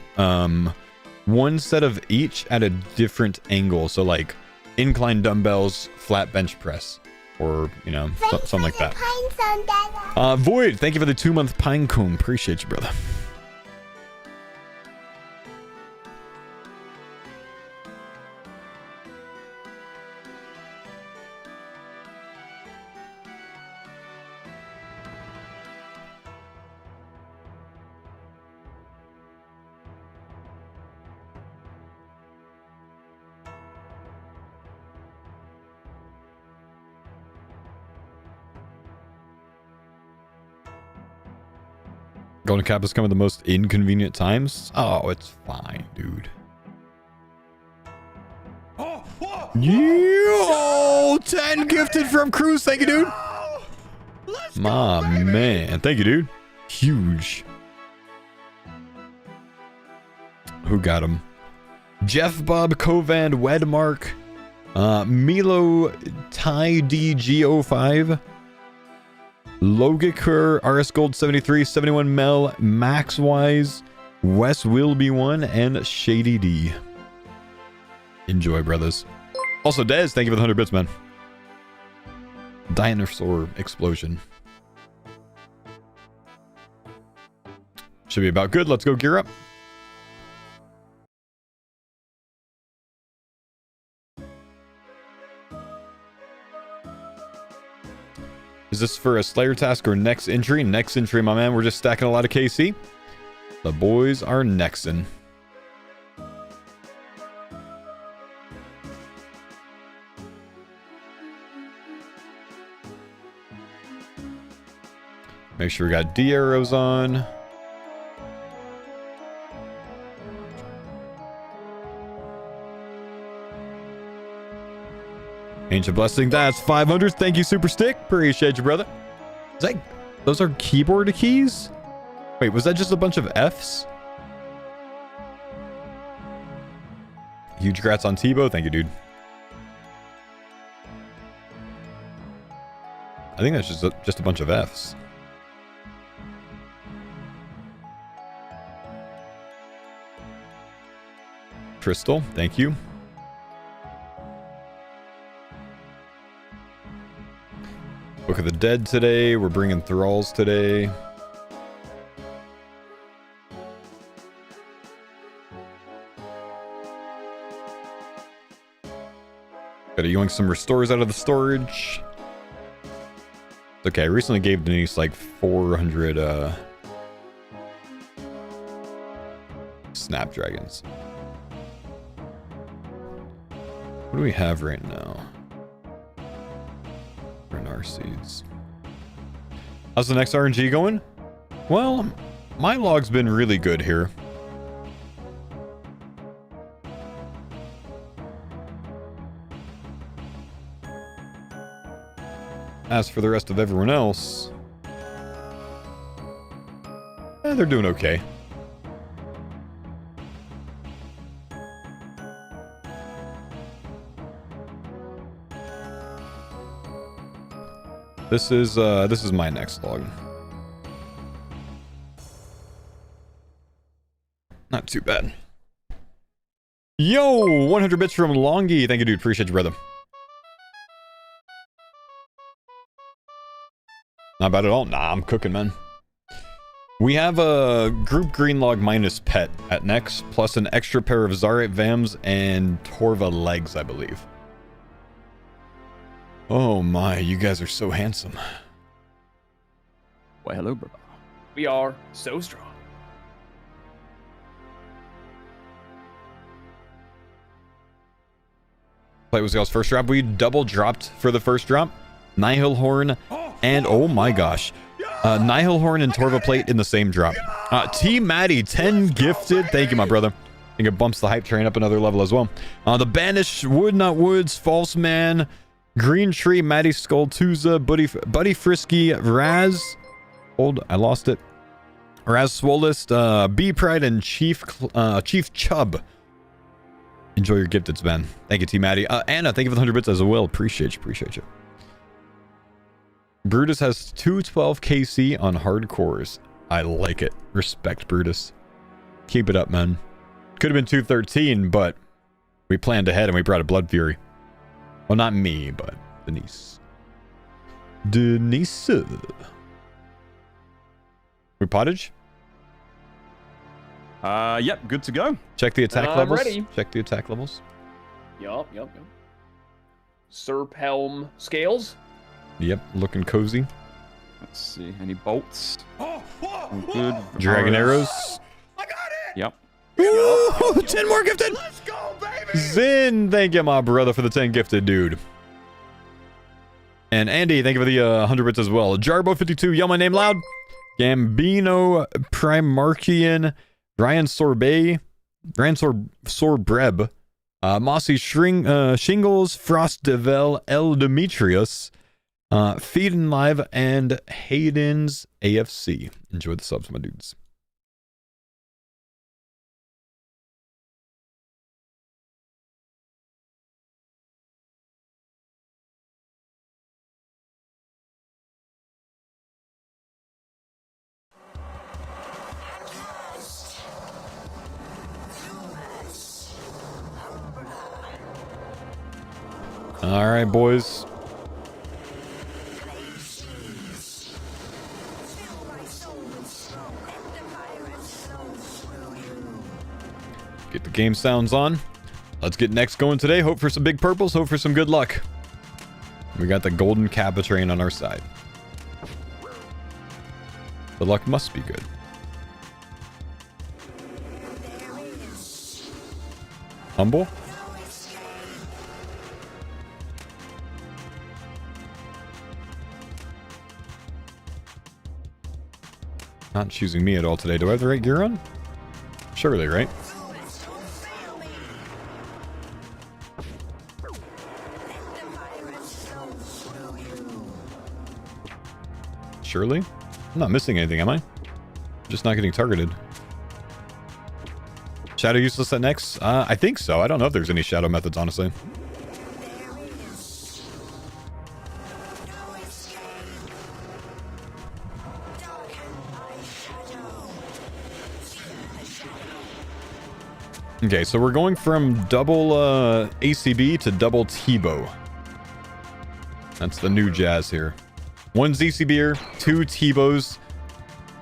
one set of each at a different angle. So like incline dumbbells, flat bench press, or you know, something like that. Void, thank you for the 2-month pine cone. Appreciate you, brother. Golden Cap has come at the most inconvenient times. Oh, it's fine, dude. Yo, 10 gifted from Cruz. Thank you, dude. My man. Thank you, dude. Huge. Who got him? Jeff Bob Covand Wedmark. Milo Ty DG05. Logiker, RS Gold 73, 71 Mel, Max Wise, Wes Wilby 1, and Shady D. Enjoy, brothers. Also, Dez, thank you for the 100 bits, man. Dinosaur explosion. Should be about good. Let's go gear up. Is this for a Slayer task or next entry? Next entry, my man. We're just stacking a lot of KC. The boys are nexing. Make sure we got D arrows on. Ancient Blessing, that's 500. Thank you, Super Stick. Appreciate you, brother. Is that, those are keyboard keys? Wait, was that just a bunch of Fs? Huge grats on Tbow. Thank you, dude. I think that's just a bunch of Fs. Crystal, thank you. Book of the Dead today. We're bringing Thralls today. Gotta yoink some restores out of the storage. Okay, I recently gave Denise like 400 Snapdragons. What do we have right now? Seeds. How's the next RNG going? Well, my log's been really good here. As for the rest of everyone else, they're doing okay. This is my next log. Not too bad. Yo, 100 bits from Longy. Thank you, dude. Appreciate you, brother. Not bad at all. Nah, I'm cooking, man. We have a group green log minus pet at Nex, plus an extra pair of Xeric Vams and Torva legs, I believe. Oh my, you guys are so handsome.
Well, hello, brother.
We are so strong.
Play was y'all's first drop. We double dropped for the first drop. Nihil Horn and oh my gosh. Nihil Horn and Torva plate in the same drop. T Maddie 10 gifted. Thank you, my brother. I think it bumps the hype train up another level as well. The Banished, Wood Not Woods, False Man, Green Tree, Maddie Skull, Tuza, Buddy Frisky, Raz. Hold, I lost it. Raz Swollest, B Pride, and Chief Chubb. Enjoy your gift, it's Ben. Thank you, T Maddie. Anna, thank you for the 100 bits as well. Appreciate you. Brutus has 212 KC on hardcores. I like it. Respect, Brutus. Keep it up, man. Could have been 213, but we planned ahead and we brought a Blood Fury. Well, not me, but Denise. We pottage?
Yep, good to go.
Check the attack
I'm
levels.
ready.
Check the attack levels.
Yup. Serp helm scales.
Yep, looking cozy.
Let's see, any bolts?
Oh, whoa,
Good.
Dragon arrows.
I got it.
Yep.
Ooh, 10 more gifted.
Let's go, baby.
Zin, thank you, my brother, for the 10 gifted, dude. And Andy, thank you for the 100 bits as well. Jarbo52, yell my name loud. Gambino Primarchian, Ryan Sorbet, Ryan Sorbreb, Mossy Shingles, Frost Devel, El Demetrius, Feedin' Live, and Hayden's AFC. Enjoy the subs, my dudes. All right, boys. Get the game sounds on. Let's get Nex going today. Hope for some big purples. Hope for some good luck. We got the golden Kappa train on our side. The luck must be good. Humble? Not choosing me at all today. Do I have the right gear on? Surely, right? Surely? I'm not missing anything, am I? Just not getting targeted. Shadow useless at Nex? I think so. I don't know if there's any shadow methods, honestly. Okay, so we're going from double ACB to double Tbow. That's the new jazz here. 1 ZCBer, 2 Tbows,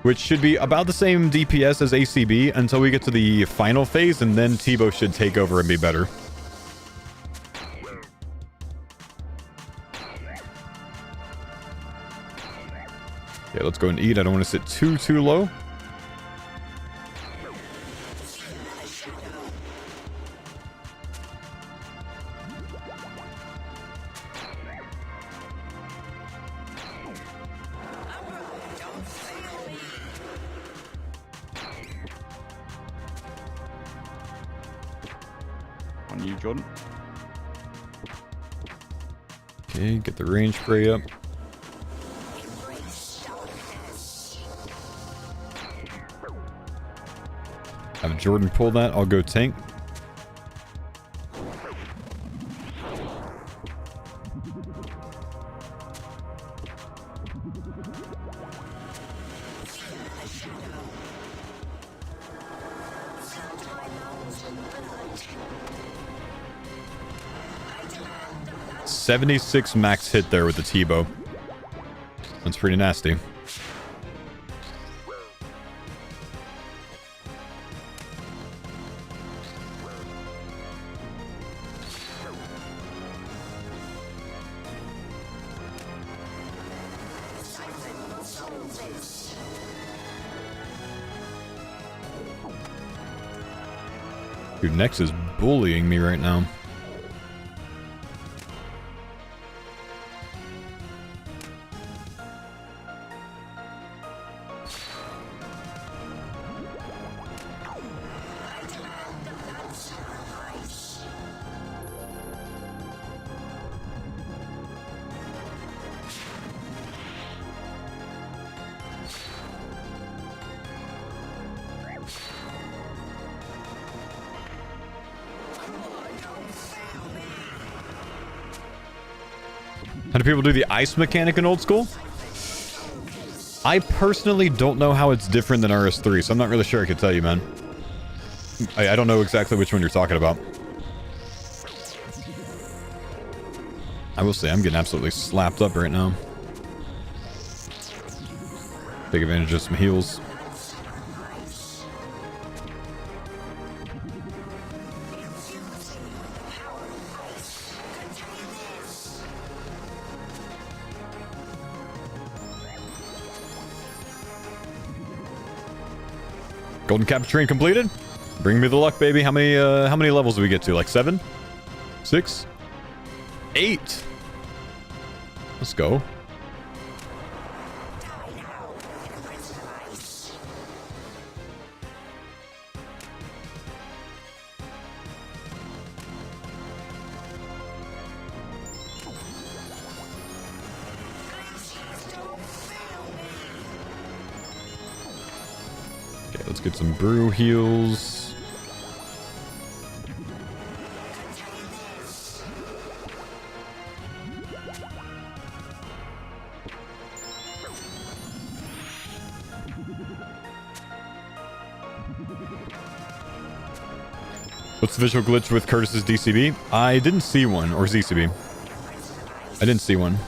which should be about the same DPS as ACB until we get to the final phase, and then Tbow should take over and be better. Okay, let's go and eat. I don't want to sit too low.
On you, Jordan.
Okay, get the range spray up. Have Jordan pull that. I'll go tank. $76 max hit there with the Tbow. That's pretty nasty. Dude, Nex is bullying me right now. How do people do the ice mechanic in old school? I personally don't know how it's different than RS3, so I'm not really sure I could tell you, man. I don't know exactly which one you're talking about. I will say, I'm getting absolutely slapped up right now. Take advantage of some heals. Golden Cap train completed. Bring me the luck, baby. How many levels do we get to? Like 7? 6? 8? Let's go. Let's get some brew heals. What's the visual glitch with Curtis's DCB? I didn't see one, or ZCB. I didn't see one.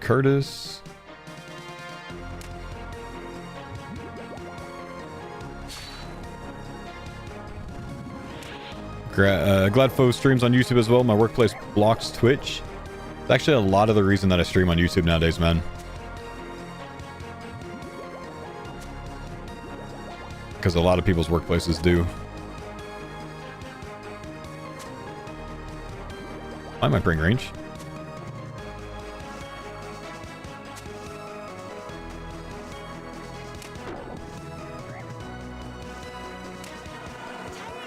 Curtis. Glad Faux streams on YouTube as well. My workplace blocks Twitch. It's actually a lot of the reason that I stream on YouTube nowadays, man. Because a lot of people's workplaces do. I might bring range.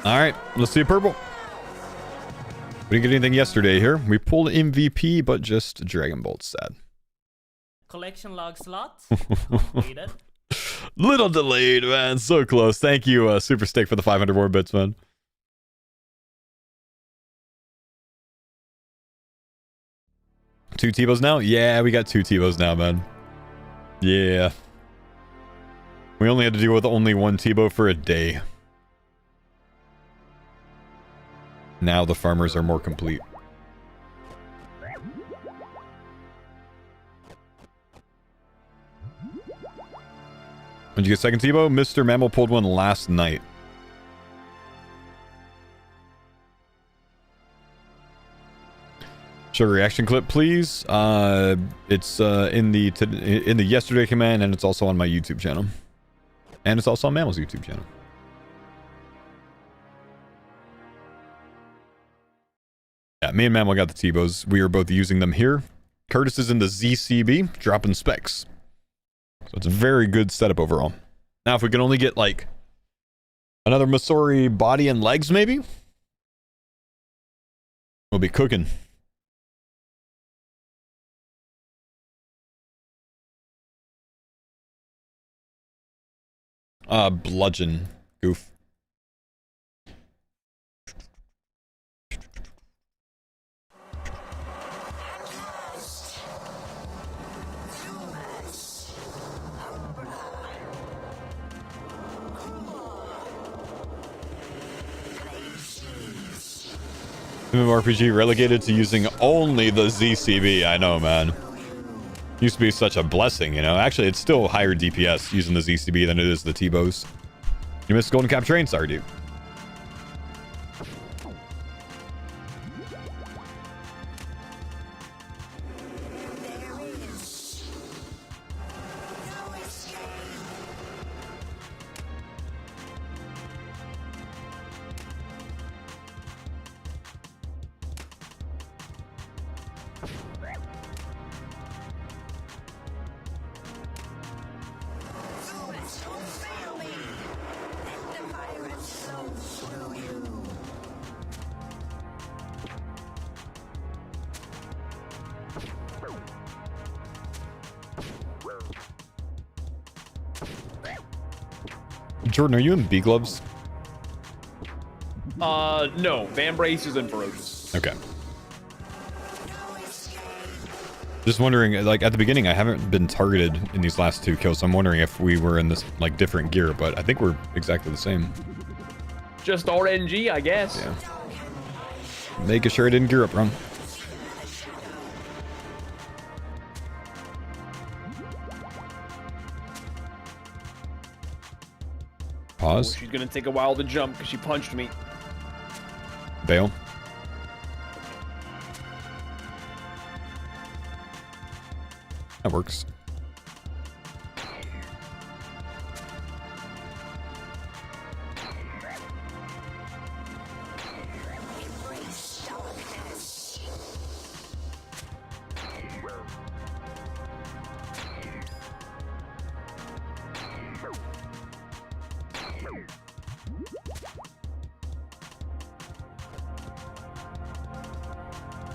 Alright, let's see a purple. We didn't get anything yesterday here. We pulled MVP, but just Dragon Bolt sad.
Collection log slot completed.
Little delayed, man. So close. Thank you, Super Stick, for the 500 more bits, man. Two Tbows now? Yeah, we got 2 Tbows now, man. Yeah. We only had to deal with only 1 Tbow for a day. Now the farmers are more complete. Did you get second Tbow? Mr. Mammal pulled one last night. Show reaction clip, please. It's in the yesterday command, and it's also on my YouTube channel, and it's also on Mammal's YouTube channel. Yeah, me and Mammal got the Tbows. We are both using them here. Curtis is in the ZCB, dropping specs. So it's a very good setup overall. Now, if we can only get, like, another Masori body and legs, maybe? We'll be cooking. Bludgeon. Goof. MMORPG relegated to using only the ZCB. I know, man. Used to be such a blessing, you know. Actually, it's still higher DPS using the ZCB than it is the Tbows. You missed Golden Cap Train Star, dude. Jordan, are you in B gloves?
No. Van Braces and Ferocious.
Okay. Just wondering, like, at the beginning, I haven't been targeted in these last 2 kills, so I'm wondering if we were in this, like, different gear, but I think we're exactly the same.
Just RNG, I guess.
Yeah. Making sure I didn't gear up wrong. Pause.
She's gonna take a while to jump because she punched me.
Bail. That works.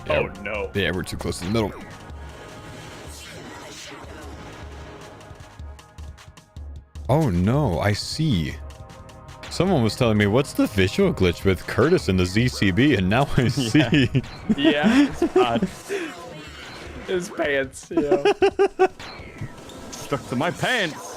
Oh no.
Yeah, we're too close to the middle. Oh no, I see. Someone was telling me, what's the visual glitch with Curtis and the ZCB? And now I see.
Yeah, it's odd. His pants, yeah.
Stuck to my pants.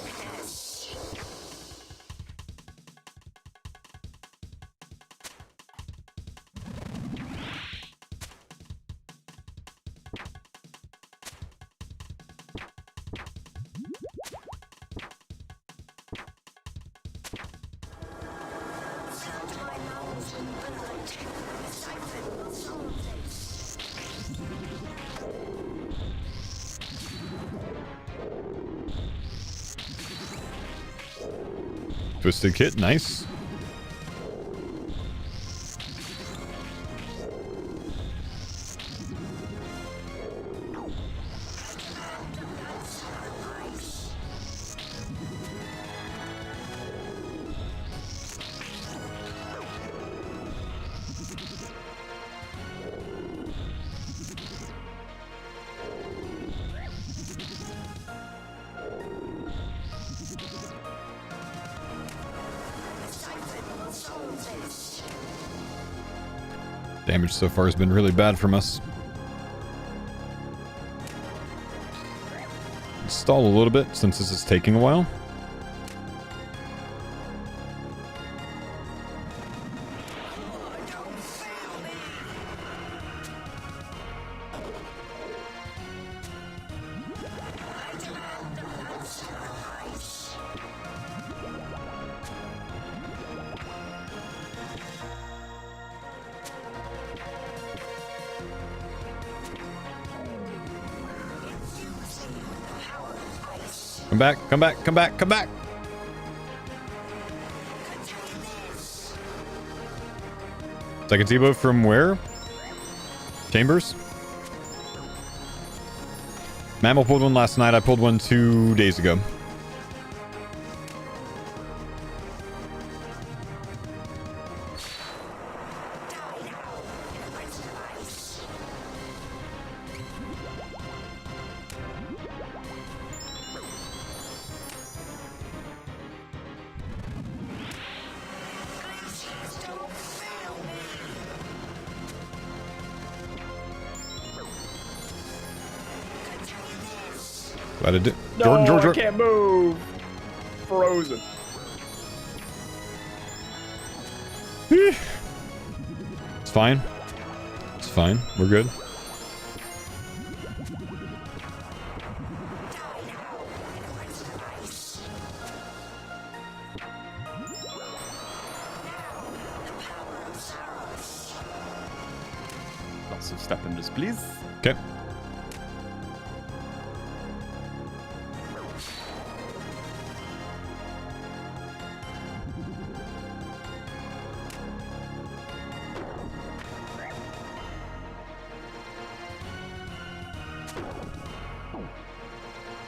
Twisted Kit, nice. Damage so far has been really bad from us. Stall a little bit since this is taking a while. Come back, come back, come back, come back! Second Tbow from where? Chambers? Mammal pulled one last night. I pulled one 2 days ago. Glad I did.
No,
Jordan.
I can't move. Frozen.
It's fine. It's fine. We're good.
Lots of step in this, please.
Okay.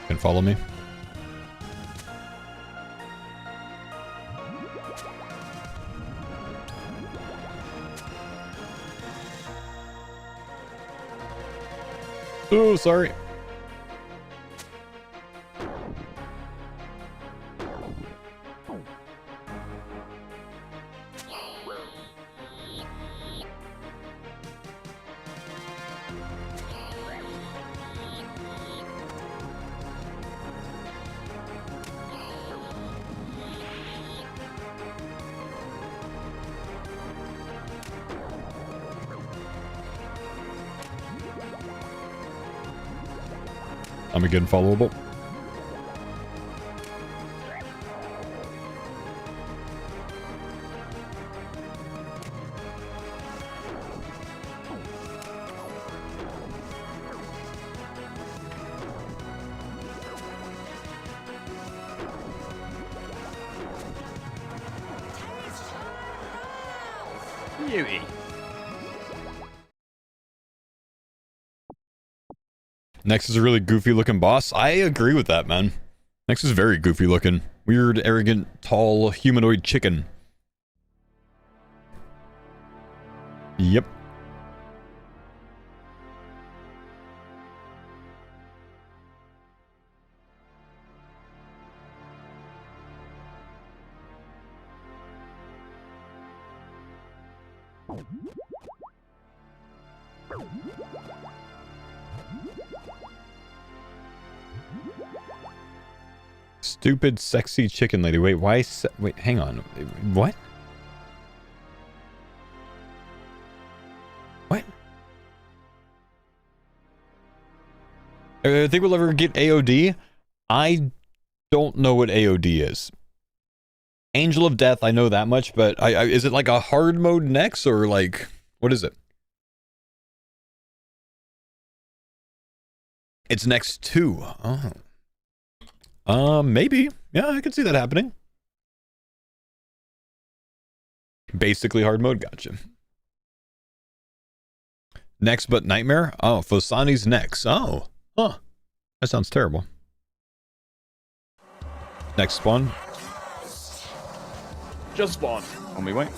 Can follow me. Oh, sorry. I'm again followable.
Beauty.
Nex is a really goofy looking boss. I agree with that, man. Nex is very goofy looking. Weird, arrogant, tall, humanoid chicken. Yep. Stupid, sexy chicken lady. Wait, why? Wait, hang on. What? What? I think we'll ever get AOD. I don't know what AOD is. Angel of Death, I know that much, but is it like a hard mode Nex or like what is it? It's Nex 2. Oh. Maybe. Yeah, I could see that happening. Basically hard mode, gotcha. Nex but Nightmare? Oh, Fosani's Nex. Oh. Huh. That sounds terrible. Next spawn.
Just spawn.
On me way.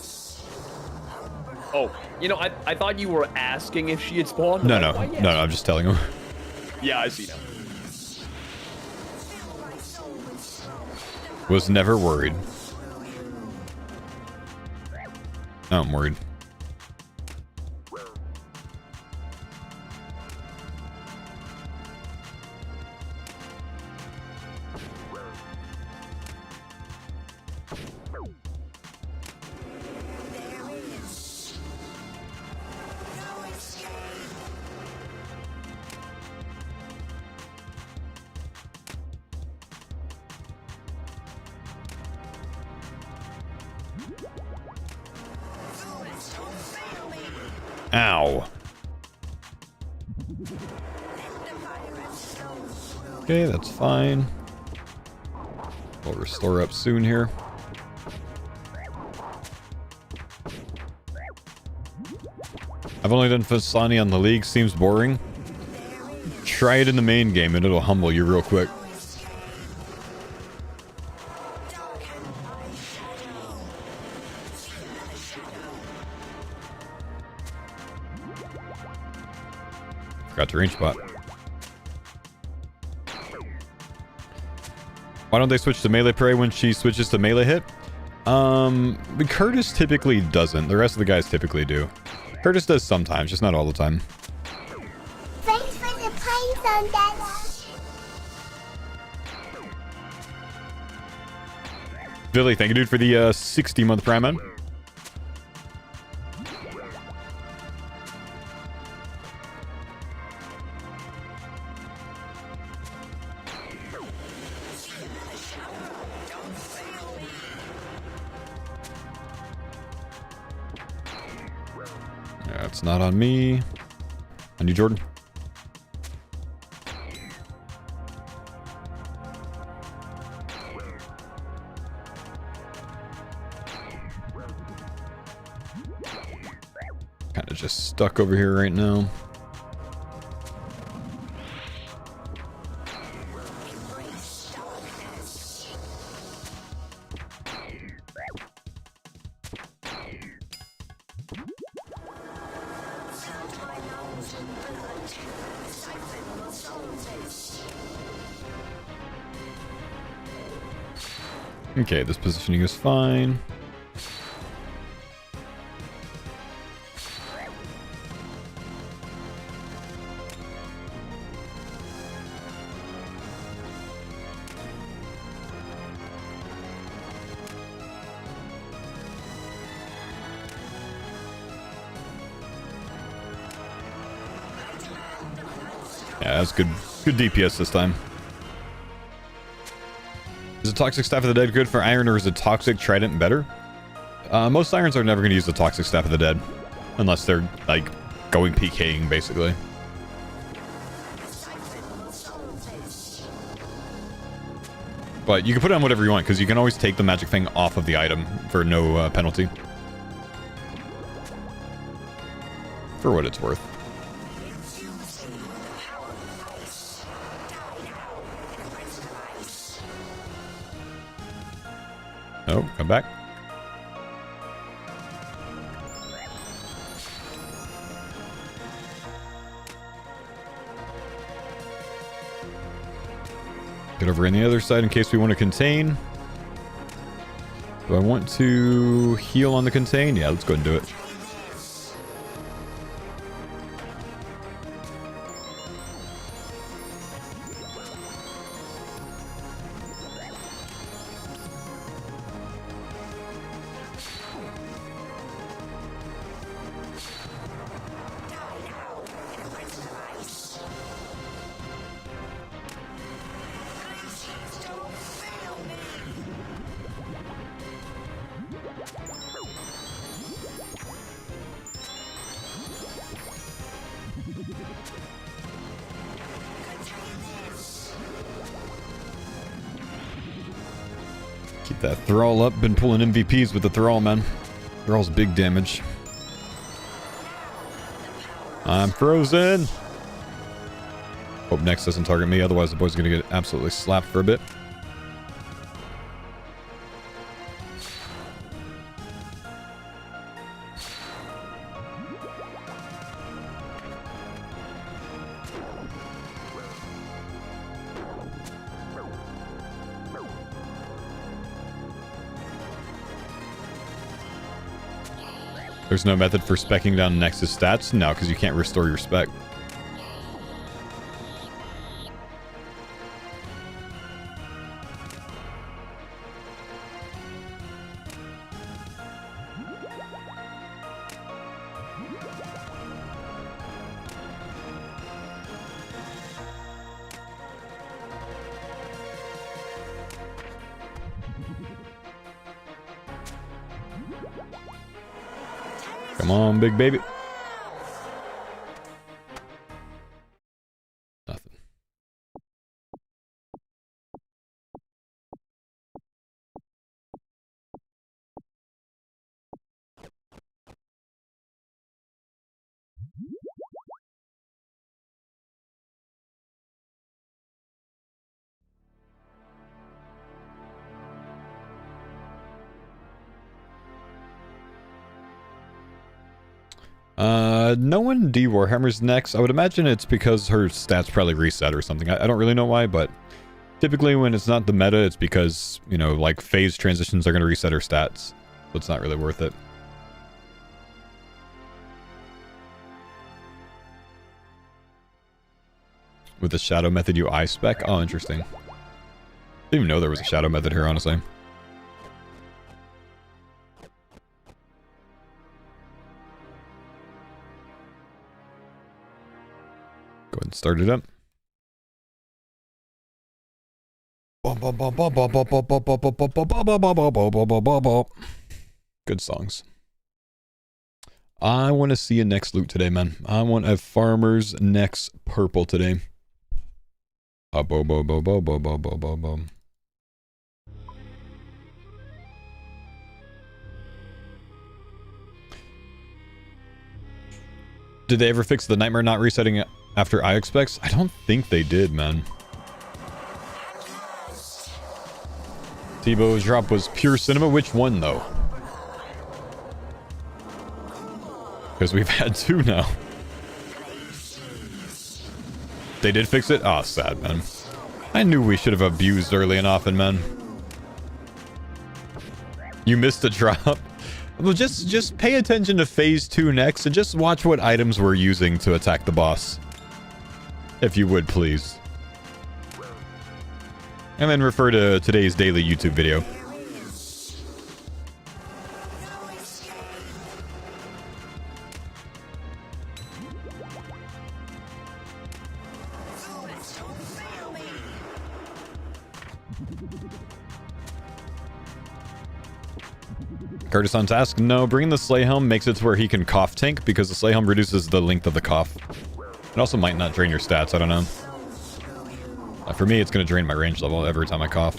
Oh, you know, I thought you were asking if she had spawned.
No,
I'm
no.
like, why, yes.
No, I'm just telling him.
Yeah, I see now.
Was never worried. Now I'm worried. Ow. Okay, that's fine. We'll restore up soon here. I've only done Fasani on the League. Seems boring. Try it in the main game and it'll humble you real quick. Forgot to range spot. Why don't they switch to melee prey when she switches to melee hit? Curtis typically doesn't. The rest of the guys typically do. Curtis does sometimes, just not all the time.
Thanks for the pine zone, Dad.
Billy, thank you, dude, for the 60-month Prime Man. It's not on me. On you, Jordan. Kind of just stuck over here right now. Okay, this positioning is fine. Yeah, that's good DPS this time. Is the Toxic Staff of the Dead good for Iron, or is the Toxic Trident better? Most Irons are never going to use the Toxic Staff of the Dead. Unless they're, like, going PKing, basically. But you can put it on whatever you want, because you can always take the magic thing off of the item for no penalty. For what it's worth. Oh, come back. Get over on the other side in case we want to contain. Do I want to heal on the contain? Yeah, let's go ahead and do it. Keep that Thrall up. Been pulling MVPs with the Thrall, man. Thrall's big damage. I'm frozen. Hope Nex doesn't target me, otherwise the boy's gonna get absolutely slapped for a bit. There's no method for speccing down Nex's stats? No, because you can't restore your spec. Come on, big baby. No one D Warhammer's next. I would imagine it's because her stats probably reset or something. I don't really know why, but typically when it's not the meta, it's because, you know, like phase transitions are going to reset her stats. So it's not really worth it. With the shadow method, you eye spec? Oh, interesting. Didn't even know there was a shadow method here, honestly. Go ahead and start it up. Good songs. I want to see a Nex loot today, man. I want a farmer's Nex purple today. Bo bo bo bo bo bo bo bo bo. Did they ever fix the nightmare not resetting after eye specs? I don't think they did, man. Tbow's drop was pure cinema. Which one, though? Because we've had 2 now. They did fix it? Ah, sad, man. I knew we should have abused early and often, man. You missed a drop. Well, just pay attention to phase 2 next and just watch what items we're using to attack the boss. If you would, please. And then refer to today's daily YouTube video. Curtis on task? No, bringing the Slay Helm makes it to where he can cough tank because the Slay Helm reduces the length of the cough. It also might not drain your stats, I don't know. For me, it's going to drain my range level every time I cough.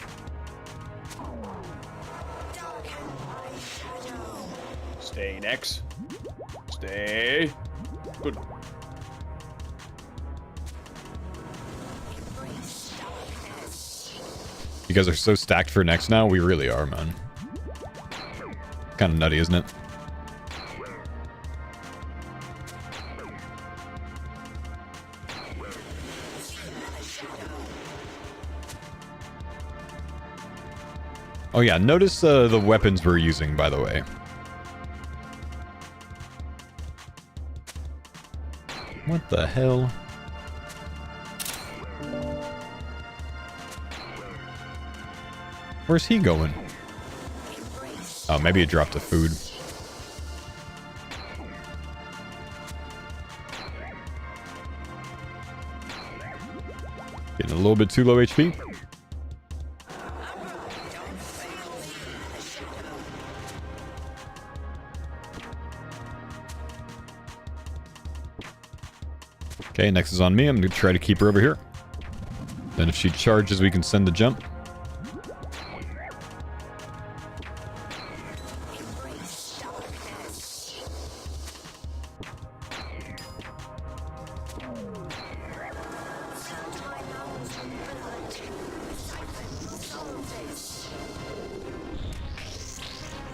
Stay, Nex. Stay. Good.
You guys are so stacked for next now. We really are, man. Kind of nutty, isn't it? Oh yeah, notice the weapons we're using, by the way. What the hell? Where's he going? Oh, maybe he dropped the food. Getting a little bit too low HP. Okay, next is on me. I'm going to try to keep her over here. Then if she charges, we can send the jump.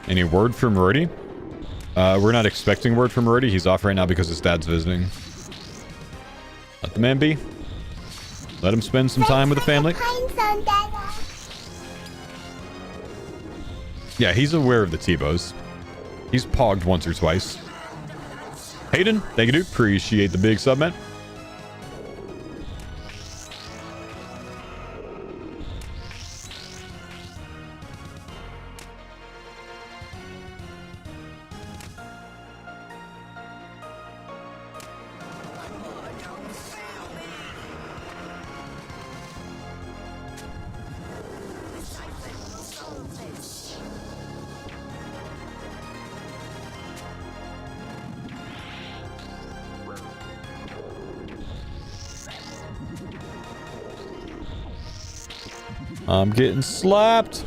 Any word from Morty? We're not expecting word from Morty. He's off right now because his dad's visiting. Let the man be. Let him spend some time with the family. Yeah, he's aware of the Tbows. He's pogged once or twice. Hayden, thank you, dude. Appreciate the big sub, man. I'm getting slapped.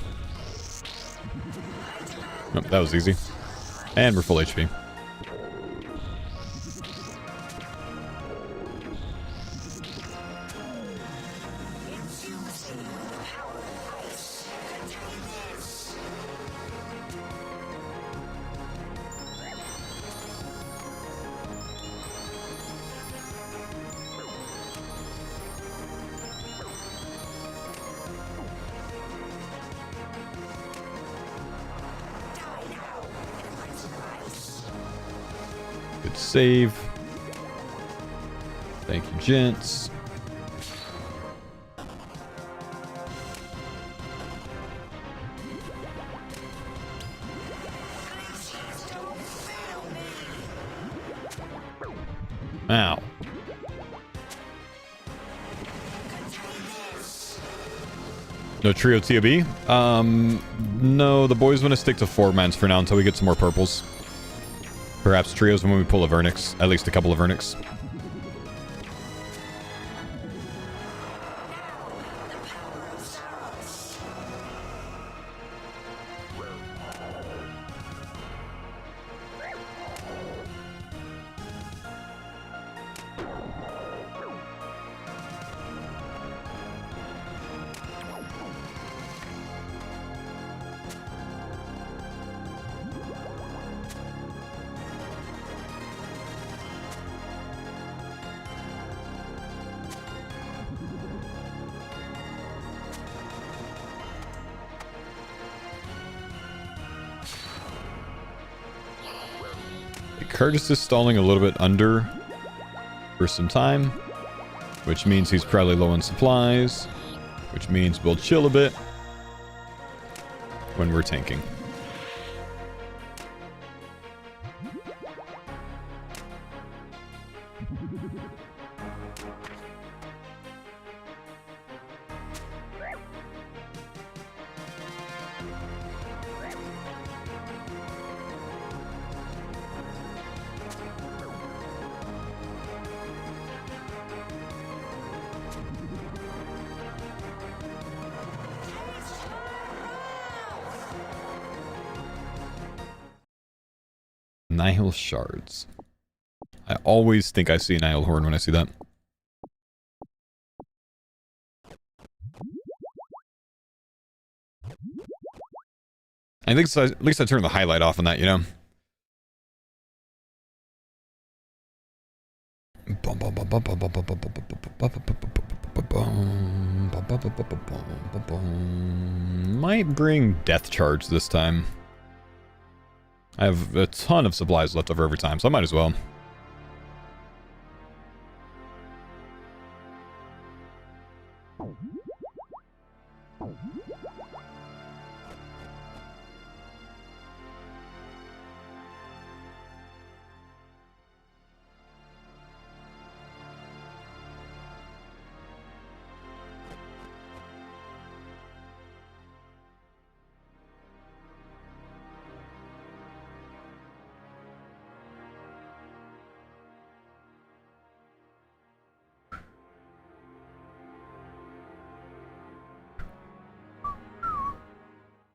Nope, that was easy. And we're full HP. Good save. Thank you, gents. Ow. No trio TOB? No, the boys want to stick to 4-mans for now until we get some more purples. Perhaps trios when we pull a Vernix. At least a couple of Vernix. Curtis is stalling a little bit under for some time, which means he's probably low on supplies, which means we'll chill a bit when we're tanking. Nihil shards. I always think I see a Nihil horn when I see that. I think so, at least I turned the highlight off on that, you know? Might bring death charge this time. I have a ton of supplies left over every time, so I might as well.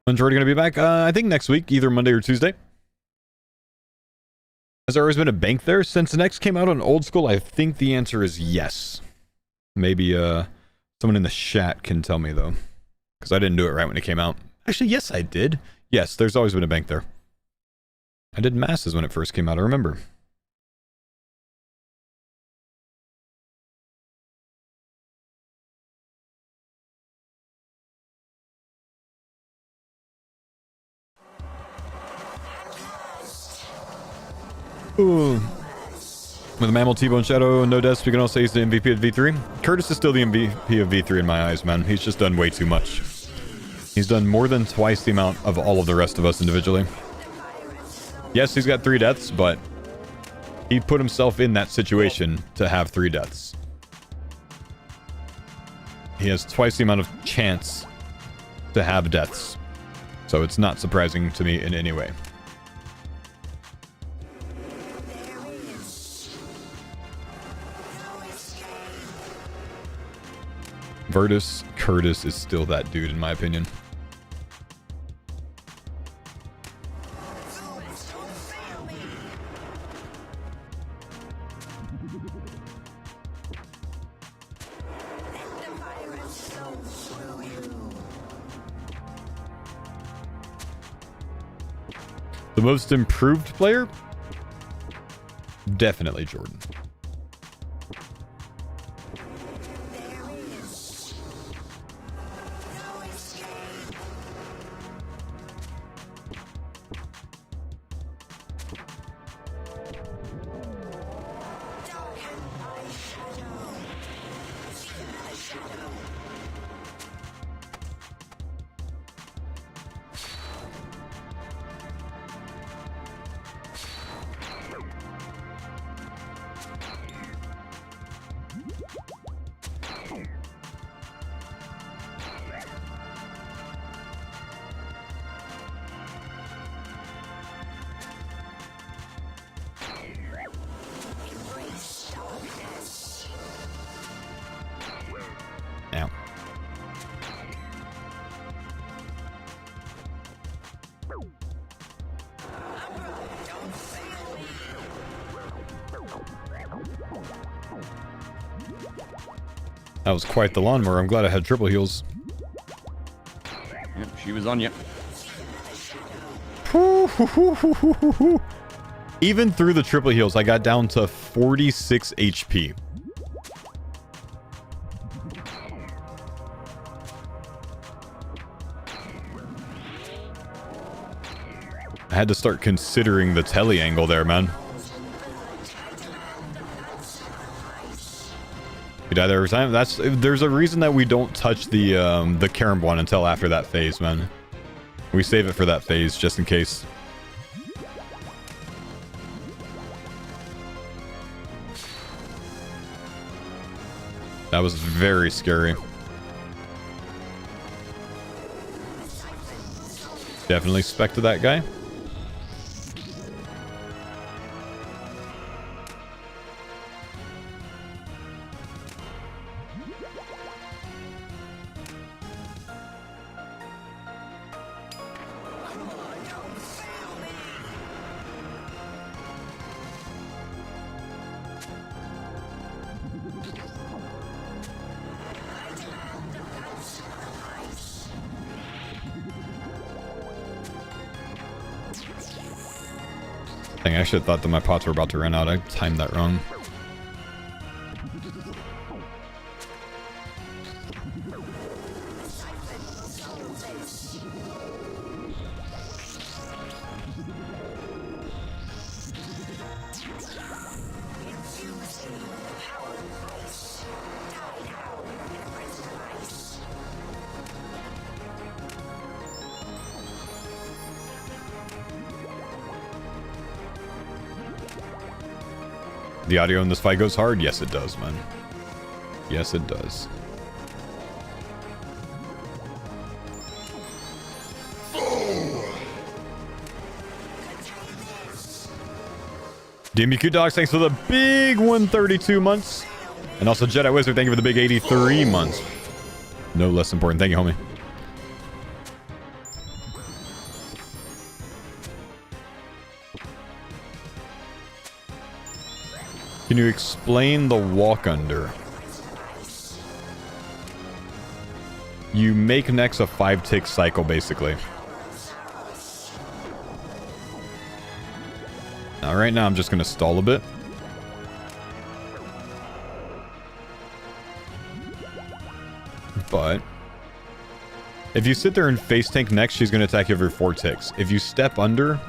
When's Jordy going to be back? I think next week, either Monday or Tuesday. Has there always been a bank there? Since the Nex came out on old school, I think the answer is yes. Maybe someone in the chat can tell me, though. Because I didn't do it right when it came out. Actually, yes, I did. Yes, there's always been a bank there. I did masses when it first came out, I remember. Ooh. With Mammal, Tbow, and Shadow, no deaths, we can all say he's the MVP of V3. Curtis is still the MVP of V3 in my eyes, man. He's just done way too much. He's done more than twice the amount of all of the rest of us individually. Yes, he's got 3 deaths, but he put himself in that situation to have 3 deaths. He has twice the amount of chance to have deaths. So it's not surprising to me in any way. Virtus Curtis is still that dude, in my opinion. The most improved player? Definitely Jordan. That was quite the lawnmower. I'm glad I had triple heals.
Yep, she was on you.
Even through the triple heals, I got down to 46 HP. I had to start considering the telly angle there, man. You die there every time. There's a reason that we don't touch the carom one until after that phase, man. We save it for that phase just in case. That was very scary. Definitely spec to that guy. I should have thought that my pots were about to run out. I timed that wrong. The audio in this fight goes hard? Yes, it does, man. Yes, it does. DMQ Dogs, thanks for the big 132 months. And also Jedi Wizard, thank you for the big 83 months. No less important. Thank you, homie. Can you explain the walk under? You make Nex a 5-tick cycle, basically. Now, right now, I'm just going to stall a bit. But if you sit there and face tank Nex, she's going to attack you every 4 ticks. If you step under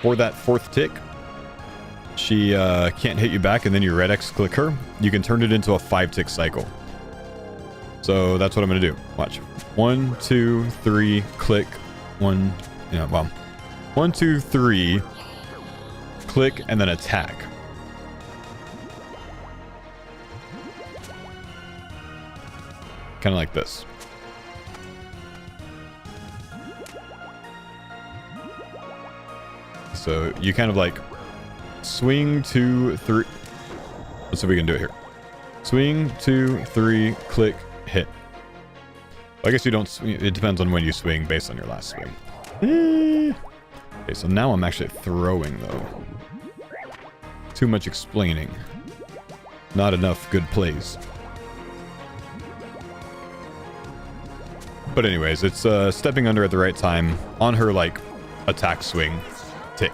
for that 4th tick, she can't hit you back, and then you red X click her. You can turn it into a 5-tick cycle. So that's what I'm going to do. Watch. 1, 2, 3, click. 1, yeah, well. 1, 2, 3, click, and then attack. Kind of like this. So you kind of like swing 2, 3. Let's see if we can do it here. Swing 2, 3, click, hit. Well, I guess you don't swing. It depends on when you swing based on your last swing. Okay, so now I'm actually throwing though. Too much explaining. Not enough good plays. But anyways, it's stepping under at the right time on her like attack swing tick.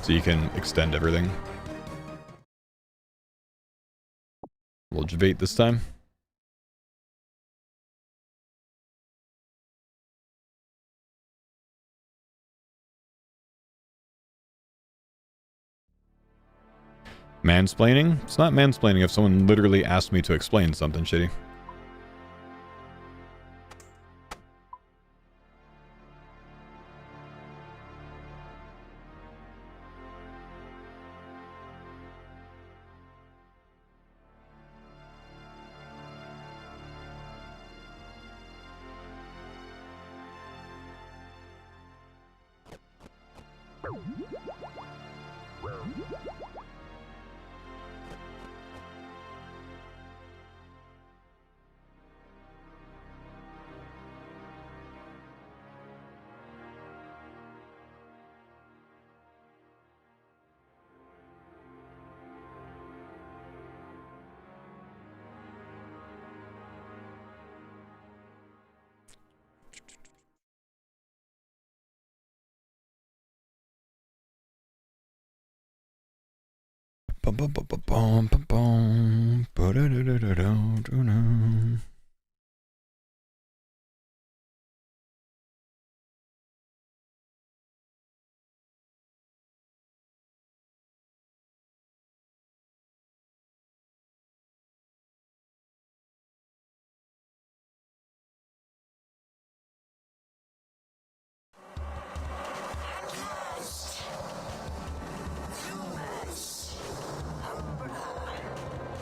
So you can extend everything. We'll debate this time. Mansplaining? It's not mansplaining if someone literally asked me to explain something shitty.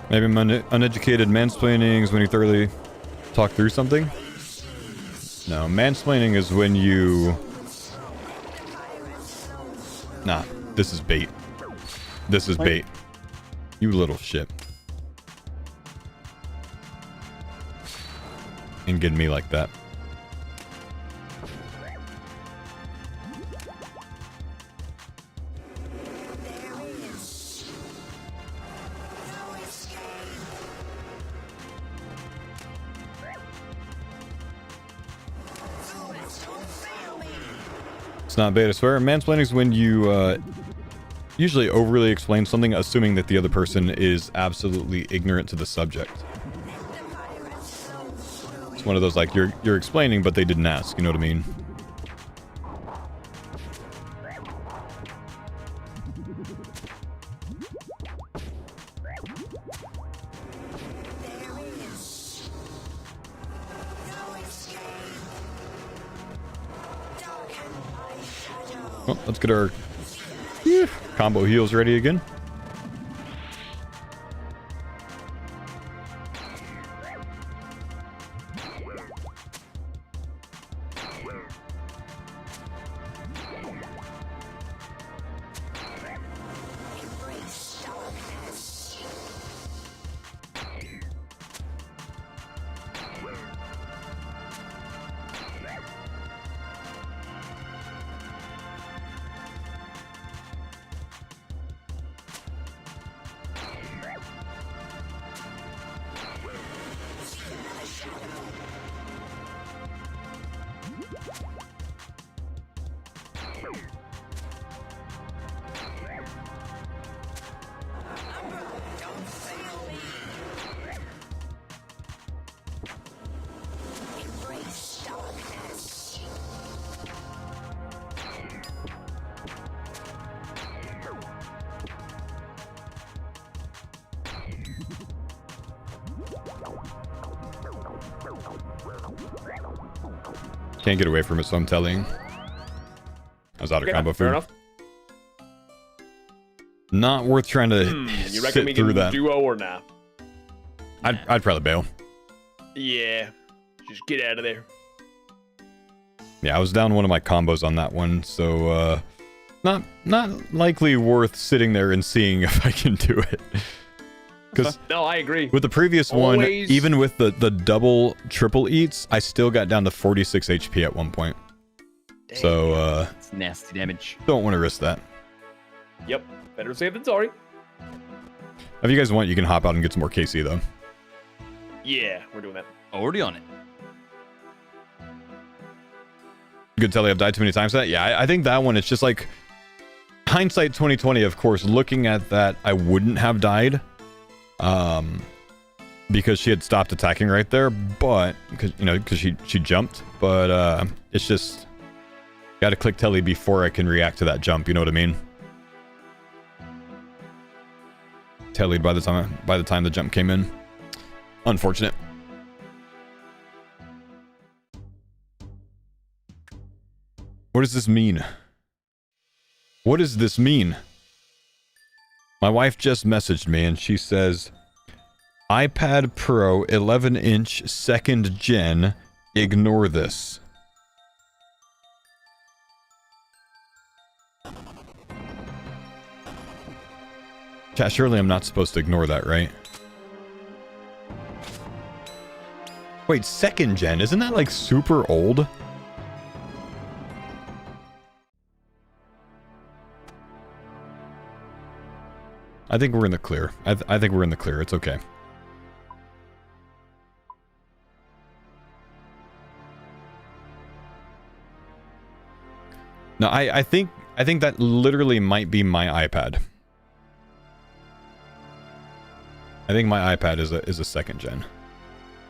Maybe uneducated mansplaining is when you thoroughly talk through something. No, mansplaining is when you... Nah, this is bait. This is bait. You little shit. And getting me like that. It's not bait, I swear. Mansplaining is when you usually overly explain something, assuming that the other person is absolutely ignorant to the subject. It's one of those, like, you're explaining, but they didn't ask, you know what I mean? Well, let's get our combo heals ready again. Can't get away from it, so I'm telling. I was out of combo
fair
food.
enough.
Not worth trying to
You reckon we
sit through
can
that.
duo or not?
I'd probably bail.
Yeah. Just get out of there.
Yeah, I was down one of my combos on that one, so not likely worth sitting there and seeing if I can do it. Because
no, I agree.
with the previous one, even with the double triple eats, I still got down to 46 HP at one point.
Dang.
So
it's nasty damage.
Don't want to risk that.
Yep. Better safe than sorry.
If you guys want, you can hop out and get some more KC though.
Yeah, we're doing that.
Already on it.
Good tell I've died too many times for that. Yeah, I think that one, it's just like hindsight 2020, of course, looking at that, I wouldn't have died. Because she had stopped attacking right there, but because she jumped, but it's just gotta click telly before I can react to that jump, you know what I mean? Tellied by the time the jump came in. Unfortunate. What does this mean? What does this mean? My wife just messaged me and she says, iPad Pro 11-inch 2nd gen, ignore this. Chat, surely I'm not supposed to ignore that, right? Wait, 2nd gen? Isn't that like super old? I think we're in the clear. I think we're in the clear. It's okay. No, I think that literally might be my iPad. I think my iPad is a second gen.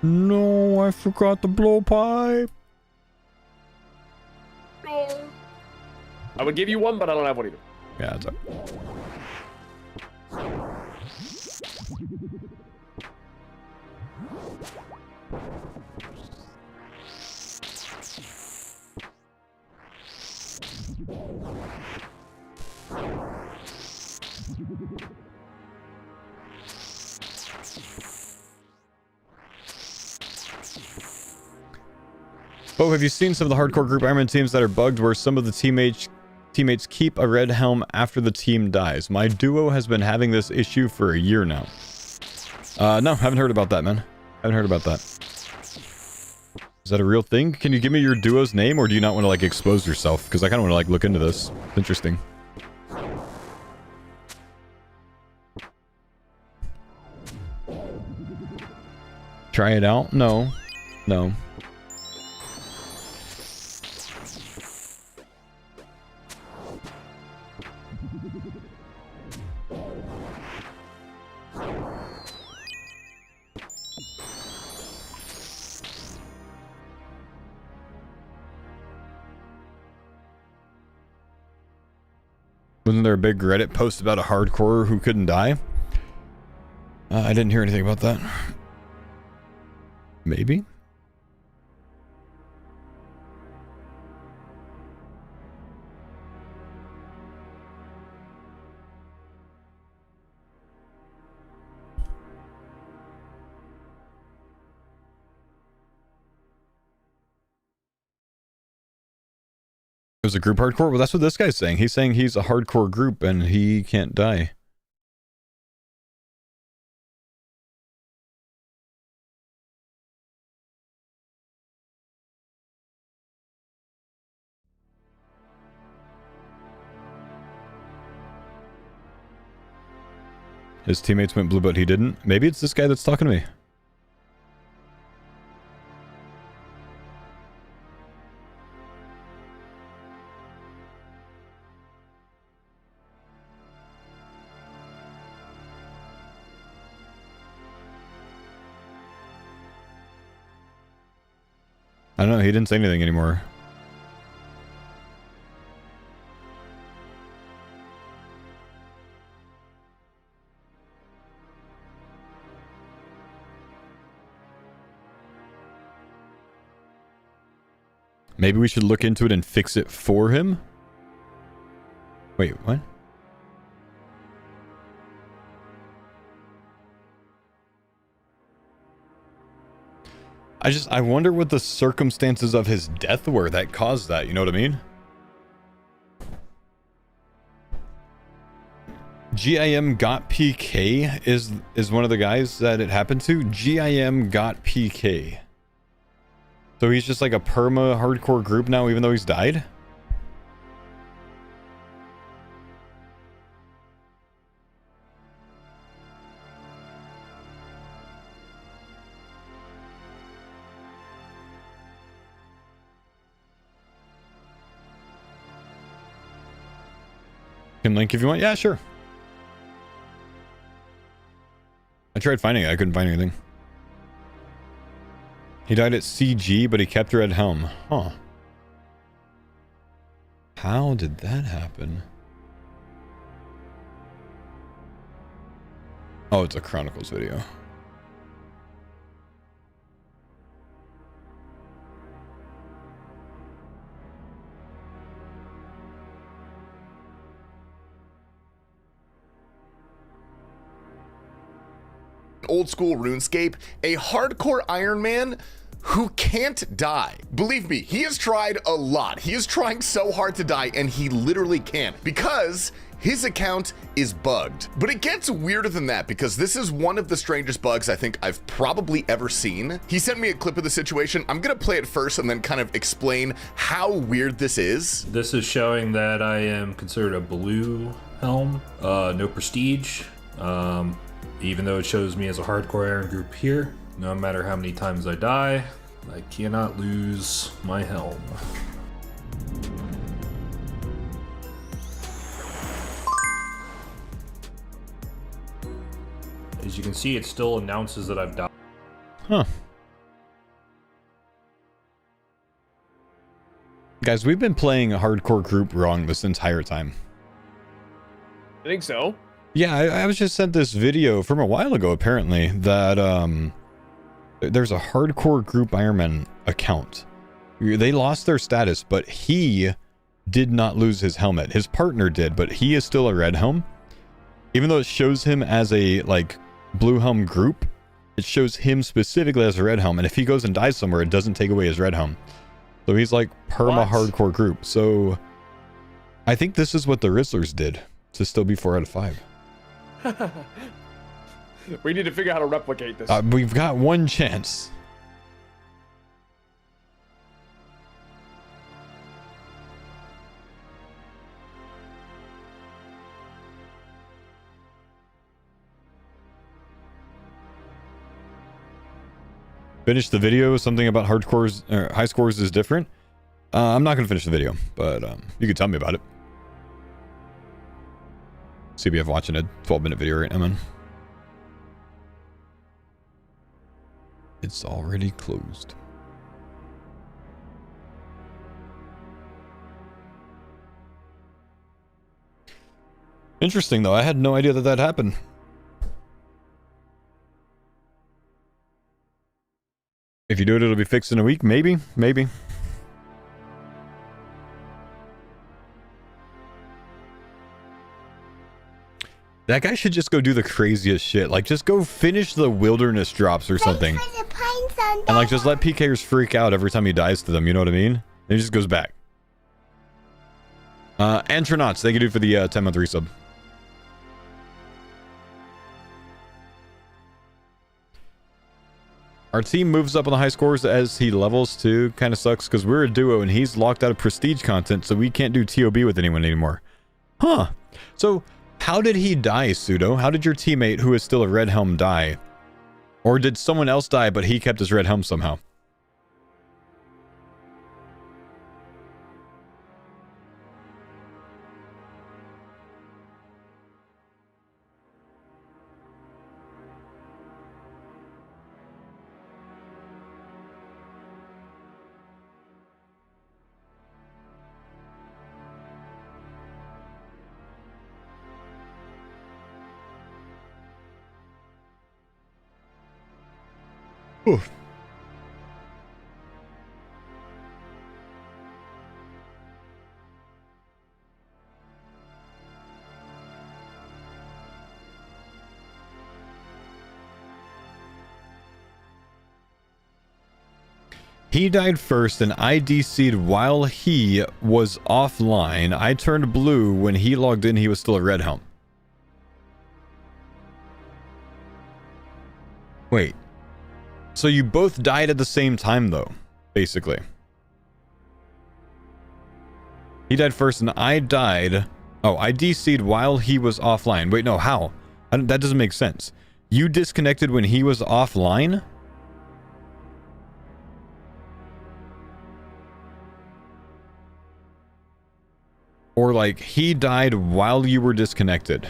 No, I forgot the blowpipe.
I would give you one, but I don't have one either.
Yeah, it's up. Oh, have you seen some of the hardcore group Ironman teams that are bugged where some of the teammates keep a red helm after the team dies? My duo has been having this issue for a year now. No, haven't heard about that, man. Haven't heard about that. Is that a real thing? Can you give me your duo's name, or do you not want to, like, expose yourself? Because I kind of want to, like, look into this. It's interesting. Try it out? No. No. Wasn't there a big Reddit post about a hardcore who couldn't die? I didn't hear anything about that. Maybe? It was a group hardcore? Well, that's what this guy's saying. He's saying he's a hardcore group and he can't die. His teammates went blue, but he didn't. Maybe it's this guy that's talking to me. I don't know, he didn't say anything anymore. Maybe we should look into it and fix it for him? Wait, what? I wonder what the circumstances of his death were that caused that, you know what I mean? GIM got PK is one of the guys that it happened to. GIM got PK. So he's just like a perma hardcore group now, even though he's died? Can link if you want? Yeah, sure. I tried finding it. I couldn't find anything. He died at CG, but he kept the red helm. Huh. How did that happen? Oh, it's a Chronicles video.
Old school RuneScape, a hardcore Ironman who can't die. Believe me, he has tried a lot. He is trying so hard to die and he literally can't because his account is bugged. But it gets weirder than that because this is one of the strangest bugs I think I've probably ever seen. He sent me a clip of the situation. I'm gonna play it first and then kind of explain how weird this is.
This is showing that I am considered a blue helm, no prestige. Even though it shows me as a hardcore iron group here, no matter how many times I die, I cannot lose my helm. As you can see, it still announces that I've died.
Huh. Guys, we've been playing a hardcore group wrong this entire time.
I think so.
Yeah, I was just sent this video from a while ago, apparently, that there's a hardcore group Ironman account. They lost their status, but he did not lose his helmet. His partner did, but he is still a red helm. Even though it shows him as a, like, blue helm group, it shows him specifically as a red helm. And if he goes and dies somewhere, it doesn't take away his red helm. So he's like perma hardcore group. So I think this is what the Rizzlers did to still be 4 out of 5.
We need to figure out how to replicate this.
We've got one chance. Finish the video. Something about hardcores or high scores is different. I'm not gonna finish the video, but you can tell me about it. CBF watching a 12-minute video right now, man. It's already closed. Interesting, though. I had no idea that happened. If you do it, it'll be fixed in a week. Maybe. Maybe. That guy should just go do the craziest shit. Like, just go finish the wilderness drops or something. And, like, just let PKers freak out every time he dies to them. You know what I mean? And he just goes back. Antronauts, thank you, dude, for the 10-month resub. Our team moves up on the high scores as he levels too. Kind of sucks because we're a duo and he's locked out of prestige content, so we can't do TOB with anyone anymore. Huh. So, how did he die, Pseudo? How did your teammate, who is still a red helm, die? Or did someone else die, but he kept his red helm somehow? Oof. He died first and I DC'd while he was offline. I turned blue. When he logged in, he was still a red helm. Wait. So you both died at the same time, though, basically. He died first and I died. Oh, I DC'd while he was offline. Wait, no, how? That doesn't make sense. You disconnected when he was offline? Or, like, he died while you were disconnected?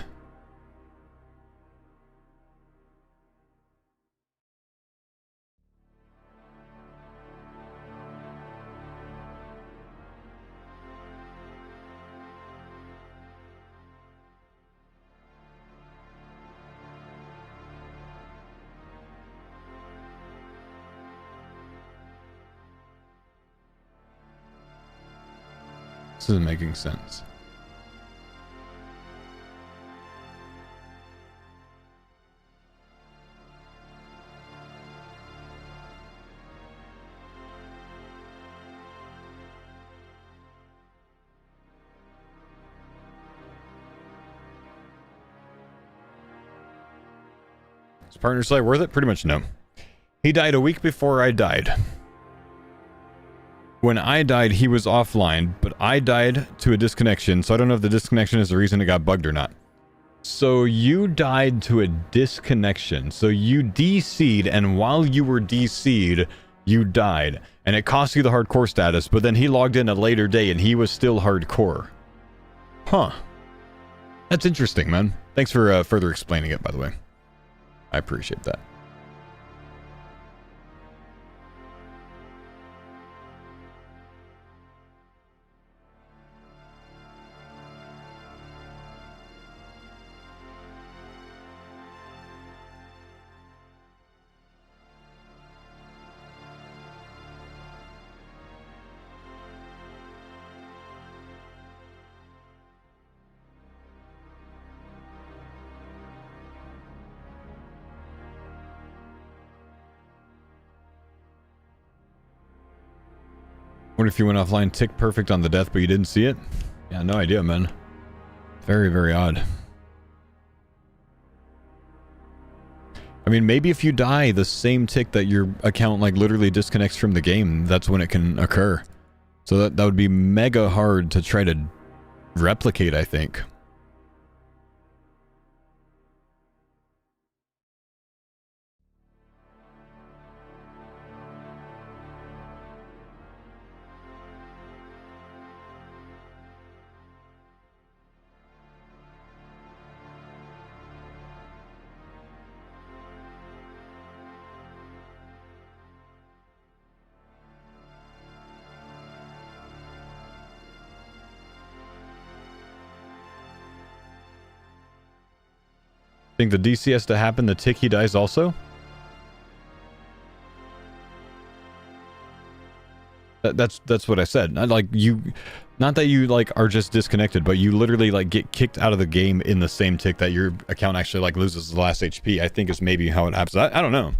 This isn't making sense. Is partner slay worth it? Pretty much no. He died a week before I died. When I died, he was offline, but I died to a disconnection, so I don't know if the disconnection is the reason it got bugged or not. So you died to a disconnection. So you DC'd, and while you were DC'd, you died. And it cost you the hardcore status, but then he logged in a later day and he was still hardcore. Huh. That's interesting, man. Thanks for further explaining it, by the way. I appreciate that. What if you went offline, tick perfect on the death, but you didn't see it? Yeah, no idea, man. Very, very odd. I mean, maybe if you die the same tick that your account like literally disconnects from the game, that's when it can occur. So that would be mega hard to try to replicate, I think. Think the DC has to happen, the tick he dies also? That's what I said. Like you, not that you like are just disconnected, but you literally like get kicked out of the game in the same tick that your account actually like loses the last HP. I think is maybe how it happens. I don't know.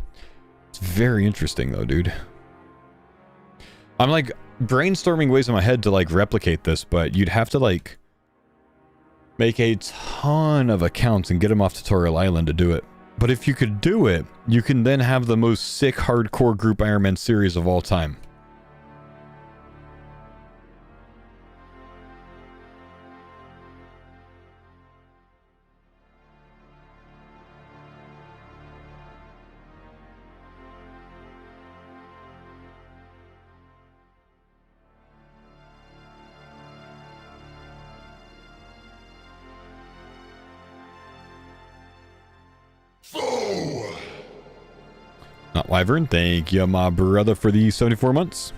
It's very interesting though, dude. I'm like brainstorming ways in my head to like replicate this, but you'd have to like make a ton of accounts and get them off Tutorial Island to do it. But if you could do it, you can then have the most sick hardcore group Ironman series of all time. Not Wyvern, thank you, my brother, for the 74 months.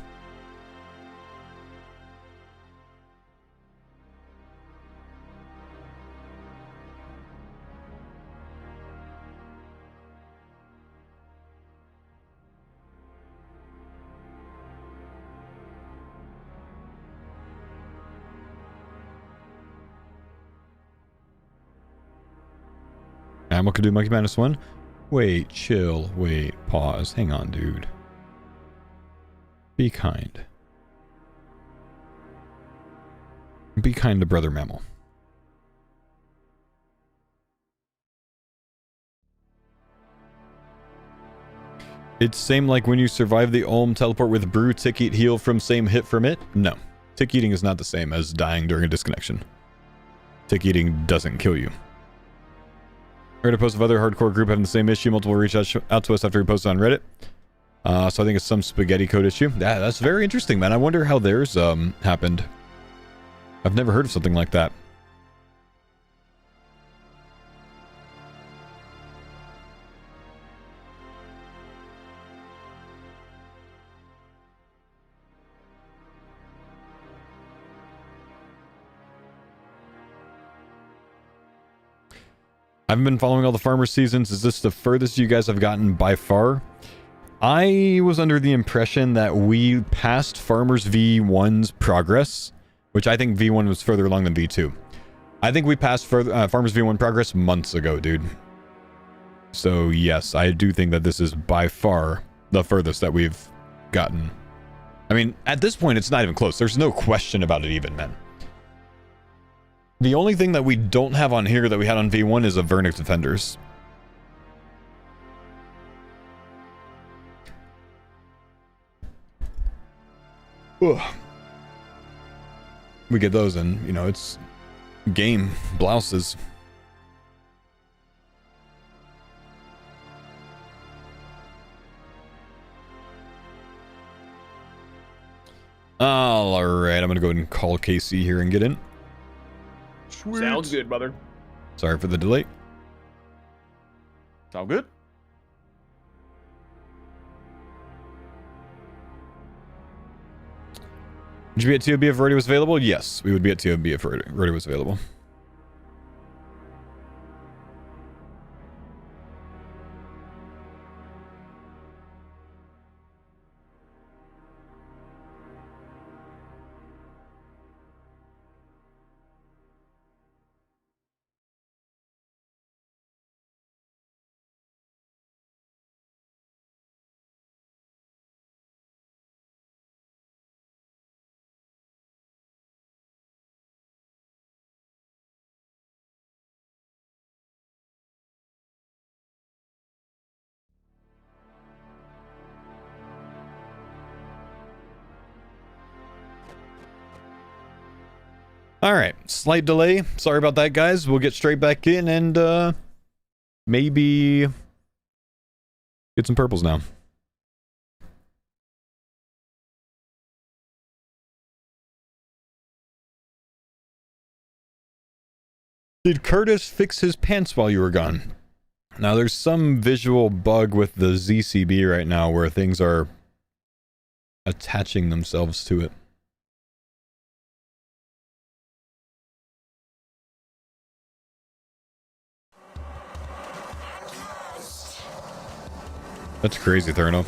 Animal could do monkey -1. Wait, chill, wait, pause. Hang on, dude. Be kind. Be kind to brother mammal. It's same like when you survive the Ulm teleport with brew, tick eat, heal from same hit from it? No. Tick eating is not the same as dying during a disconnection. Tick eating doesn't kill you. I heard a post of other hardcore group having the same issue. Multiple reach out to us after we posted on Reddit. So I think it's some spaghetti code issue. Yeah, that's very interesting, man. I wonder how theirs happened. I've never heard of something like that. I haven't been following all the farmer seasons. Is this the furthest you guys have gotten by far? I was under the impression that we passed Farmers V1's progress, which I think V1 was further along than V2. I think we passed Farmers V1 progress months ago, dude. So yes, I do think that this is by far the furthest that we've gotten. I mean, at this point, it's not even close. There's no question about it even, man. The only thing that we don't have on here that we had on V1 is a Vernic Defenders. Ugh. We get those and, you know, it's game blouses. All right, I'm going to go ahead and call KC here and get in.
Sweet. Sounds good, brother.
Sorry for the delay.
Sound good?
Would you be at TOB if Rody was available? Yes, we would be at TOB if Rody was available. All right, slight delay. Sorry about that, guys. We'll get straight back in and maybe get some purples now. Did Curtis fix his pants while you were gone? Now, there's some visual bug with the ZCB right now where things are attaching themselves to it. That's crazy, Therno.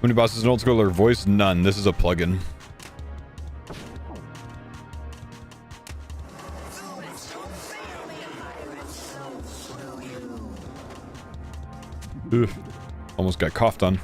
How many bosses in old school are voice? None. This is a plugin. Ugh. Almost got coughed on.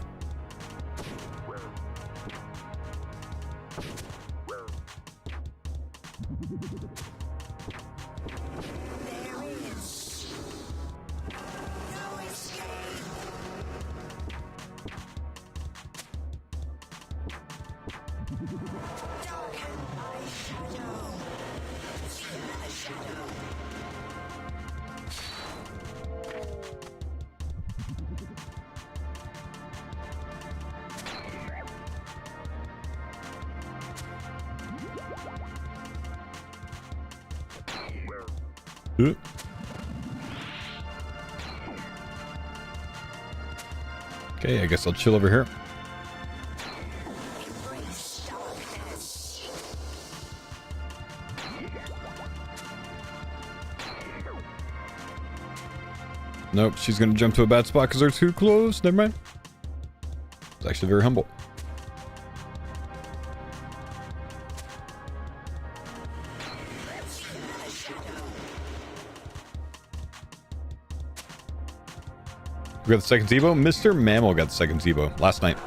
Okay, I guess I'll chill over here. Nope, she's gonna jump to a bad spot because they're too close. Never mind. It's actually very humble. We got the second Tbow. Mr. Mammal got the second Tbow last night.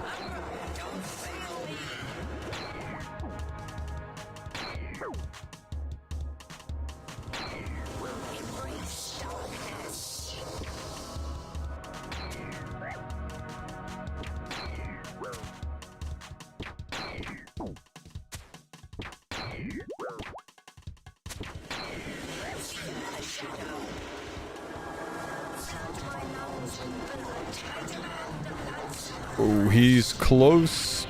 Oh, he's close.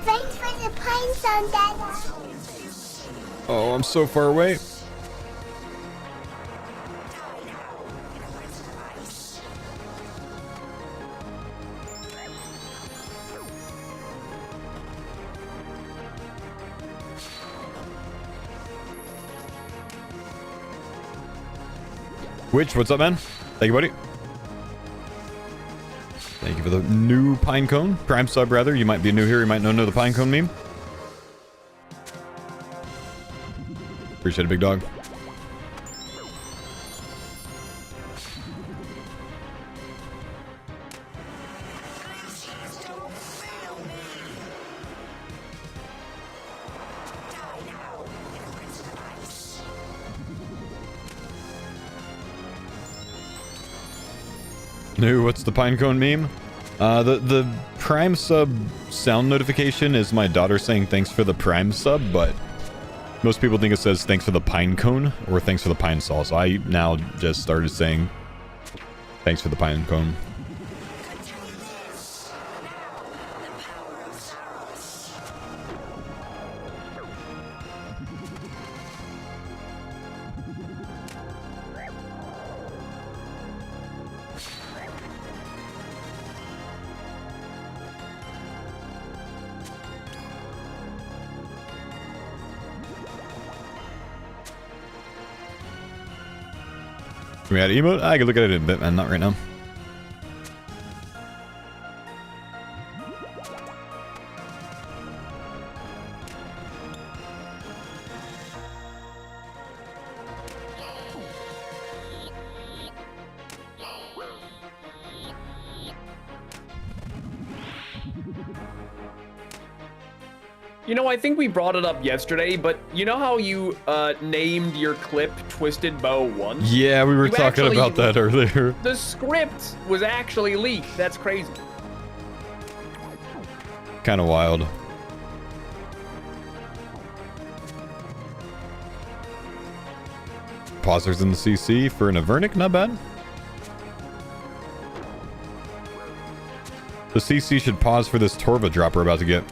Thanks for the pine zone, Dada.
Oh, I'm so far away. Which, what's up, man? Thank you, buddy. Thank you for the new pine cone. Prime sub, rather. You might be new here. You might not know the pine cone meme. Appreciate it, big dog. New, what's the pinecone meme? The prime sub sound notification is my daughter saying thanks for the prime sub, but most people think it says thanks for the pine cone or thanks for the pine saw. So I now just started saying thanks for the pine cone. Can we add emote? I can look at it in a bit, man. Not right now.
You know, I think we brought it up yesterday, but you know how you named your clip Twisted Bow 1?
Yeah, we were talking about that earlier.
The script was actually leaked. That's crazy.
Kind of wild. Pausers in the CC for an Avernic, not bad. The CC should pause for this Torva drop we're about to get.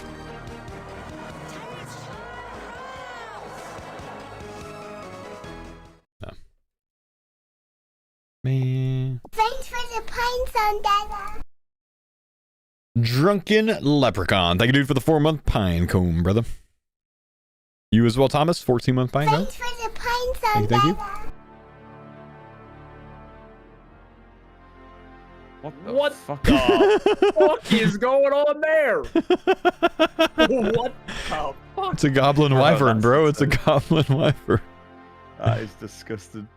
Man.
Thanks for the pine zone, Dada.
Drunken Leprechaun. Thank you, dude, for the 4-month pine cone, brother. You as well, Thomas. 14-month pine cone.
Thanks for the pine zone,
Thank you.
Dada.
What the fuck is going on there? What the fuck?
It's a goblin wyvern, bro. It's a goblin wyvern.
That is disgusting.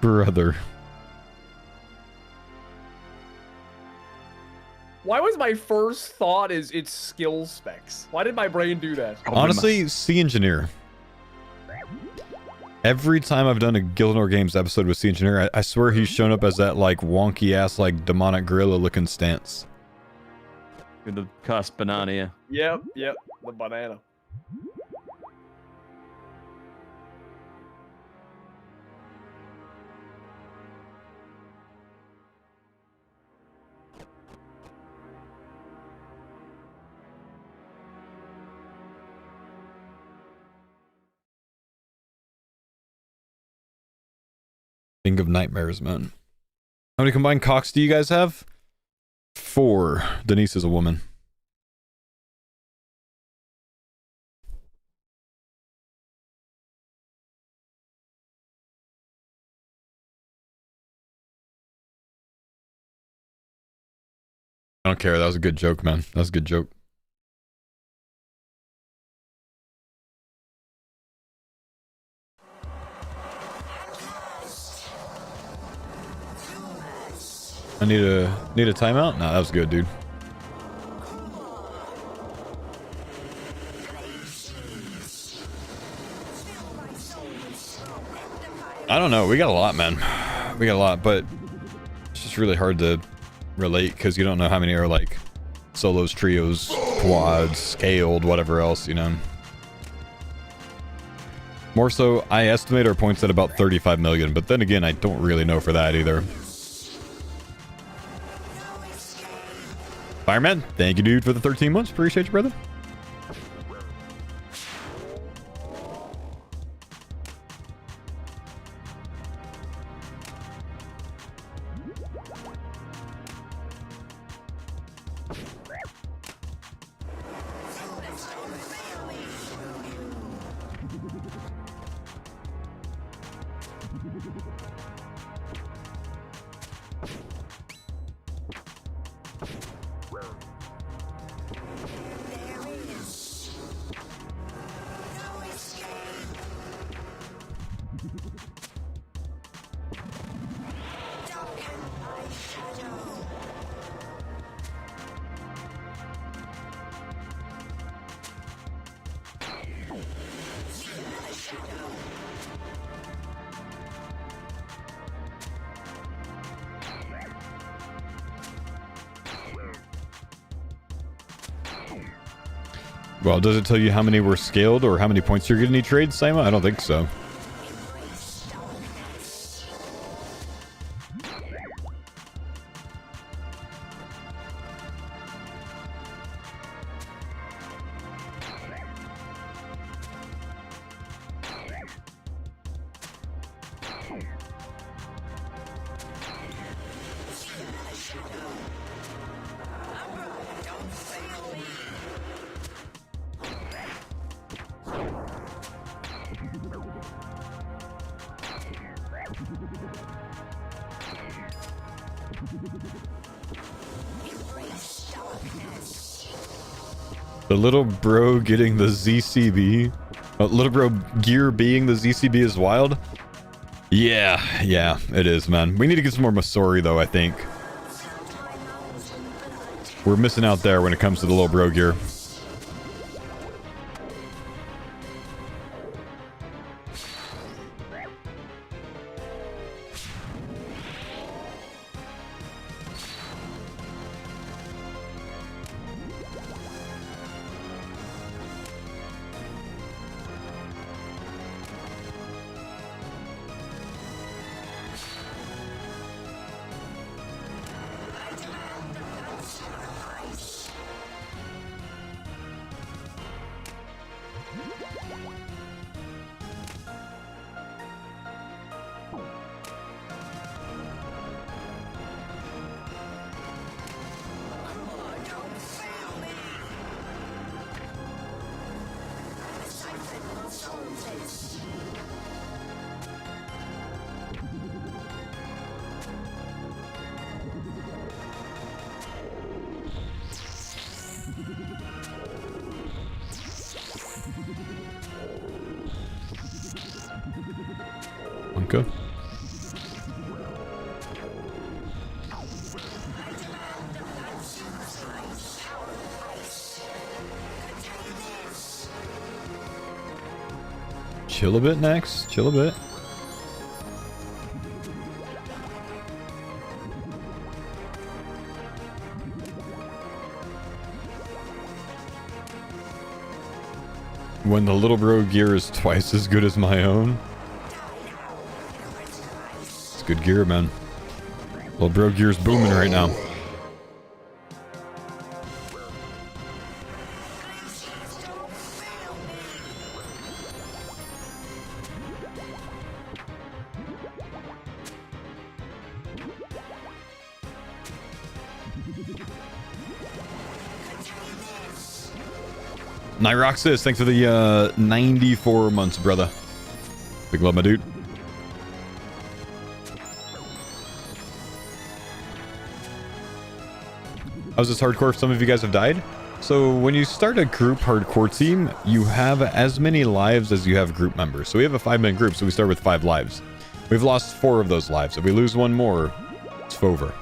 Brother.
Why was my first thought is it's skill specs? Why did my brain do that?
Honestly, Sea Engineer. Every time I've done a Gildanor Games episode with Sea Engineer, I swear he's shown up as that, like, wonky-ass, like, demonic gorilla-looking stance.
With the cursed banana, yeah.
Yep, the banana.
Think of nightmares, man. How many combined cocks do you guys have? 4. Denise is a woman. I don't care. That was a good joke, man. That was a good joke. I need a timeout? Nah, that was good, dude. I don't know. We got a lot, man. We got a lot, but it's just really hard to relate because you don't know how many are like solos, trios, quads, scaled, whatever else, you know. More so, I estimate our points at about 35 million, but then again, I don't really know for that either. Fireman, thank you, dude, for the 13 months. Appreciate you, brother. Well, does it tell you how many were scaled or how many points you're getting each trade, Sima? I don't think so. The little bro getting the ZCB. Little bro gear being the ZCB is wild. Yeah, it is, man. We need to get some more Masori, though, I think. We're missing out there when it comes to the little bro gear. Okay. Chill a bit, Nex. Chill a bit. When the little bro gear is twice as good as my own. It's good gear, man. Little bro gear's booming right now. Nyroxis, thanks for the 94 months, brother. Big love, my dude. How's this hardcore if some of you guys have died? So when you start a group hardcore team, you have as many lives as you have group members. So we have a 5-man group, so we start with 5 lives. We've lost 4 of those lives. If we lose one more, it's over.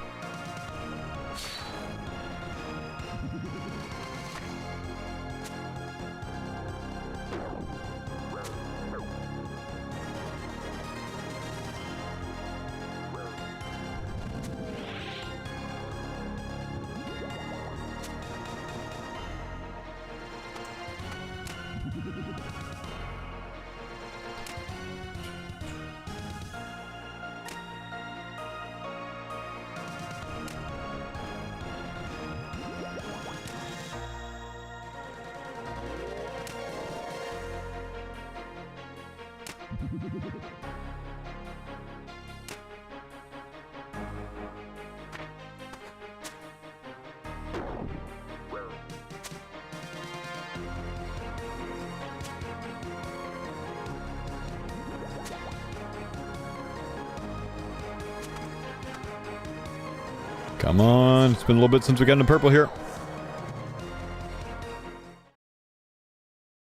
Come on. It's been a little bit since we got into purple here.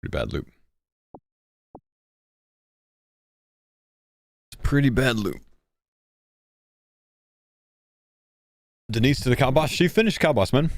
Pretty bad loot. It's pretty bad loot. Denise to the cow boss. She finished cow boss, man.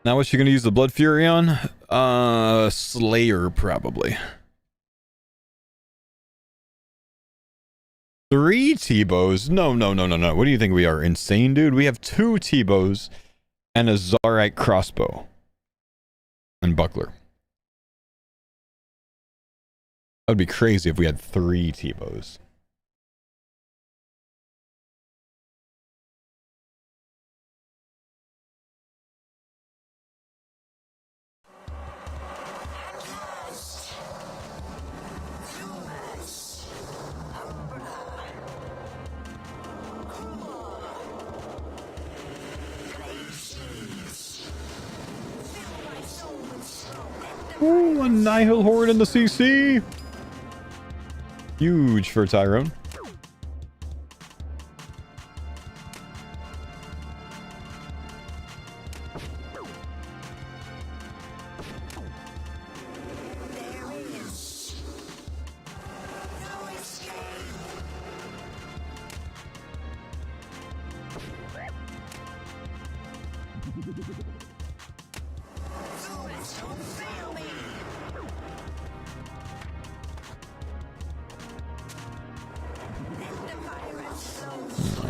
Now what's she gonna use the Blood Fury on? Slayer, probably. 3 Tbows? No. What do you think we are? Insane, dude? We have 2 Tbows and a Xeric crossbow. And buckler. That would be crazy if we had 3 Tbows. Ooh, a Nihil horde in the CC. Huge for Tyrone.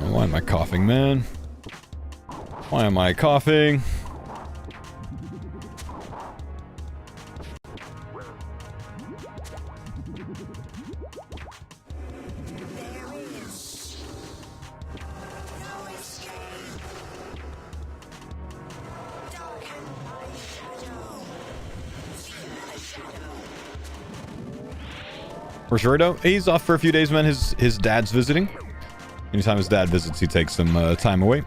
Why am I coughing, man? Why am I coughing? Where's Rodo? He's off for a few days, man. His dad's visiting. Anytime his dad visits, he takes some time away.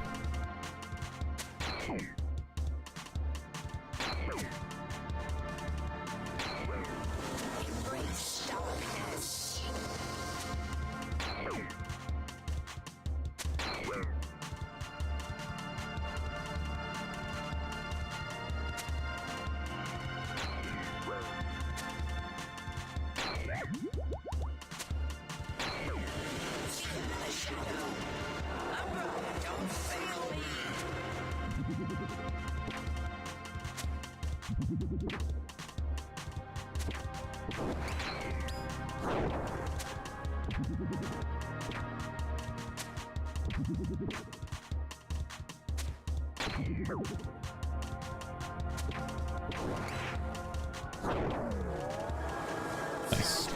Nice.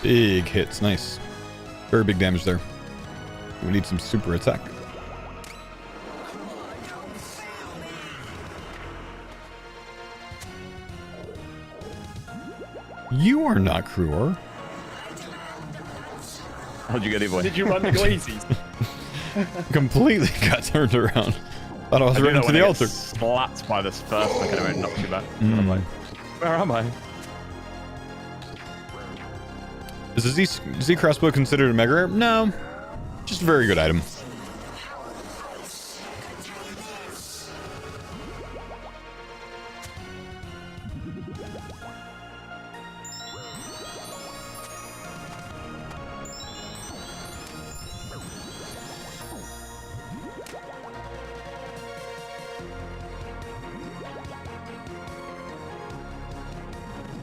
Big hits, nice. Very big damage there. We need some super attack. You are not Cruor.
How'd you get it, boy?
Did you run the glazies?
Completely got turned around. Thought I was
I do
running
know
to
when
the
I
altar.
get slapped by this first mechanic and knocks you back.
Mm.
I'm like, where am I?
Is the Z crossbow considered a mega rare? No. Just a very good item.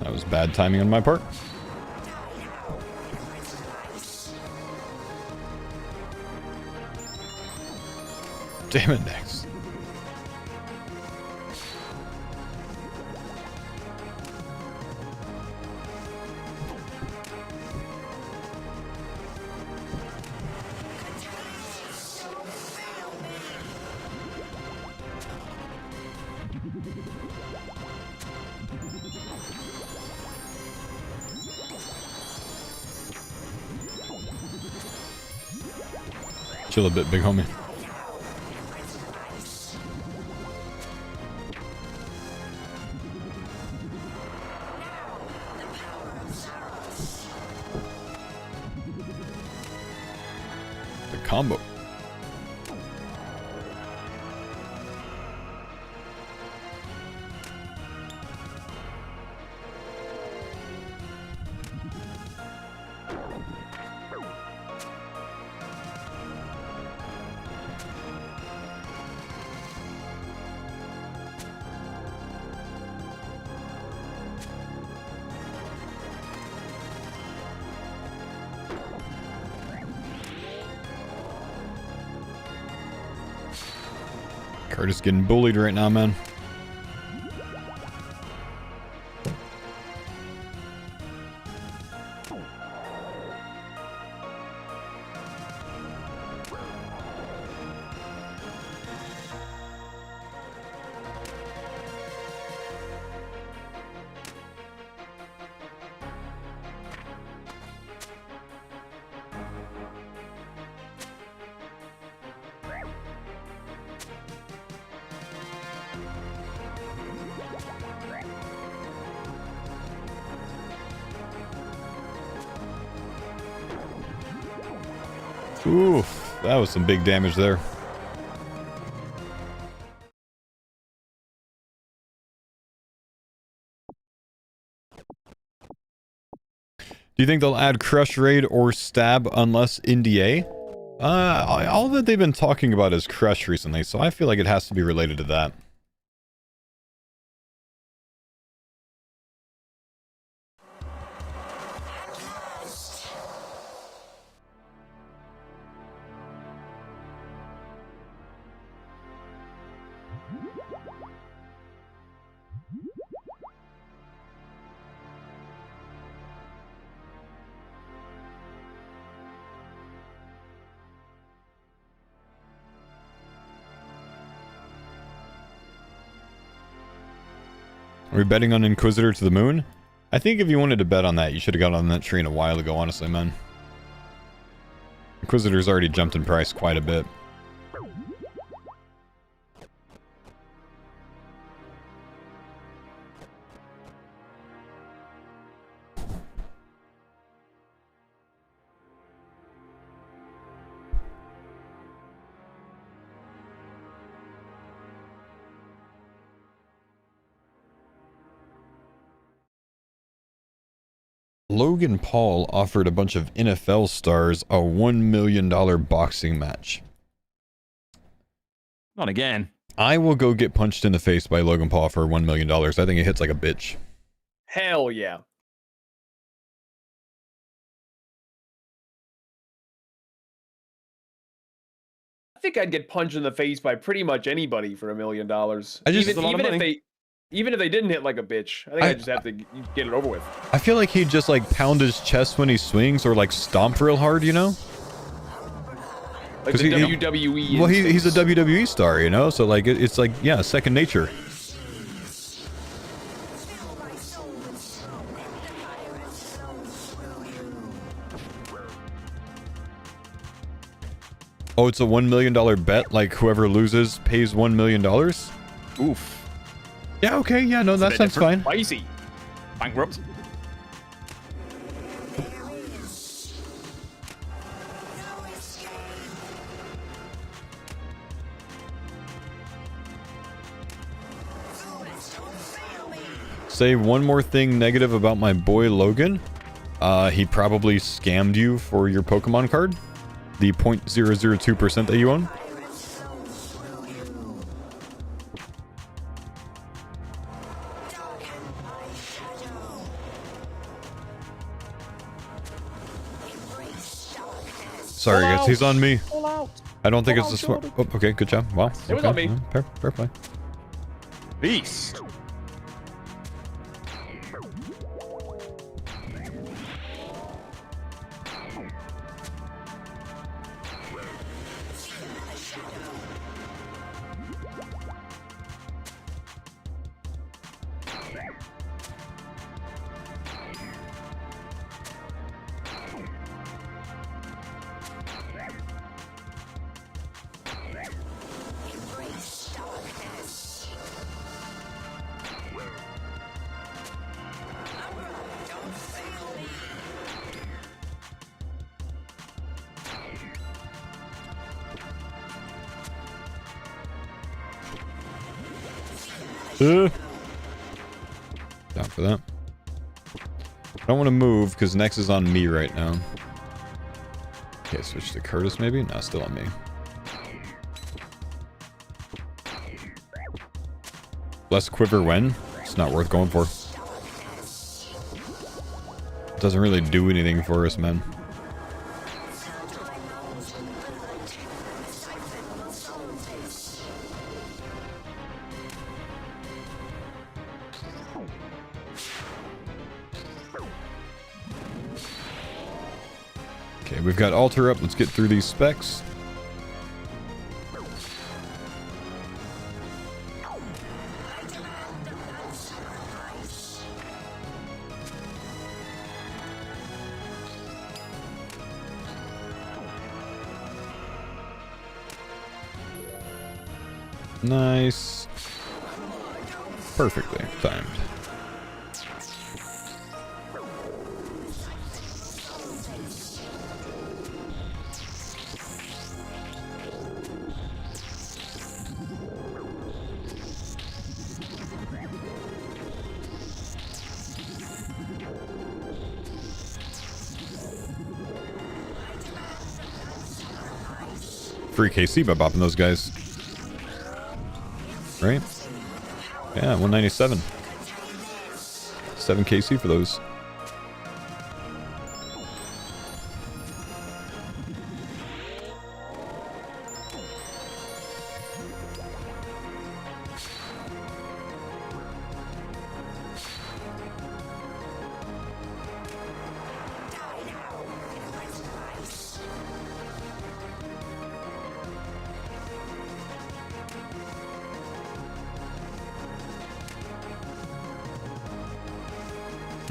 That was bad timing on my part. Damn it, Nex. Chill a bit, big homie. The combo. Curtis getting bullied right now, man. Oof, that was some big damage there. Do you think they'll add Crush Raid or Stab unless NDA? All that they've been talking about is Crush recently, so I feel like it has to be related to that. Are we betting on Inquisitor to the moon? I think if you wanted to bet on that, you should have got on that train a while ago, honestly, man. Inquisitor's already jumped in price quite a bit. Logan Paul offered a bunch of NFL stars a $1 million boxing match.
Not again.
I will go get punched in the face by Logan Paul for $1 million. I think it hits like a bitch.
Hell yeah. I think I'd get punched in the face by pretty much anybody for $1 million. Even if they didn't hit like a bitch, I think I just have to get it over with.
I feel like he'd just like pound his chest when he swings or like stomp real hard, you know?
Like the WWE.
Well, he's a WWE star, you know? So like it's like, yeah, second nature. Oh, it's a $1 million bet. Like whoever loses pays $1 million.
Oof.
Yeah. Okay. Yeah. No, that sounds fine.
Spicy. Bankrupt.
Say one more thing negative about my boy Logan. He probably scammed you for your Pokemon card. The 0.002% that you own. Sorry guys, he's on me. I don't think it's a smart... Oh, okay, good job. Wow.
It was on me.
Fair play.
Beast.
Down for that. I don't want to move because Nex is on me right now. Okay, switch to Curtis maybe? No, still on me. Less quiver when? It's not worth going for. It doesn't really do anything for us, man. Okay, we've got altar up. Let's get through these specs. Nice. Perfectly timed. Free KC by bopping those guys. Right? Yeah, 197. 7 KC for those.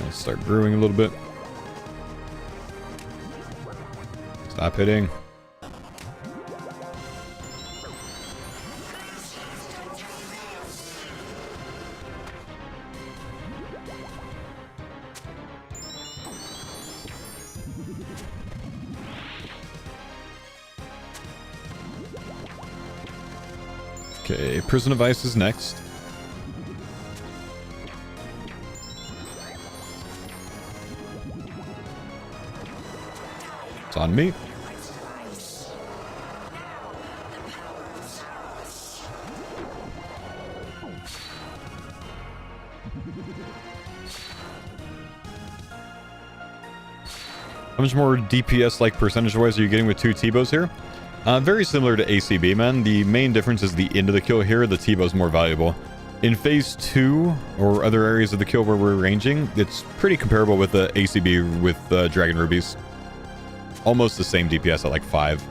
Let's start brewing a little bit. Stop hitting. Okay, Prison of Ice is next. It's on me. How much more DPS, like percentage-wise, are you getting with 2 Tbows here? Very similar to ACB, man. The main difference is the end of the kill here. The Tbow's more valuable. In phase 2, or other areas of the kill where we're ranging, it's pretty comparable with the ACB with Dragon Rubies. Almost the same DPS at like 5.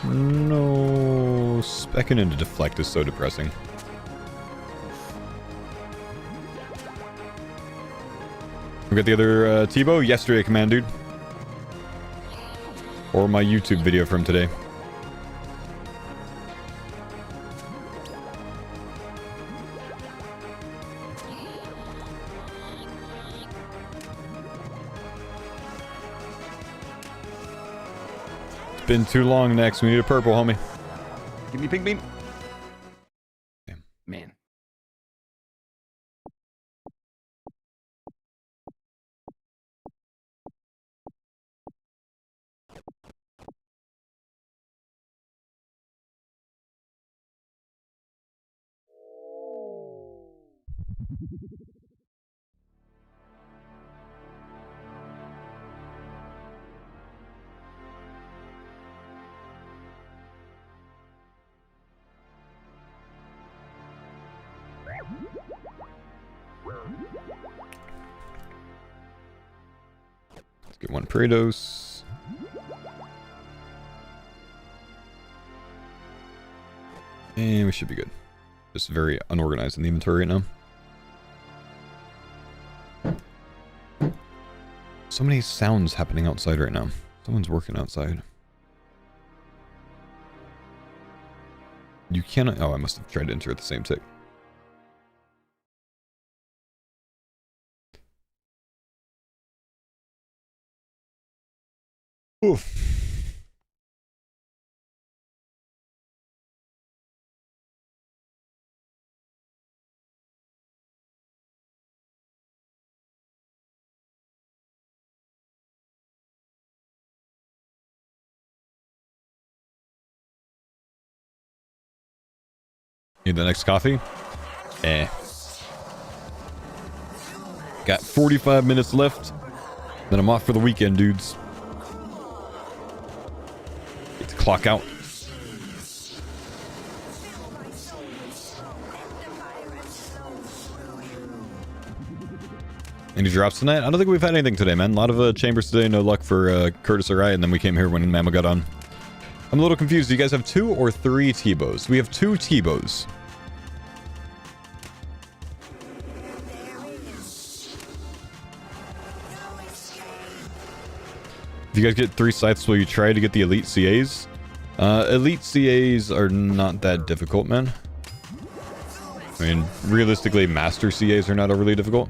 No, specking into deflect is so depressing. We got the other Tbow yesterday command, dude. Or my YouTube video from today. It's been too long, Nex. We need a purple, homie.
Give me pink beam.
Damn.
Man.
Let's get one Praetos. And we should be good. Just very unorganized in the inventory right now. So many sounds happening outside right now. Someone's working outside. You cannot... Oh, I must have tried to enter at the same tick. Oof. Need the next coffee? Eh. Got 45 minutes left. Then I'm off for the weekend, dudes. Get to clock out. Any drops tonight? I don't think we've had anything today, man. A lot of chambers today. No luck for Curtis or I, and then we came here when Mama got on. I'm a little confused. Do you guys have 2 or 3 Tbows? We have 2 Tbows. If you guys get 3 scythes, will you try to get the elite CAs? Elite CAs are not that difficult, man. I mean, realistically, master CAs are not overly difficult.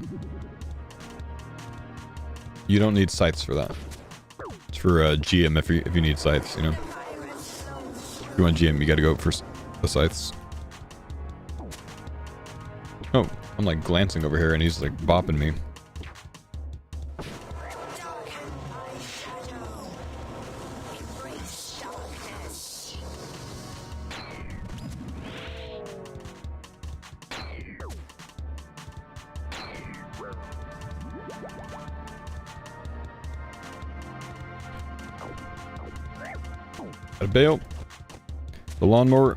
You don't need scythes for that. It's for GM if you need scythes, you know. If you want GM, you gotta go for the scythes. Oh, I'm like glancing over here and he's like bopping me. Got a bail. The lawnmower.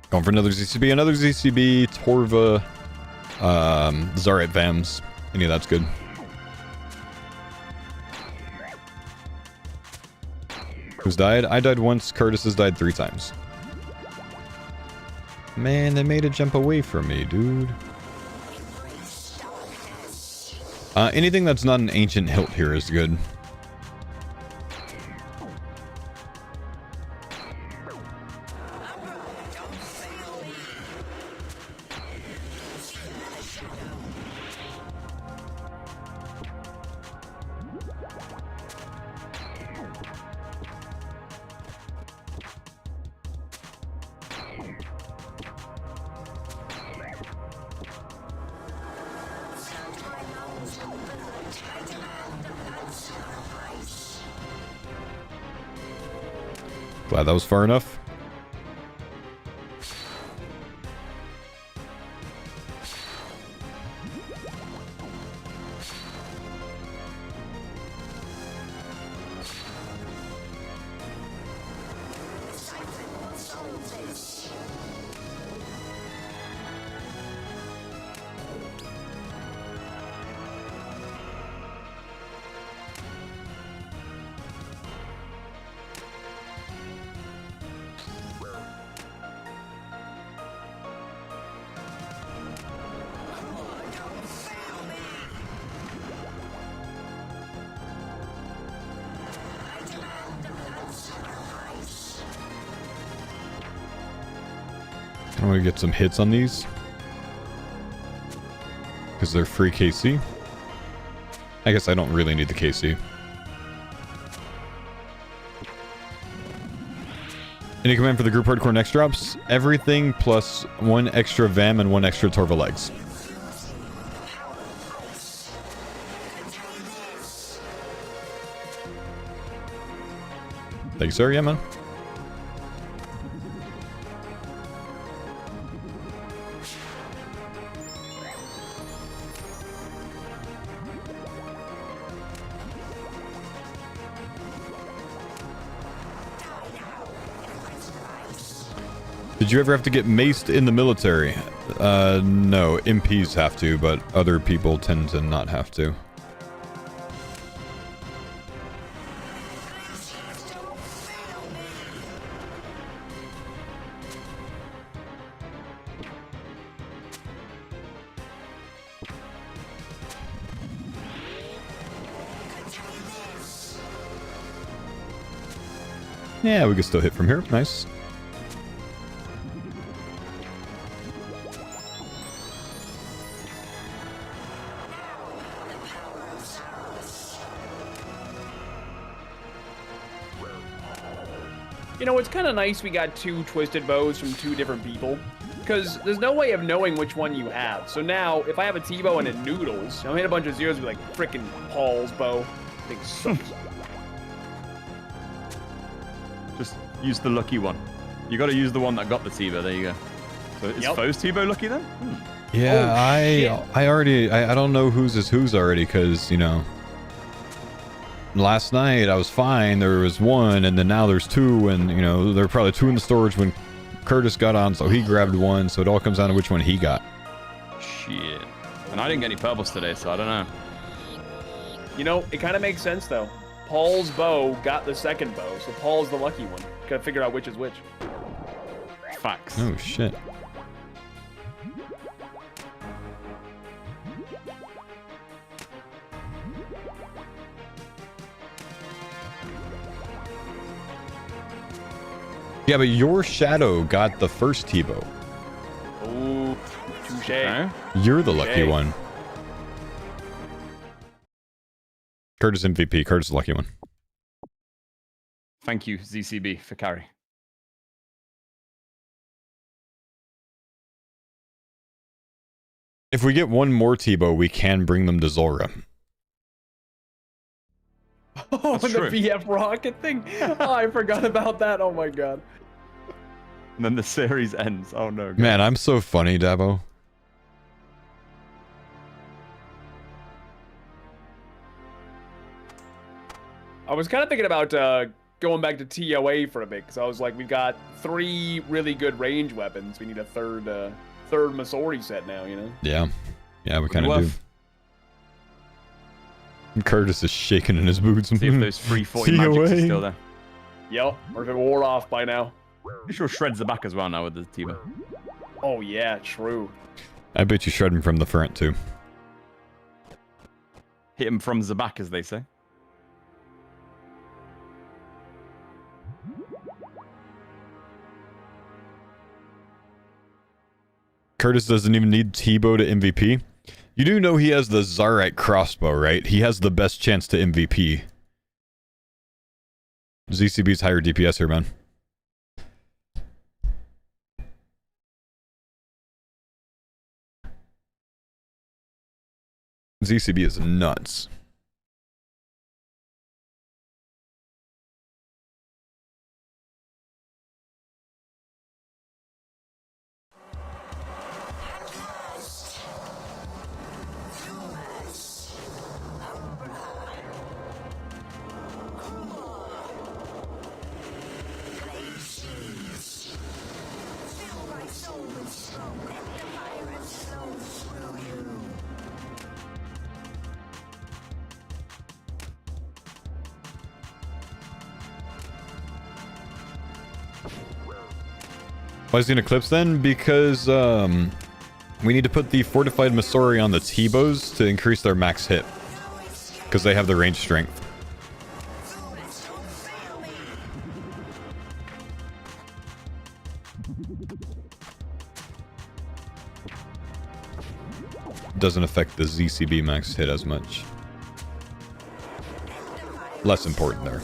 Going for another ZCB. Another ZCB. Torva. Zarite Vams. Any of that's good. Who's died? I died once. Curtis has died 3 times. Man, they made a jump away from me, dude. Anything that's not an ancient hilt here is good. Glad that was far enough. I want to get some hits on these. Because they're free KC. I guess I don't really need the KC. Any command for the group hardcore next drops? Everything plus 1 extra VAM and 1 extra Torva legs. Thank you, sir. Yeah, man. Did you ever have to get maced in the military? No. MPs have to, but other people tend to not have to. Yeah, we can still hit from here. Nice.
You know, it's kind of nice we got 2 twisted bows from 2 different people. Because there's no way of knowing which one you have. So now, if I have a Tbow and it noodles, I'll hit a bunch of zeros with like frickin' Paul's bow. Thing sucks.
Just use the lucky one. You got to use the one that got the Tbow. There you go. So is Faux Tbow lucky then?
Yeah,
Oh,
I don't know whose is whose already, because, you know, last night I was fine. There was 1, and then now there's 2, and, you know, there were probably 2 in the storage when Curtis got on, so he grabbed 1, so it all comes down to which one he got.
Shit. And I didn't get any purples today, so I don't know.
You know, it kind of makes sense though. Paul's bow got the second bow, so Paul's the lucky one. Gotta figure out which is which.
Facts.
Oh, shit. Yeah, but your shadow got the first Tbow.
Oh, touche.
Okay.
You're the lucky one. Curtis MVP. Curtis the lucky one.
Thank you, ZCB, for carry.
If we get 1 more Tbow, we can bring them to Zora.
Oh,
That's
the
true.
VF rocket thing. Oh, I forgot about that. Oh my god.
And then the series ends. Oh no. God.
Man, I'm so funny, Tbow.
I was kind of thinking about going back to TOA for a bit, because I was like, we've got 3 really good range weapons. We need a third Masori set now, you know?
Yeah. Yeah, we kind of do. Curtis is shaking in his boots.
See if those 340 magics are still there.
Yep, or if it wore off by now.
Pretty sure shreds the back as well now with the Tbow.
Oh yeah, true.
I bet you shred him from the front, too.
Hit him from the back, as they say.
Curtis doesn't even need Tbow to MVP. You do know he has the Xeric crossbow, right? He has the best chance to MVP. ZCB's higher DPS here, man. ZCB is nuts. Why is he an Eclipse then? Because we need to put the Fortified Masori on the Tbows to increase their max hit. Because they have the range strength. doesn't affect the ZCB max hit as much. Less important there.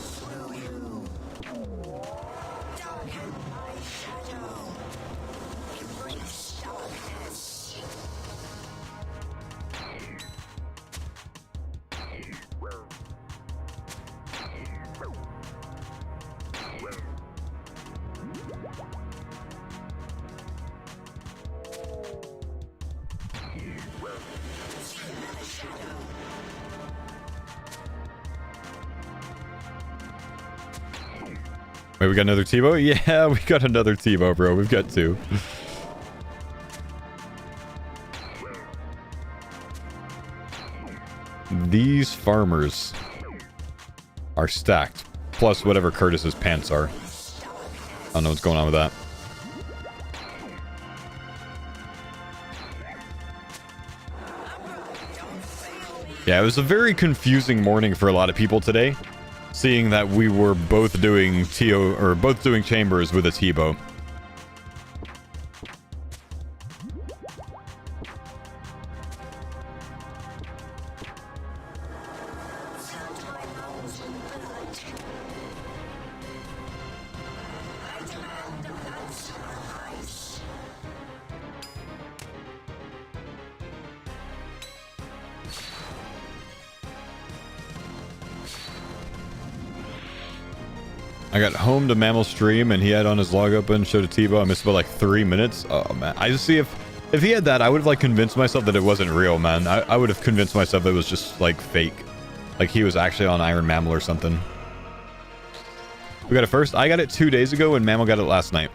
Wait, we got another Tbow? Yeah, we got another Tbow, bro. We've got two. These farmers are stacked. Plus whatever Curtis's pants are. I don't know what's going on with that. Yeah, it was a very confusing morning for a lot of people today. Seeing that we were both doing both doing chambers with a Tbow. I got home to Mammal stream and he had on his log open, showed a Tbow. I missed about like 3 minutes. Oh man, I just see if he had that, I would have like convinced myself that it wasn't real, man. I would have convinced myself that it was just like fake, like he was actually on Iron Mammal or something. We got it first. I got it 2 days ago and Mammal got it last night.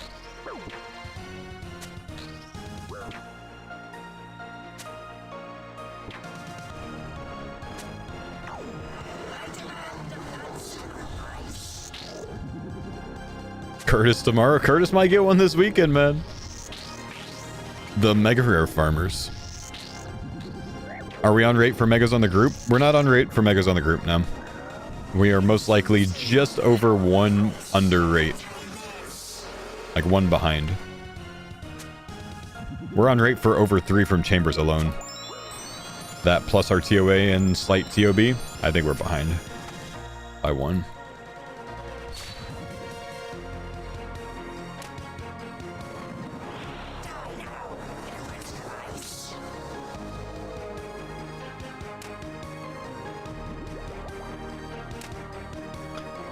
Curtis tomorrow. Curtis might get one this weekend, man. The Mega Rare farmers. Are we on rate for Megas on the group? We're not on rate for Megas on the group now. We are most likely just over 1 under rate. Like 1 behind. We're on rate for over 3 from chambers alone. That plus our TOA and slight TOB. I think we're behind. By 1.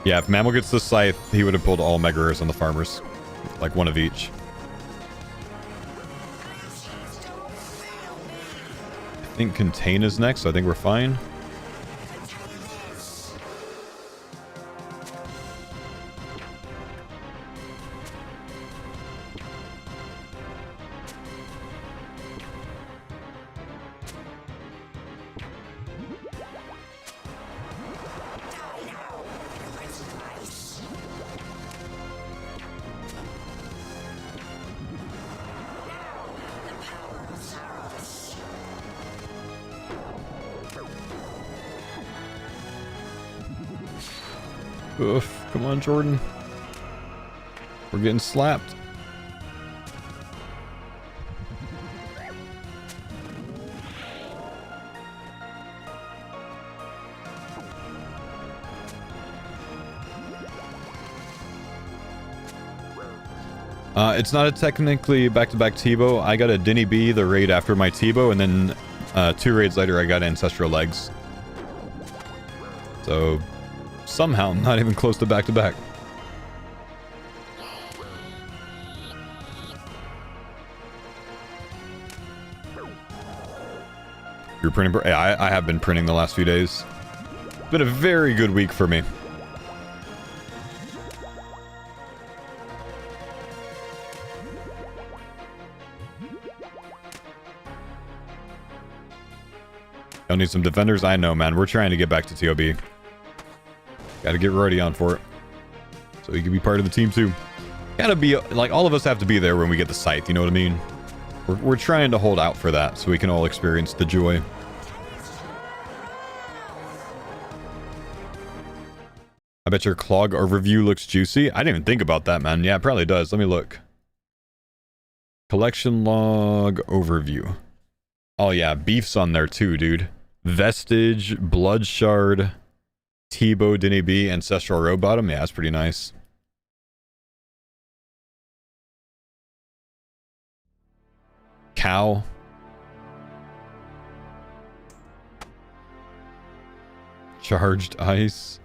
Yeah, if Mammal gets the scythe, he would have pulled all Mega Rares on the farmers. Like 1 of each. I think Contain is next, so I think we're fine. Oof, come on, Jordan. We're getting slapped. It's not a technically back-to-back Tbow. I got a Denny B, the raid after my Tbow, and then 2 raids later I got Ancestral Legs. So somehow not even close to back-to-back. You're printing? Yeah, I have been printing the last few days. It's been a very good week for me. Y'all need some defenders? I know, man. We're trying to get back to TOB. Gotta get Roddy on for it. So he can be part of the team, too. Gotta be, like, all of us have to be there when we get the scythe, you know what I mean? We're trying to hold out for that so we can all experience the joy. I bet your clog overview looks juicy. I didn't even think about that, man. Yeah, it probably does. Let me look. Collection log overview. Oh yeah, beef's on there too, dude. Vestige, Blood Shard, Tbow, Dinny B, Ancestral Road Bottom. Yeah, that's pretty nice. Cow. Charged Ice.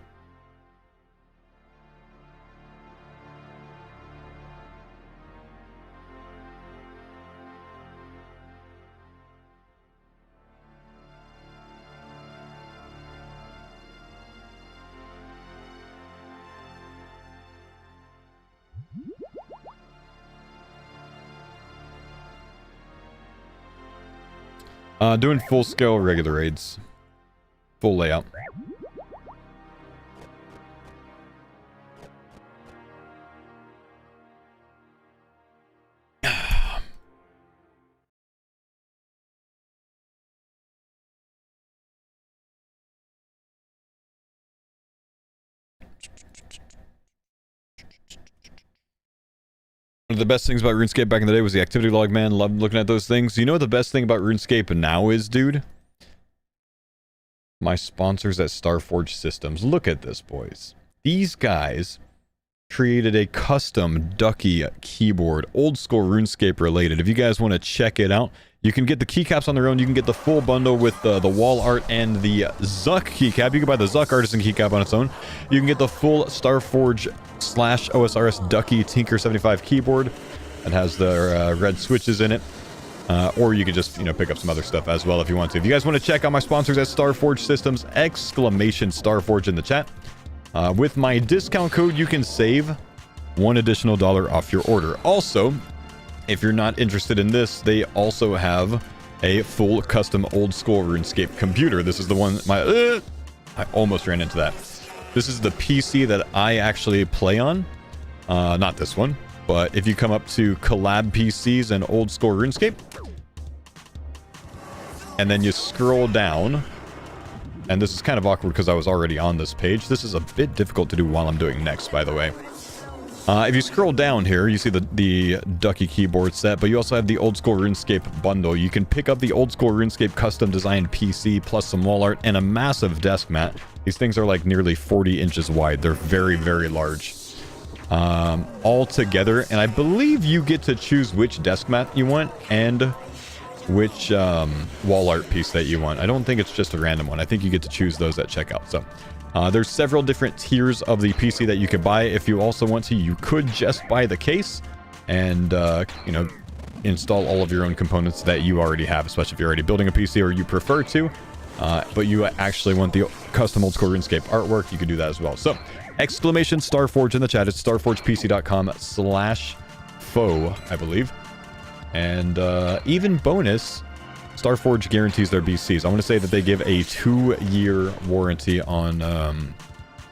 Doing full scale regular raids. Full layout. One of the best things about RuneScape back in the day was the activity log, man. Loved looking at those things. You know what the best thing about RuneScape now is, dude? My sponsors at Starforge Systems. Look at this, boys. These guys created a custom Ducky keyboard, old school RuneScape related. If you guys want to check it out, you can get the keycaps on their own. You can get the full bundle with the wall art and the Zuck keycap. You can buy the Zuck Artisan keycap on its own. You can get the full Starforge / OSRS Ducky Tinker 75 keyboard that has the red switches in it. Or you can just, pick up some other stuff as well if you want to. If you guys want to check out my sponsors at Starforge Systems, exclamation Starforge in the chat. With my discount code, you can save $1 additional off your order. Also, if you're not interested in this, they also have a full custom old school RuneScape computer. This is the one, I almost ran into that. This is the PC that I actually play on. Not this one, but if you come up to collab PCs and old school RuneScape, and then you scroll down, and this is kind of awkward because I was already on this page. This is a bit difficult to do while I'm doing Nex, by the way. If you scroll down here, you see the Ducky keyboard set, but you also have the old school RuneScape bundle. You can pick up the old school RuneScape custom designed PC plus some wall art and a massive desk mat. These things are like nearly 40 inches wide. They're very, very large. All together, and I believe you get to choose which desk mat you want and which wall art piece that you want. I don't think it's just a random one. I think you get to choose those at checkout. So there's several different tiers of the PC that you could buy. If you also want to, you could just buy the case and install all of your own components that you already have, especially if you're already building a PC or you prefer to. But you actually want the custom old school RuneScape artwork, you can do that as well. So exclamation Starforge in the chat. It's starforgepc.com/faux, I believe. And even bonus, Starforge guarantees their BCs. I want to say that they give a 2-year warranty on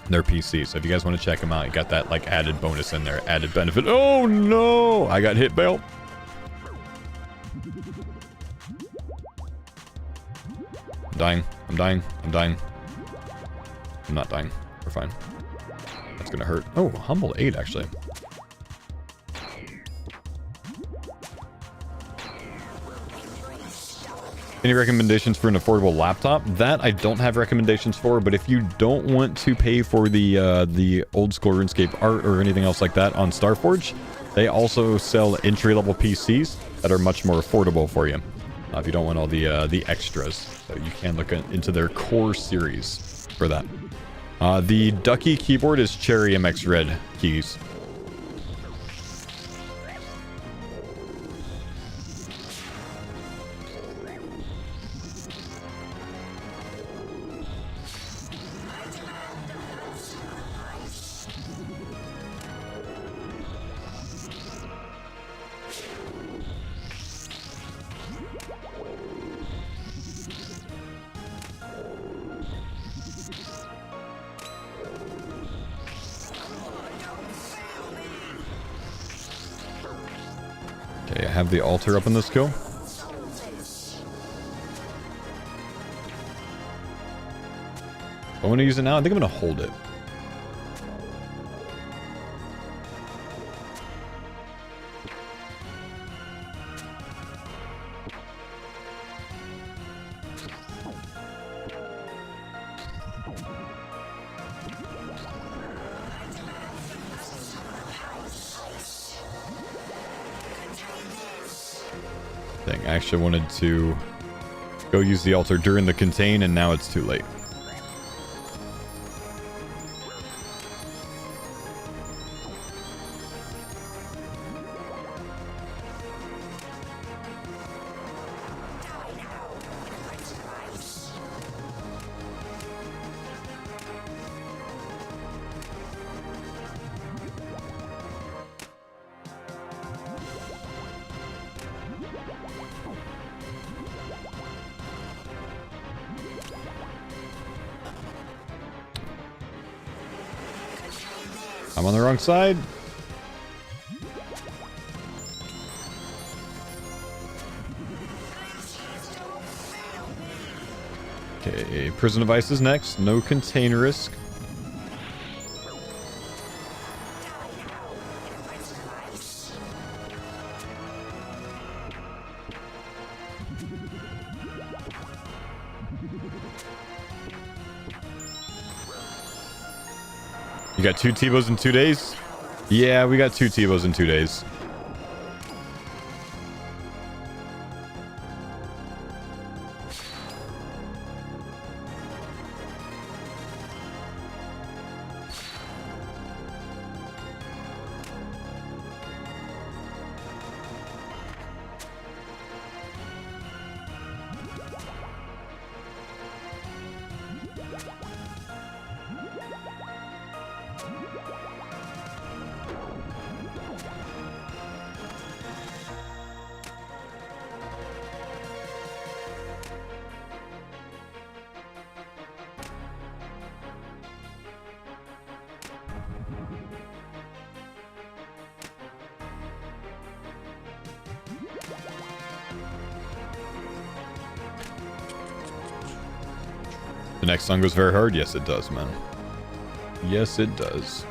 their PC. So if you guys want to check them out, you got that like added bonus in there, added benefit. Oh no! I got hit bail. I'm dying. I'm dying. I'm dying. I'm not dying. We're fine. That's gonna hurt. Oh, humble 8 actually. Any recommendations for an affordable laptop? That I don't have recommendations for, but if you don't want to pay for the old school RuneScape art or anything else like that on Starforge, they also sell entry-level PCs that are much more affordable for you. If you don't want all the extras, so you can look into their core series for that. The Ducky keyboard is Cherry MX Red keys. Okay, I have the altar up in this kill. I want to use it now. I think I'm going to hold it. I actually wanted to go use the altar during the contain, and now it's too late. I'm on the wrong side. Okay, prison device is next. No contain risk. You got 2 Tbows in 2 days? Yeah, we got 2 Tbows in 2 days. The next song goes very hard. Yes, it does, man. Yes, it does.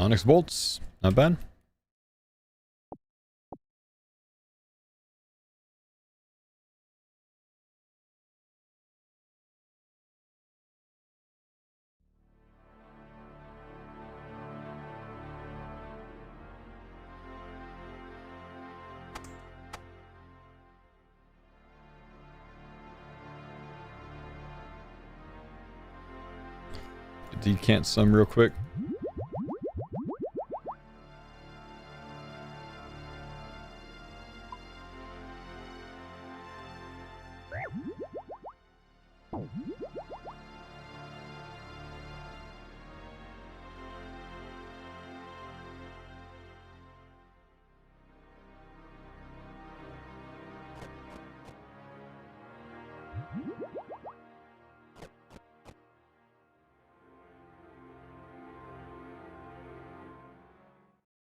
Onyx bolts, not bad. Decant some real quick.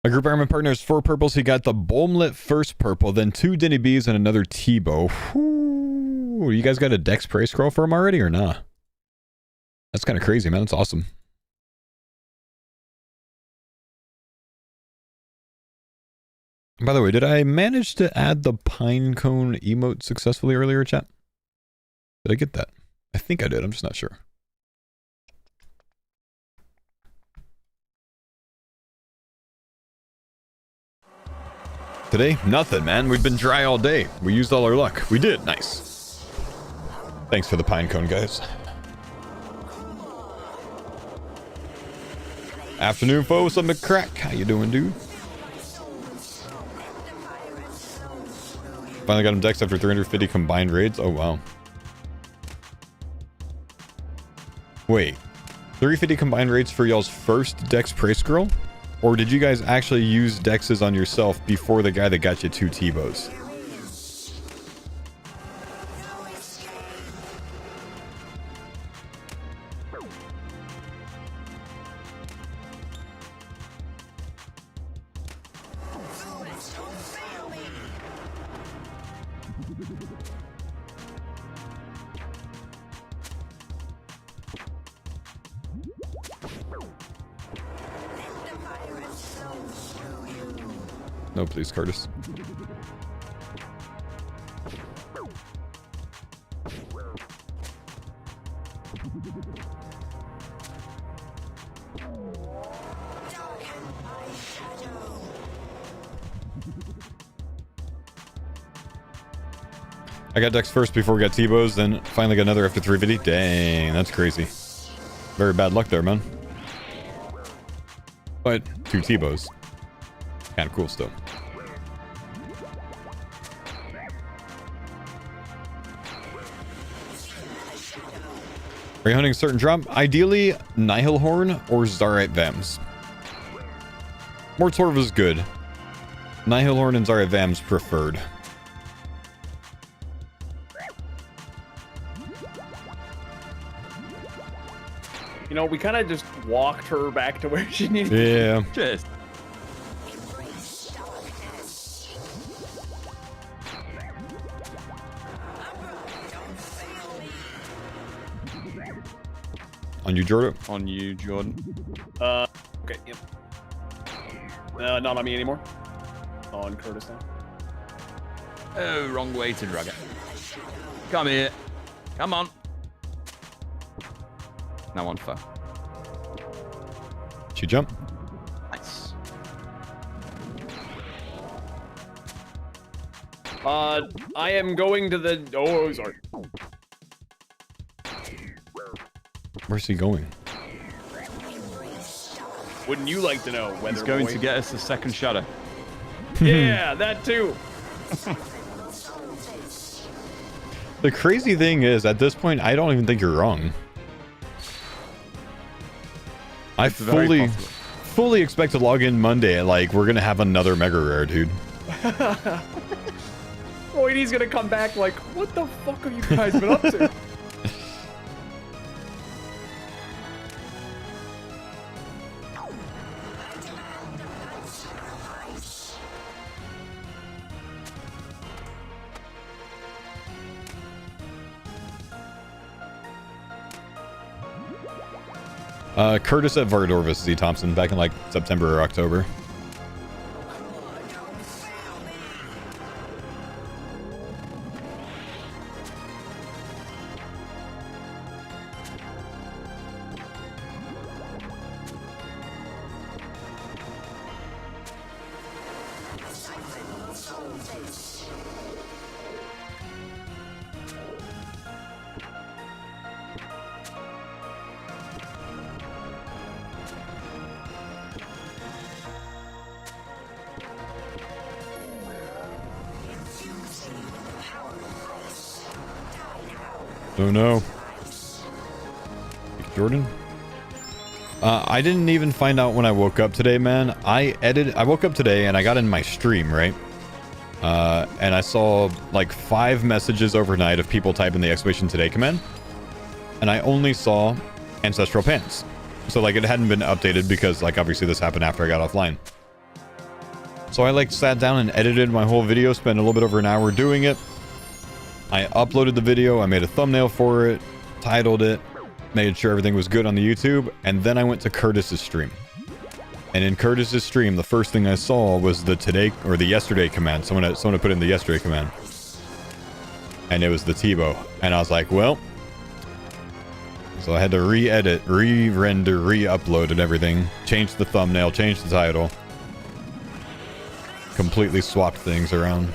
My group Ironman partner is 4 purples. He got the Bomlet first purple, then 2 Denny Bs and another Tbow. Whew. You guys got a Dex praise scroll for him already or nah? That's kind of crazy, man. That's awesome. By the way, did I manage to add the pinecone emote successfully earlier, chat? Did I get that? I think I did. I'm just not sure. Today, nothing, man. We've been dry all day. We used all our luck. We did. Nice. Thanks for the pinecone, guys. Afternoon, Faux. What's up, McCrack? How you doing, dude? Finally got him Dex after 350 combined raids. Oh, wow. Wait. 350 combined raids for y'all's first Dex praise scroll? Or did you guys actually use Dexes on yourself before the guy that got you 2 Tbows? No, please, Curtis. I got Dex first before we got Tbow's, then finally got another after 350. Dang, that's crazy. Very bad luck there, man. But 2 Tbow's. Kind of cool still. Are you hunting a certain drop? Ideally, Nihil Horn or Xeric Vams. Mortorv is good. Nihil Horn and Xeric Vams preferred.
You know, we kind of just walked her back to where she needed
Yeah.
Cheers.
On you, Jordan.
On you, Jordan.
Okay, yep. Not on me anymore. On Curtis now.
Oh, wrong way to drag it. Come here. Come on. Now on Faux.
She jump.
Nice.
I am going to the... Oh, sorry.
Where's he going?
Wouldn't you like to know whether...
He's going to get us a second shadow.
Yeah, that too.
The crazy thing is, at this point, I don't even think you're wrong. I fully expect to log in Monday and like we're gonna have another mega rare, dude.
Boyd, he's gonna come back like, what the fuck have you guys been up to?
Curtis at Vardorvis Z Thompson back in like September or October. Oh no. Jordan? I didn't even find out when I woke up today, man. I woke up today and I got in my stream, right? And I saw like 5 messages overnight of people typing the exclamation today command. And I only saw Ancestral Pants. So like it hadn't been updated because like obviously this happened after I got offline. So I like sat down and edited my whole video, spent a little bit over an hour doing it. I uploaded the video, I made a thumbnail for it, titled it, made sure everything was good on the YouTube, and then I went to Curtis's stream. And in Curtis's stream, the first thing I saw was the today or the yesterday command. Someone had put in the yesterday command. And it was the Tbow. And I was like, well. So I had to re-edit, re-render, re-upload and everything. Change the thumbnail, change the title. Completely swapped things around.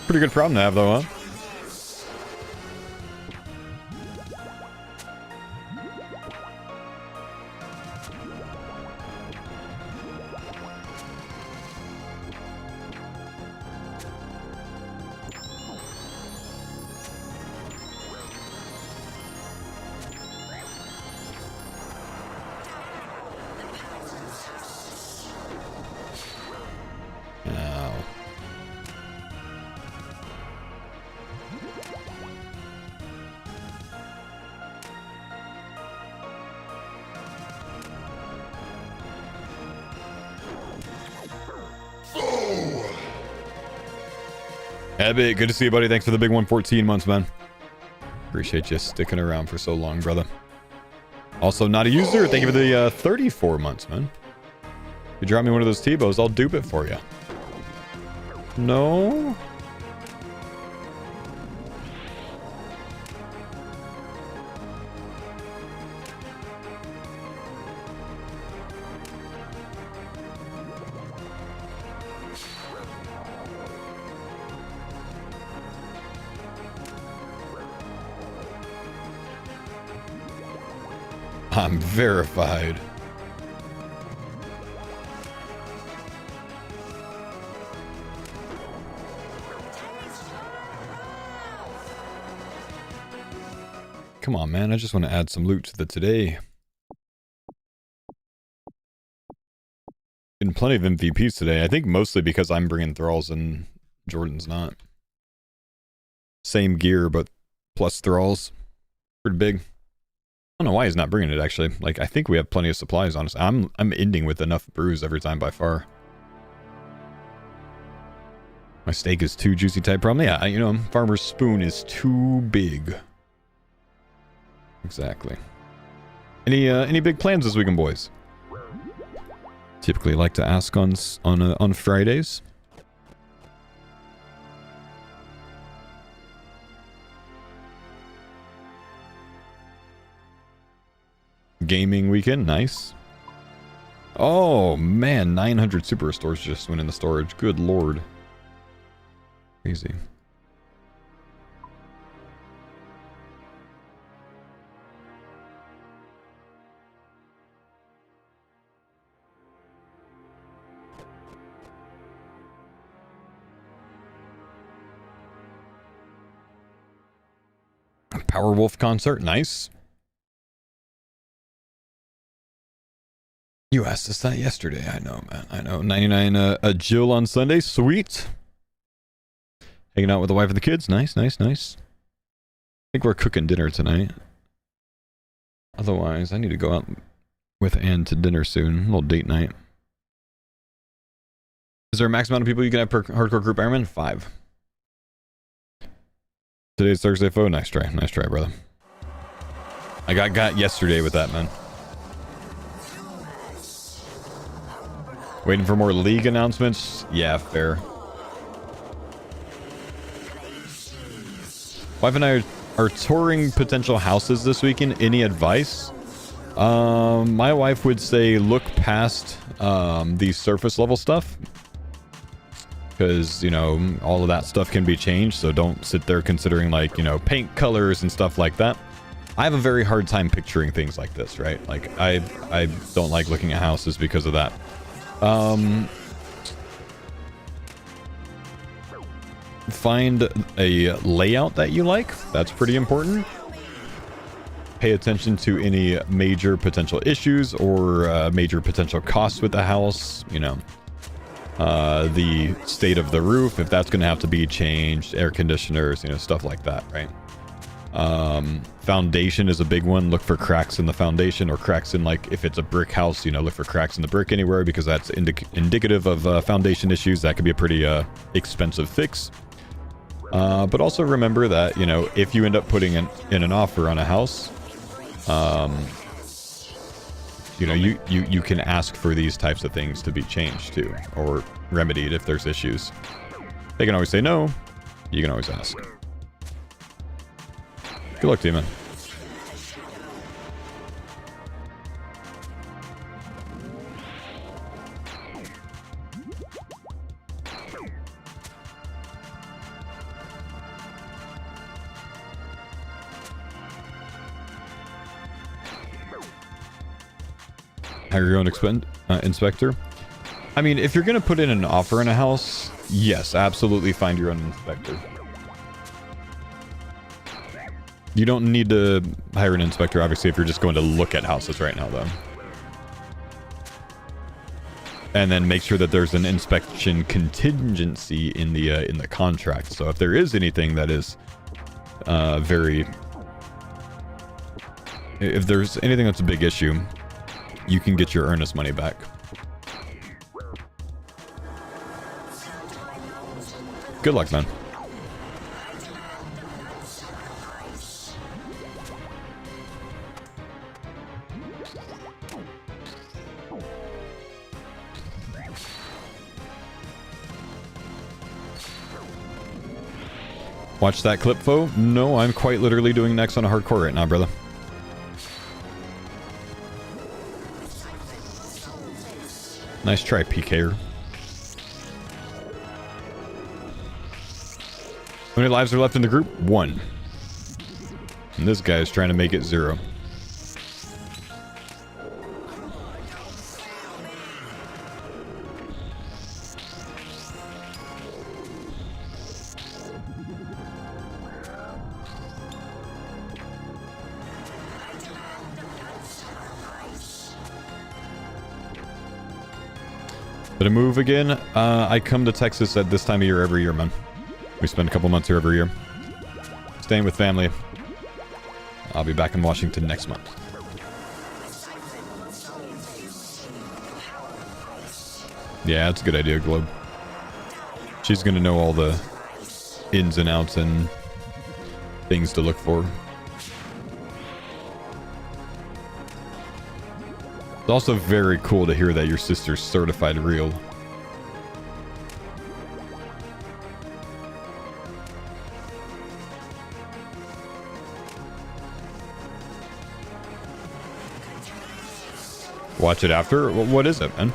Pretty good problem to have though, huh? Ebbit, good to see you, buddy. Thanks for the big 114 months, man. Appreciate you sticking around for so long, brother. Also, not a user. Thank you for the 34 months, man. If you drop me one of those Tbows, I'll dupe it for you. No? I'm verified. Come on, man. I just want to add some loot to the today. Getting plenty of MVPs today. I think mostly because I'm bringing thralls and Jordan's not. Same gear, but plus thralls. Pretty big. I don't know why he's not bringing it, actually. Like, I think we have plenty of supplies, honestly. I'm ending with enough brews every time by far. My steak is too juicy type problem. Yeah, you know, Farmer's Spoon is too big. Exactly. Any big plans this weekend, boys? Typically like to ask on Fridays. Gaming weekend, nice. Oh man, 900 super restores just went in the storage. Good lord. Crazy. Powerwolf concert, nice. You asked us that yesterday. I know, man. I know. 99 a Jill on Sunday, sweet. Hanging out with the wife and the kids, nice, nice, nice. I think we're cooking dinner tonight. Otherwise, I need to go out with Ann to dinner soon. A little date night. Is there a max amount of people you can have per hardcore group Ironman? 5. Today's Thursday, Faux. Nice try. Nice try, brother. I got yesterday with that, man. Waiting for more league announcements? Yeah, fair. Wife and I are touring potential houses this weekend. Any advice? My wife would say look past the surface level stuff. Because, you know, all of that stuff can be changed, so don't sit there considering, like, you know, paint colors and stuff like that. I have a very hard time picturing things like this, right? Like, I don't like looking at houses because of that. Find a layout that you like. That's pretty important. Pay attention to any major potential issues or major potential costs with the house, you know. The state of the roof, if that's going to have to be changed, air conditioners, you know, stuff like that, right? Foundation is a big one. Look for cracks in the foundation or cracks in, like, if it's a brick house, you know, look for cracks in the brick anywhere because that's indicative of foundation issues. That could be a pretty expensive fix. But also remember that, you know, if you end up putting in an offer on a house, you know, you can ask for these types of things to be changed too, or remedied if there's issues. They can always say no. You can always ask. Good luck to you, man. Hire your own inspector. I mean, if you're going to put in an offer in a house, yes, absolutely find your own inspector. You don't need to hire an inspector, obviously, if you're just going to look at houses right now, though. And then make sure that there's an inspection contingency in the contract. So if there is anything that is if there's anything that's a big issue, you can get your earnest money back. Good luck, man. Watch that clip, Faux? No, I'm quite literally doing Nex on a hardcore right now, brother. Nice try, PK'er. How many lives are left in the group? 1. And this guy is trying to make it 0. Did I move again? I come to Texas at this time of year every year, man. We spend a couple months here every year. Staying with family. I'll be back in Washington next month. Yeah, that's a good idea, Globe. She's gonna know all the ins and outs and things to look for. It's also very cool to hear that your sister's certified real. Watch it after? What is it, man?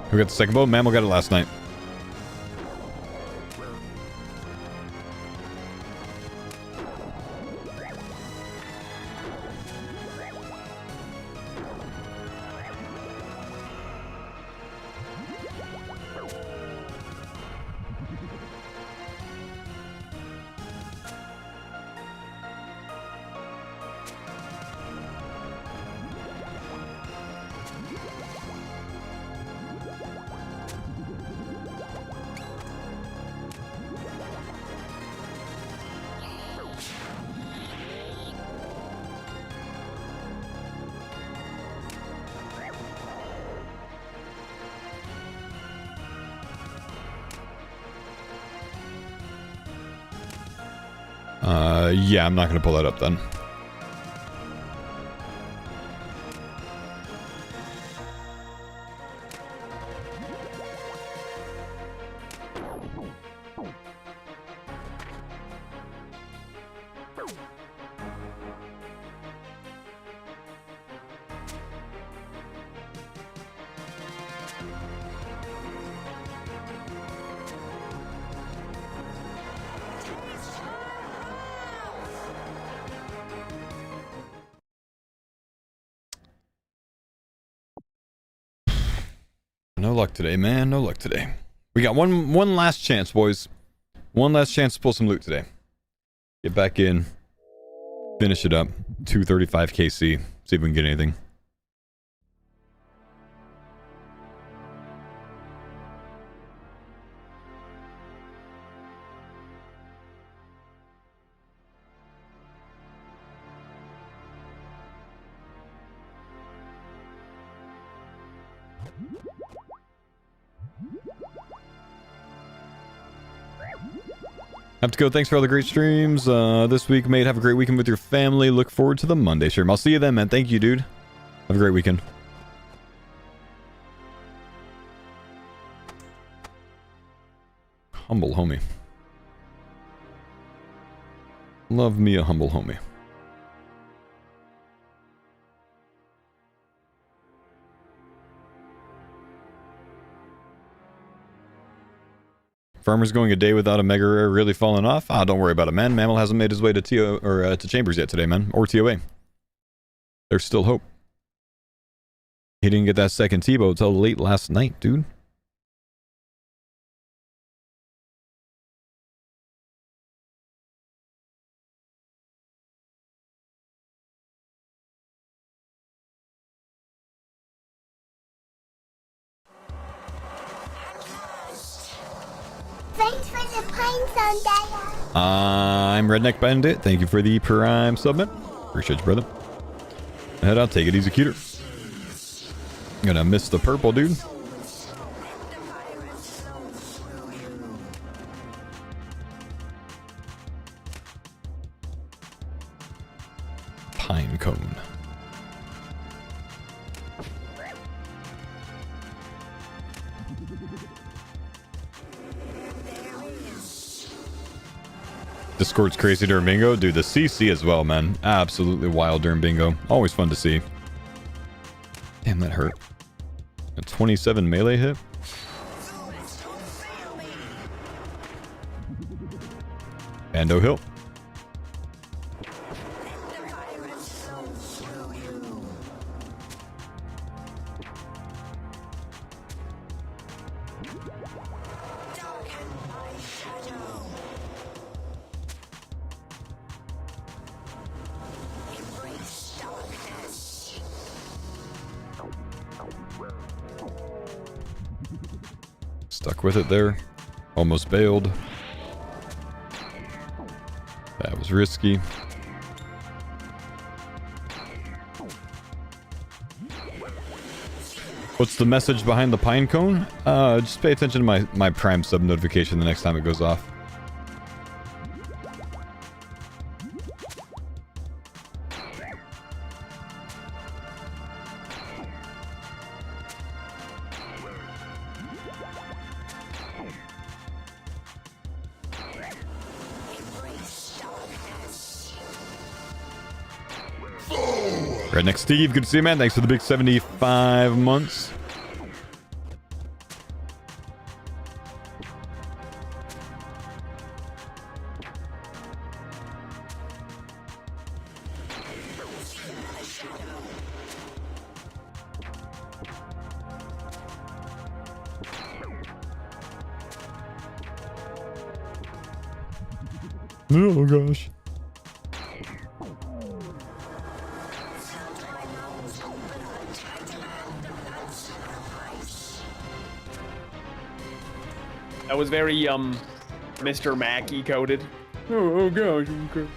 Who got the second boat? Mammal got it last night. Yeah, I'm not going to pull that up then. No luck today, man. No luck today. We got one last chance, boys. One last chance to pull some loot today. Get back in. Finish it up. 235 KC. See if we can get anything. Have to go. Thanks for all the great streams this week, mate. Have a great weekend with your family. Look forward to the Monday stream. I'll see you then, man. Thank you, dude. Have a great weekend. Humble homie. Love me a humble homie. Farmer's going a day without a mega rare really falling off? Ah, don't worry about it, man. Mammal hasn't made his way to TO or to Chambers yet today, man. Or TOA. There's still hope. He didn't get that second Tbow until late last night, dude.
Thanks for the Prime Zone, Daya.
I'm Redneck Bandit. Thank you for the Prime submit. Appreciate you, brother. Head out, take it easy, cuter. Gonna miss the purple, dude. Pine cone. Discord's crazy during bingo. Dude, the CC as well, man. Absolutely wild during bingo. Always fun to see. Damn, that hurt. A 27 melee hit. Bando Hill. Stuck with it there. Almost bailed. That was risky. What's the message behind the pine cone? Just pay attention to my Prime sub notification the next time it goes off. Redneck Steve, good to see you, man. Thanks for the big 75 months. Oh gosh.
That was very Mr. Mackey coded. Oh gosh. Okay.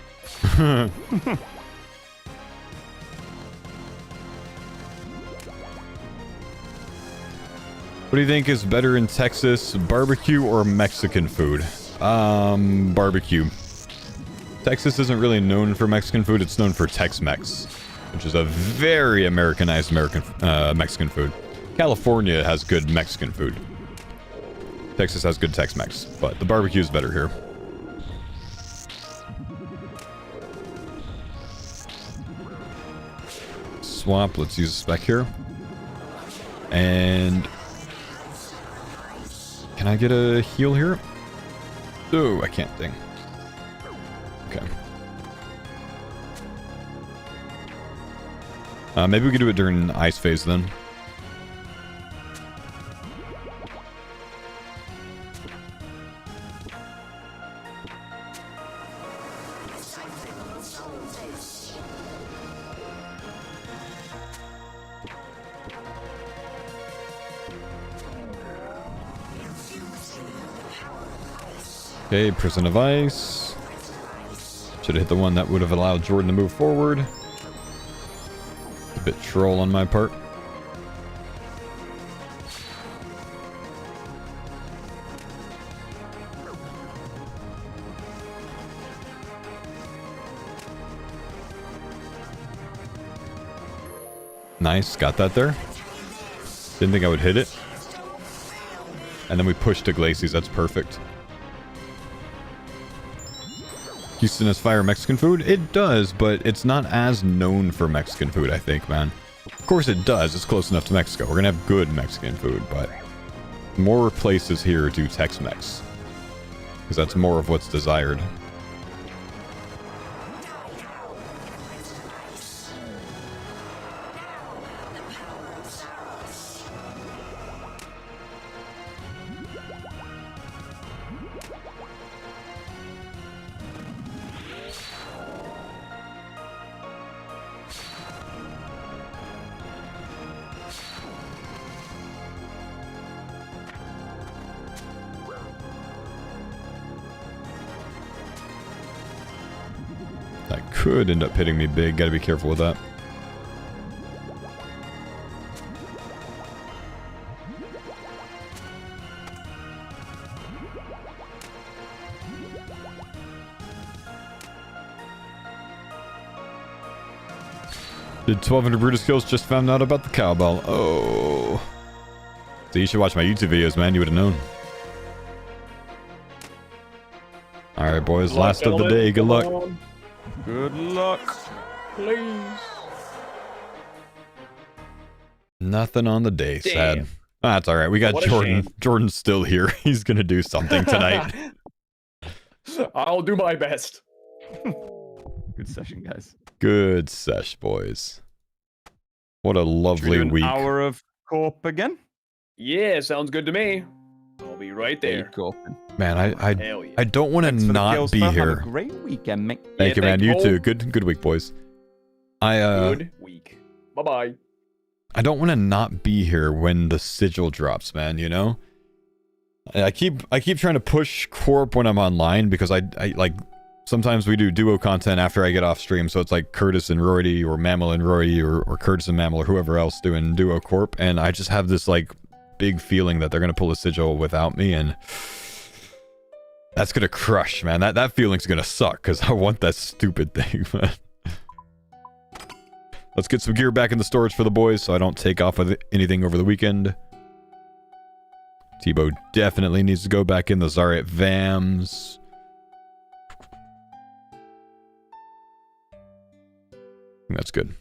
What do you think is better in Texas, barbecue or Mexican food? Barbecue. Texas isn't really known for Mexican food, it's known for Tex-Mex, which is a very Americanized Mexican food. California has good Mexican food. Texas has good Tex-Mex, but the barbecue is better here. Swap, let's use a spec here. And can I get a heal here? Oh, I can't ding. Okay. Maybe we could do it during ice phase then. Okay, Prison of Ice. Should have hit the one that would have allowed Jordan to move forward. A bit troll on my part. Nice, got that there. Didn't think I would hit it. And then we pushed to Glacies, that's perfect. Houston has fire Mexican food? It does, but it's not as known for Mexican food, I think, man. Of course it does, it's close enough to Mexico. We're gonna have good Mexican food, but more places here do Tex-Mex. Because that's more of what's desired. Could end up hitting me big. Gotta be careful with that. Did 1200 Brutus kills, just found out about the cowbell. Oh. So you should watch my YouTube videos, man. You would have known. Alright, boys. Last of the day. Good luck.
Good luck.
Please.
Nothing on the day.
Damn.
Sad. That's all right. We got
What a
Jordan.
shame.
Jordan's still here. He's gonna do something tonight.
I'll do my best.
Good session, guys.
Good sesh, boys. What a
Should we
lovely
do an
week.
hour of co-op again?
Yeah, sounds good to me. I'll be right there.
Co-op.
Man,
Hell yeah.
I don't want to
Thanks for the
not
kills,
be
pal.
here.
Have a great weekend, mate.
Thank you, man.
thank
You
you.
too. Good week, boys.
Good week. Bye-bye.
I don't want to not be here when the sigil drops, man, you know? I keep trying to push Corp when I'm online because I like sometimes we do duo content after I get off stream, so it's like Curtis and Roydy or Mammal and Roydy or Curtis and Mammal or whoever else doing duo Corp, and I just have this like big feeling that they're gonna pull a sigil without me, and that's gonna crush, man. That feeling's gonna suck because I want that stupid thing, man. Let's get some gear back in the storage for the boys so I don't take off with anything over the weekend. Tbow definitely needs to go back in the Zarya Vams. I think that's good.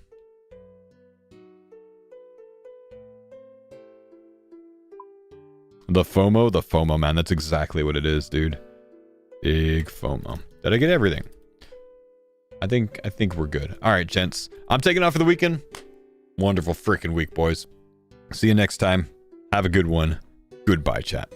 The FOMO, man. That's exactly what it is, dude. Big FOMO. Did I get everything? I think we're good. All right, gents. I'm taking off for the weekend. Wonderful freaking week, boys. See you next time. Have a good one. Goodbye, chat.